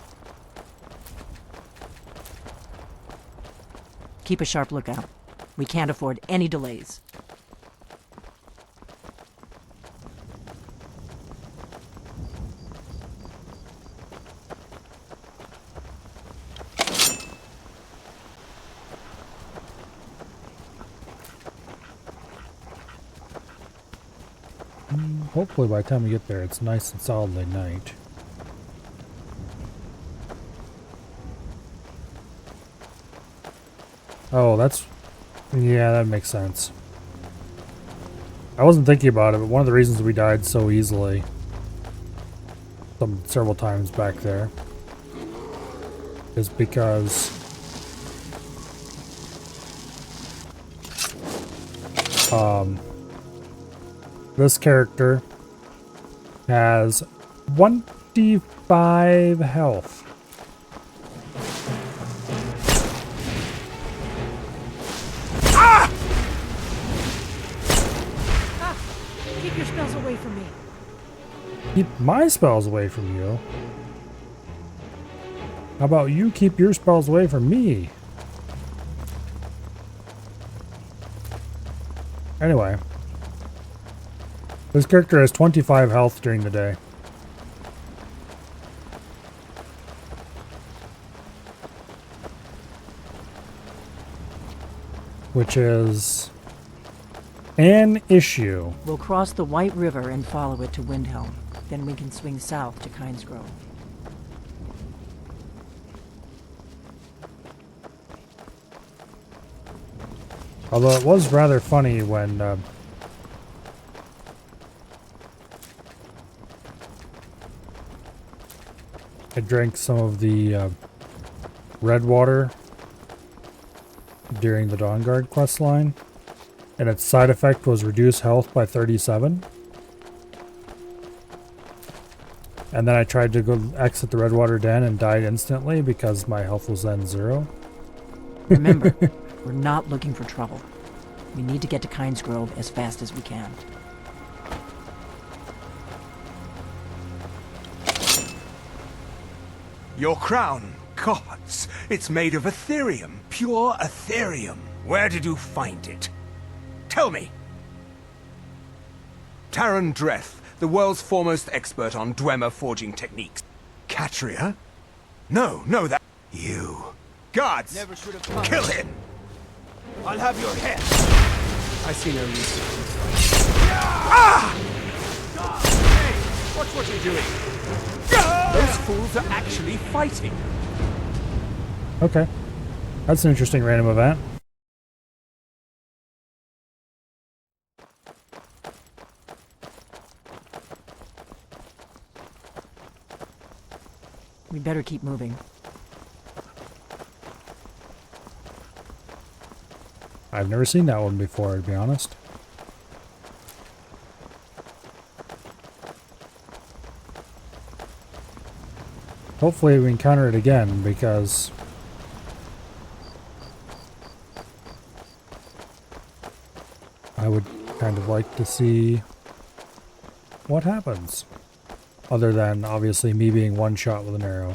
Keep a sharp lookout. We can't afford any delays. Hopefully by the time we get there, it's nice and solidly night. Oh, that's... yeah, that makes sense. I wasn't thinking about it, but one of the reasons we died so easily several times back there is because this character has 25 health. Ah! Keep your spells away from me. Keep my spells away from you. How about you keep your spells away from me? Anyway. This character has 25 health during the day. Which is an issue. We'll cross the White River and follow it to Windhelm. Then we can swing south to Kynes Grove. Although it was rather funny when I drank some of the red water during the Dawnguard questline, and its side effect was reduce health by 37. And then I tried to go exit the Redwater Den and died instantly because my health was then 0. Remember, we're not looking for trouble. We need to get to Kynes Grove as fast as we can. Your crown, gods, it's made of Ethereum, pure Ethereum. Where did you find it? Tell me. Taran Dreth, the world's foremost expert on Dwemer forging techniques. Katria? No, that... You. Guards! Never should have come. Kill him! I'll have your head. I see no reason. Ah! Hey, watch what you're doing. Those fools are actually fighting. Okay. That's an interesting random event. We better keep moving. I've never seen that one before, to be honest. Hopefully we encounter it again, because I would kind of like to see what happens. Other than, obviously, me being one shot with an arrow.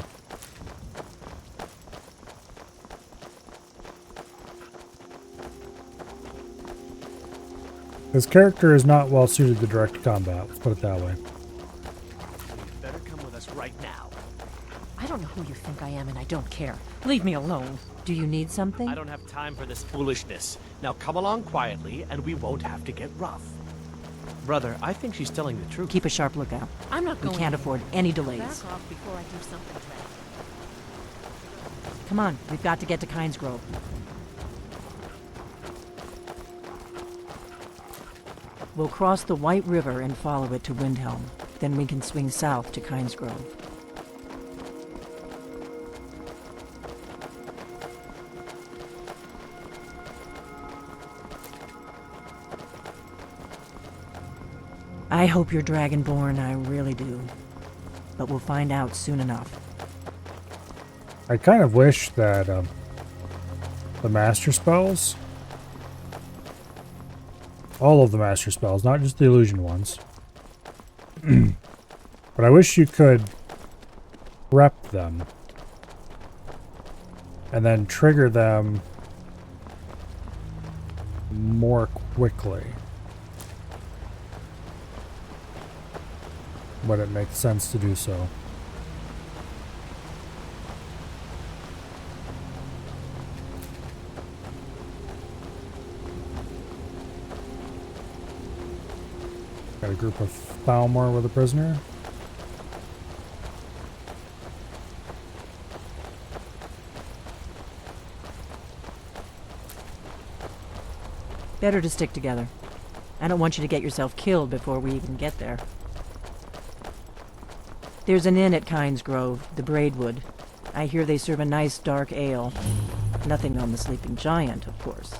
His character is not well suited to direct combat, let's put it that way. You better come with us right now. I don't know who you think I am, and I don't care. Leave me alone. Do you need something? I don't have time for this foolishness. Now come along quietly, and we won't have to get rough. Brother, I think she's telling the truth. Keep a sharp lookout. I'm not We going can't afford any delays. Back off before I do something bad. Come on, we've got to get to Kynes Grove. We'll cross the White River and follow it to Windhelm. Then we can swing south to Kynes Grove. I hope you're Dragonborn, I really do. But we'll find out soon enough. I kind of wish that the master spells, all of the master spells, not just the illusion ones, but I wish you could rep them and then trigger them more quickly. But it makes sense to do so. Got a group of Thalmor with a prisoner. Better to stick together. I don't want you to get yourself killed before we even get there. There's an inn at Kynes Grove, the Braidwood. I hear they serve a nice dark ale. Nothing on the Sleeping Giant, of course.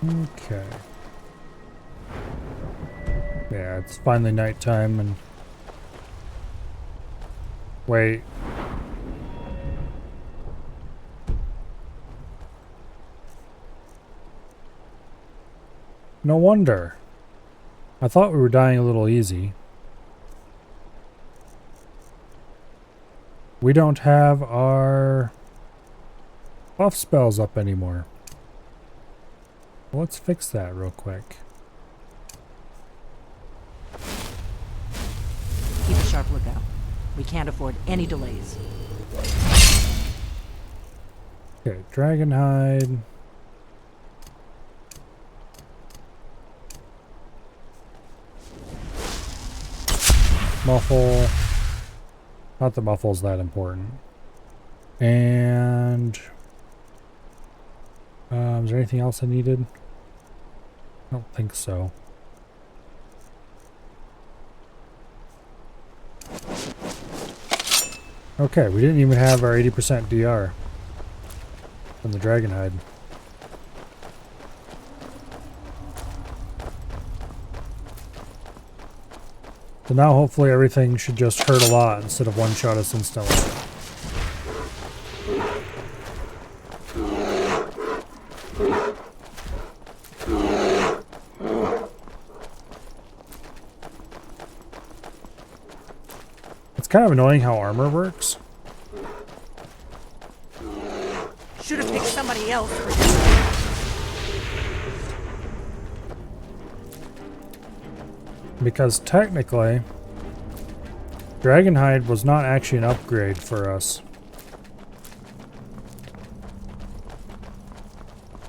Okay. Yeah, it's finally nighttime and... Wait. No wonder. I thought we were dying a little easy. We don't have our buff spells up anymore. Let's fix that real quick. Keep a sharp lookout. We can't afford any delays. Okay, Dragonhide. Muffle. Not that muffle's that important. And is there anything else I needed? I don't think so. Okay, we didn't even have our 80% DR from the dragon hide. So now hopefully everything should just hurt a lot instead of one-shot us instantly. It's kind of annoying how armor works. Should have picked somebody else for Because technically, Dragonhide was not actually an upgrade for us.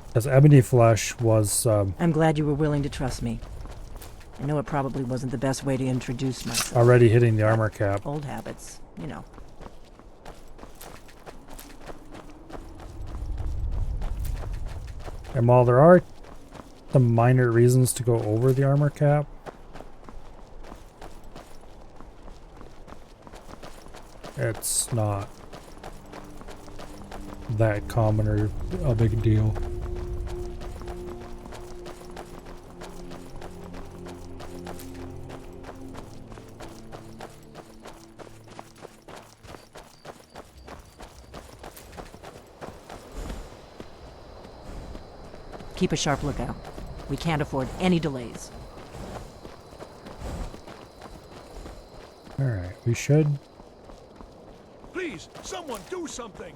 Because Ebony Flesh was... I'm glad you were willing to trust me. I know it probably wasn't the best way to introduce myself. already hitting the armor cap. Old habits, you know. And while there are some minor reasons to go over the armor cap, it's not that common or a big deal. Keep a sharp lookout. We can't afford any delays. Alright, we should... Please, someone do something!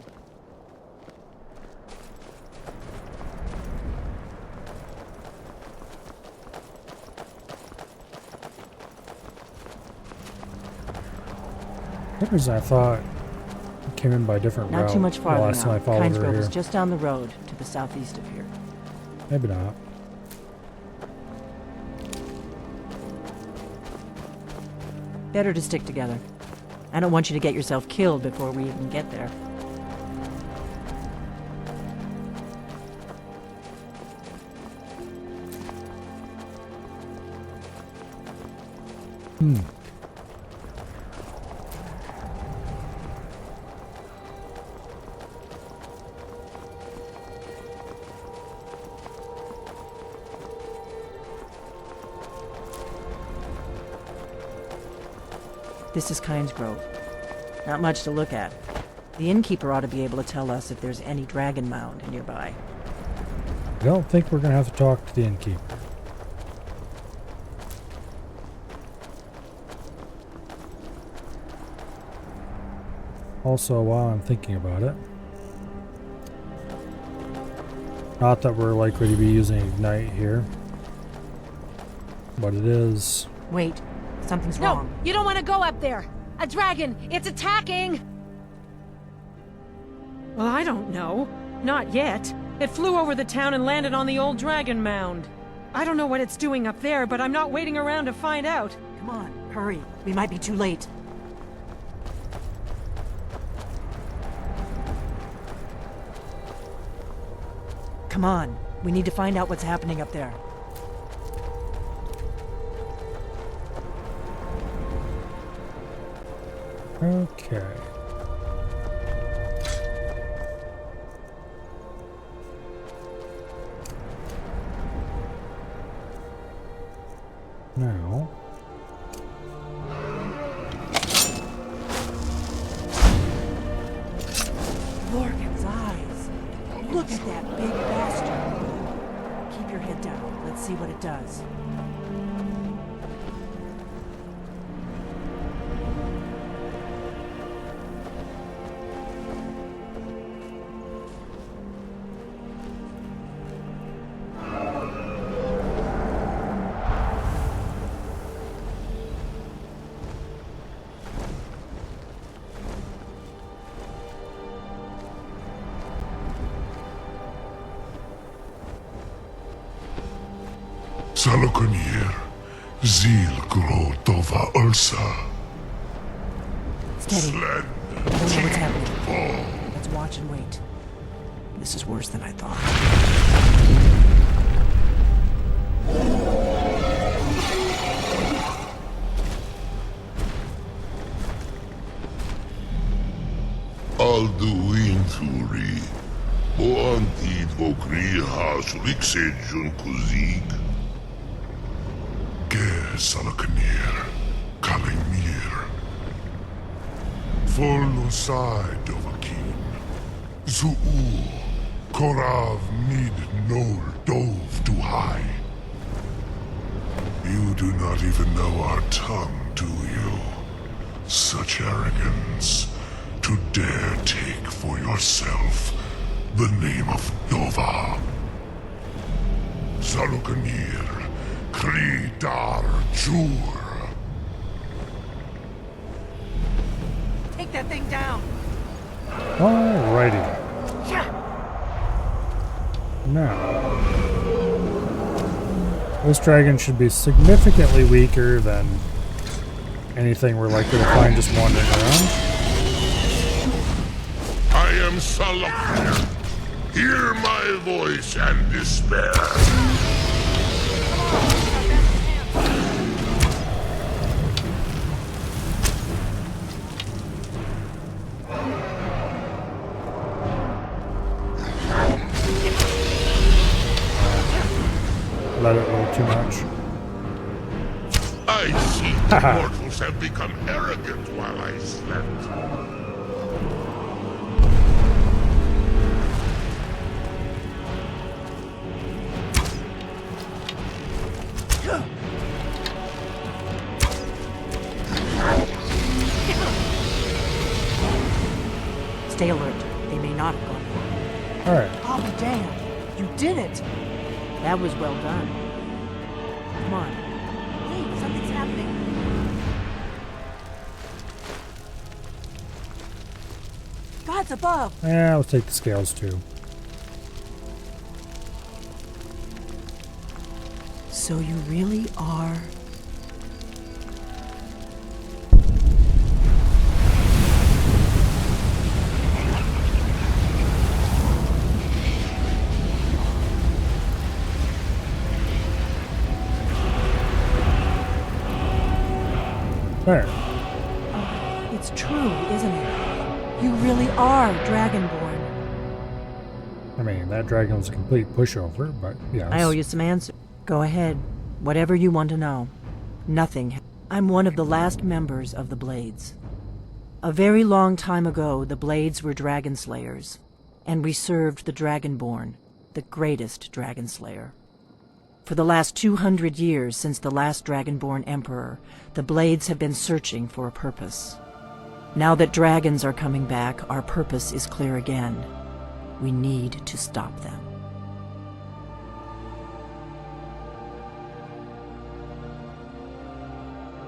For some reason I thought it came in by a different route. Not too much farther last time I now. followed Kynes her Grove here. is just down the road to the southeast of here. Maybe not. Better to stick together. I don't want you to get yourself killed before we even get there. This is Kynes Grove. Not much to look at. The innkeeper ought to be able to tell us if there's any dragon mound nearby. I don't think we're going to have to talk to the innkeeper. Also, while I'm thinking about it, not that we're likely to be using Ignite here, but it is... Wait, something's No, wrong. you don't want to go up there. A dragon, it's attacking. Well, I don't know. Not yet. It flew over the town and landed on the old dragon mound. I don't know what it's doing up there, but I'm not waiting around to find out. Come on, hurry. We might be too late. Come on. We need to find out what's happening up there. Okay. Now... Lorcan's eyes. Look at that big bastard. Keep your head down. Let's see what it does. Salokonir, Zil Gro Tova Ulsa. Steady. I don't know what's happening. Let's watch and wait. This is worse than I thought. Alduinturi, o antid vokri has rixegion kuzig. Ge salakanir, kalimir. Folosai dovakin. Zuu, korav mid nol dov du high. You do not even know our tongue, do you? Such arrogance. To dare take for yourself the name of Dova. Salukanir, Kri Dar Jur. Take that thing down! Alrighty. Now, this dragon should be significantly weaker than anything we're likely to find just wandering around. I am Salakir. Hear my voice and despair. Let it roll too much. I see the mortals have become arrogant while I slept. Stay alert. They may not have gone far. Alright. I'll be damned. You did it! That was well done. Come on. Hey, something's happening. God's above! Yeah, I'll take the scales too. So you really are... There. Oh, it's true, isn't it? You really are Dragonborn. I mean, that dragon was a complete pushover, but yes. I owe you some answers. Go ahead. Whatever you want to know. Nothing. I'm one of the last members of the Blades. A very long time ago, the Blades were dragon slayers, and we served the Dragonborn, the greatest dragon slayer. For the last 200 years since the last Dragonborn Emperor, the Blades have been searching for a purpose. Now that dragons are coming back, our purpose is clear again. We need to stop them.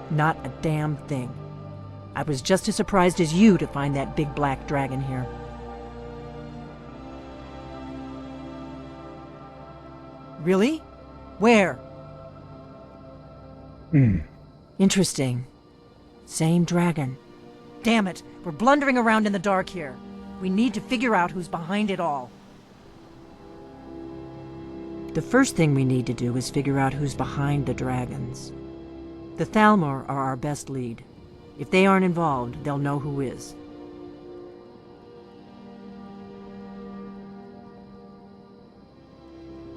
Not a damn thing. I was just as surprised as you to find that big black dragon here. Really? Where? Interesting. Same dragon. Damn it, we're blundering around in the dark here. We need to figure out who's behind it all. The first thing we need to do is figure out who's behind the dragons. The Thalmor are our best lead. If they aren't involved, they'll know who is.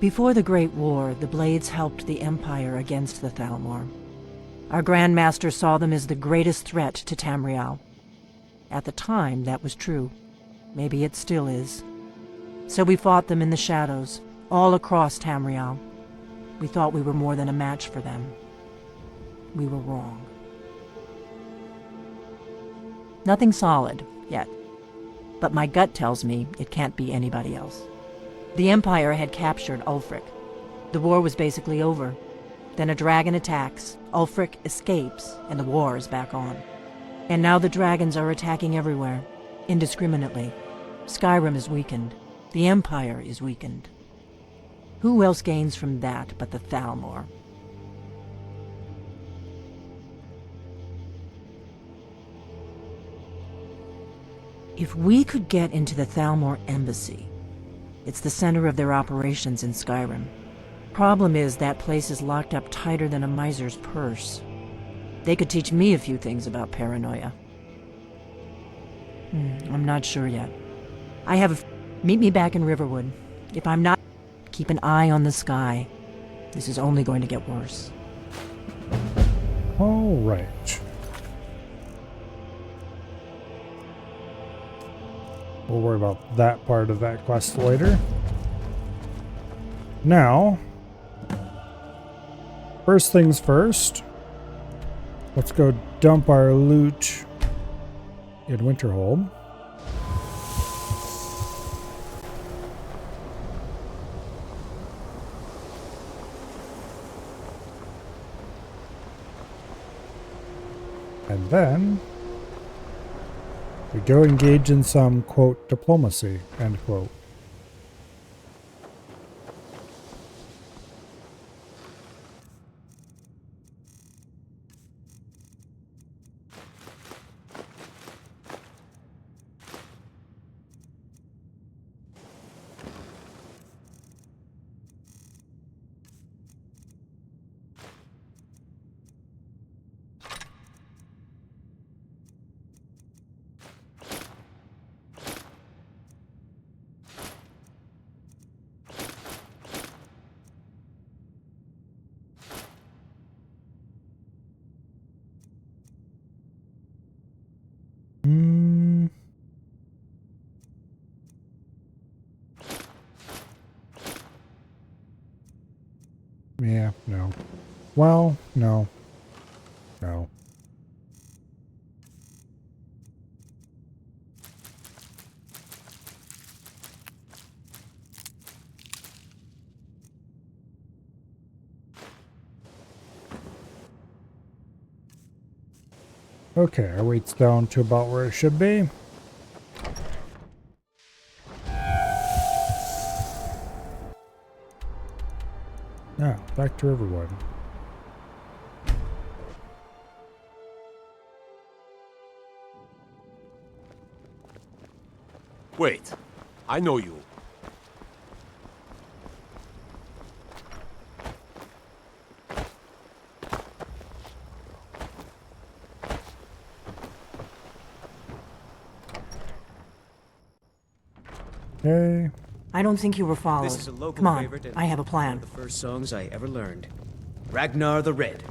Before the Great War, the Blades helped the Empire against the Thalmor. Our Grand Master saw them as the greatest threat to Tamriel. At the time, that was true. Maybe it still is. So we fought them in the shadows, all across Tamriel. We thought we were more than a match for them. We were wrong. Nothing solid, yet. But my gut tells me it can't be anybody else. The Empire had captured Ulfric. The war was basically over. Then a dragon attacks, Ulfric escapes, and the war is back on. And now the dragons are attacking everywhere, indiscriminately. Skyrim is weakened. The Empire is weakened. Who else gains from that but the Thalmor? If we could get into the Thalmor Embassy, it's the center of their operations in Skyrim. Problem is, that place is locked up tighter than a miser's purse. They could teach me a few things about paranoia. I'm not sure yet. Meet me back in Riverwood. If I'm not, keep an eye on the sky. This is only going to get worse. All right. We'll worry about that part of that quest later. Now, first things first, let's go dump our loot in Winterhold. And then we go engage in some, quote, diplomacy, end quote. Yeah, no. Well, no. No. Okay, our weight's down to about where it should be. Now, back to Riverwood. Wait, I know you. Okay. I don't think you were followed. This is a local Come on, favorite and I have a one plan. of the first songs I ever learned. Ragnar the Red.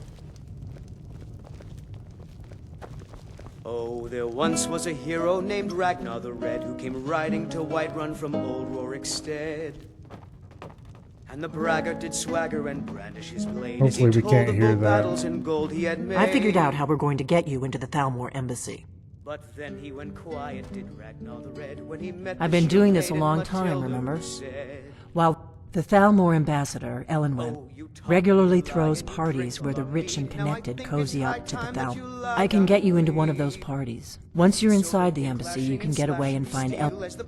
Oh, there once was a hero named Ragnar the Red who came riding to Whiterun from old Rorikstead. And the braggart did swagger and brandish his blade as he Hopefully we told can't of hear the that. battles and gold he had made. I figured out how we're going to get you into the Thalmor Embassy. But then he went quiet, did Ragnar the Red, when he met I've the been doing this a shield-maiden long time, Matilda, remember? who said, While the Thalmor ambassador, Elenwen, regularly throws parties where the rich and connected cozy up to the Thalmor. I can get you into one of those parties. Once you're inside the embassy, you can get away and find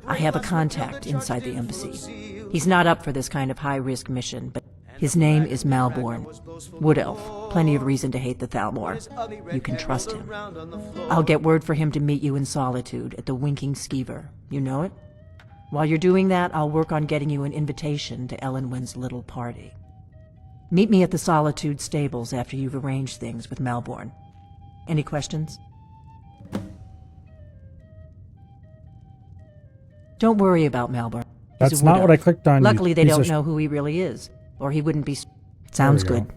I have a contact inside the embassy. He's not up for this kind of high-risk mission, but his name is Malborn. Wood Elf. Plenty of reason to hate the Thalmor. You can trust him. I'll get word for him to meet you in Solitude at the Winking Skeever. You know it? While you're doing that, I'll work on getting you an invitation to Elenwen's little party. Meet me at the Solitude stables after you've arranged things with Malborn. Any questions? Don't worry about Malborn. That's not what I clicked on. Luckily, they don't know who he really is, or he wouldn't be... Sounds good.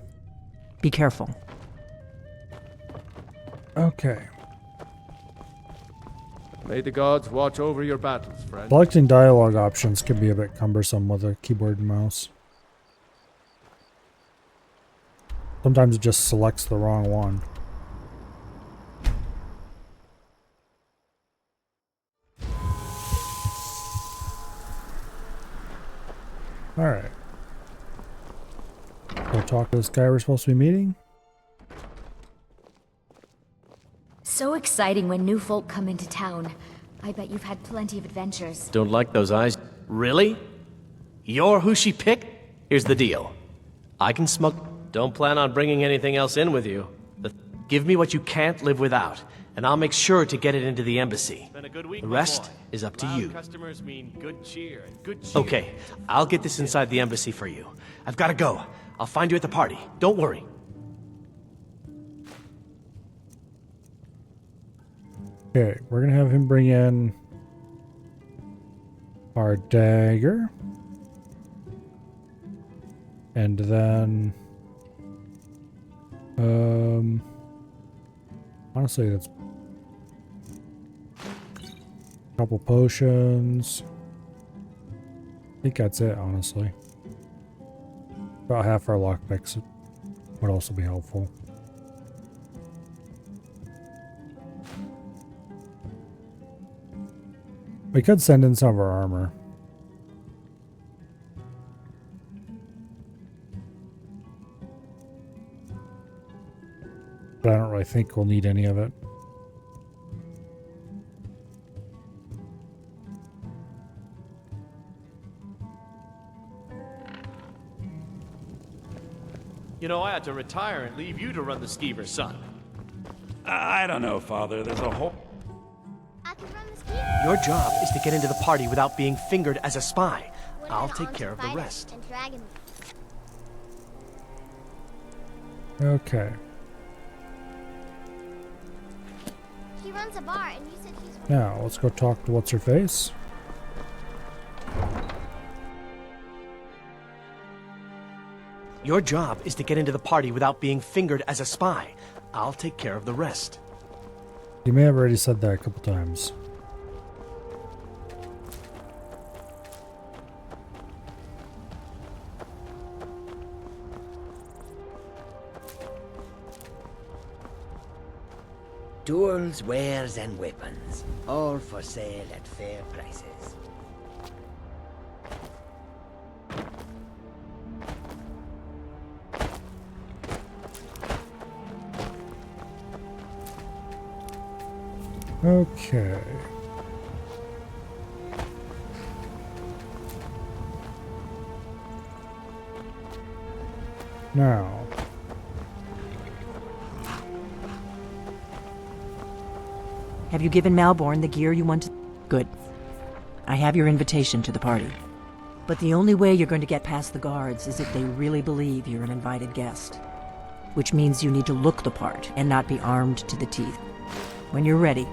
Be careful. Okay. May the gods watch over your battles, friend. Selecting dialogue options can be a bit cumbersome with a keyboard and mouse. Sometimes it just selects the wrong one. Alright. Go talk to this guy we're supposed to be meeting. So exciting when new folk come into town. I bet you've had plenty of adventures. Don't like those eyes. Really? You're who she picked? Here's the deal. I can smoke. Don't plan on bringing anything else in with you. But give me what you can't live without, and I'll make sure to get it into the embassy. Been a good week, The my rest boy. is up to Loud you. Customers mean good cheer and good cheer. Okay, I'll get this inside the embassy for you. I've got to go. I'll find you at the party. Don't worry. Okay, we're gonna have him bring in our dagger. And then honestly that's a couple potions. I think that's it, honestly. About half our lockpicks would also be helpful. We could send in some of our armor. But I don't really think we'll need any of it. You know, I had to retire and leave you to run the skeever, son. I don't know, Father. There's a whole... Your job is to get into the party without being fingered as a spy. I'll take care of the rest. Okay. He runs a bar, and you said he's... Now, let's go talk to What's-Her-Face. Your job is to get into the party without being fingered as a spy. I'll take care of the rest. You may have already said that a couple times. Tools, wares, and weapons, all for sale at fair prices. Okay. Now. Have you given Malborn the gear you want to... Good. I have your invitation to the party. But the only way you're going to get past the guards is if they really believe you're an invited guest. Which means you need to look the part and not be armed to the teeth. When you're ready,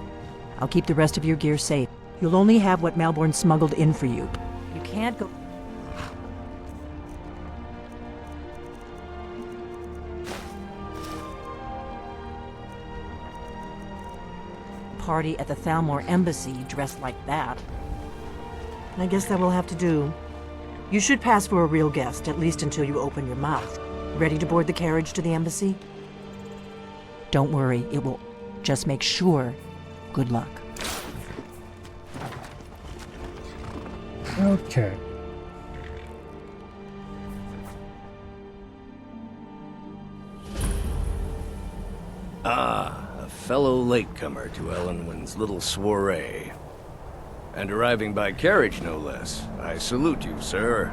I'll keep the rest of your gear safe. You'll only have what Malborn smuggled in for you. You can't go... party at the Thalmor embassy dressed like that. I guess that will have to do. You should pass for a real guest, at least until you open your mouth. Ready to board the carriage to the embassy? Don't worry, it will. Just make sure. Good luck. Okay. Ah, a fellow latecomer to Ellenwyn's little soiree. And arriving by carriage, no less. I salute you, sir.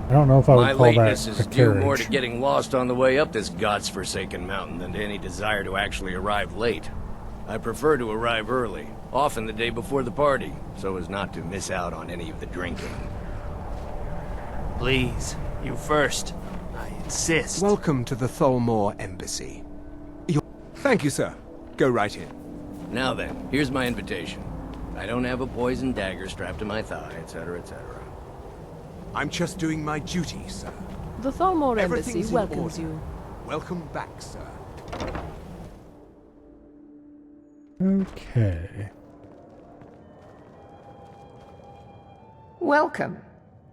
I don't know if I would My call that lateness a is due more to carriage. getting lost on the way up this god's-forsaken mountain than to any desire to actually arrive late. I prefer to arrive early, often the day before the party, so as not to miss out on any of the drinking. Please, you first. I insist. Welcome to the Thalmor Embassy. Thank you, sir. Go right in. Now then, here's my invitation. I don't have a poisoned dagger strapped to my thigh, etc., etc. I'm just doing my duty, sir. The Thalmor Embassy Everything's in welcomes order. you. Welcome back, sir. Okay. Welcome.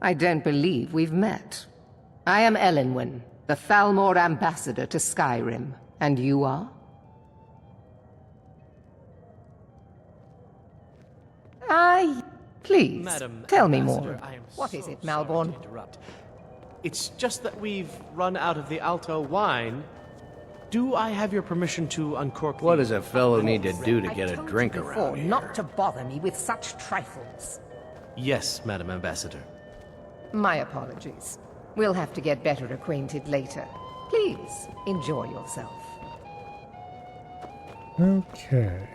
I don't believe we've met. I am Ellenwyn, the Thalmor ambassador to Skyrim. And you are? Please, Madam tell me Ambassador, more. I am What so is it, sorry Malborn? to interrupt. It's just that we've run out of the Alto wine. Do I have your permission to uncork What does a fellow need to do to get a drink Before, around here? not to bother me with such trifles. Yes, Madam Ambassador. My apologies. We'll have to get better acquainted later. Please, enjoy yourself. Okay.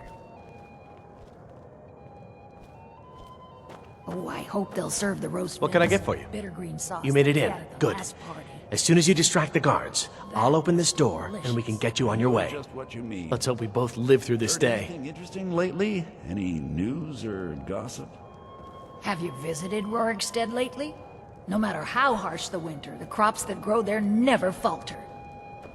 Oh, I hope they'll serve the roast. What can I get for you? Bitter green sauce. You made it they in. had at the Good. last party. As soon as you distract the guards, I'll open this door and we can get you on your way. Just what you mean. Let's hope we both live through this Heard day. anything interesting lately? Any news or gossip? Have you visited Rorikstead lately? No matter how harsh the winter, the crops that grow there never falter.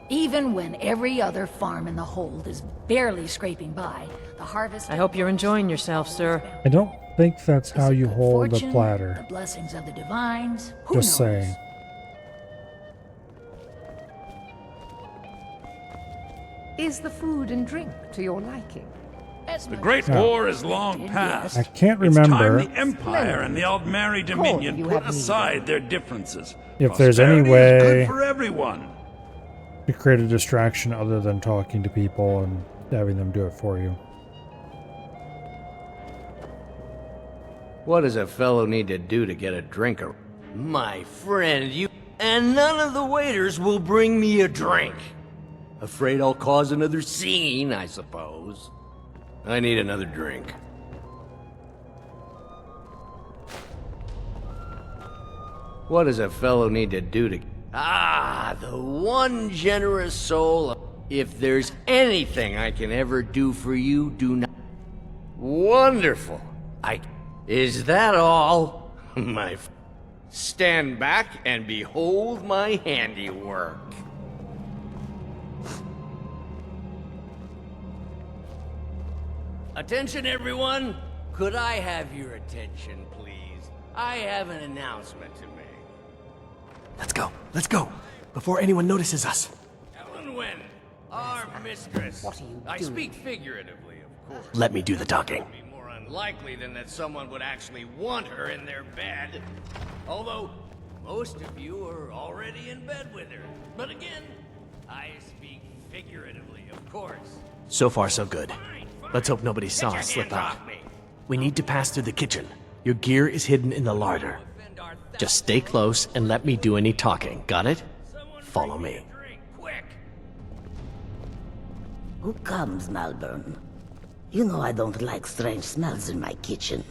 Even when every other farm in the hold is barely scraping by, the harvest... I hope you're enjoying yourself, sir. I don't think that's how you hold a fortune, platter. the blessings of the divines, who Just knows? saying. Is the food and drink to your liking? The Great War is long past. I can't It's remember time the Empire and the Aldmeri Dominion put aside their differences. if there's any Prosperity is way good for everyone. to create a distraction other than talking to people and having them do it for you. What does a fellow need to do to get a drink? My friend, you... And none of the waiters will bring me a drink. Afraid I'll cause another scene, I suppose. I need another drink. What does a fellow need to do to... Ah, the one generous soul. If there's anything I can ever do for you, do not... Wonderful. Is that all? Stand back and behold my handiwork. Attention, everyone! Could I have your attention, please? I have an announcement to make. Let's go, before anyone notices us. Ellen Wynn, our mistress. What are you doing? I speak figuratively, of course. Let me do the talking. It would be more unlikely than that someone would actually want her in their bed. Although, most of you are already in bed with her. But again, I speak figuratively, of course. So far, so good. Let's hope nobody saw us slip out. We need to pass through the kitchen. Your gear is hidden in the larder. Just stay close and let me do any talking. Got it? Follow me. Who comes, Malvern? You know I don't like strange smells in my kitchen.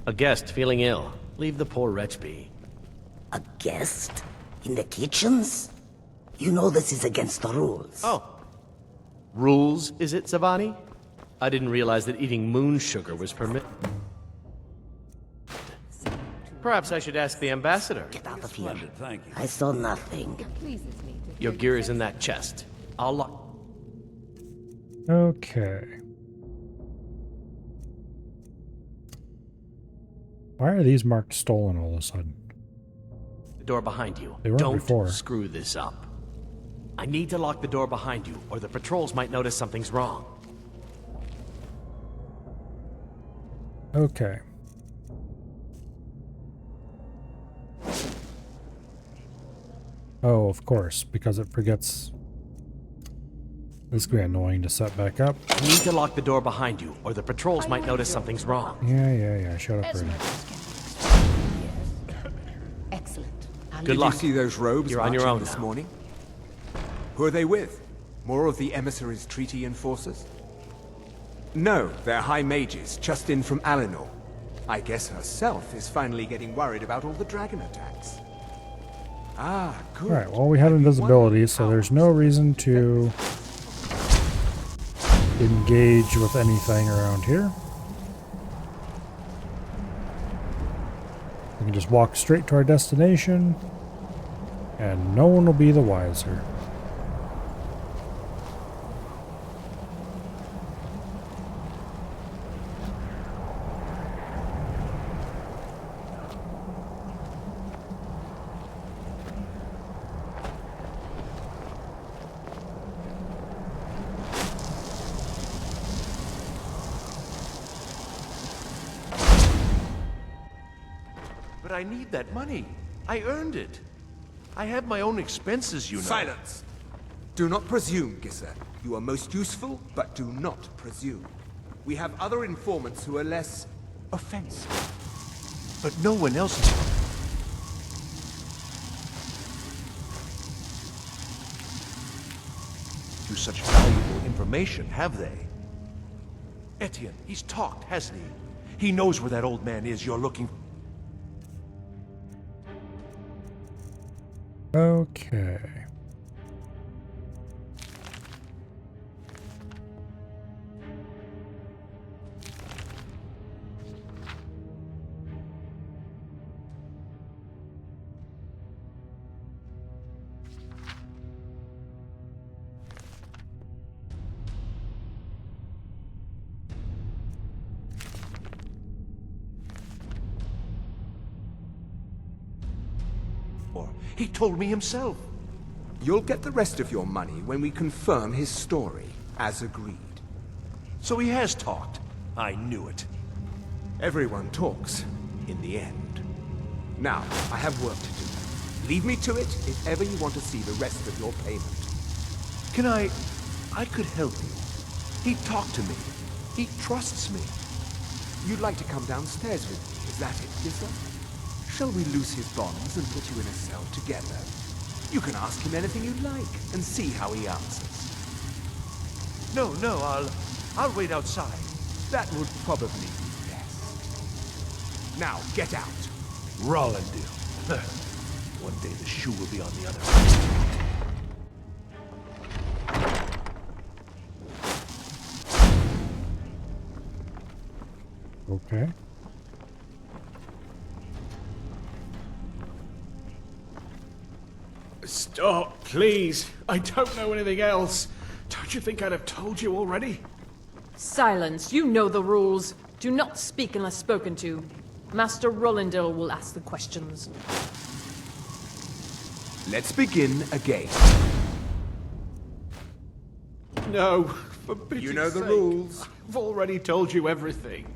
A guest feeling ill. Leave the poor wretch be. A guest? In the kitchens? You know this is against the rules. Oh. Rules, is it, Savani? I didn't realize that eating moon sugar was permitted. Perhaps I should ask the ambassador. Get out of here. Splendid, thank you. I saw nothing. Your gear is in that chest. I'll lock... Okay. Why are these marked stolen all of a sudden? the door behind you. They weren't Don't before. screw this up. I need to lock the door behind you, or the patrols might notice something's wrong. Okay. Oh, of course, because it forgets. This is going to be annoying to set back up. I need to lock the door behind you, or the patrols might notice something's wrong. Yeah. Shut up, Rudy. Excellent. Good luck. Did you see those robes You're on your marching own this now. morning? Who are they with? More of the emissaries' treaty enforcers? No, they're high mages, just in from Alinor. I guess herself is finally getting worried about all the dragon attacks. Ah, good. Alright, well, we have invisibility, so there's no reason to engage with anything around here. We can just walk straight to our destination, and no one will be the wiser. But I need that money. I earned it. I have my own expenses, you know. Silence! Do not presume, Gisser. You are most useful, but do not presume. We have other informants who are less offensive. But no one else... to such valuable information, have they? Etienne, he's talked, hasn't he? He knows where that old man is you're looking for. Okay. He told me himself. You'll get the rest of your money when we confirm his story, as agreed. So he has talked. I knew it. Everyone talks, in the end. Now, I have work to do. Leave me to it if ever you want to see the rest of your payment. Can I could help you. He talked to me. He trusts me. You'd like to come downstairs with me, is that it, Gissa? Shall we loose his bonds and put you in a cell together? You can ask him anything you like and see how he answers. No, I'll wait outside. That would probably be best. Now, get out. Rollendale. One day the shoe will be on the other. Okay. Stop, please. I don't know anything else. Don't you think I'd have told you already? Silence. You know the rules. Do not speak unless spoken to. Master Rollendale will ask the questions. Let's begin again. No, for pity's You know the sake. rules. I've already told you everything.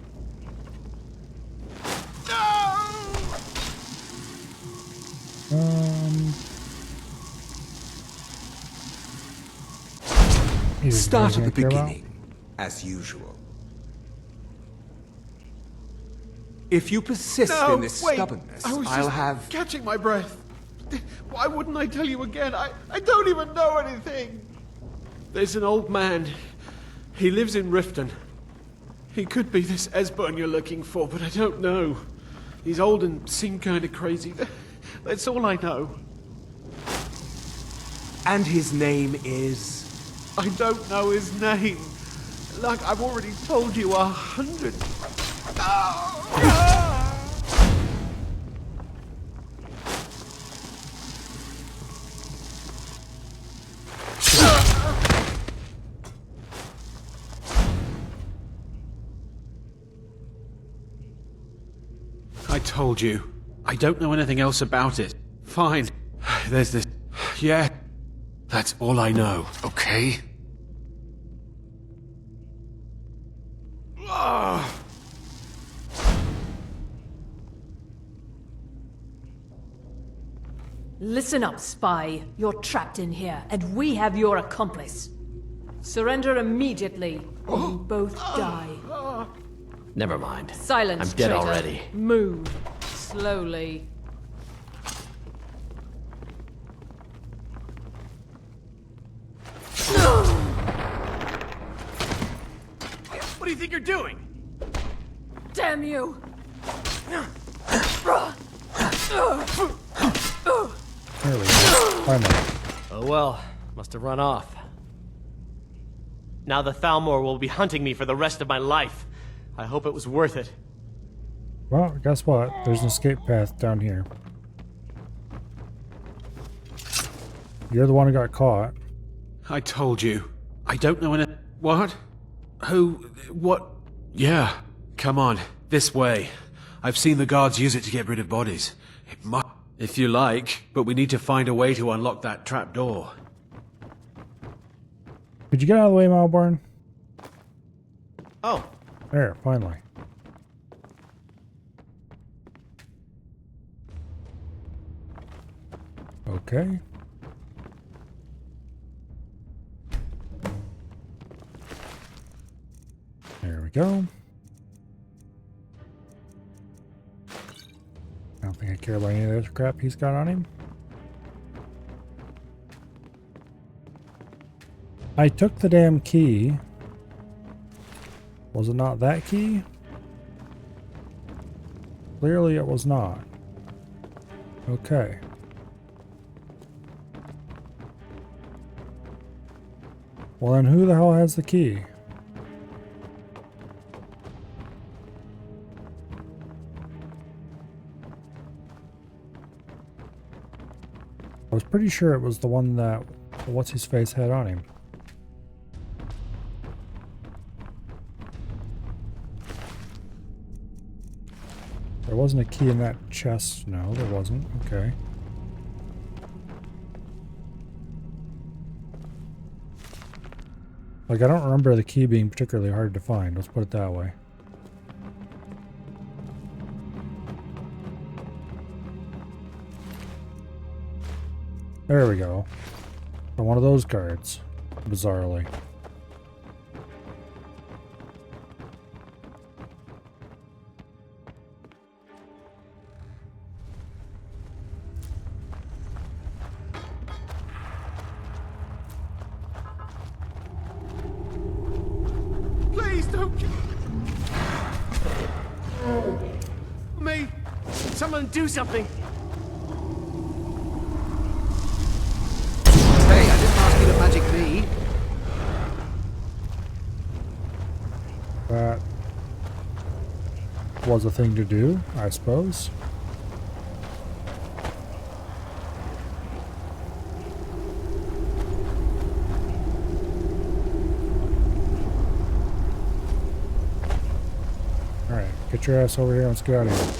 Start at the beginning, as usual. If you persist in this stubbornness, I was I'll just have... catching my breath. Why wouldn't I tell you again? I don't even know anything. There's an old man. He lives in Riften. He could be this Esbern you're looking for, but I don't know. He's old and seemed kind of crazy. That's all I know. And his name is... I don't know his name. Like I've already told you 100. I told you. I don't know anything else about it. Fine. There's this... Yeah. That's all I know, okay? Listen up, spy. You're trapped in here, and we have your accomplice. Surrender immediately, or you both die. Never mind. Silence, I'm dead traitor. already. Move. Slowly. What do you think you're doing? Damn you! There we go. Finally. Oh well, must have run off. Now the Thalmor will be hunting me for the rest of my life. I hope it was worth it. Well, guess what? There's an escape path down here. You're the one who got caught. I told you. I don't know any... What? Who? What? Yeah. Come on. This way. I've seen the guards use it to get rid of bodies. It must... If you like, but we need to find a way to unlock that trap door. Could you get out of the way, Malborn? Oh. There, finally. Okay. There we go. I don't think I care about any of this crap he's got on him. I took the damn key. Was it not that key? Clearly it was not. Okay. Well then who the hell has the key? I was pretty sure it was the one that what's-his-face had on him. There wasn't a key in that chest. No, there wasn't. Okay. Like, I don't remember the key being particularly hard to find. Let's put it that way. There we go. So one of those cards, bizarrely. Please don't kill me. Someone do something. Hey, I didn't ask you to magic me. That was a thing to do, I suppose. Alright, get your ass over here and let's get out of here.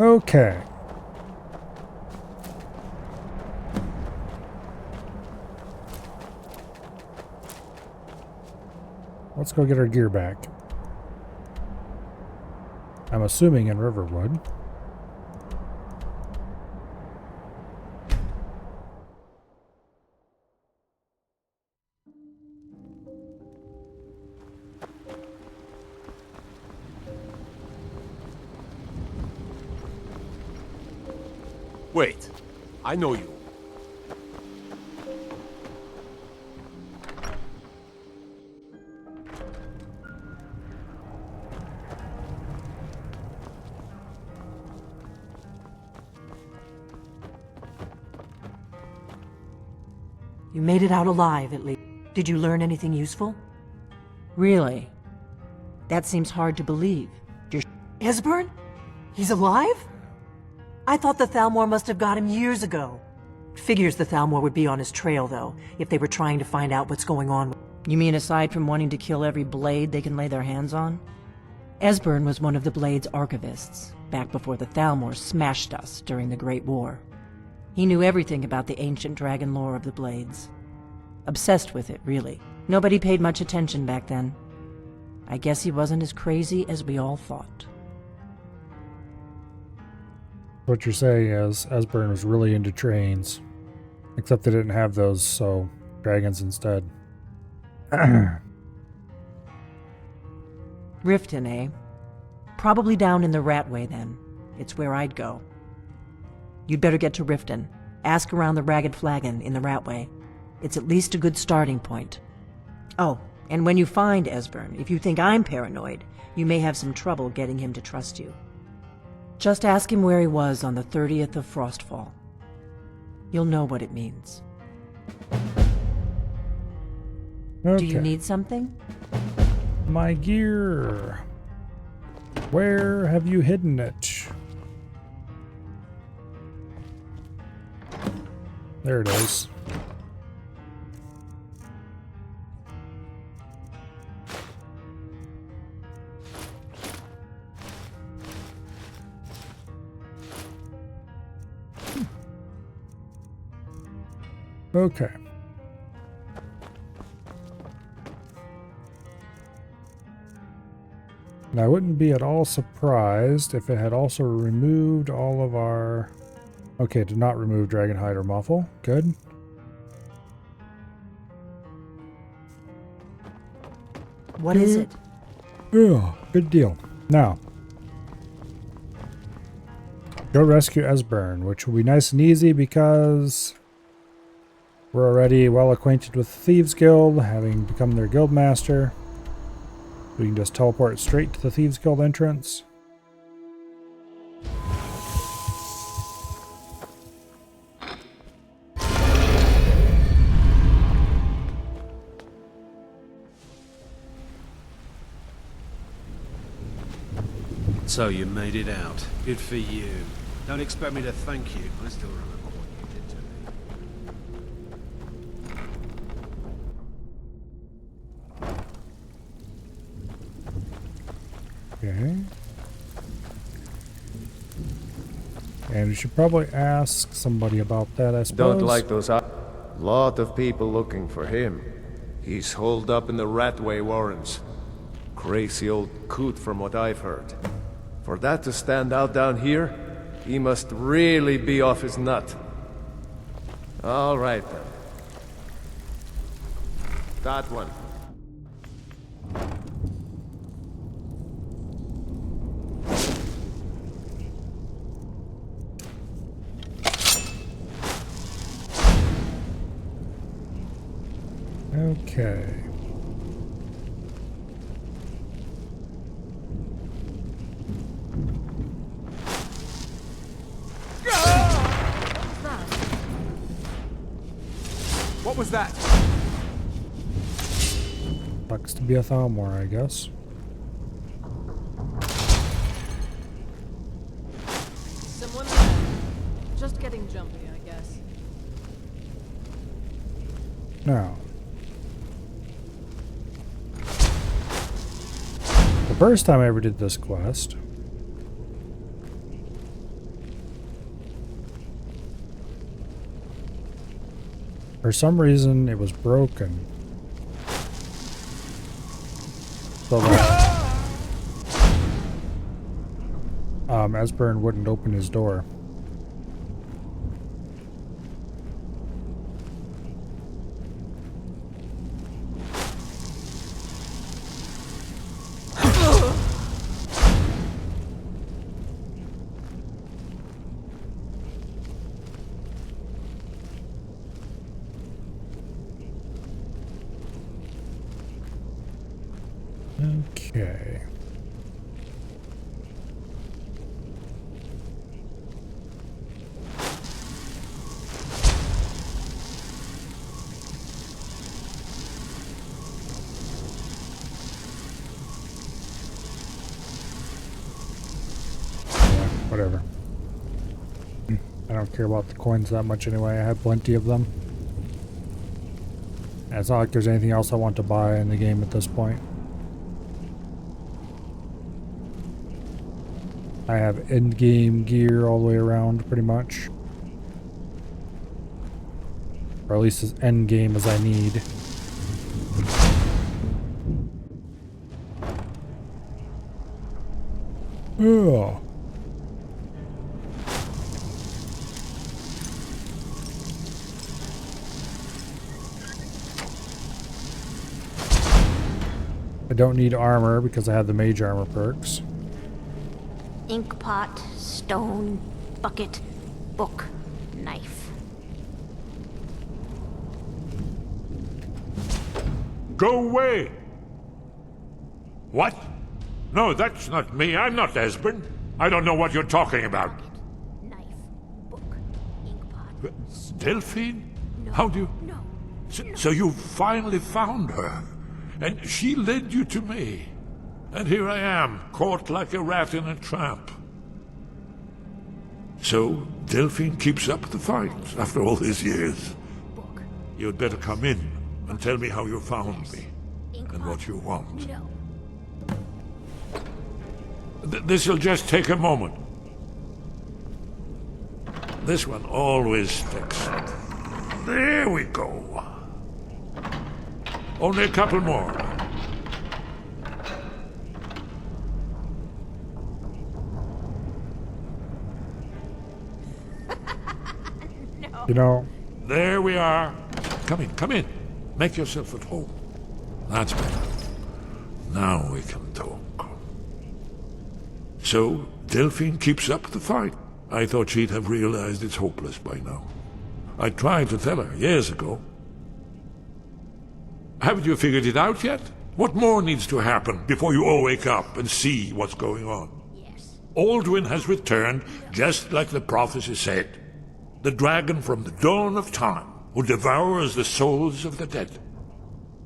Okay. Let's go get our gear back. I'm assuming in Riverwood. Wait, I know you. You made it out alive, at least. Did you learn anything useful? Really? That seems hard to believe. Esbern? He's alive? I thought the Thalmor must have got him years ago. Figures the Thalmor would be on his trail, though, if they were trying to find out what's going on. You mean aside from wanting to kill every blade they can lay their hands on? Esbern was one of the Blade's archivists, back before the Thalmor smashed us during the Great War. He knew everything about the ancient dragon lore of the Blades. Obsessed with it, really. Nobody paid much attention back then. I guess he wasn't as crazy as we all thought. What you're saying is Esbern was really into trains. Except they didn't have those, so dragons instead. Riften, eh? Probably down in the Ratway, then. It's where I'd go. You'd better get to Riften. Ask around the Ragged Flagon in the Ratway. It's at least a good starting point. Oh, and when you find Esbern, if you think I'm paranoid, you may have some trouble getting him to trust you. Just ask him where he was on the 30th of Frostfall. You'll know what it means. Okay. Do you need something? My gear. Where have you hidden it? There it is. Okay. And I wouldn't be at all surprised if it had also removed all of our... Okay, it did not remove Dragonhide or Muffle. Good. What is it? Yeah, good deal. Now, Go rescue Esbern, which will be nice and easy because we're already well acquainted with the Thieves Guild, having become their guild master. We can just teleport straight to the Thieves Guild entrance. So you made it out. Good for you. Don't expect me to thank you. I still remember what you did to me. Okay. And we should probably ask somebody about that, I suppose. Don't like those. Lot of people looking for him. He's holed up in the Ratway Warrens. Crazy old coot from what I've heard. For that to stand out down here, he must really be off his nut. All right then. That one. Okay. What was that? Looks to be a Thalmor, I guess. Someone there. Just getting jumpy, I guess. Now. The first time I ever did this quest, for some reason it was broken. So that Esbern wouldn't open his door. Okay. Yeah, whatever. I don't care about the coins that much anyway. I have plenty of them. And it's not like there's anything else I want to buy in the game at this point. I have end-game gear all the way around, pretty much. Or at least as end-game as I need. Oh. I don't need armor because I have the mage armor perks. Ink pot, stone, bucket, book, knife. Go away! What? No, that's not me. I'm not Esbern. I don't know what you're talking about. Knife, book, ink pot. Delphine? How do you... No. So you finally found her, and she led you to me. And here I am, caught like a rat in a trap. So, Delphine keeps up the fight after all these years. You'd better come in and tell me how you found me, and what you want. No. This'll just take a moment. This one always sticks. There we go. Only a couple more. You know... There we are. Come in, come in. Make yourself at home. That's better. Now we can talk. So, Delphine keeps up the fight I thought she'd have realized it's hopeless by now. I tried to tell her years ago. Haven't you figured it out yet? What more needs to happen before you all wake up and see what's going on? Yes. Alduin has returned just like the prophecy said. The dragon from the dawn of time who devours the souls of the dead.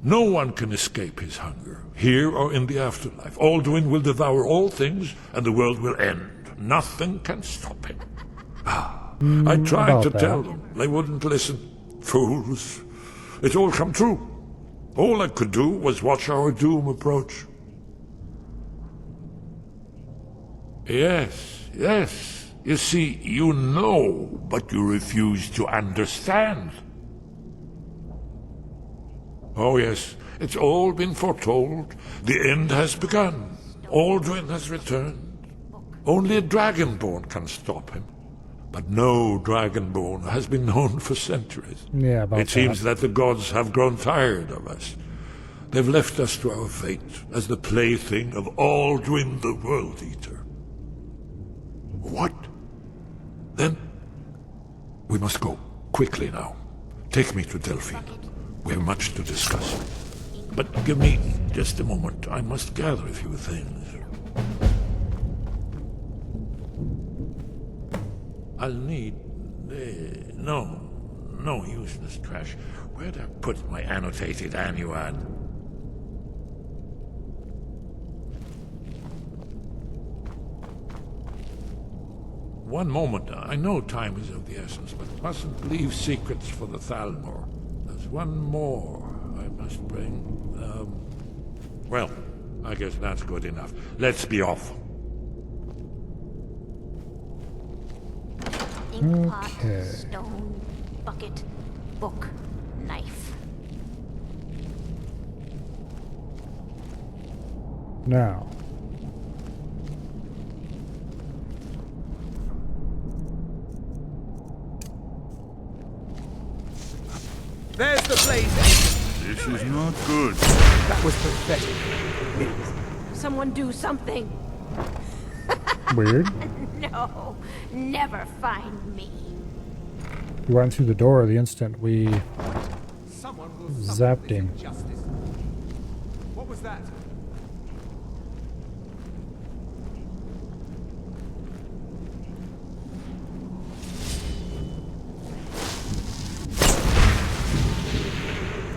No one can escape his hunger, here or in the afterlife. Alduin will devour all things and the world will end. Nothing can stop him. I tried to tell them. They wouldn't listen. Fools. It's all come true. All I could do was watch our doom approach. Yes, yes. You see, you know, but you refuse to understand. Oh yes, it's all been foretold. The end has begun. Alduin has returned. Only a Dragonborn can stop him. But no Dragonborn has been known for centuries. Yeah, about It seems that the gods have grown tired of us. They've left us to our fate as the plaything of Alduin the World Eater. What? Then we must go quickly now. Take me to Delphine. We have much to discuss. But give me just a moment. I must gather a few things. I'll need... no useless trash. Where'd I put my annotated annuad? One moment. I know time is of the essence, but mustn't leave secrets for the Thalmor. There's one more I must bring. Well, I guess that's good enough. Let's be off. Inkpot, stone, bucket, book, knife. Now. There's the blaze. This is not good. That was pathetic. Someone do something. Weird. No, never find me. He went through the door the instant we zapped him. What was that?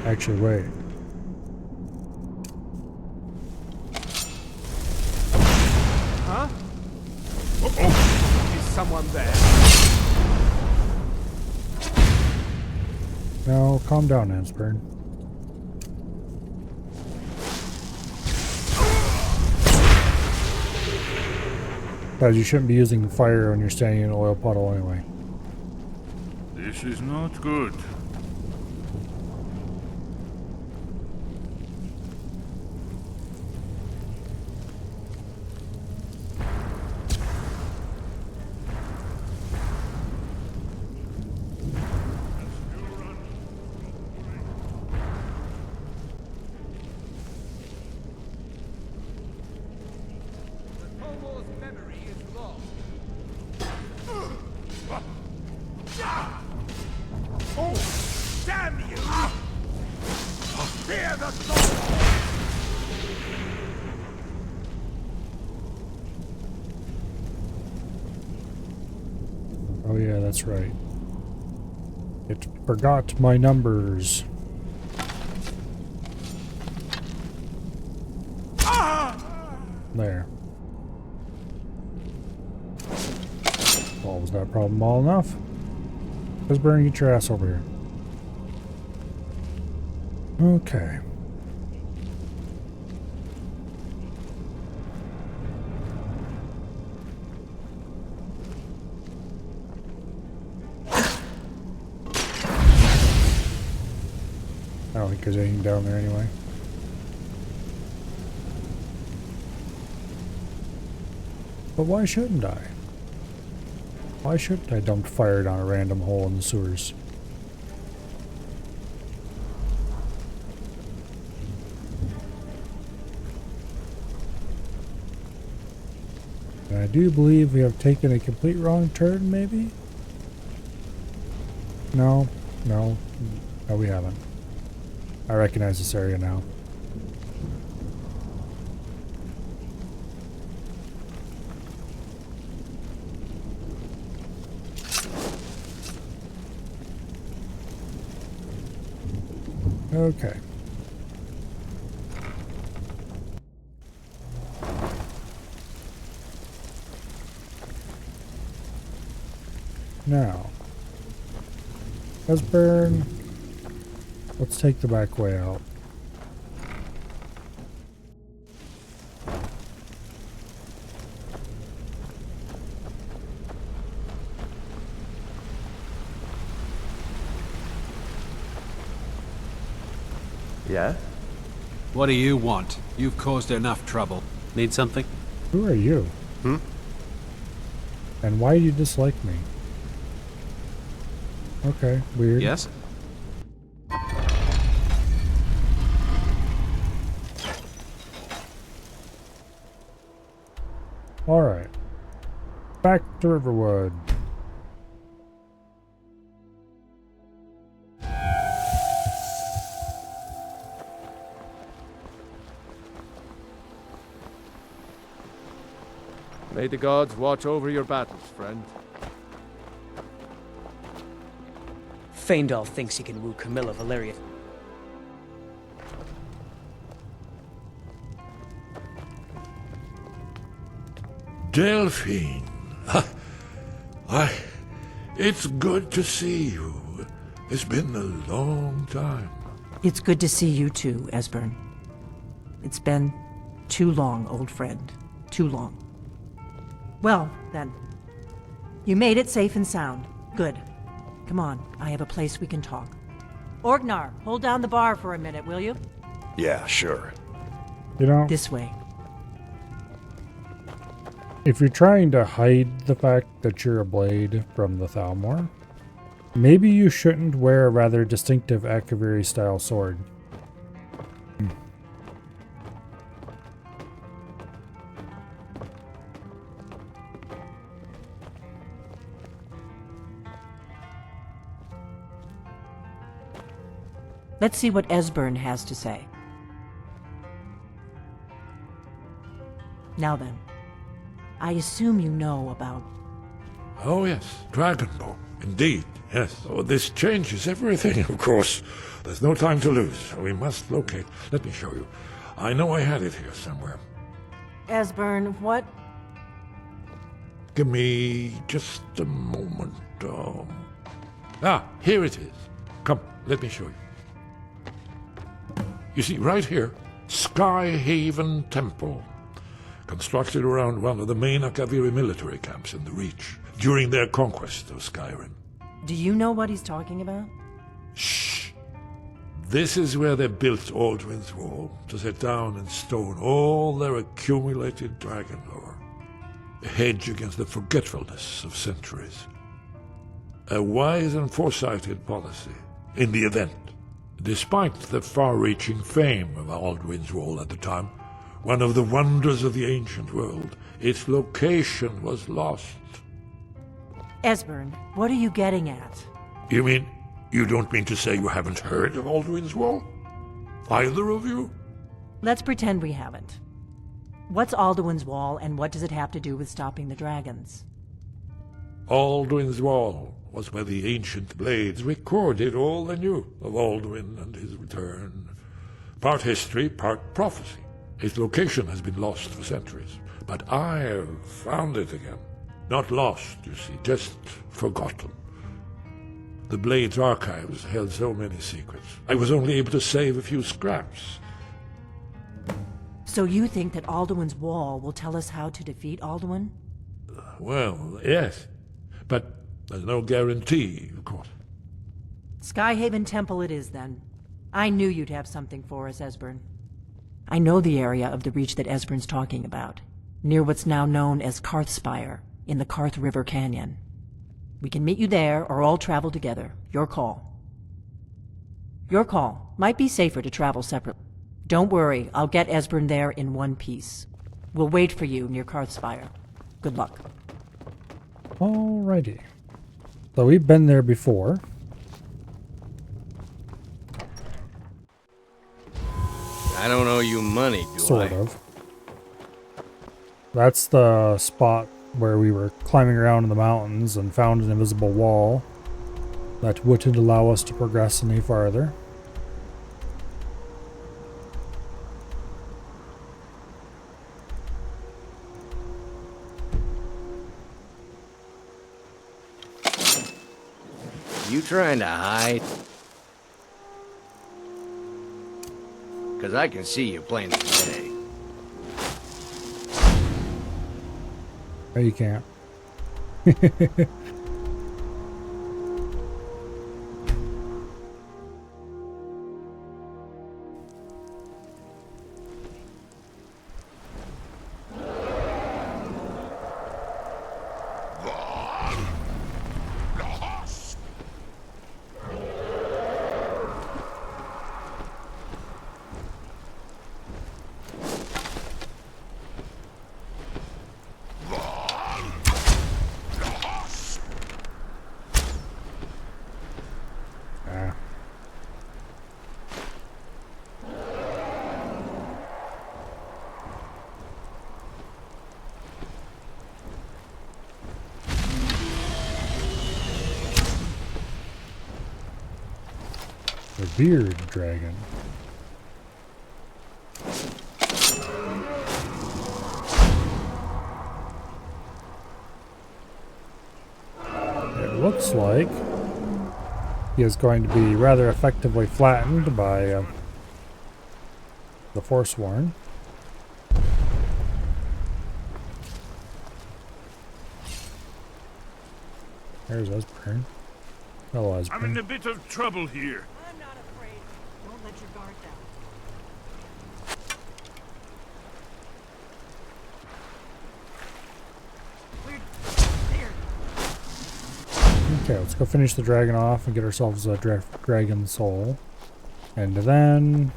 Actually, wait. Huh? Uh-oh. Is someone there? No, calm down, Ansburn. Guys, you shouldn't be using fire when you're standing in an oil puddle anyway. This is not good. Oh, damn you! Fear the sword! Oh yeah, that's right. It forgot my numbers. There. Well, was that problem all enough? Let's burn, get your ass over here. Okay. I don't think there's anything down there anyway. But why shouldn't I? Why shouldn't I dump fire down a random hole in the sewers? And I do believe we have taken a complete wrong turn, maybe? No, we haven't. I recognize this area now. Okay. Now, Esbern, let's take the back way out. Yeah? What do you want? You've caused enough trouble. Need something? Who are you? And why do you dislike me? Okay, weird. Yes? Alright. Back to Riverwood. May the gods watch over your battles, friend. Feindal thinks he can woo Camilla Valeria. Delphine. It's good to see you. It's been a long time. It's good to see you too, Esbern. It's been too long, old friend. Too long. Well, then. You made it safe and sound. Good. Come on, I have a place we can talk. Orgnar, hold down the bar for a minute, will you? Yeah, sure. You know, This way. if you're trying to hide the fact that you're a blade from the Thalmor, maybe you shouldn't wear a rather distinctive Akaviri style sword. Let's see what Esbern has to say. Now then, I assume you know about... Oh yes, Dragonborn. Indeed, yes. Oh, this changes everything, of course. There's no time to lose. We must locate. Let me show you. I know I had it here somewhere. Esbern, what? Give me just a moment. Here it is. Come, let me show you. You see, right here, Skyhaven Temple. Constructed around one of the main Akaviri military camps in the Reach during their conquest of Skyrim. Do you know what he's talking about? Shh! This is where they built Aldrin's Wall, to set down in stone all their accumulated dragon lore. A hedge against the forgetfulness of centuries. A wise and foresighted policy, in the event. Despite the far-reaching fame of Aldrin's Wall at the time, one of the wonders of the ancient world, its location was lost. Esbern, what are you getting at? You mean, you don't mean to say you haven't heard of Aldrin's Wall? Either of you? Let's pretend we haven't. What's Alduin's Wall, and what does it have to do with stopping the dragons? Aldrin's Wall was where the ancient blades recorded all they knew of Aldrin and his return. Part history, part prophecy. Its location has been lost for centuries, but I have found it again. Not lost, you see, just forgotten. The Blade's archives held so many secrets. I was only able to save a few scraps. So you think that Alduin's Wall will tell us how to defeat Alduin? Well, yes, but there's no guarantee, of course. Skyhaven Temple it is, then. I knew you'd have something for us, Esbern. I know the area of the Reach that Esbern's talking about, near what's now known as Karthspire, in the Karth River Canyon. We can meet you there, or all travel together. Your call. Your call. Might be safer to travel separately. Don't worry, I'll get Esbern there in one piece. We'll wait for you near Karthspire. Good luck. Alrighty. So we've been there before. I don't owe you money, do I? Sort of. That's the spot where we were climbing around in the mountains and found an invisible wall that wouldn't allow us to progress any farther. You trying to hide? Because I can see you plain as day. No, you can't. The beard dragon. It looks like he is going to be rather effectively flattened by the Forsworn. There's Esbern. Hello, Esbern. I'm in a bit of trouble here. I'm not afraid. Don't let your guard down. Okay, let's go finish the dragon off and get ourselves a dragon soul. And then...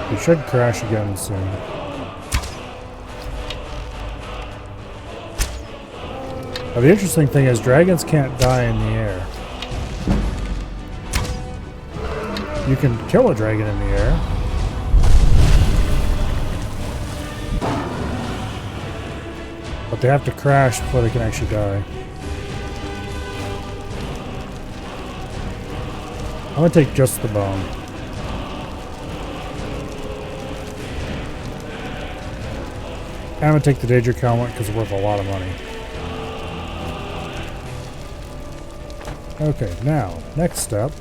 we should crash again soon. Now, the interesting thing is dragons can't die in the air. You can kill a dragon in the air. But they have to crash before they can actually die. I'm gonna take just the bone. And I'm gonna take the Daedric helmet because it's worth a lot of money. Okay, now, next step.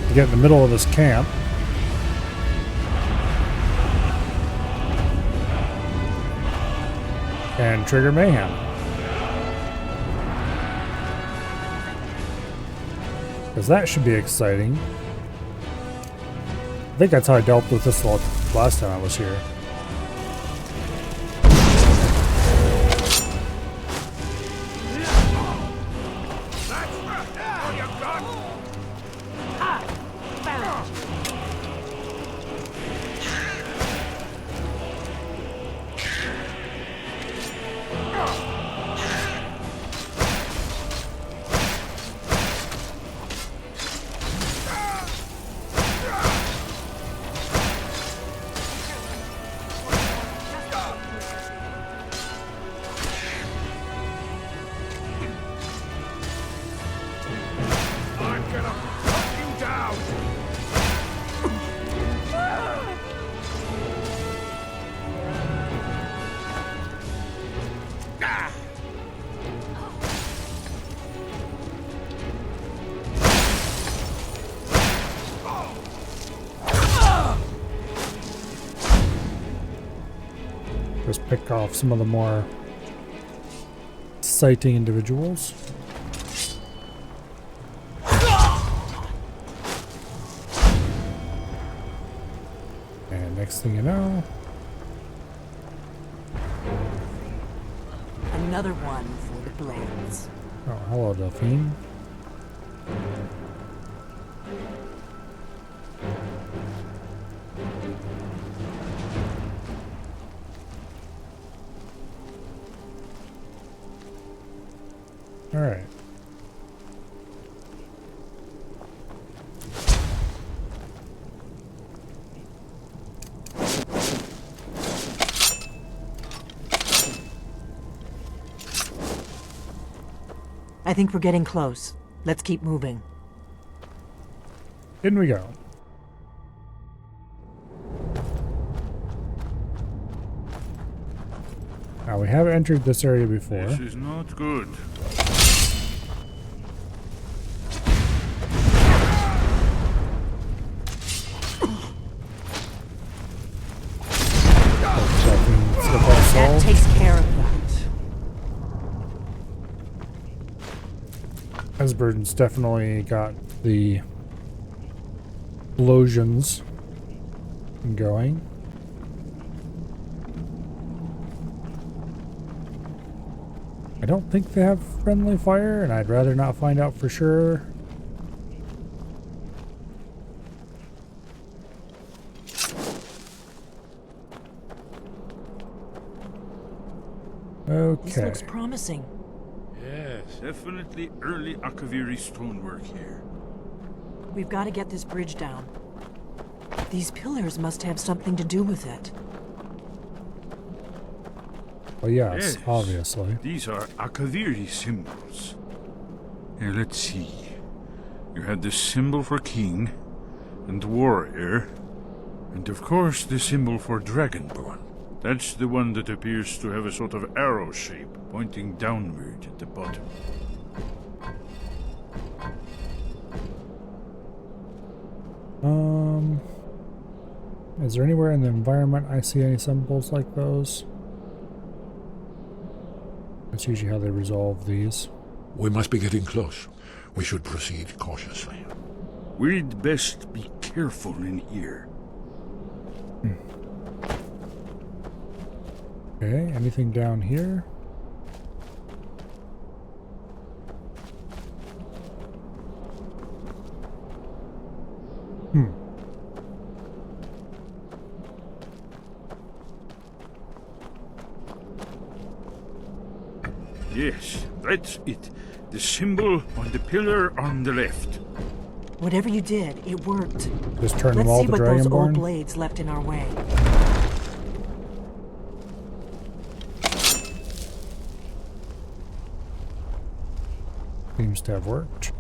To get in the middle of this camp. And trigger mayhem. Because that should be exciting. I think that's how I dealt with this last time I was here. Just pick off some of the more exciting individuals. And next thing you know, Another one for the blades. oh, hello, Delphine. All right. I think we're getting close. Let's keep moving. In we go. Now, we have entered this area before. This is not good. That takes care of that. Esbern's definitely got the explosions going. I don't think they have friendly fire, and I'd rather not find out for sure. Okay. This looks promising. Yes, definitely early Akaviri stonework here. We've got to get this bridge down. These pillars must have something to do with it. Well, yes, obviously. These are Akaviri symbols. Here, let's see. You had the symbol for king and warrior, and of course the symbol for dragonborn. That's the one that appears to have a sort of arrow shape pointing downward at the bottom. Is there anywhere in the environment I see any symbols like those? That's usually how they resolve these. We must be getting close. We should proceed cautiously. We'd best be careful in here. Okay, anything down here? Yes, that's it. The symbol on the pillar on the left. Whatever you did, it worked. Just turn them Let's all see to what those old Dragonborn? blades left in our way. Seems to have worked.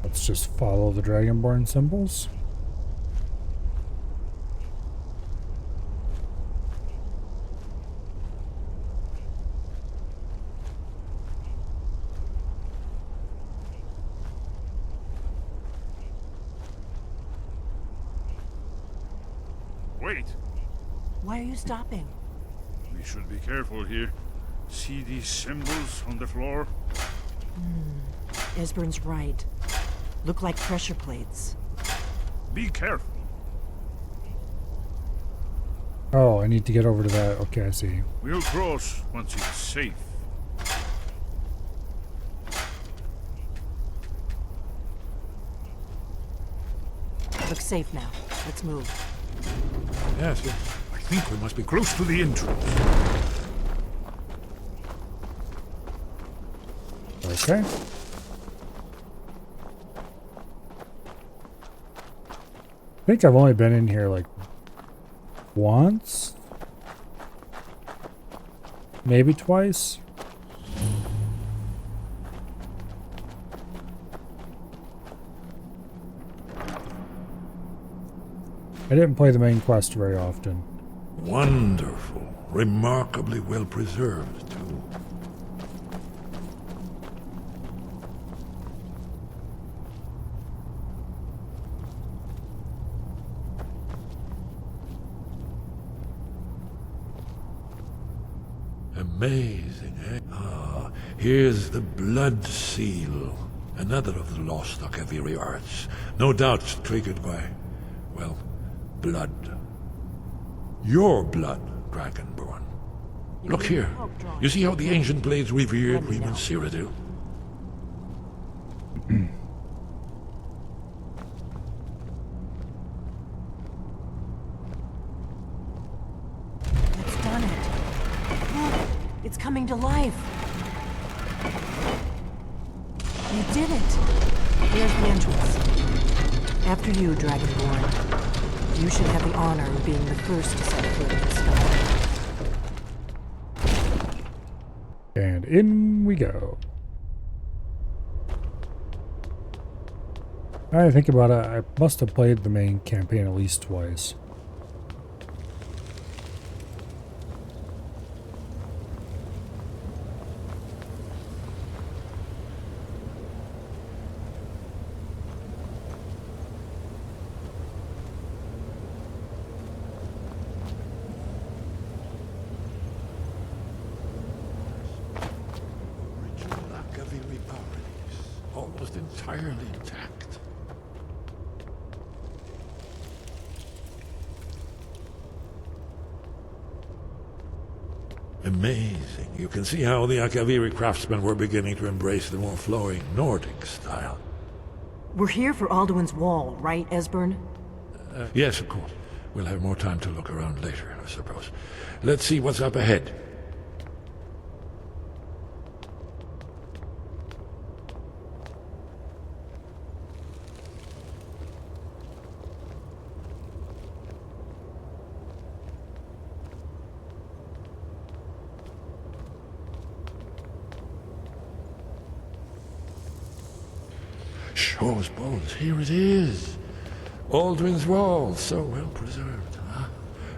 Let's just follow the Dragonborn symbols. Wait, Why are you stopping? we should be careful here. See these symbols on the floor? Esbern's right. Look like pressure plates. Be careful. Oh, I need to get over to that. Okay, I see. We'll cross once it's safe. Looks safe now. Let's move. Yes, yes. I think we must be close to the entrance. Okay. I think I've only been in here like once, maybe twice. I didn't play the main quest very often. Wonderful. Remarkably well preserved, too. Amazing, eh? Ah, here's the blood seal. Another of the lost Akaviri arts. No doubt triggered by, well, blood. Your blood, Dragonborn. Look here. You see how the ancient blades revered even Cyrodiil? It's done it. Look, it's coming to life. You did it. Here's the entrance. After you, Dragonborn. You should have the honor of being the first to set foot in the sky. And in we go. I think about it, I must have played the main campaign at least twice. Almost entirely intact. Amazing. You can see how the Akaviri craftsmen were beginning to embrace the more flowing Nordic style. We're here for Alduin's Wall, right, Esbern? Yes, of course. We'll have more time to look around later, I suppose. Let's see what's up ahead. Shaw's bones, here it is. Alduin's Wall, so well preserved. Huh?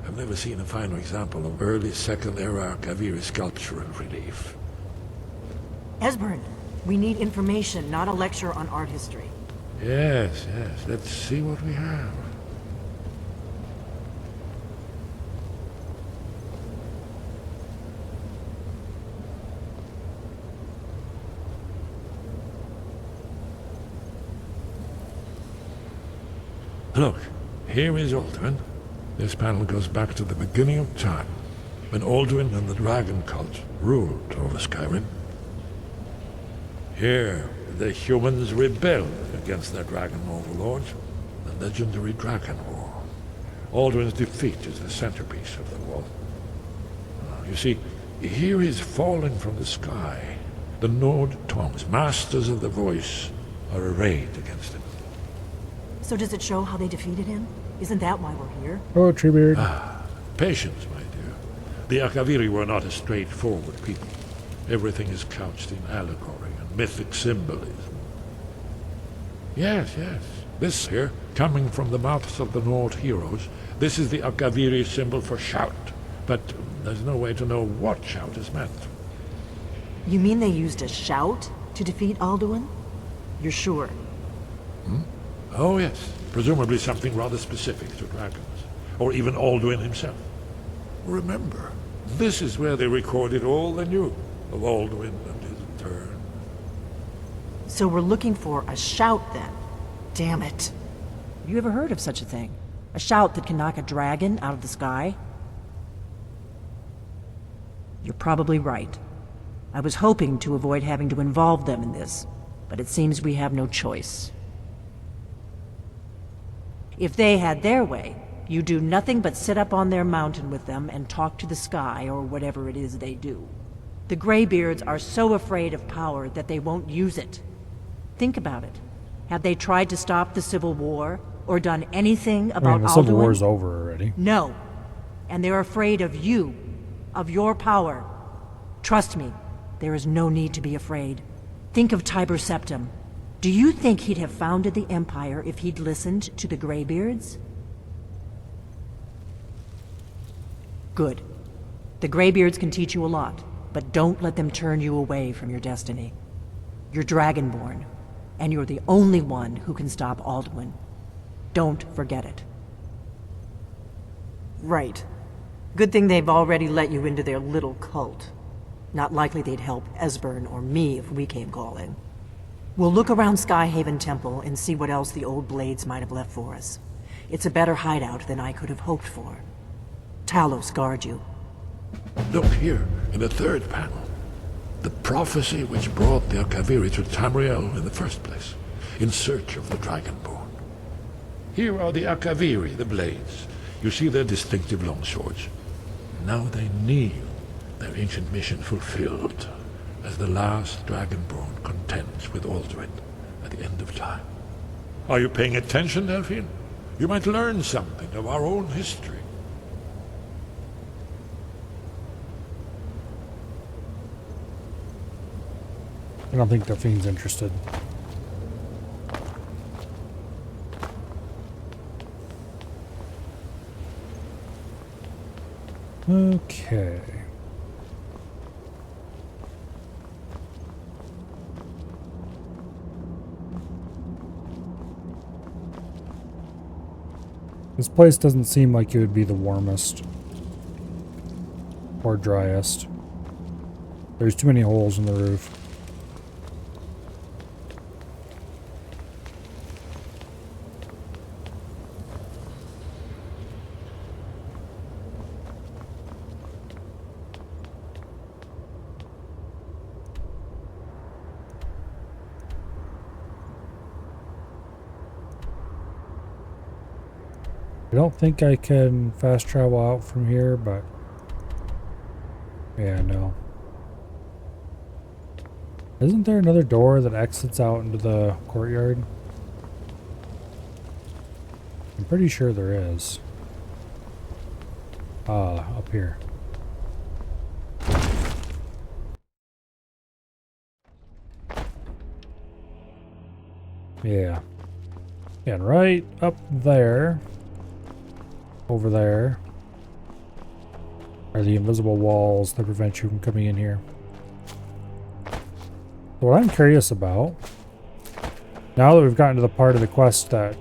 I've never seen a finer example of early Second Era Akaviri sculpture and relief. Esbern, we need information, not a lecture on art history. Yes, yes, let's see what we have. Look, here is Alduin. This panel goes back to the beginning of time, when Alduin and the dragon cult ruled over Skyrim. Here, the humans rebelled against their dragon overlords, the legendary Dragon War. Alduin's defeat is the centerpiece of the wall. You see, here is falling from the sky. The Nord tongues, masters of the voice, are arrayed against him. So does it show how they defeated him? Isn't that why we're here? Oh, Treebeard. Patience, my dear. The Akaviri were not a straightforward people. Everything is couched in allegory and mythic symbolism. Yes, yes. This here, coming from the mouths of the Nord heroes, this is the Akaviri symbol for shout. But there's no way to know what shout is meant. You mean they used a shout to defeat Alduin? You're sure? Oh, yes. Presumably something rather specific to dragons. Or even Alduin himself. Remember, this is where they recorded all they knew of Alduin and his turn. So we're looking for a shout, then? Damn it. Have you ever heard of such a thing? A shout that can knock a dragon out of the sky? You're probably right. I was hoping to avoid having to involve them in this, but it seems we have no choice. If they had their way, you do nothing but sit up on their mountain with them and talk to the sky or whatever it is they do. The Greybeards are so afraid of power that they won't use it. Think about it. Have they tried to stop the Civil War or done anything about the Alduin? Civil War's over already. No. And they're afraid of you, of your power. Trust me, there is no need to be afraid. Think of Tiber Septim. Do you think he'd have founded the Empire if he'd listened to the Greybeards? Good. The Greybeards can teach you a lot, but don't let them turn you away from your destiny. You're Dragonborn, and you're the only one who can stop Alduin. Don't forget it. Right. Good thing they've already let you into their little cult. Not likely they'd help Esbern or me if we came calling. We'll look around Skyhaven Temple and see what else the old blades might have left for us. It's a better hideout than I could have hoped for. Talos guard you. Look here, in the third panel. The prophecy which brought the Akaviri to Tamriel in the first place, in search of the Dragonborn. Here are the Akaviri, the blades. You see their distinctive long swords. Now they kneel, their ancient mission fulfilled, as the last Dragonborn contends with Aldred at the end of time. Are you paying attention, Delphine? You might learn something of our own history. I don't think Delphine's interested. Okay. This place doesn't seem like it would be the warmest or driest. There's too many holes in the roof. I don't think I can fast travel out from here, but yeah, no. Isn't there another door that exits out into the courtyard? I'm pretty sure there is. Ah, up here. Yeah. And right up there, over there, are the invisible walls that prevent you from coming in here. What I'm curious about, now that we've gotten to the part of the quest that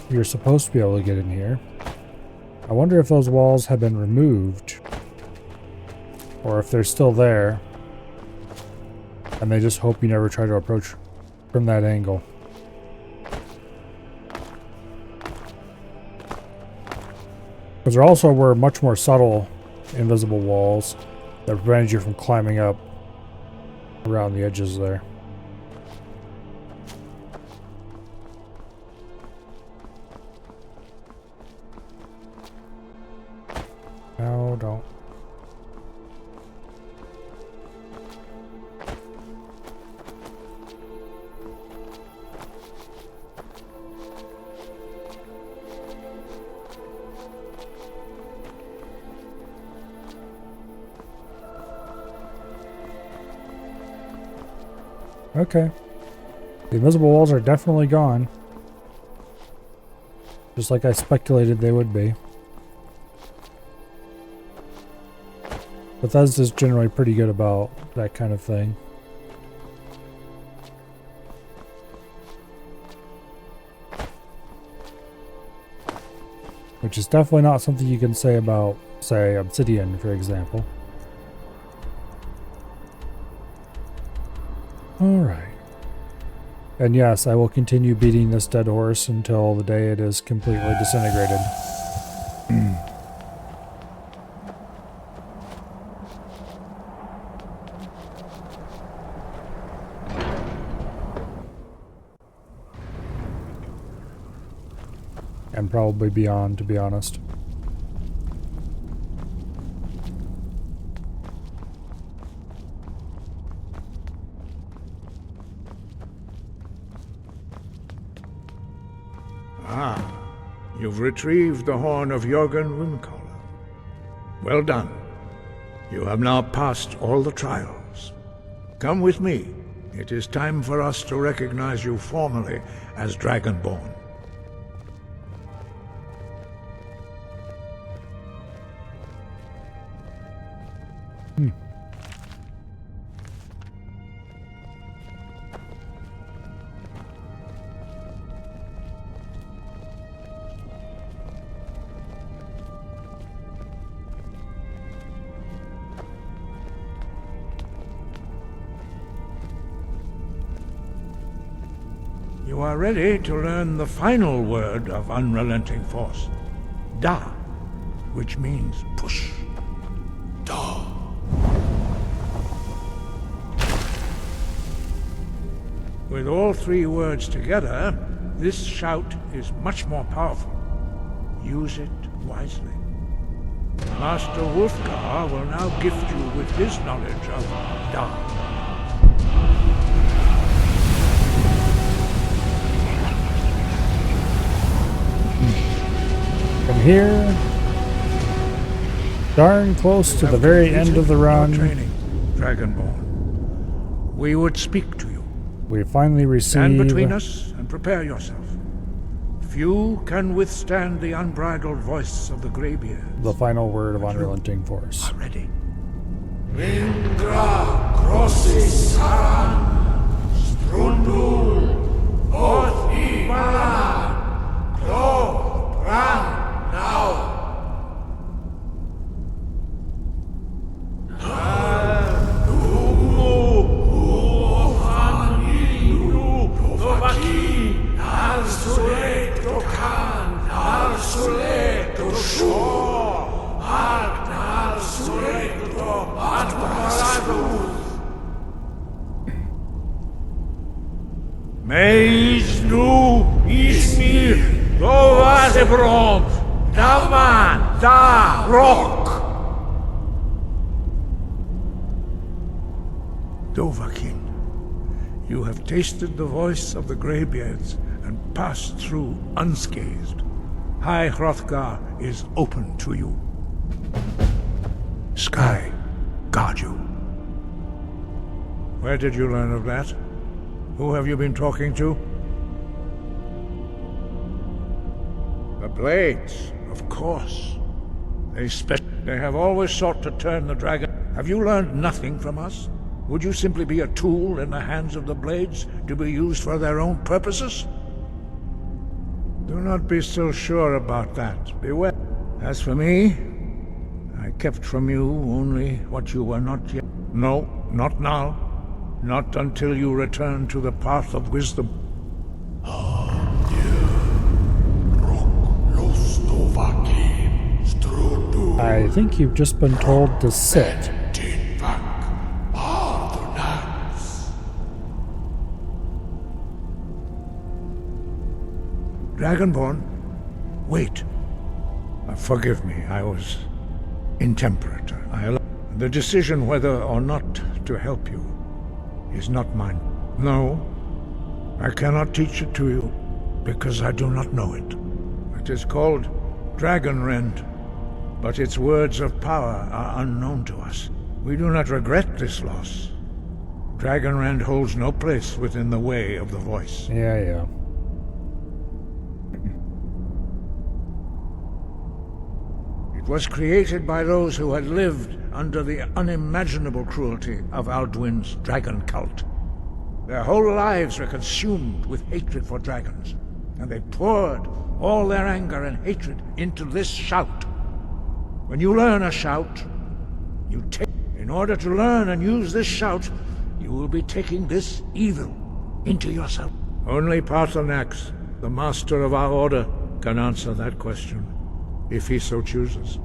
you're supposed to be able to get in here, I wonder if those walls have been removed, or if they're still there, and they just hope you never try to approach from that angle. Because there also were much more subtle invisible walls that prevented you from climbing up around the edges there. No, don't. Okay. The invisible walls are definitely gone. Just like I speculated they would be. Bethesda's generally pretty good about that kind of thing. Which is definitely not something you can say about, say, Obsidian, for example. Alright. And yes, I will continue beating this dead horse until the day it is completely disintegrated. And probably beyond, to be honest. You've retrieved the horn of Jörgen Runecaller. Well done. You have now passed all the trials. Come with me. It is time for us to recognize you formally as Dragonborn. You are ready to learn the final word of unrelenting force. Da, which means push. Da. With all three words together, this shout is much more powerful. Use it wisely. Master Wolfgar will now gift you with his knowledge of Da. From here, darn close to the very end of the run, Training, Dragonborn. We would speak to you. we finally Stand between receive us and prepare yourself. Few can withstand the unbridled voice of the Greybeard. the final word of unrelenting force. Ready? Indra Grossis Saran Strundul Oth Ibalan Klo Bran Now Meis nu ismir Dovazebrom Daman Da Rock Dovahkiin, you have tasted the voice of the Greybeards and passed through unscathed. High Hrothgar is open to you. Sky, guard you. Where did you learn of that? Who have you been talking to? The Blades, of course. They have always sought to turn the dragon. Have you learned nothing from us? Would you simply be a tool in the hands of the Blades to be used for their own purposes? Do not be so sure about that. Beware. As for me, I kept from you only what you were not yet. No, not now. Not until you return to the path of wisdom. I think you've just been told to sit. Dragonborn, wait. Forgive me, I was intemperate. The decision whether or not to help you is not mine. No, I cannot teach it to you, because I do not know it. It is called Dragonrend, but its words of power are unknown to us. We do not regret this loss. Dragonrend holds no place within the way of the voice. Yeah. It was created by those who had lived under the unimaginable cruelty of Alduin's dragon cult. Their whole lives were consumed with hatred for dragons, and they poured all their anger and hatred into this shout. When you learn a shout, you take... In order to learn and use this shout, you will be taking this evil into yourself. Only Paarthurnax, the master of our order, can answer that question, if he so chooses.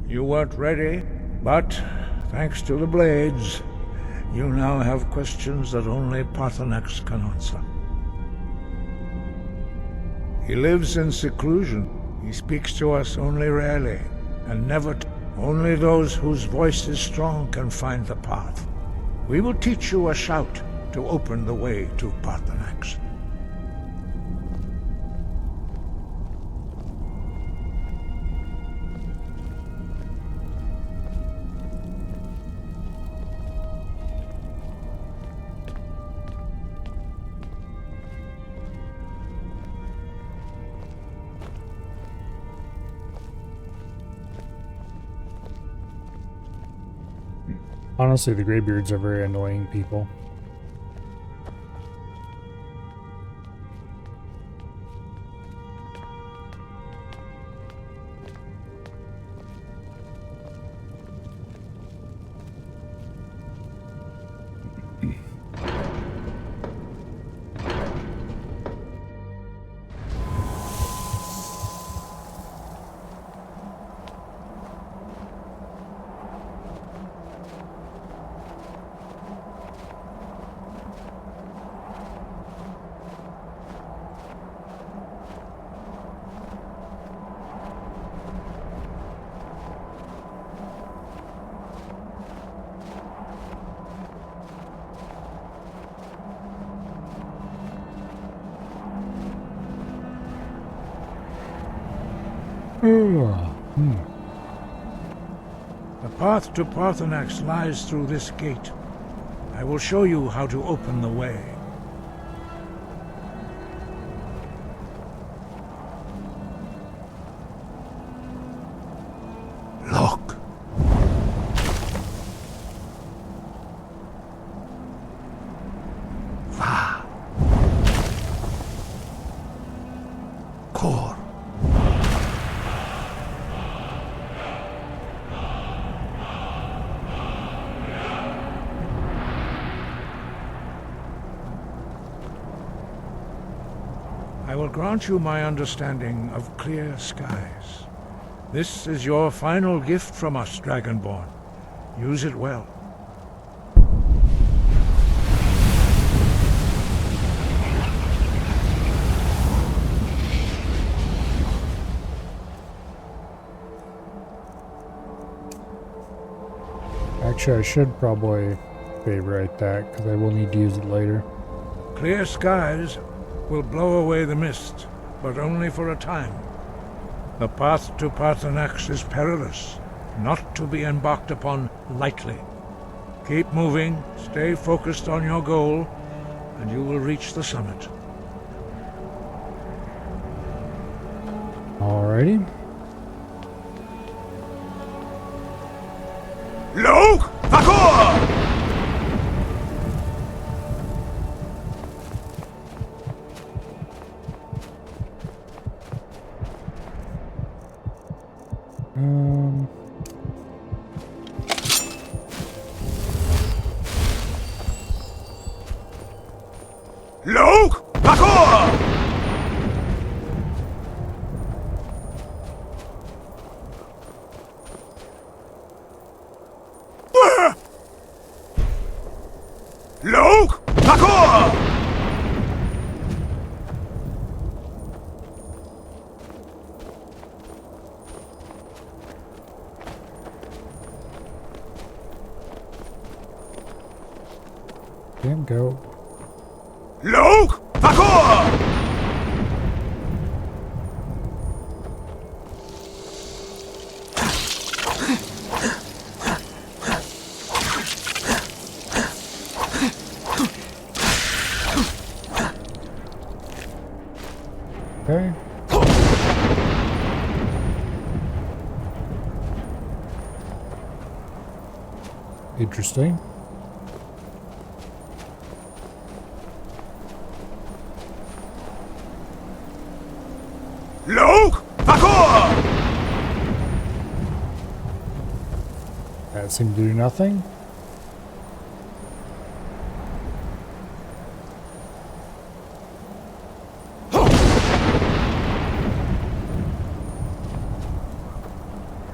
You weren't ready, but thanks to the Blades, you now have questions that only Paarthurnax can answer. He lives in seclusion. He speaks to us only rarely, and never only those whose voice is strong can find the path. We will teach you a shout to open the way to Paarthurnax. Honestly, the Greybeards are very annoying people. The path to Parthenax lies through this gate. I will show you how to open the way. Look. Va. Kor. I will grant you my understanding of clear skies. This is your final gift from us, Dragonborn. Use it well. Actually, I should probably favorite that, because I will need to use it later. Clear skies will blow away the mist, but only for a time. The path to Parthenax is perilous, not to be embarked upon lightly. Keep moving, stay focused on your goal, and you will reach the summit. Alrighty. Luke! Fakor! Luke! Fakor! Luke! Fakor! Damn, go. Luke! Fakor! Okay. Interesting. Luke! Fakor! That seemed to do nothing.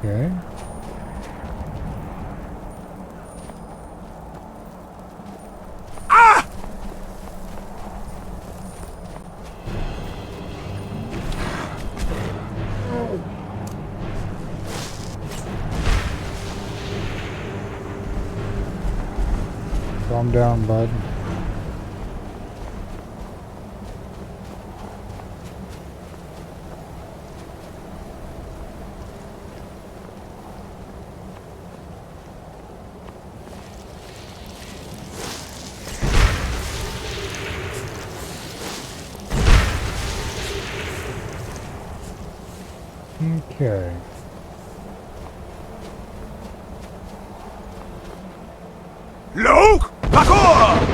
Okay. Ah! Calm down, bud. Okay. Luke! Fakor!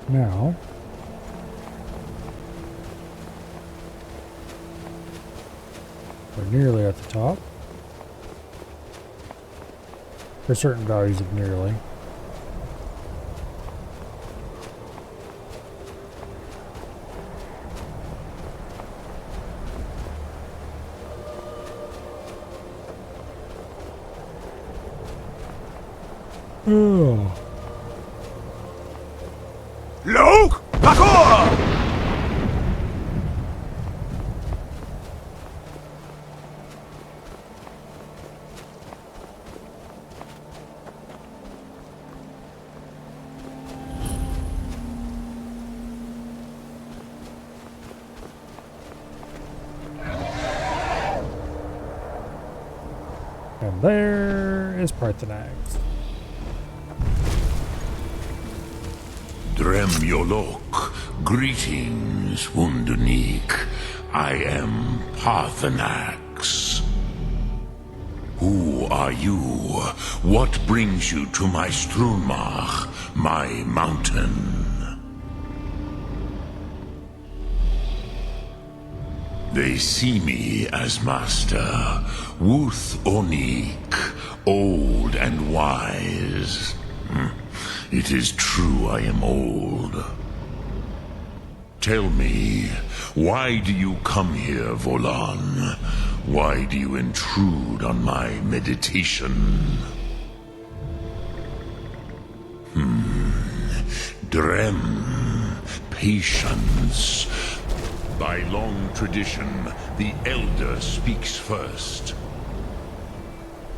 Now. We're nearly at the top. For certain values of nearly. Oh. Luke! Fakor! And there is Parthenax. Drem Yolok, greetings, Wundernik. I am Parthenax. Who are you? What brings you to my Strunmach, my mountain? They see me as master, Wuth Onik, old and wise. It is true I am old. Tell me, why do you come here, Volan? Why do you intrude on my meditation? Drem, patience. By long tradition, the Elder speaks first.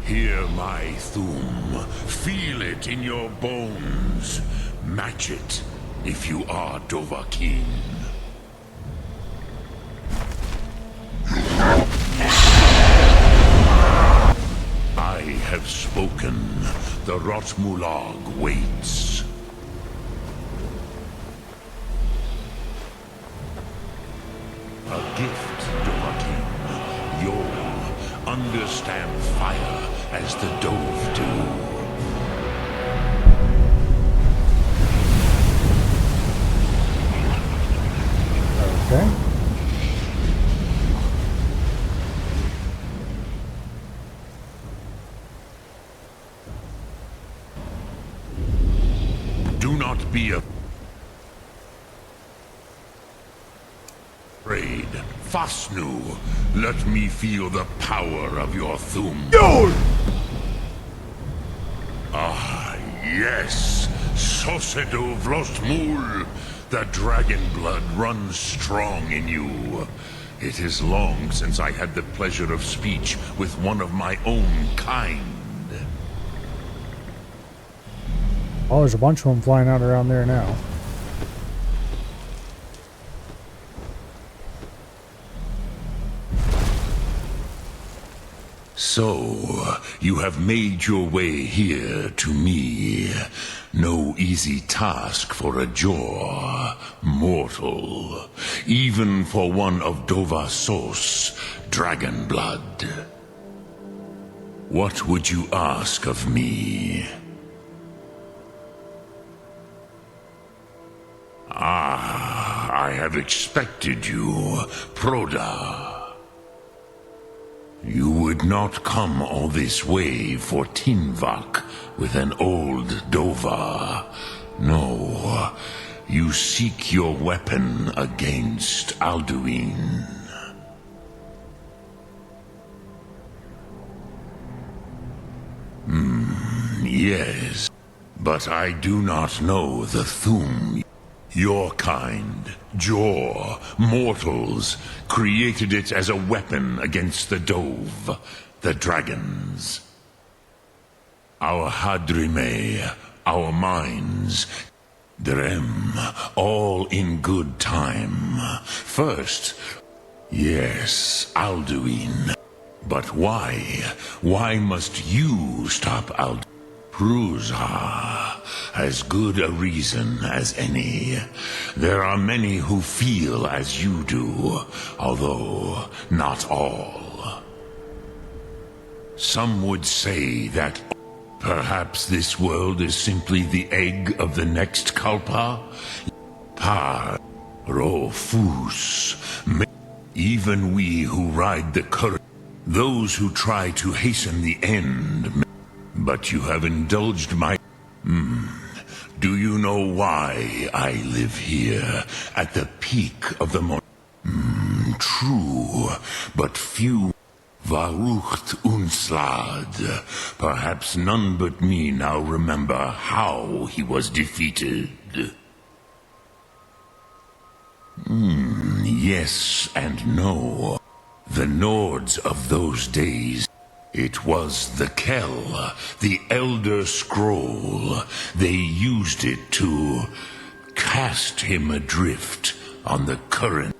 Hear my Thum. Feel it in your bones. Match it if you are Dovahkiin. I have spoken. The Rotmulag waits. A gift, Dovahkiin. You'll understand fire as the Dove do. Okay. Do not be afraid. Fasnu, let me feel the power of your Thum. Ah, yes. Sosedo Vrostmul. The dragon blood runs strong in you. It is long since I had the pleasure of speech with one of my own kind. Oh, there's a bunch of them flying out around there now. So, you have made your way here to me. No easy task for a Jor, mortal. Even for one of Dovasos, dragon blood. What would you ask of me? Ah, I have expected you, Proda. You would not come all this way for Tinvak with an old Dova. No, you seek your weapon against Alduin. Yes, but I do not know the Thum. Your kind, Jor, mortals, created it as a weapon against the Dove, the dragons. Our Hadrime, our minds, Drem, all in good time. First, yes, Alduin. But why? Why must you stop Alduin? Prusa, as good a reason as any. There are many who feel as you do, although not all. Some would say that perhaps this world is simply the egg of the next Kalpa. Par, Rofus, even we who ride the current, those who try to hasten the end. But you have indulged my... Do you know why I live here, at the peak of the true, but few... Varucht Unslad. Perhaps none but me now remember how he was defeated. Yes and no. The Nords of those days... It was the Kell, the Elder Scroll. They used it to cast him adrift on the current.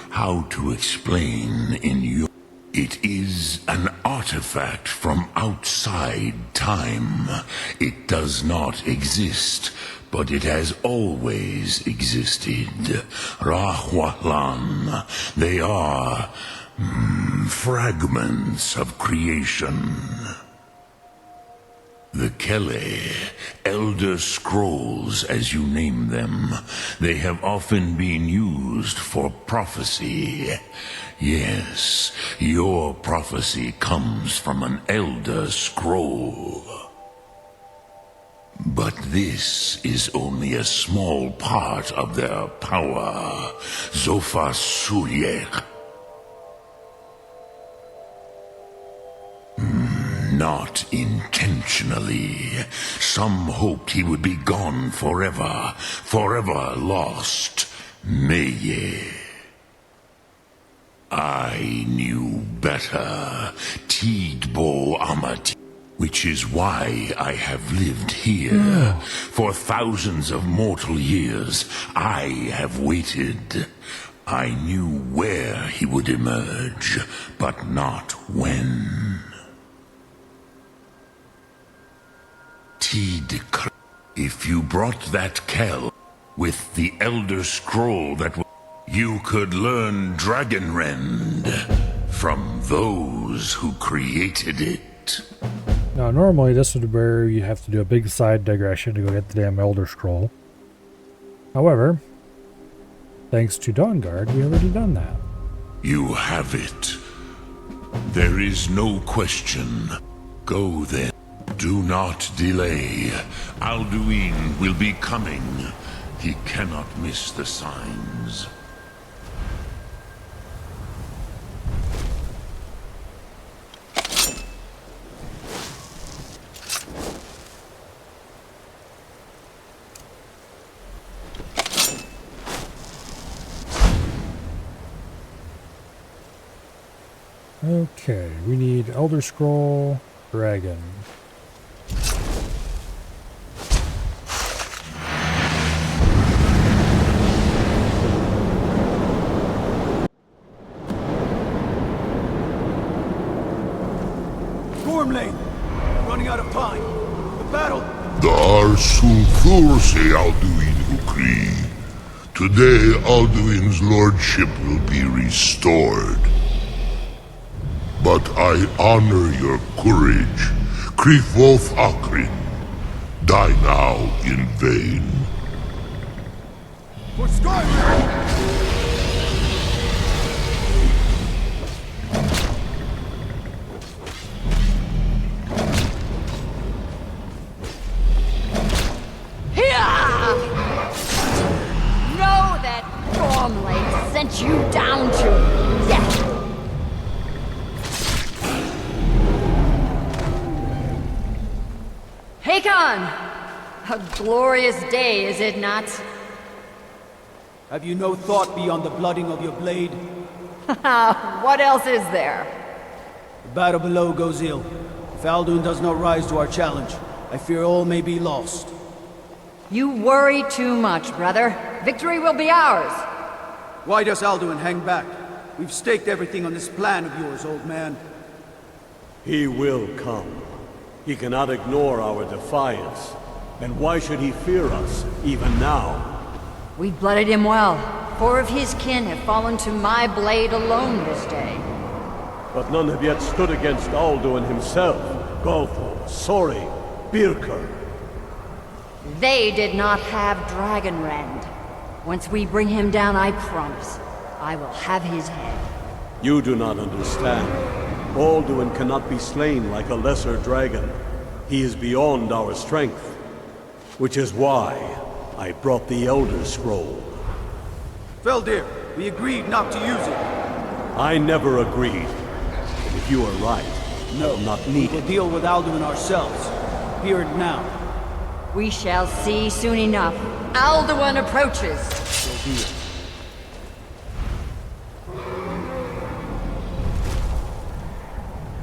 How to explain in your... It is an artifact from outside time. It does not exist, but it has always existed. Rahwalan. They are fragments of creation. The Kele, Elder Scrolls as you name them, they have often been used for prophecy. Yes, your prophecy comes from an Elder Scroll. But this is only a small part of their power. Zofa Suyek. Not intentionally. Some hoped he would be gone forever, forever lost. Meye. I knew better. Tidbo Amati. Which is why I have lived here. For thousands of mortal years, I have waited. I knew where he would emerge, but not when. If you brought that Kell with the Elder Scroll you could learn Dragonrend from those who created it. Now, normally this is where you have to do a big side digression to go get the damn Elder Scroll. However, thanks to Dawnguard, we already done that. You have it. There is no question. Go then. Do not delay. Alduin will be coming. He cannot miss the signs. Okay, we need Elder Scroll Dragon. Running out of time. The battle. Dar Sulthurse Alduin Ukri. Today Alduin's lordship will be restored. But I honor your courage. Krifwolf Akrin. Die now in vain. For Skyrim! Sent you down to death. Hakon! A glorious day, is it not? Have you no thought beyond the blooding of your blade? What else is there? The battle below goes ill. If Alduin does not rise to our challenge, I fear all may be lost. You worry too much, brother. Victory will be ours. Why does Alduin hang back? We've staked everything on this plan of yours, old man. He will come. He cannot ignore our defiance. And why should he fear us, even now? We blooded him well. 4 of his kin have fallen to my blade alone this day. But none have yet stood against Alduin himself. Golthor, Sori, Birker. They did not have Dragonrend. Once we bring him down, I promise, I will have his head. You do not understand. Alduin cannot be slain like a lesser dragon. He is beyond our strength. Which is why I brought the Elder Scroll. Feldir, we agreed not to use it. I never agreed. But if you are right, no, not need we'll deal with Alduin ourselves. Here and now. We shall see soon enough. Alduin approaches. So be it.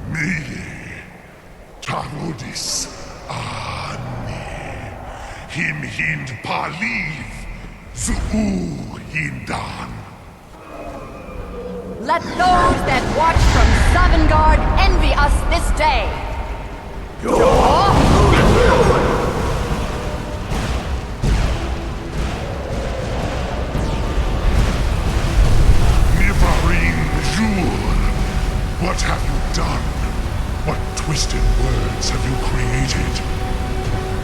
Me, Tarudis, Him Hind Paliv, Zuu Hindan. Let those that watch from Sovngarde envy us this day. What have you done? What twisted words have you created?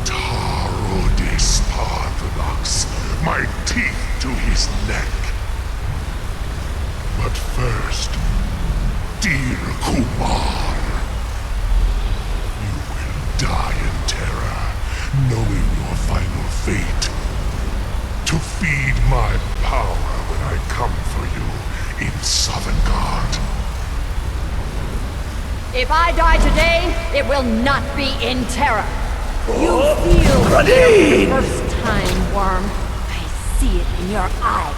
Tarodis Parthenax, my teeth to his neck. But first, dear Kumar, you will die in terror, knowing your final fate. To feed my power when I come for you in Sovngarde. If I die today, it will not be in terror. You feel Radin! for the first time, Worm. I see it in your eyes.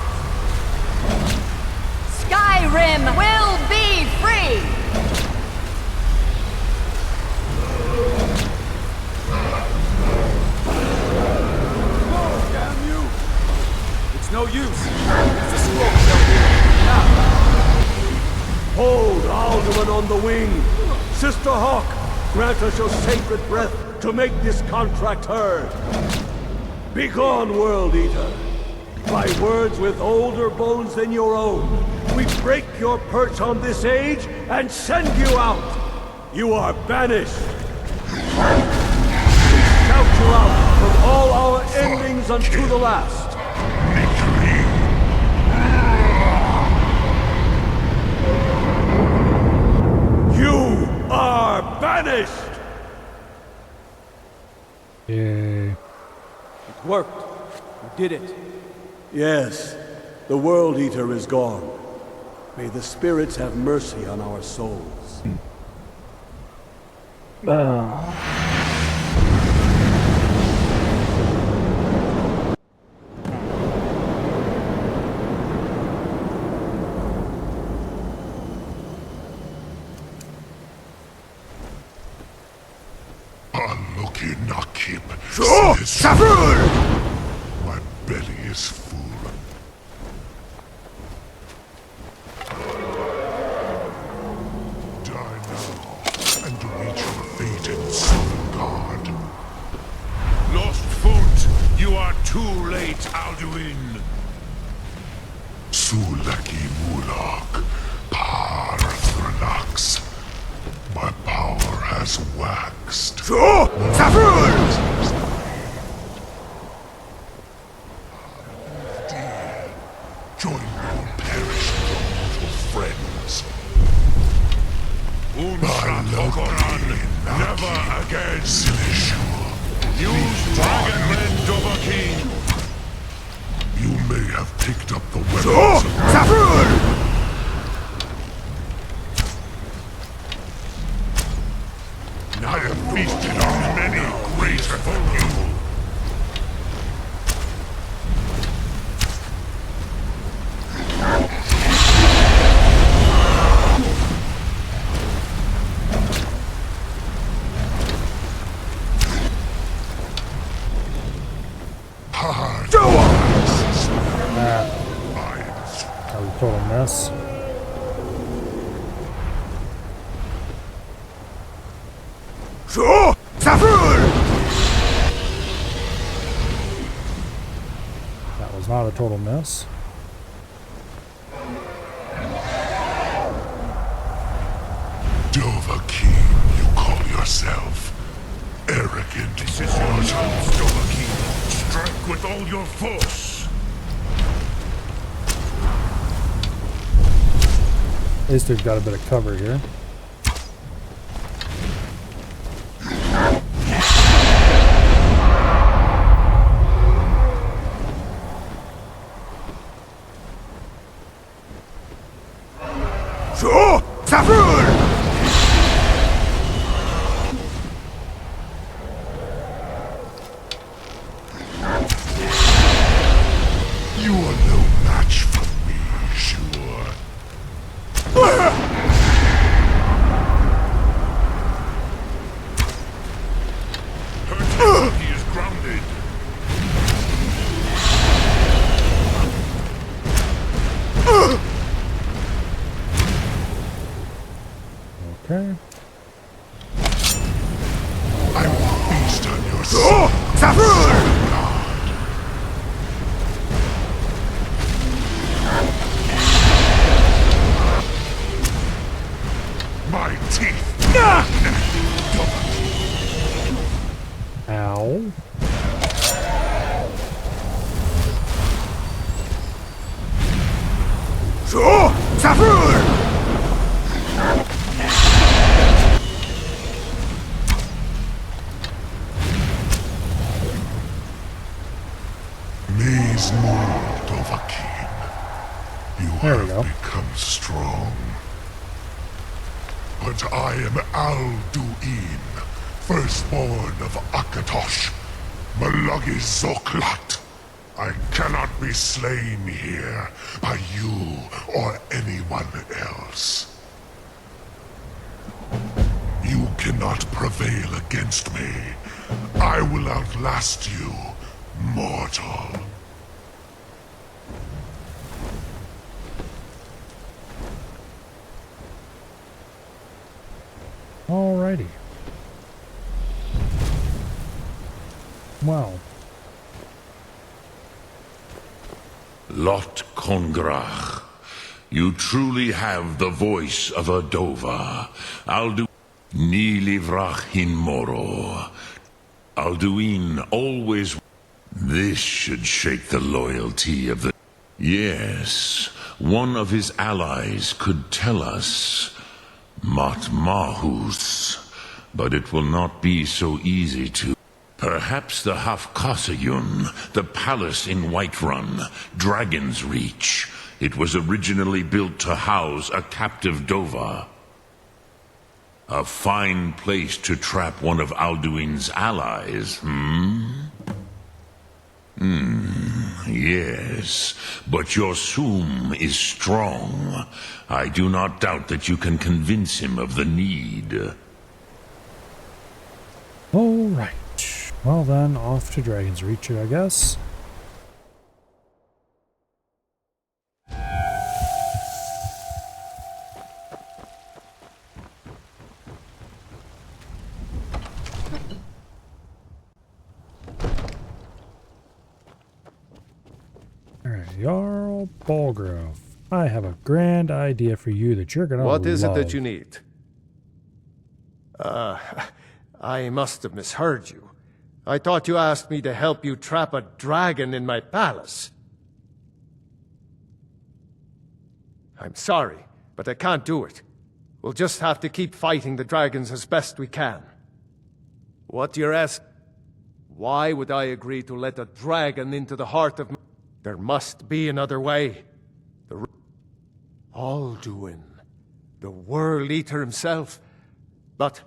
Skyrim will be free! Oh, damn you! It's no use. It's a smoke cell here. Now. Hold Alderman on the wing. Sister Hawk, grant us your sacred breath to make this contract heard. Begone, World Eater. By words with older bones than your own, we break your perch on this age and send you out. You are banished. We shout you out from all our endings unto the last. You are banished! Yay. It worked. You did it. Yes, the World Eater is gone. May the spirits have mercy on our souls. My belly is full. Die now and await your fate in Sovngarde. Lost foot, you are too late, Alduin. Sulaki Mulak, Parthrax. My power has waxed. Join your perished mortal friends. Never again. Use Dragonland Dovahkiin. You may have picked up the weapons. I have feasted on many greater than you. That was a total mess. That was not a total mess. Dovahkiin, you call yourself. Arrogant. This is your chance, Dovahkiin. Strike with all your force. At least we've got a bit of cover here. You are no match for me, sure. He is grounded. Okay. I will feast on your soul. My teeth. Ow. Maze more, Dovahkiin. You have become strong. But I am Alduin, firstborn of Akatosh, Malagi Zoklat. I cannot be slain here by you or anyone else. You cannot prevail against me. I will outlast you, mortal. Alrighty. Well. Lot Kongrach, you truly have the voice of a Dova. Nilivrach hin moro. Alduin always... This should shake the loyalty of the... Yes, one of his allies could tell us. Matmahus. But it will not be so easy to... Perhaps the Hafkasayun, the palace in Whiterun, Dragon's Reach. It was originally built to house a captive Dova. A fine place to trap one of Alduin's allies, yes. But your Soom is strong. I do not doubt that you can convince him of the need. Alright. Well then, off to Dragon's Reach, I guess. Alright, Jarl Balgrove. I have a grand idea for you that you're gonna love. What is it that you need? I must have misheard you. I thought you asked me to help you trap a dragon in my palace. I'm sorry, but I can't do it. We'll just have to keep fighting the dragons as best we can. What you're asking? Why would I agree to let a dragon into the heart of... There must be another way. Alduin, the World Eater himself. But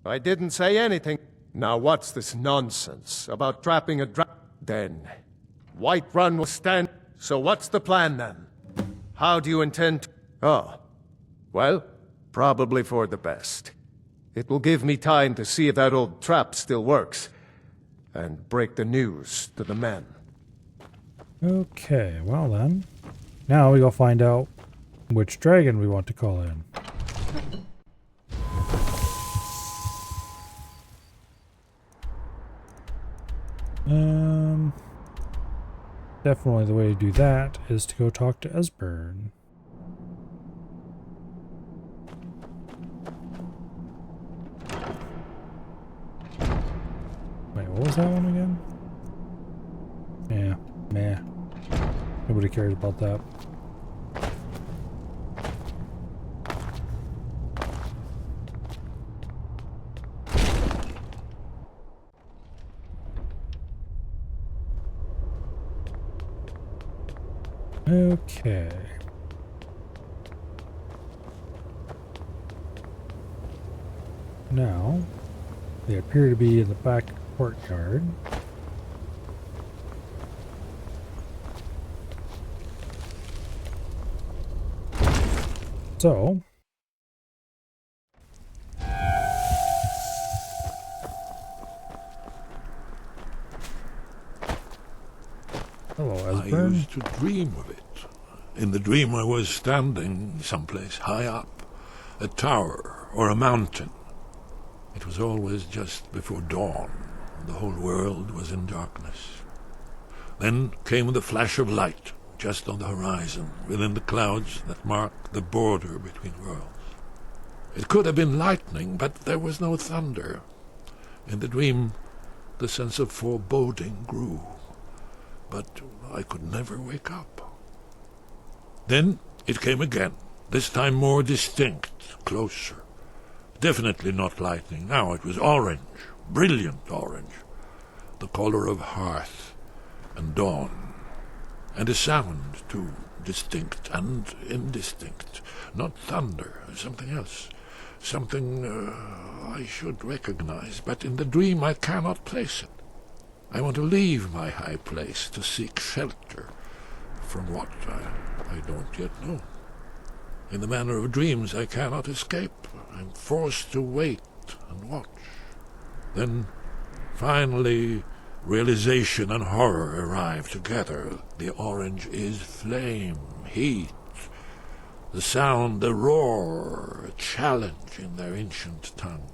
I didn't say anything. Now what's this nonsense about trapping a dragon? Then Whiterun will stand. So what's the plan then? How do you intend to... Oh, well, probably for the best. It will give me time to see if that old trap still works, and break the news to the men. Okay, well then. Now we go find out which dragon we want to call in. Definitely the way to do that is to go talk to Esbern. Wait, what was that one again? Yeah, meh. Nobody cares about that. Okay. Now, they appear to be in the back courtyard. So, hello, Esbern. I used to dream of it. In the dream I was standing someplace high up, a tower or a mountain. It was always just before dawn. The whole world was in darkness. Then came the flash of light, just on the horizon, within the clouds that marked the border between worlds. It could have been lightning, but there was no thunder. In the dream, the sense of foreboding grew, but I could never wake up. Then it came again, this time more distinct, closer. Definitely not lightning now, it was orange, brilliant orange, the color of hearth and dawn, and a sound too, distinct and indistinct, not thunder, something else, something I should recognize, but in the dream I cannot place it. I want to leave my high place to seek shelter from what I don't yet know. In the manner of dreams I cannot escape. I'm forced to wait and watch. Then, finally, realization and horror arrive together. The orange is flame, heat, the sound, the roar, a challenge in their ancient tongue.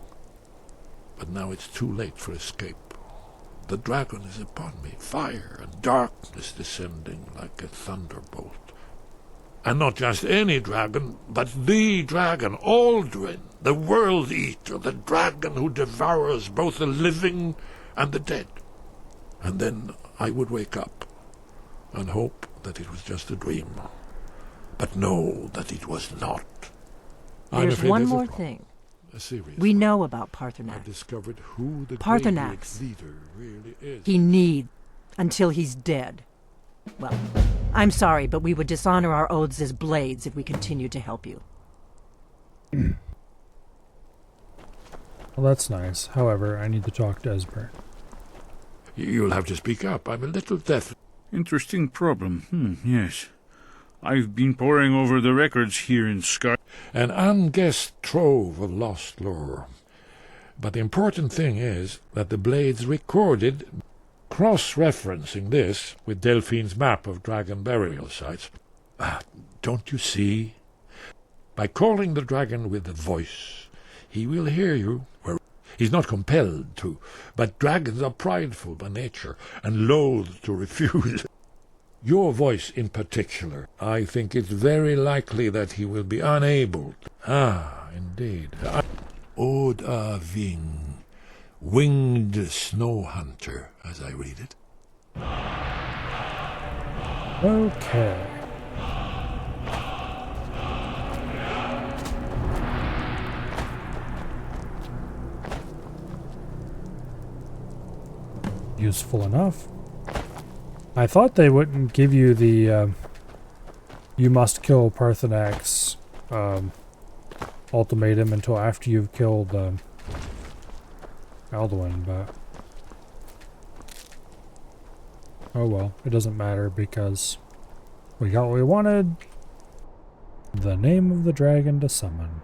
But now it's too late for escape. The dragon is upon me, fire and darkness descending like a thunderbolt. And not just any dragon, but the dragon, Aldrin, the World Eater, the dragon who devours both the living and the dead. And then I would wake up and hope that it was just a dream, but know that it was not. There's one more thing. We know about Parthenax. I've discovered who the Parthenax. leader really is. He needs until he's dead. Well, I'm sorry, but we would dishonor our oaths as blades if we continued to help you. Well, that's nice. However, I need to talk to Esbern. You'll have to speak up. I'm a little deaf. Interesting problem. Yes. I've been poring over the records here in Skyrim. An unguessed trove of lost lore. But the important thing is that the blades recorded, cross-referencing this with Delphine's map of dragon burial sites. Don't you see? By calling the dragon with a voice, he will hear you. He's not compelled to, but dragons are prideful by nature and loath to refuse. Your voice in particular, I think it's very likely that he will be unable. Indeed. Oda Ving, winged snow hunter, as I read it. Okay. Useful enough. I thought they wouldn't give you the you must kill Parthenax ultimatum until after you've killed Alduin, but oh well, it doesn't matter because we got what we wanted. The name of the dragon to summon.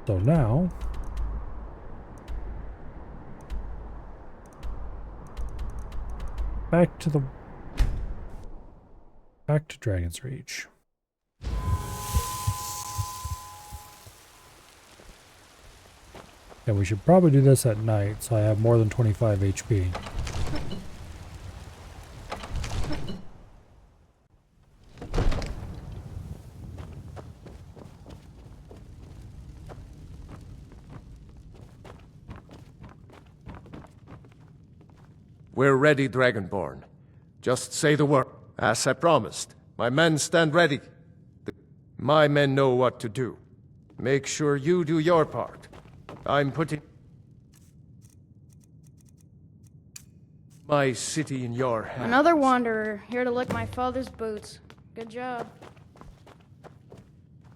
So now back to Dragon's Reach. Yeah, we should probably do this at night so I have more than 25 HP. We're ready, Dragonborn. Just say the word. As I promised, my men stand ready. My men know what to do. Make sure you do your part. I'm putting my city in your hands. Another wanderer, here to lick my father's boots. Good job.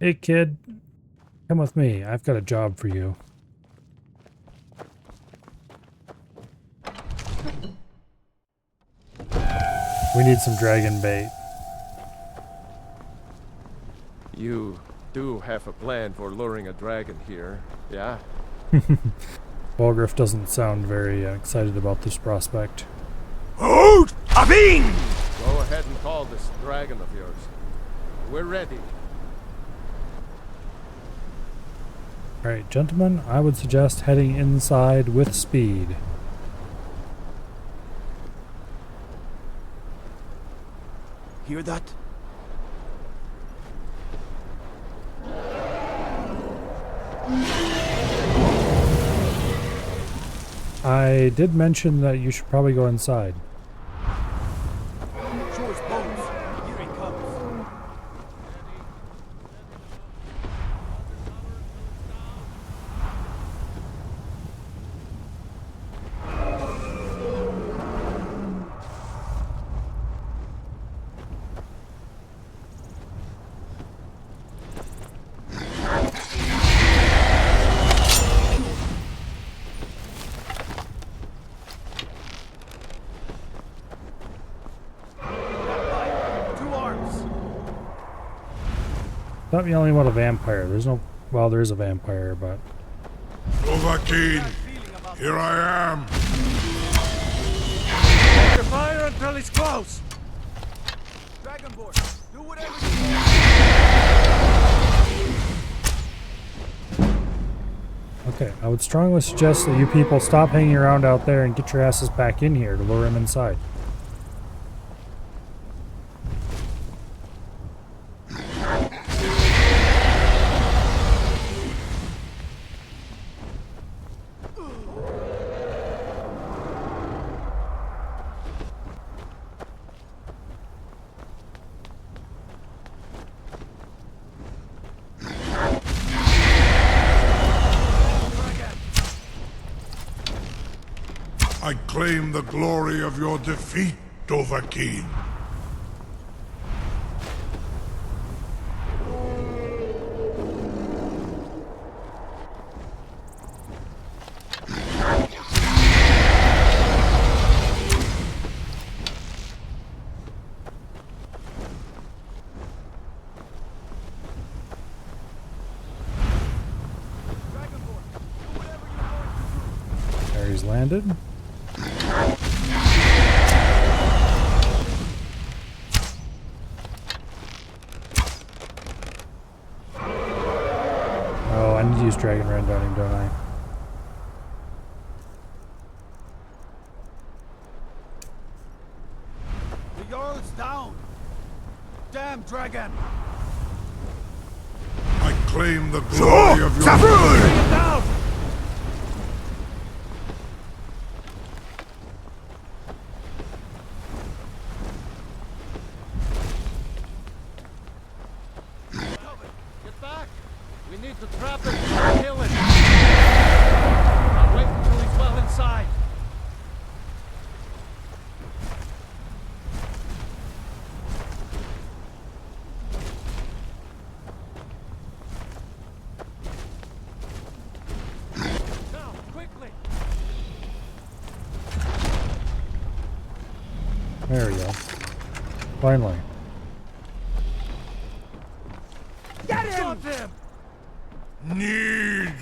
Hey kid, come with me. I've got a job for you. We need some dragon bait. You do have a plan for luring a dragon here, yeah? Walgriff doesn't sound very excited about this prospect. Hold! Abing! Go ahead and call this dragon of yours. We're ready. Alright, gentlemen, I would suggest heading inside with speed. Hear that? I did mention that you should probably go inside. Show his bones. Here he comes. Stop yelling about a vampire. There's no... Well, there is a vampire, but... Dovahkiin, here I am. Hold your fire until he's close. Dragonborn, do whatever you Okay, I would strongly suggest that you people stop hanging around out there and get your asses back in here to lure him inside. I claim the glory of your defeat, Dovahkiin. There he's landed. Oh, I need to use Dragon Rend on him, don't I? The Jarl's down! Damn dragon! I claim the glory of your... Bring it down! Get back! We need to trap him and kill him! I'll wait until he's well inside. Now, quickly! There we go. Finally. Get him! Stop him! Need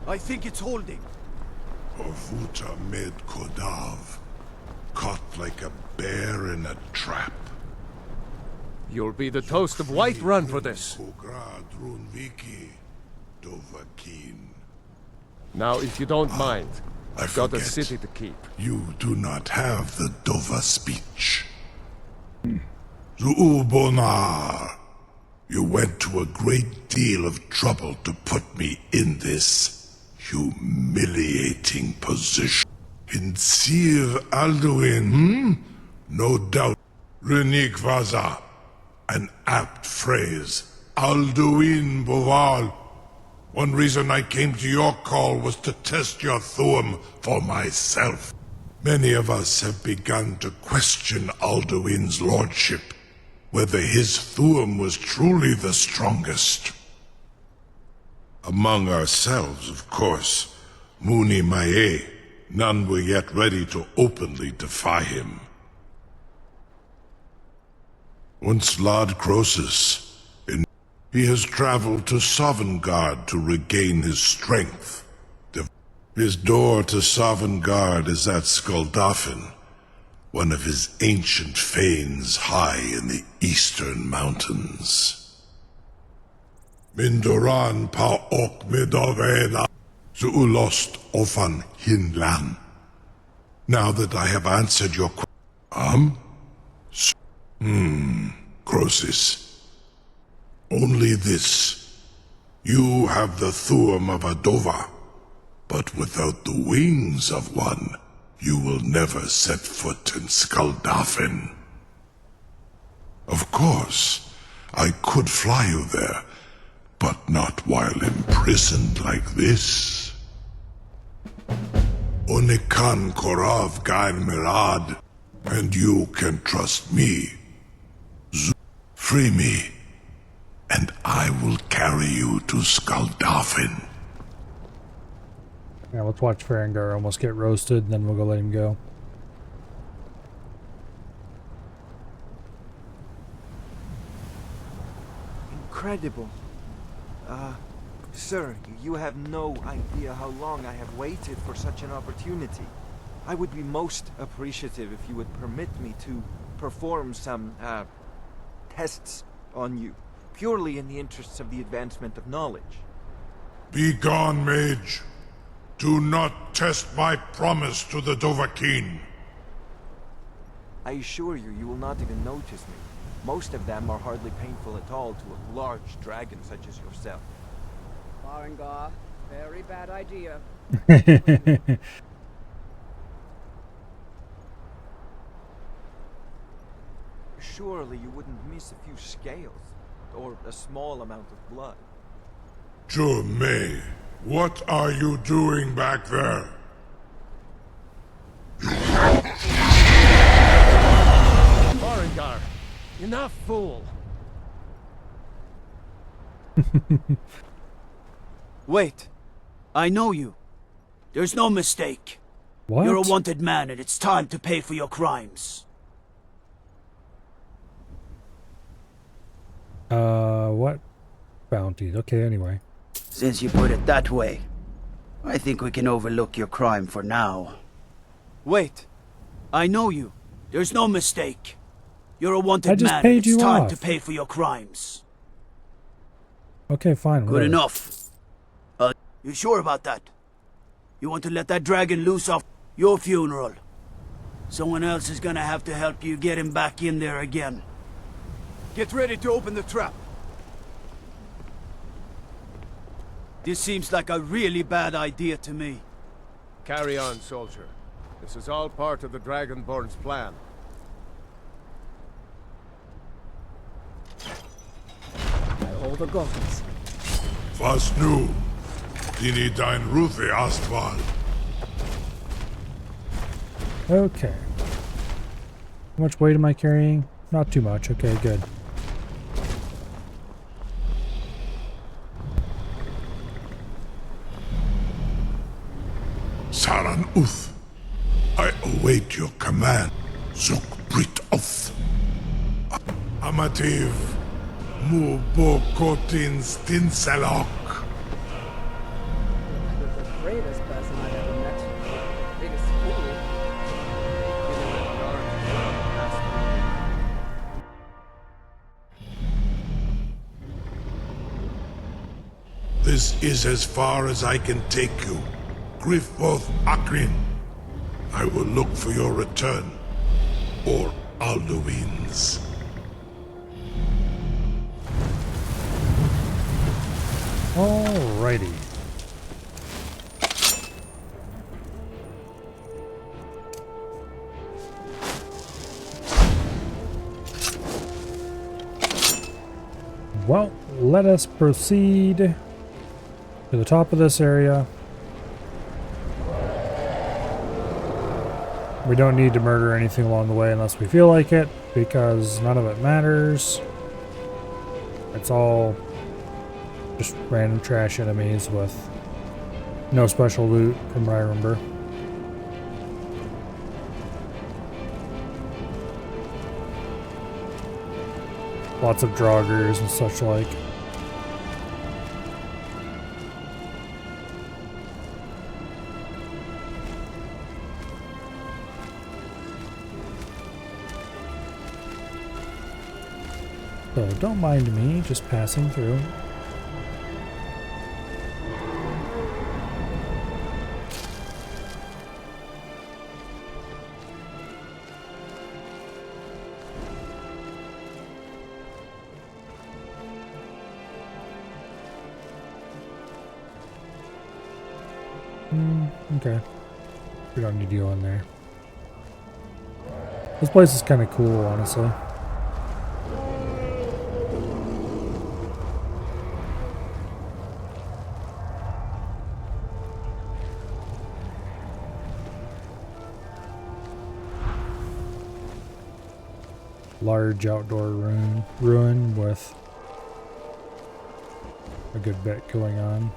I think it's holding. Ofuta Med Kodav, caught like a bear in a trap. You'll be the toast of Whiterun for this. Kograd Runviki, Dovahkiin. Now, if you don't mind, I I've got a forget. city to keep. You do not have the Dova speech. Zuubonar, you went to a great deal of trouble to put me in this humiliating position. In Sir Alduin, No doubt. Renik Vaza, an apt phrase. Alduin Boval. One reason I came to your call was to test your Thuum for myself. Many of us have begun to question Alduin's lordship, whether his Thuum was truly the strongest. Among ourselves, of course, Muni Mae, none were yet ready to openly defy him. Once Lord Croesus, he has traveled to Sovngarde to regain his strength. His door to Sovngarde is at Skuldafn, one of his ancient fanes high in the eastern mountains. Mindoran pa ok midovena zuulost ofan hinlan. Now that I have answered your question, Croesus. Only this. You have the thuum of a dova, but without the wings of one, you will never set foot in Skuldafn. Of course, I could fly you there, but not while imprisoned like this. Onikan Korav Gain Mirad, and you can trust me. Free me, and I will carry you to Skuldafn. Yeah, let's watch Farengar almost get roasted, and then we'll go let him go. Incredible. Sir, you have no idea how long I have waited for such an opportunity. I would be most appreciative if you would permit me to perform some, tests on you, purely in the interests of the advancement of knowledge. Be gone, mage. Do not test my promise to the Dovahkiin. I assure you, you will not even notice me. Most of them are hardly painful at all to a large dragon such as yourself. Farengar, very bad idea. Surely you wouldn't miss a few scales, or a small amount of blood. May, what are you doing back there? Farengar, enough, fool! Wait. I know you. There's no mistake. What? You're a wanted man, and it's time to pay for your crimes. What? Bounties. Okay, anyway. Since you put it that way, I think we can overlook your crime for now. Wait. I know you. There's no mistake. You're a wanted man, and it's time to pay for your crimes. Okay, fine. Good enough. You sure about that? You want to let that dragon loose off your funeral? Someone else is gonna have to help you get him back in there again. Get ready to open the trap. This seems like a really bad idea to me. Carry on, soldier. This is all part of the Dragonborn's plan. By all the gods. Was nu? Dini dein Ruthi Astval. Okay. How much weight am I carrying? Not too much. Okay, good. Saran Uth. I await your command. Zuk Brit Oth. Amativ. Mu Bo Kotin Stinselok. The bravest person I've ever met. Biggest fool. This is as far as I can take you. Griffboth Akrin. I will look for your return. Or Alduin's. Alrighty. Well, let us proceed to the top of this area. We don't need to murder anything along the way unless we feel like it, because none of it matters. It's all just random trash enemies with no special loot, from what I remember. Lots of draugrs and such like. So don't mind me just passing through. Okay. We don't need to go in there. This place is kind of cool, honestly. Large outdoor ruin with a good bit going on.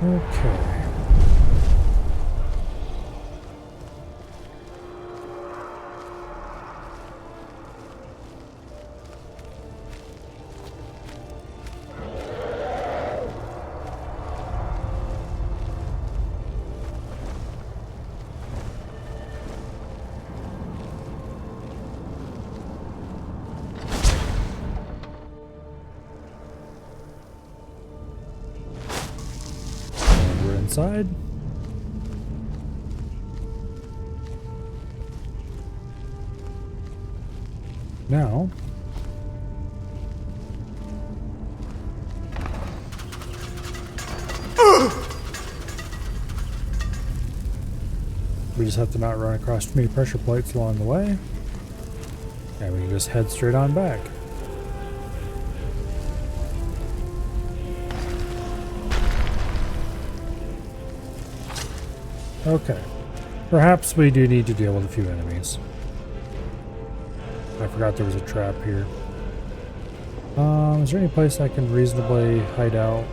Okay. Inside. Now, we just have to not run across too many pressure plates along the way, and we can just head straight on back. Okay. Perhaps we do need to deal with a few enemies. I forgot there was a trap here. Is there any place I can reasonably hide out?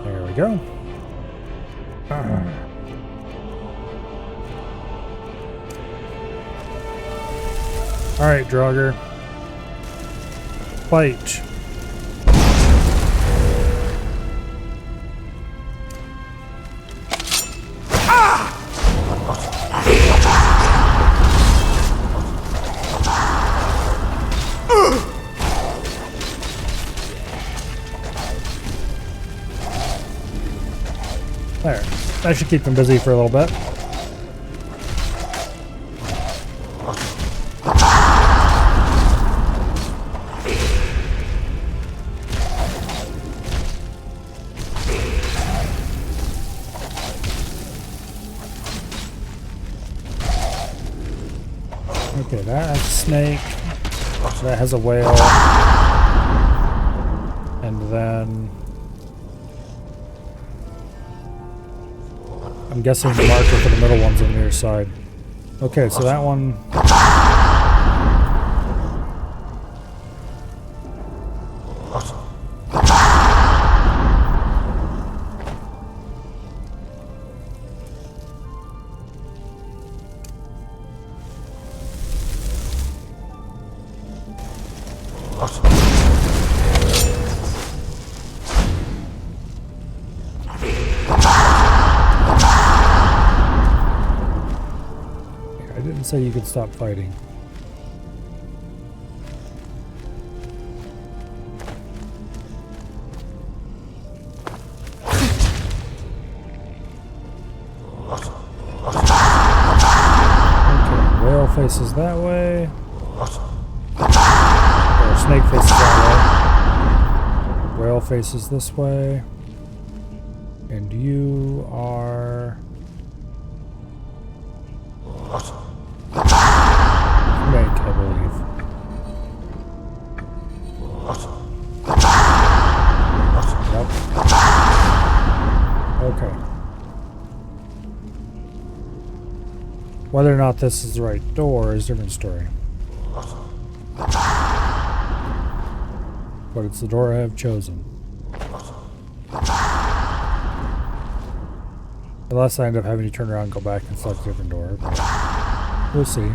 There we go. Alright, Draugr. Fight. There. That should keep him busy for a little bit. Okay, that's a snake. That has a whale. And then I'm guessing the marker for the middle one's on the near side. Okay, so that one. So you can stop fighting. Okay, whale faces that way. Or snake faces that way. Whale faces this way. And you are... Snake, I believe. Yep. Okay. Whether or not this is the right door is a different story. But it's the door I have chosen. Unless I end up having to turn around and go back and select a different door. But we'll see.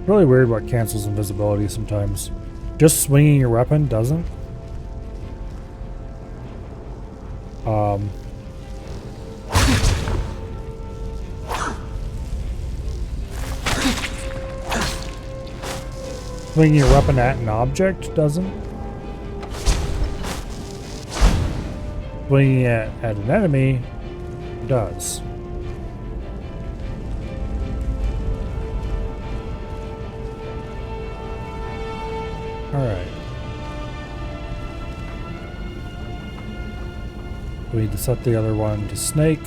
Really weird what cancels invisibility sometimes. Just swinging your weapon doesn't. Swinging your weapon at an object doesn't. Swinging it at an enemy does. Alright. We need to set the other one to snake.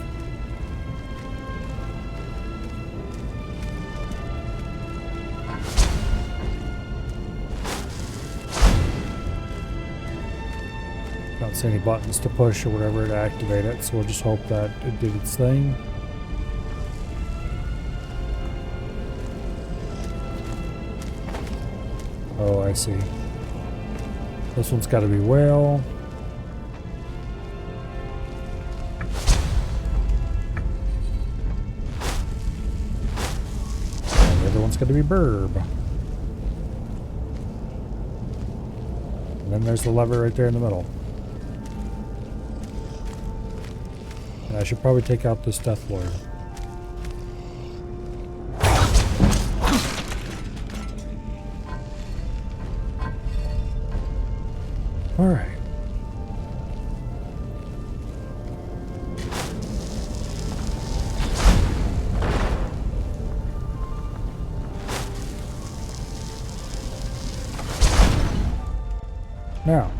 Don't see any buttons to push or whatever to activate it, so we'll just hope that it did its thing. Oh, I see. This one's got to be whale. And the other one's got to be burb. And then there's the lever right there in the middle. And I should probably take out this Death Lord. Alright. Now.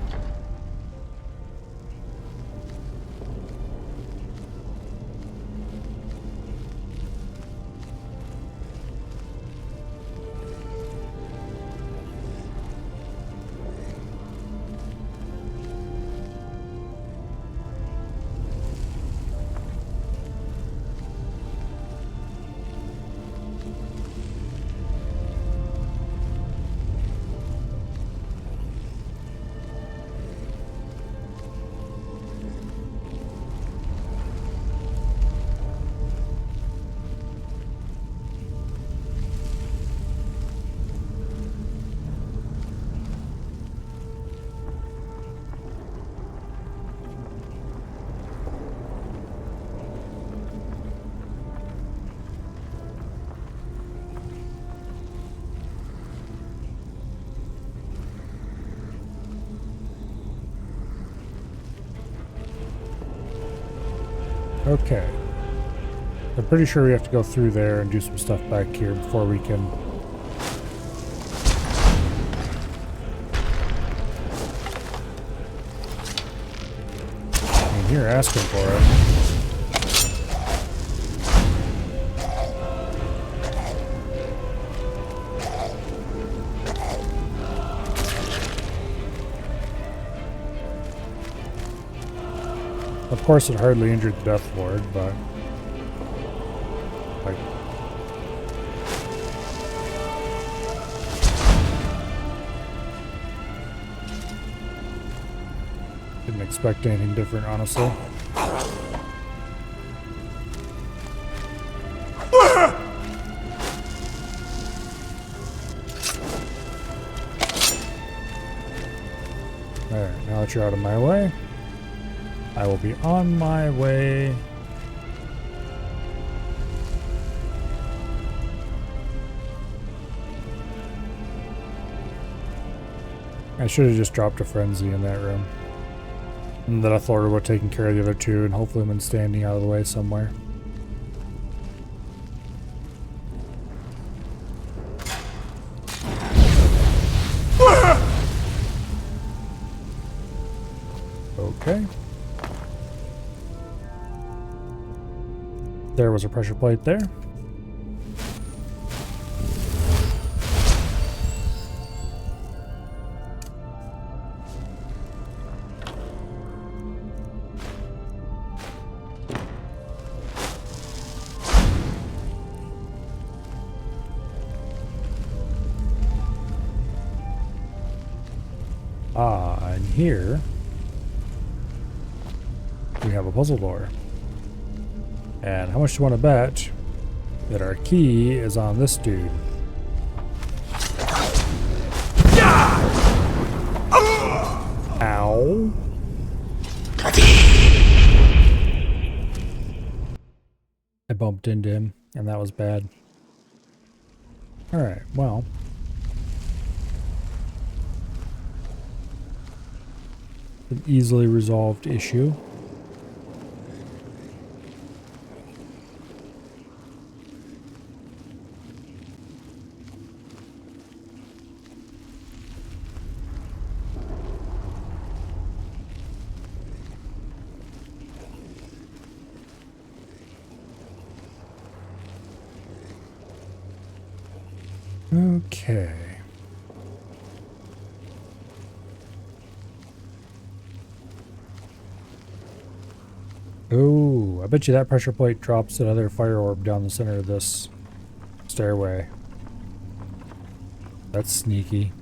Okay. I'm pretty sure we have to go through there and do some stuff back here before we can... I mean, you're asking for it. Of course, it hardly injured the Death Lord, but... like... didn't expect anything different, honestly. Alright, now that you're out of my way, I will be on my way. I should have just dropped a frenzy in that room. And the Death Lord would have taken care of the other two, and hopefully been standing out of the way somewhere. Okay. There was a pressure plate there. And here we have a puzzle door. And how much do you want to bet that our key is on this dude? bumped into him, and that was bad. Alright, well. An easily resolved issue. Okay. Oh, I bet you that pressure plate drops another fire orb down the center of this stairway. That's sneaky.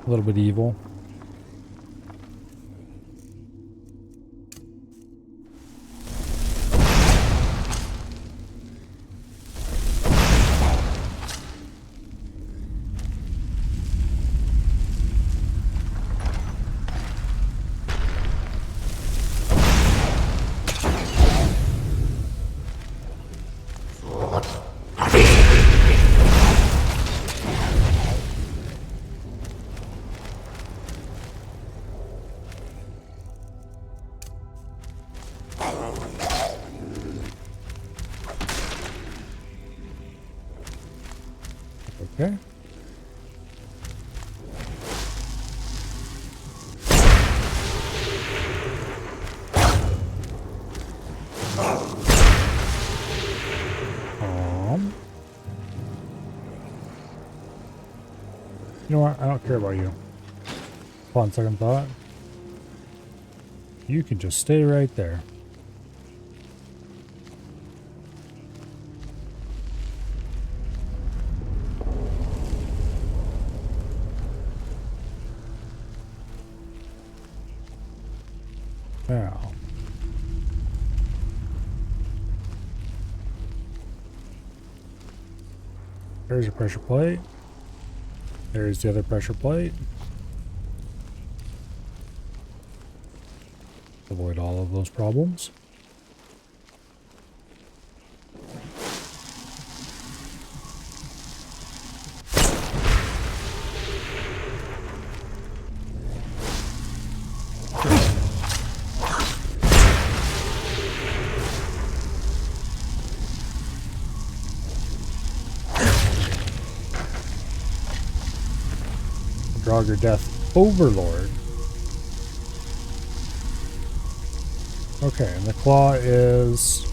A little bit evil. Okay. You know what? I don't care about you. Upon second thought, you can just stay right there. Now, there's your pressure plate. There's the other pressure plate. Avoid all of those problems. Draugr Death Overlord. Okay, and the claw is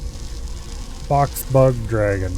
Fox Bug Dragon.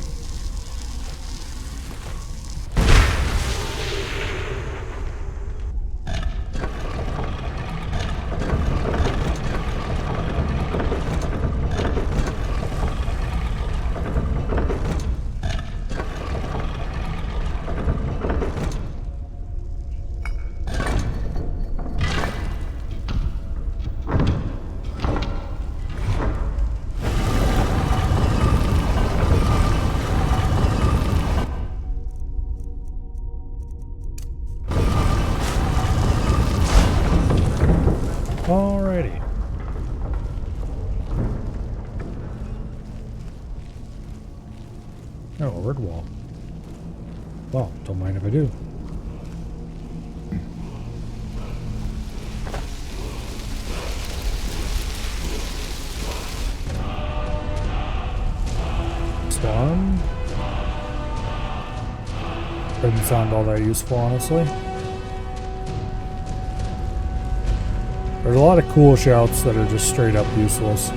Alrighty. Oh, a red wall. Well, don't mind if I do. Storm. Doesn't sound all that useful, honestly. There's a lot of cool shouts that are just straight up useless.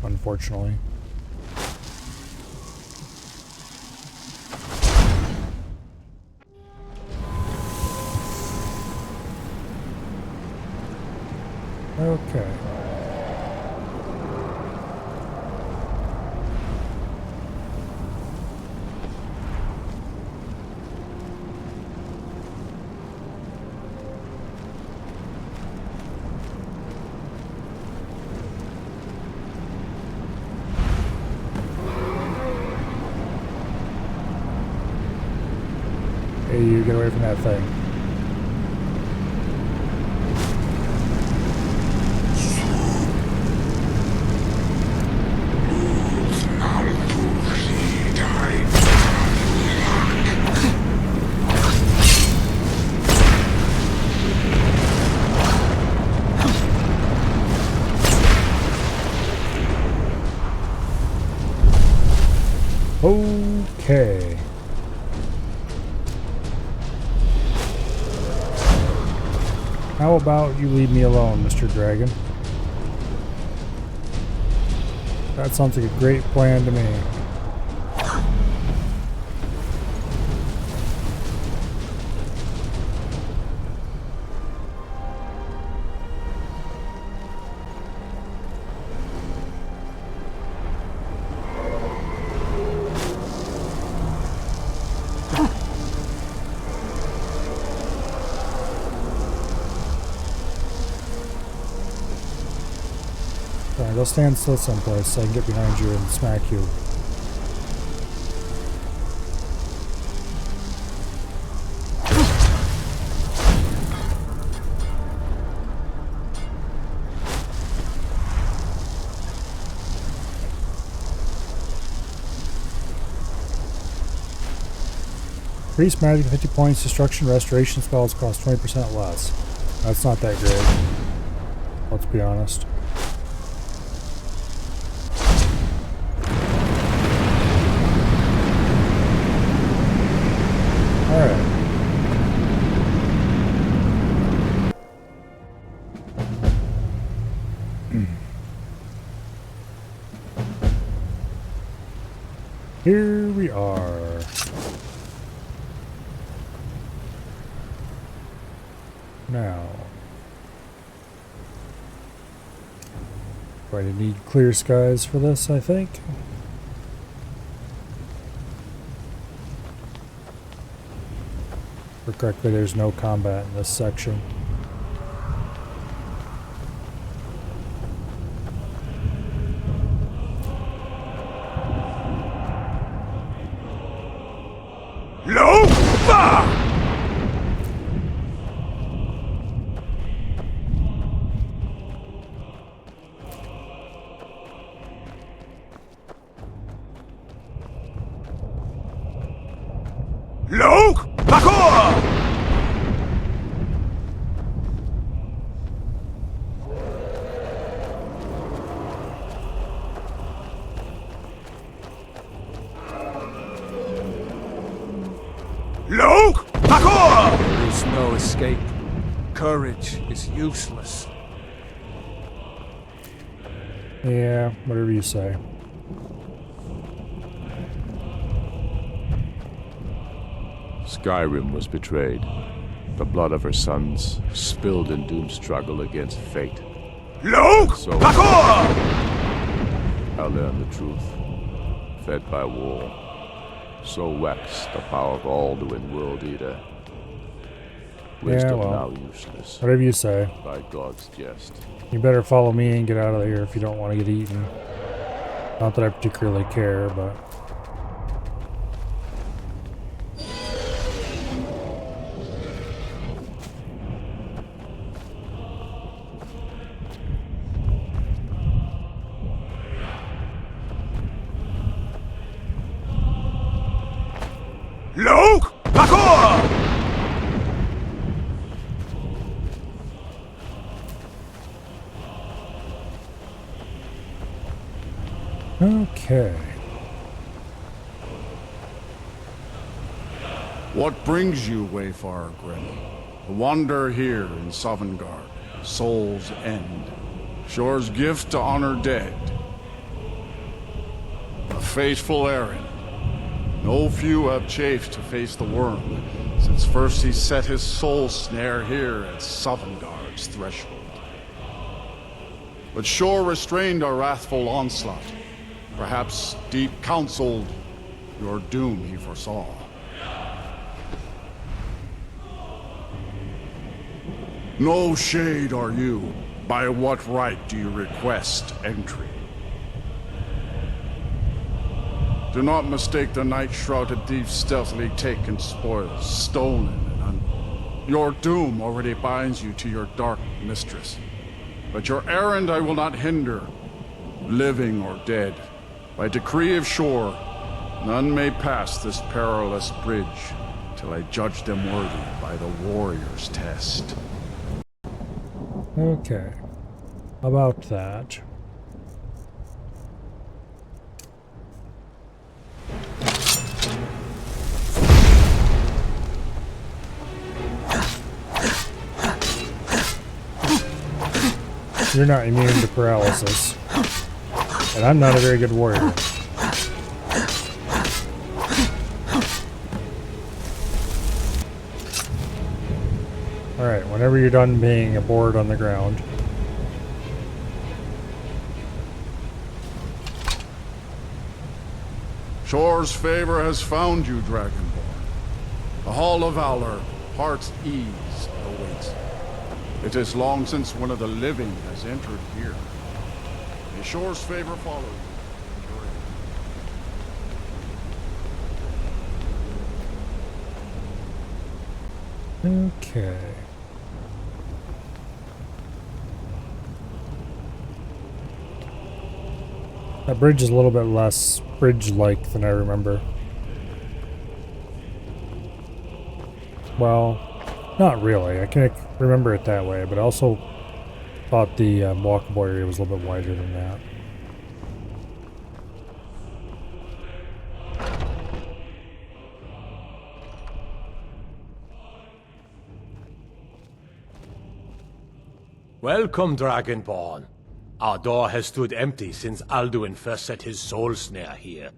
Unfortunately. Okay. Hey, you get away from that thing. Okay. How about you leave me alone, Mr. Dragon? That sounds like a great plan to me. Alright, go stand still someplace so I can get behind you and smack you. Increase magic 50 points, destruction, restoration spells cost 20% less. That's not that great. Let's be honest. Alright. Here we are. Now, going to need clear skies for this, I think. Or correctly, there's no combat in this section. There is no escape. Courage is useless. Yeah, whatever you say. Skyrim was betrayed. The blood of her sons spilled in doomed struggle against fate. So I learned the truth. Fed by war, so waxed the power of Alduin World Eater. Wisdom now useless. Whatever you say. By God's jest. You better follow me and get out of here if you don't want to get eaten. Not that I particularly care, but... Okay. What brings you, Wayfarer Grim? To wander here in Sovngarde, Soul's End, Shore's gift to honor dead. A fateful errand. No few have chafed to face the worm, since first he set his soul snare here at Sovngarde's threshold. But Shore restrained our wrathful onslaught. Perhaps deep counseled your doom he foresaw. No shade are you. By what right do you request entry? Do not mistake the night-shrouded thieves stealthily taken spoils, stolen and your doom already binds you to your dark mistress. But your errand I will not hinder, living or dead. By decree of Shore, none may pass this perilous bridge till I judge them worthy by the warrior's test. Okay. About that. you're not immune to paralysis. And I'm not a very good warrior. Alright, whenever you're done being a board on the ground. Shore's favor has found you, Dragonborn. The Hall of Valor, Heart's Ease, awaits. It is long since one of the living has entered here. May Shore's favor follow you. Okay. That bridge is a little bit less bridge-like than I remember. Well, not really. I can't remember it that way, but I also thought the walkable area was a little bit wider than that. Welcome, Dragonborn. Our door has stood empty since Alduin first set his soul snare here.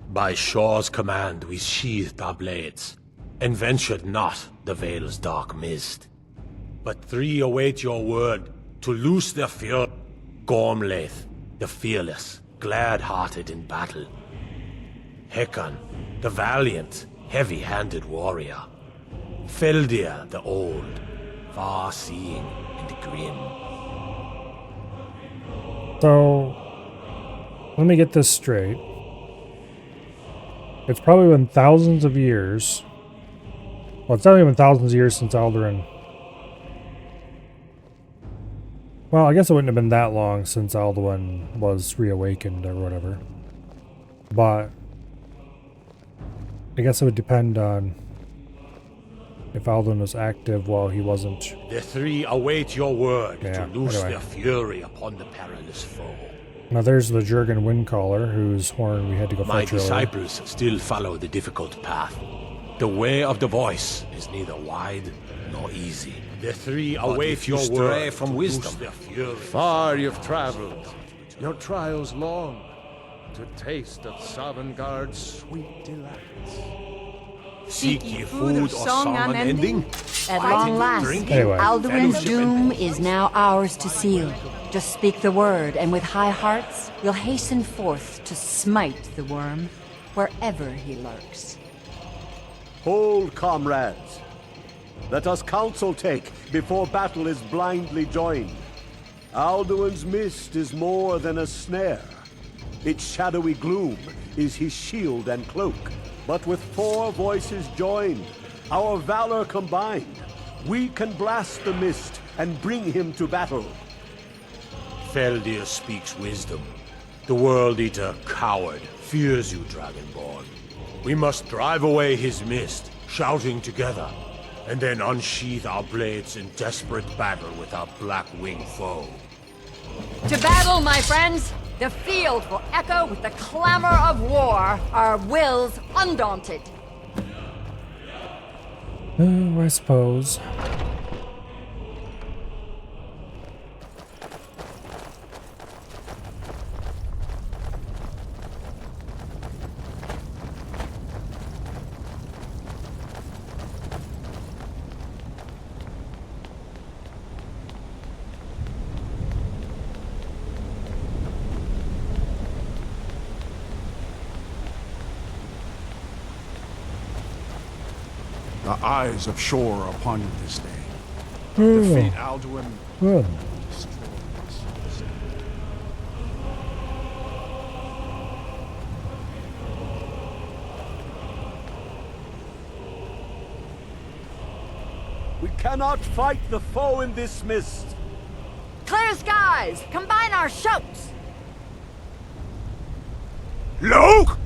By Shore's command, we sheathed our blades, and ventured not the Vale's dark mist. But three await your word to loose their fury. Gormlaith, the fearless, glad-hearted in battle. Hekon, the valiant, heavy-handed warrior. Feldir, the old, far-seeing and grim. So, let me get this straight. It's probably been thousands of years. Well, it's definitely been thousands of years since Alduin. Well, I guess it wouldn't have been that long since Alduin was reawakened or whatever. But I guess it would depend on if Alduin was active while he wasn't. The three await your word Yeah, to loose anyway. their fury upon the perilous foe. Now there's the Jurgen Windcaller, whose horn we had to go My fetch earlier. disciples still follow the difficult path. The way of the voice is neither wide nor easy. The three await your word from wisdom. Their fury. Far you've traveled, your trials long, to taste of Sovngarde's sweet delights. Seek ye food or song unending? At long last, Anyway. Alduin's doom is now ours to seal. Just speak the word, and with high hearts, we'll hasten forth to smite the worm wherever he lurks. Hold, comrades. Let us counsel take before battle is blindly joined. Alduin's mist is more than a snare. Its shadowy gloom is his shield and cloak. But with four voices joined, our valor combined, we can blast the mist and bring him to battle. Feldir speaks wisdom. The World Eater, coward, fears you, Dragonborn. We must drive away his mist, shouting together, and then unsheath our blades in desperate battle with our black-winged foe. To battle, my friends! The field will echo with the clamor of war, our wills undaunted. Oh, I suppose. The eyes of Shore are upon you this day. Defeat Alduin. Oh. We cannot fight the foe in this mist. Clear skies! Combine our shouts! Look!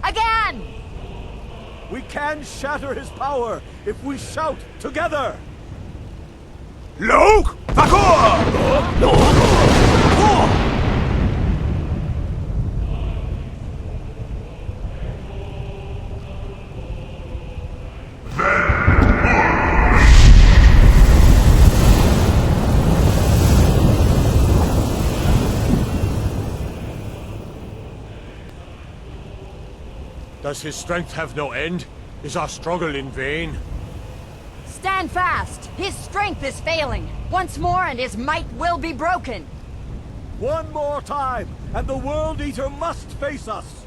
Again! We We can shatter his power if we shout together! Lok! Does his strength have no end? Is our struggle in vain? Stand fast! His strength is failing! Once more and his might will be broken! One more time, and the World Eater must face us!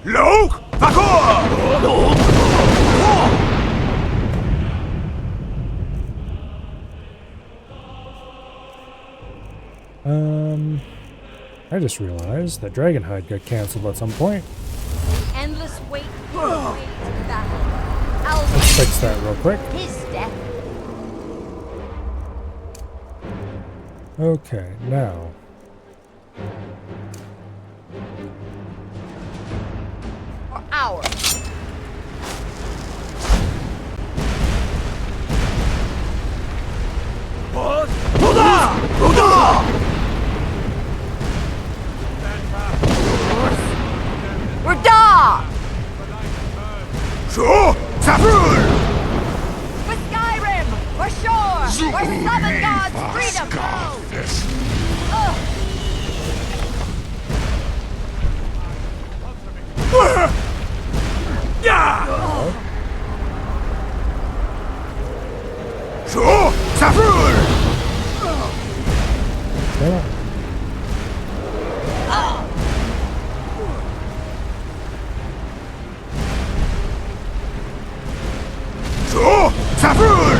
Lok! I just realized that Dragonhide got cancelled at some point. Endless wait for a way to battle. Let's fix that real quick. His death. Okay, now. For hours. What? Buddha! We're da! Sure! Safrul! With Skyrim! For sure! For Summon God's freedom! Yeah! Sure! Safrul! Yeah. Sure! Safrul!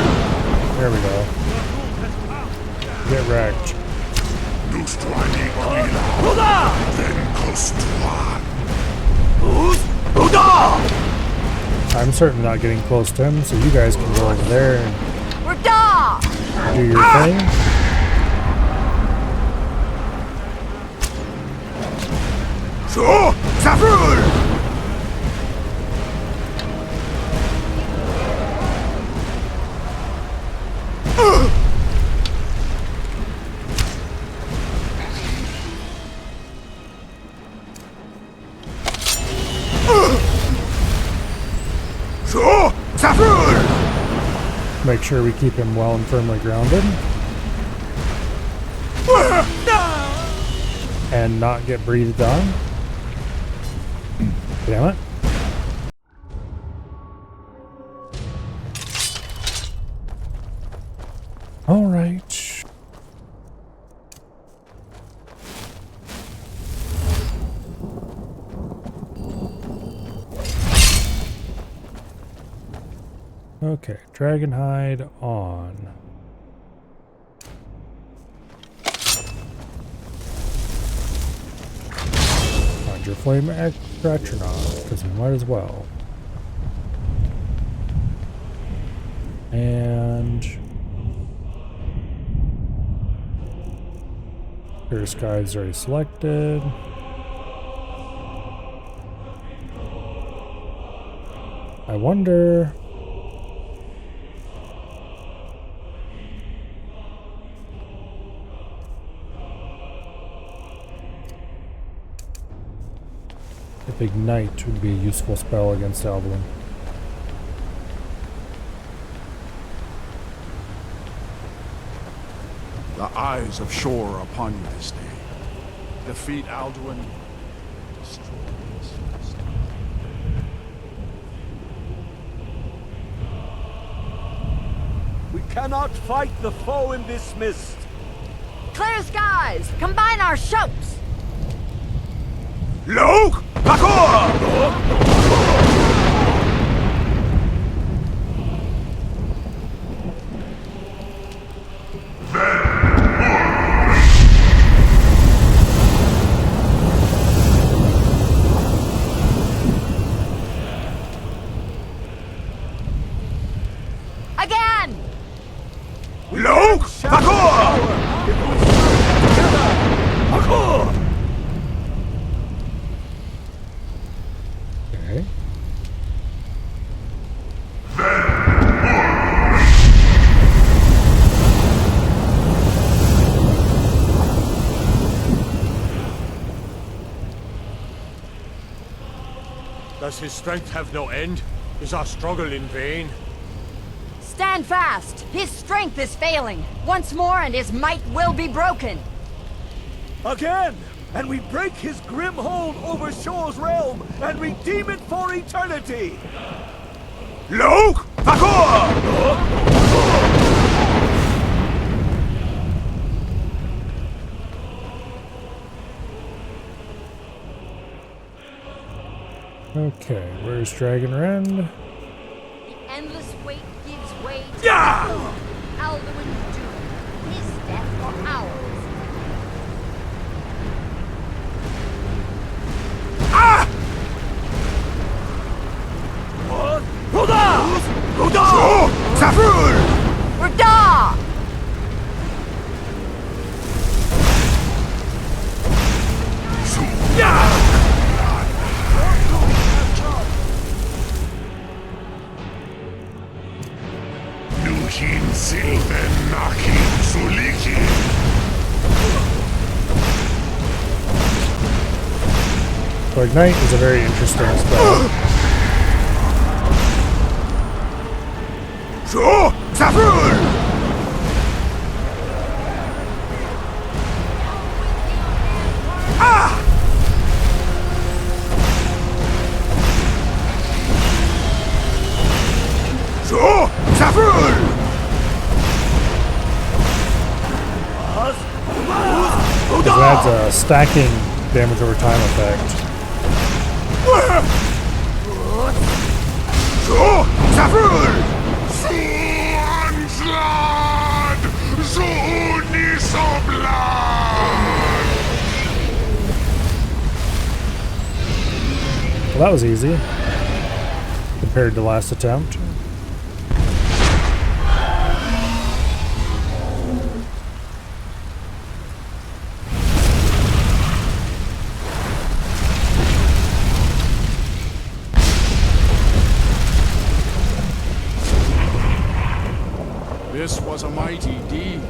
There we go. Get wrecked. I'm certainly not getting close to him, so you guys can go over there and We're da! do your thing. Sure! Safrul! Sure! Safrul! Make sure we keep him well and firmly grounded. And not get breathed on. Damn it. All right. Okay, Dragonhide on. Conjure Flame Atronach, because we might as well. And Clear Skies already selected. I wonder. If Ignite would be a useful spell against Alduin. The eyes of Shore are upon you this day. Defeat Alduin. Destroy this mist. We cannot fight the foe in this mist! Clear skies! Combine our shouts! Lok! Again! Lok! Okay. Does his strength have no end? Is our struggle in vain? Stand fast! His strength is failing. Once more and his might will be broken. Again! And we break his grim hold over Shor's realm and redeem it for eternity! Look! Okay, where's Dragon Rend? The endless weight gives way to Alduin's doom. His death or ours. Roda! Zafrul! Roda! Nuhin Silven Nakin Suliki. So Ignite is a very interesting spell. So, Zafrul! So, Zafrul! It adds a stacking damage over time effect. So, Zafrul! Well, that was easy compared to last attempt. This was a mighty deed.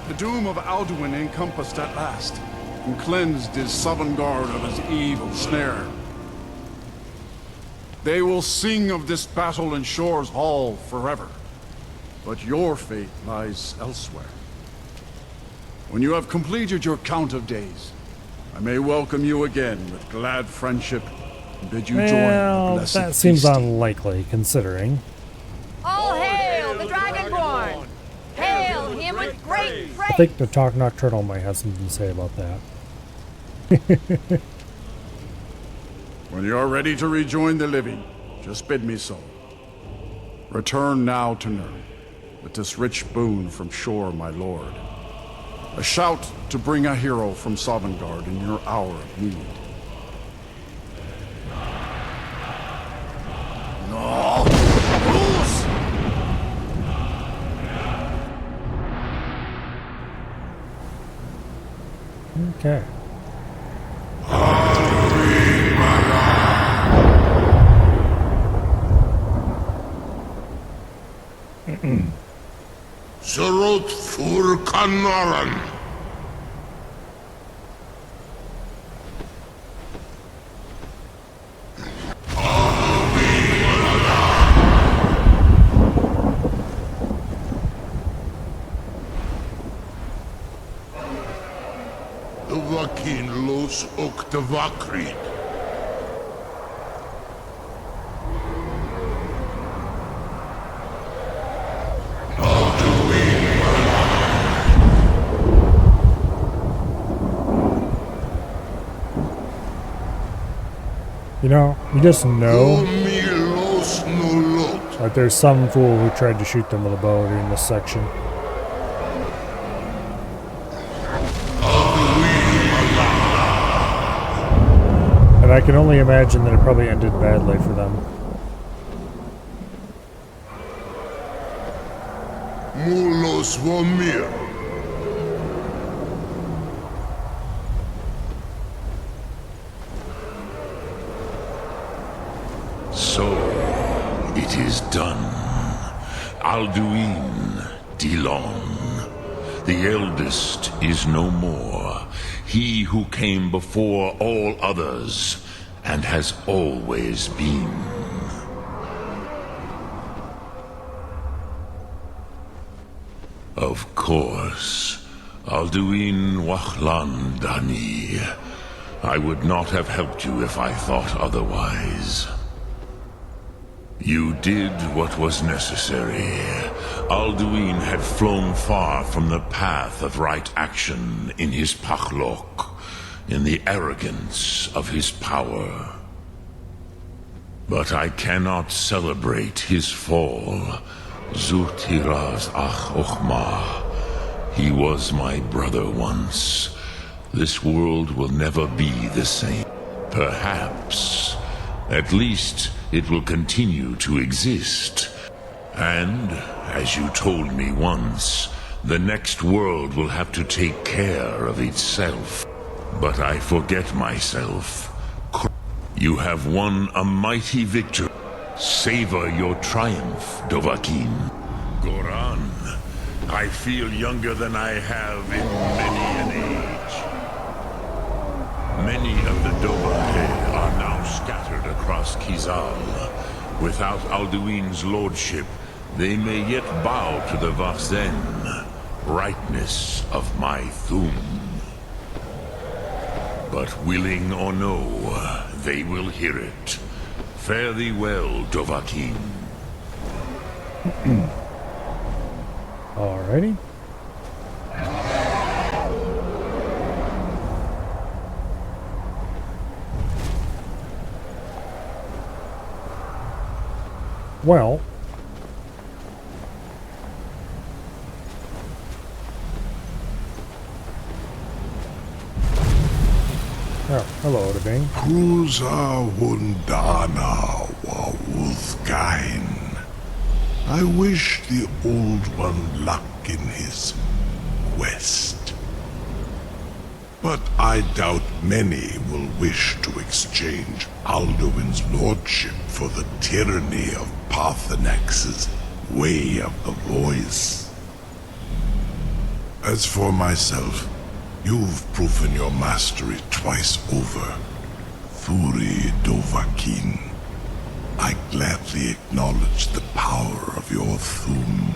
The doom of Alduin encompassed at last, and cleansed his Sovngarde of his evil snare. They will sing of this battle in Shor's Hall forever, but your fate lies elsewhere. When you have completed your count of days, I may welcome you again with glad friendship and bid you join the blessed that seems feasting. unlikely, considering. All hail the Dragonborn! Hail him with great I praise! think the Talk Nocturnal might have something to say about that. When you are ready to rejoin the living, just bid me so. Return now to Nurn, with this rich boon from Shor, my lord. A shout to bring a hero from Sovngarde in your hour of need. No! Okay. Sarot Fur Kanaran. Vakin Los Oktavakrid. You know, you just know that there's some fool who tried to shoot them with a bow during this section. And I can only imagine that it probably ended badly for them. Mulos Vomir. So, it is done. Alduin, Dilon. The eldest is no more. He who came before all others, and has always been. Of course, Alduin Wachlan Dani. I would not have helped you if I thought otherwise. You did what was necessary. Alduin had flown far from the path of right action in his Pachlok, in the arrogance of his power. But I cannot celebrate his fall. Zutiraz Ach Ochma. He was my brother once. This world will never be the same. Perhaps. At least it will continue to exist. And, as you told me once, the next world will have to take care of itself. But I forget myself. You have won a mighty victory. Savor your triumph, Dovahkiin. Goran, I feel younger than I have in many an age. Many of the Dovahkiin are now scattered across Kizal. Without Alduin's lordship, they may yet bow to the Vazen, brightness of my Thum. But willing or no, they will hear it. Fare thee well, Dovahkiin. Alrighty. Well, oh, hello, Odabing. Cruza Wundana wa Wuthgain. I wish the Old One luck in his quest. But I doubt many will wish to exchange Alduin's lordship for the tyranny of Paarthurnax's way of the voice. As for myself, you've proven your mastery twice over. Thuri Dovahkiin, I gladly acknowledge the power of your Thum.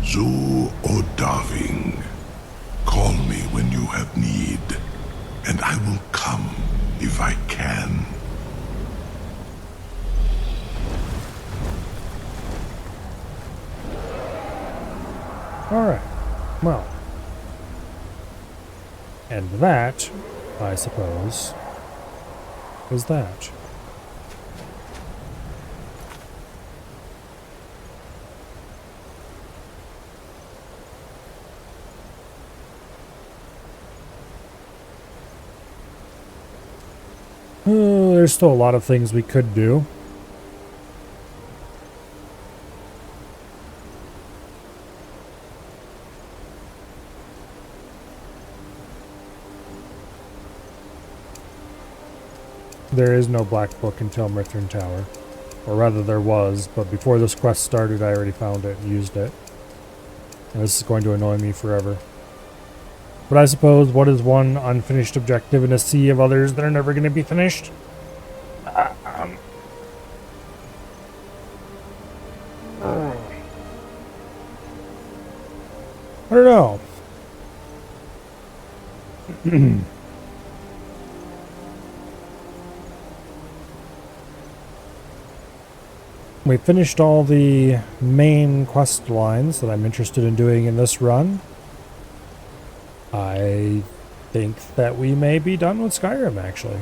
Zu Odaving, call me when you have need, and I will come if I can. Alright, well. And that, I suppose, is that. There's still a lot of things we could do. There is no black book until Mithrin Tower. Or rather there was, but before this quest started I already found it and used it. And this is going to annoy me forever. But I suppose, what is one unfinished objective in a sea of others that are never going to be finished? I don't know. We finished all the main quest lines that I'm interested in doing in this run. I think that we may be done with Skyrim, actually.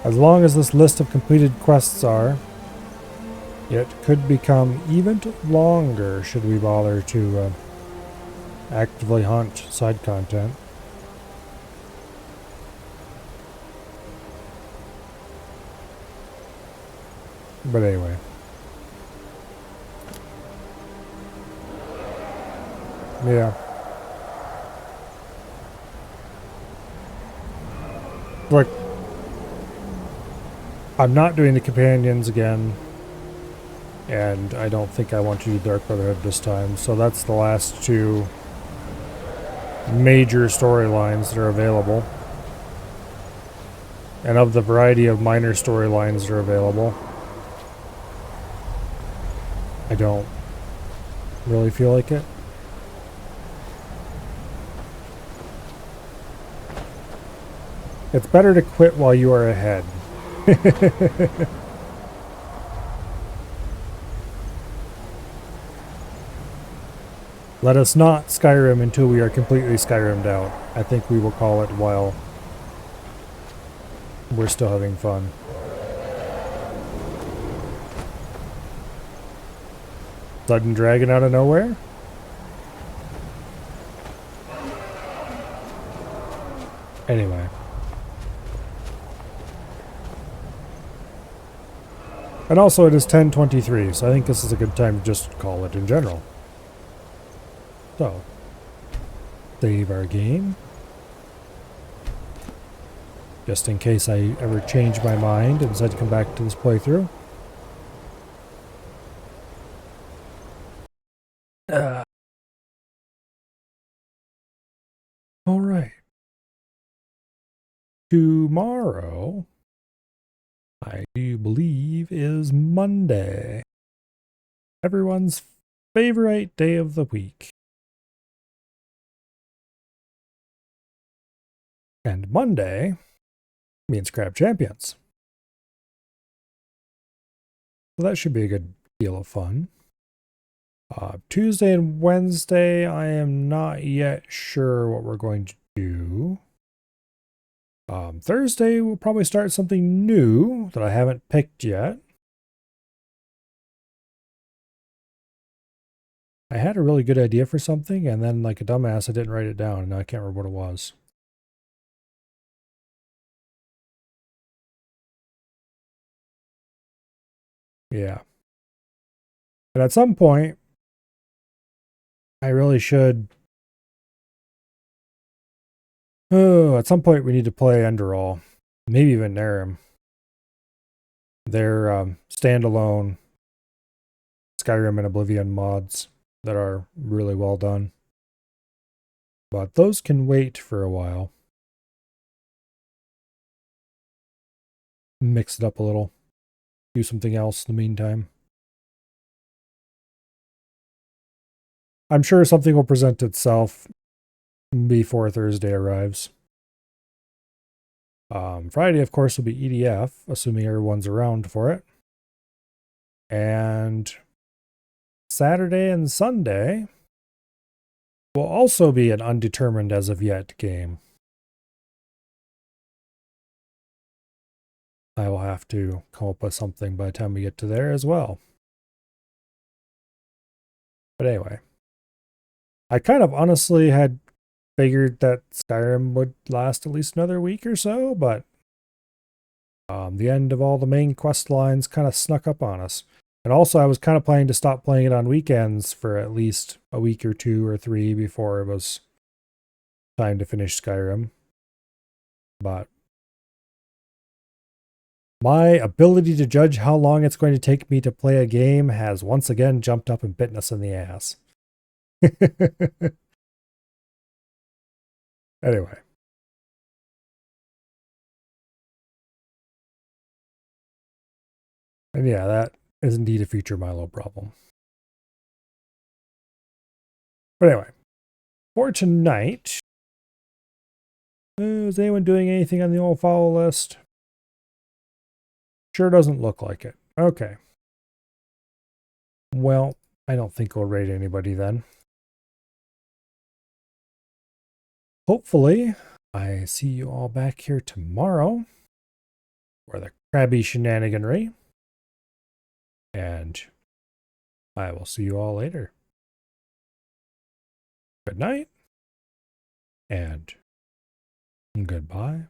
As long as this list of completed quests are, it could become even longer should we bother to actively hunt side content. But anyway. Yeah. Like, I'm not doing the companions again. And I don't think I want to do Dark Brotherhood this time. So that's the last two major storylines that are available. And of the variety of minor storylines that are available, I don't really feel like it. It's better to quit while you are ahead. Let us not Skyrim until we are completely Skyrimmed out. I think we will call it while we're still having fun. Sudden dragon out of nowhere? Anyway. And also it is 10:23, so I think this is a good time to just call it in general. So, save our game. Just in case I ever change my mind and decide to come back to this playthrough. Alright. Tomorrow, I do believe, is Monday. Everyone's favorite day of the week. And Monday means Crab Champions. So that should be a good deal of fun. Tuesday and Wednesday, I am not yet sure what we're going to do. Thursday, we'll probably start something new that I haven't picked yet. I had a really good idea for something, and then like a dumbass, I didn't write it down, and now I can't remember what it was. Yeah. And at some point, I really should... Oh, at some point we need to play Enderall. Maybe even Narum. They're standalone Skyrim and Oblivion mods that are really well done. But those can wait for a while. Mix it up a little. Do something else in the meantime. I'm sure something will present itself before Thursday arrives. Friday, of course, will be EDF, assuming everyone's around for it. And Saturday and Sunday will also be an undetermined as of yet game. I will have to come up with something by the time we get to there as well. But anyway, I kind of honestly had figured that Skyrim would last at least another week or so, but the end of all the main quest lines kind of snuck up on us. And also I was kind of planning to stop playing it on weekends for at least a week or 2 or 3 before it was time to finish Skyrim. But my ability to judge how long it's going to take me to play a game has once again jumped up and bitten us in the ass. Anyway. And yeah, that is indeed a future Milo problem. But anyway, for tonight, is anyone doing anything on the old follow list? Sure doesn't look like it. Okay. Well, I don't think we'll raid anybody then. Hopefully, I see you all back here tomorrow for the crabby shenaniganry. And I will see you all later. Good night and goodbye.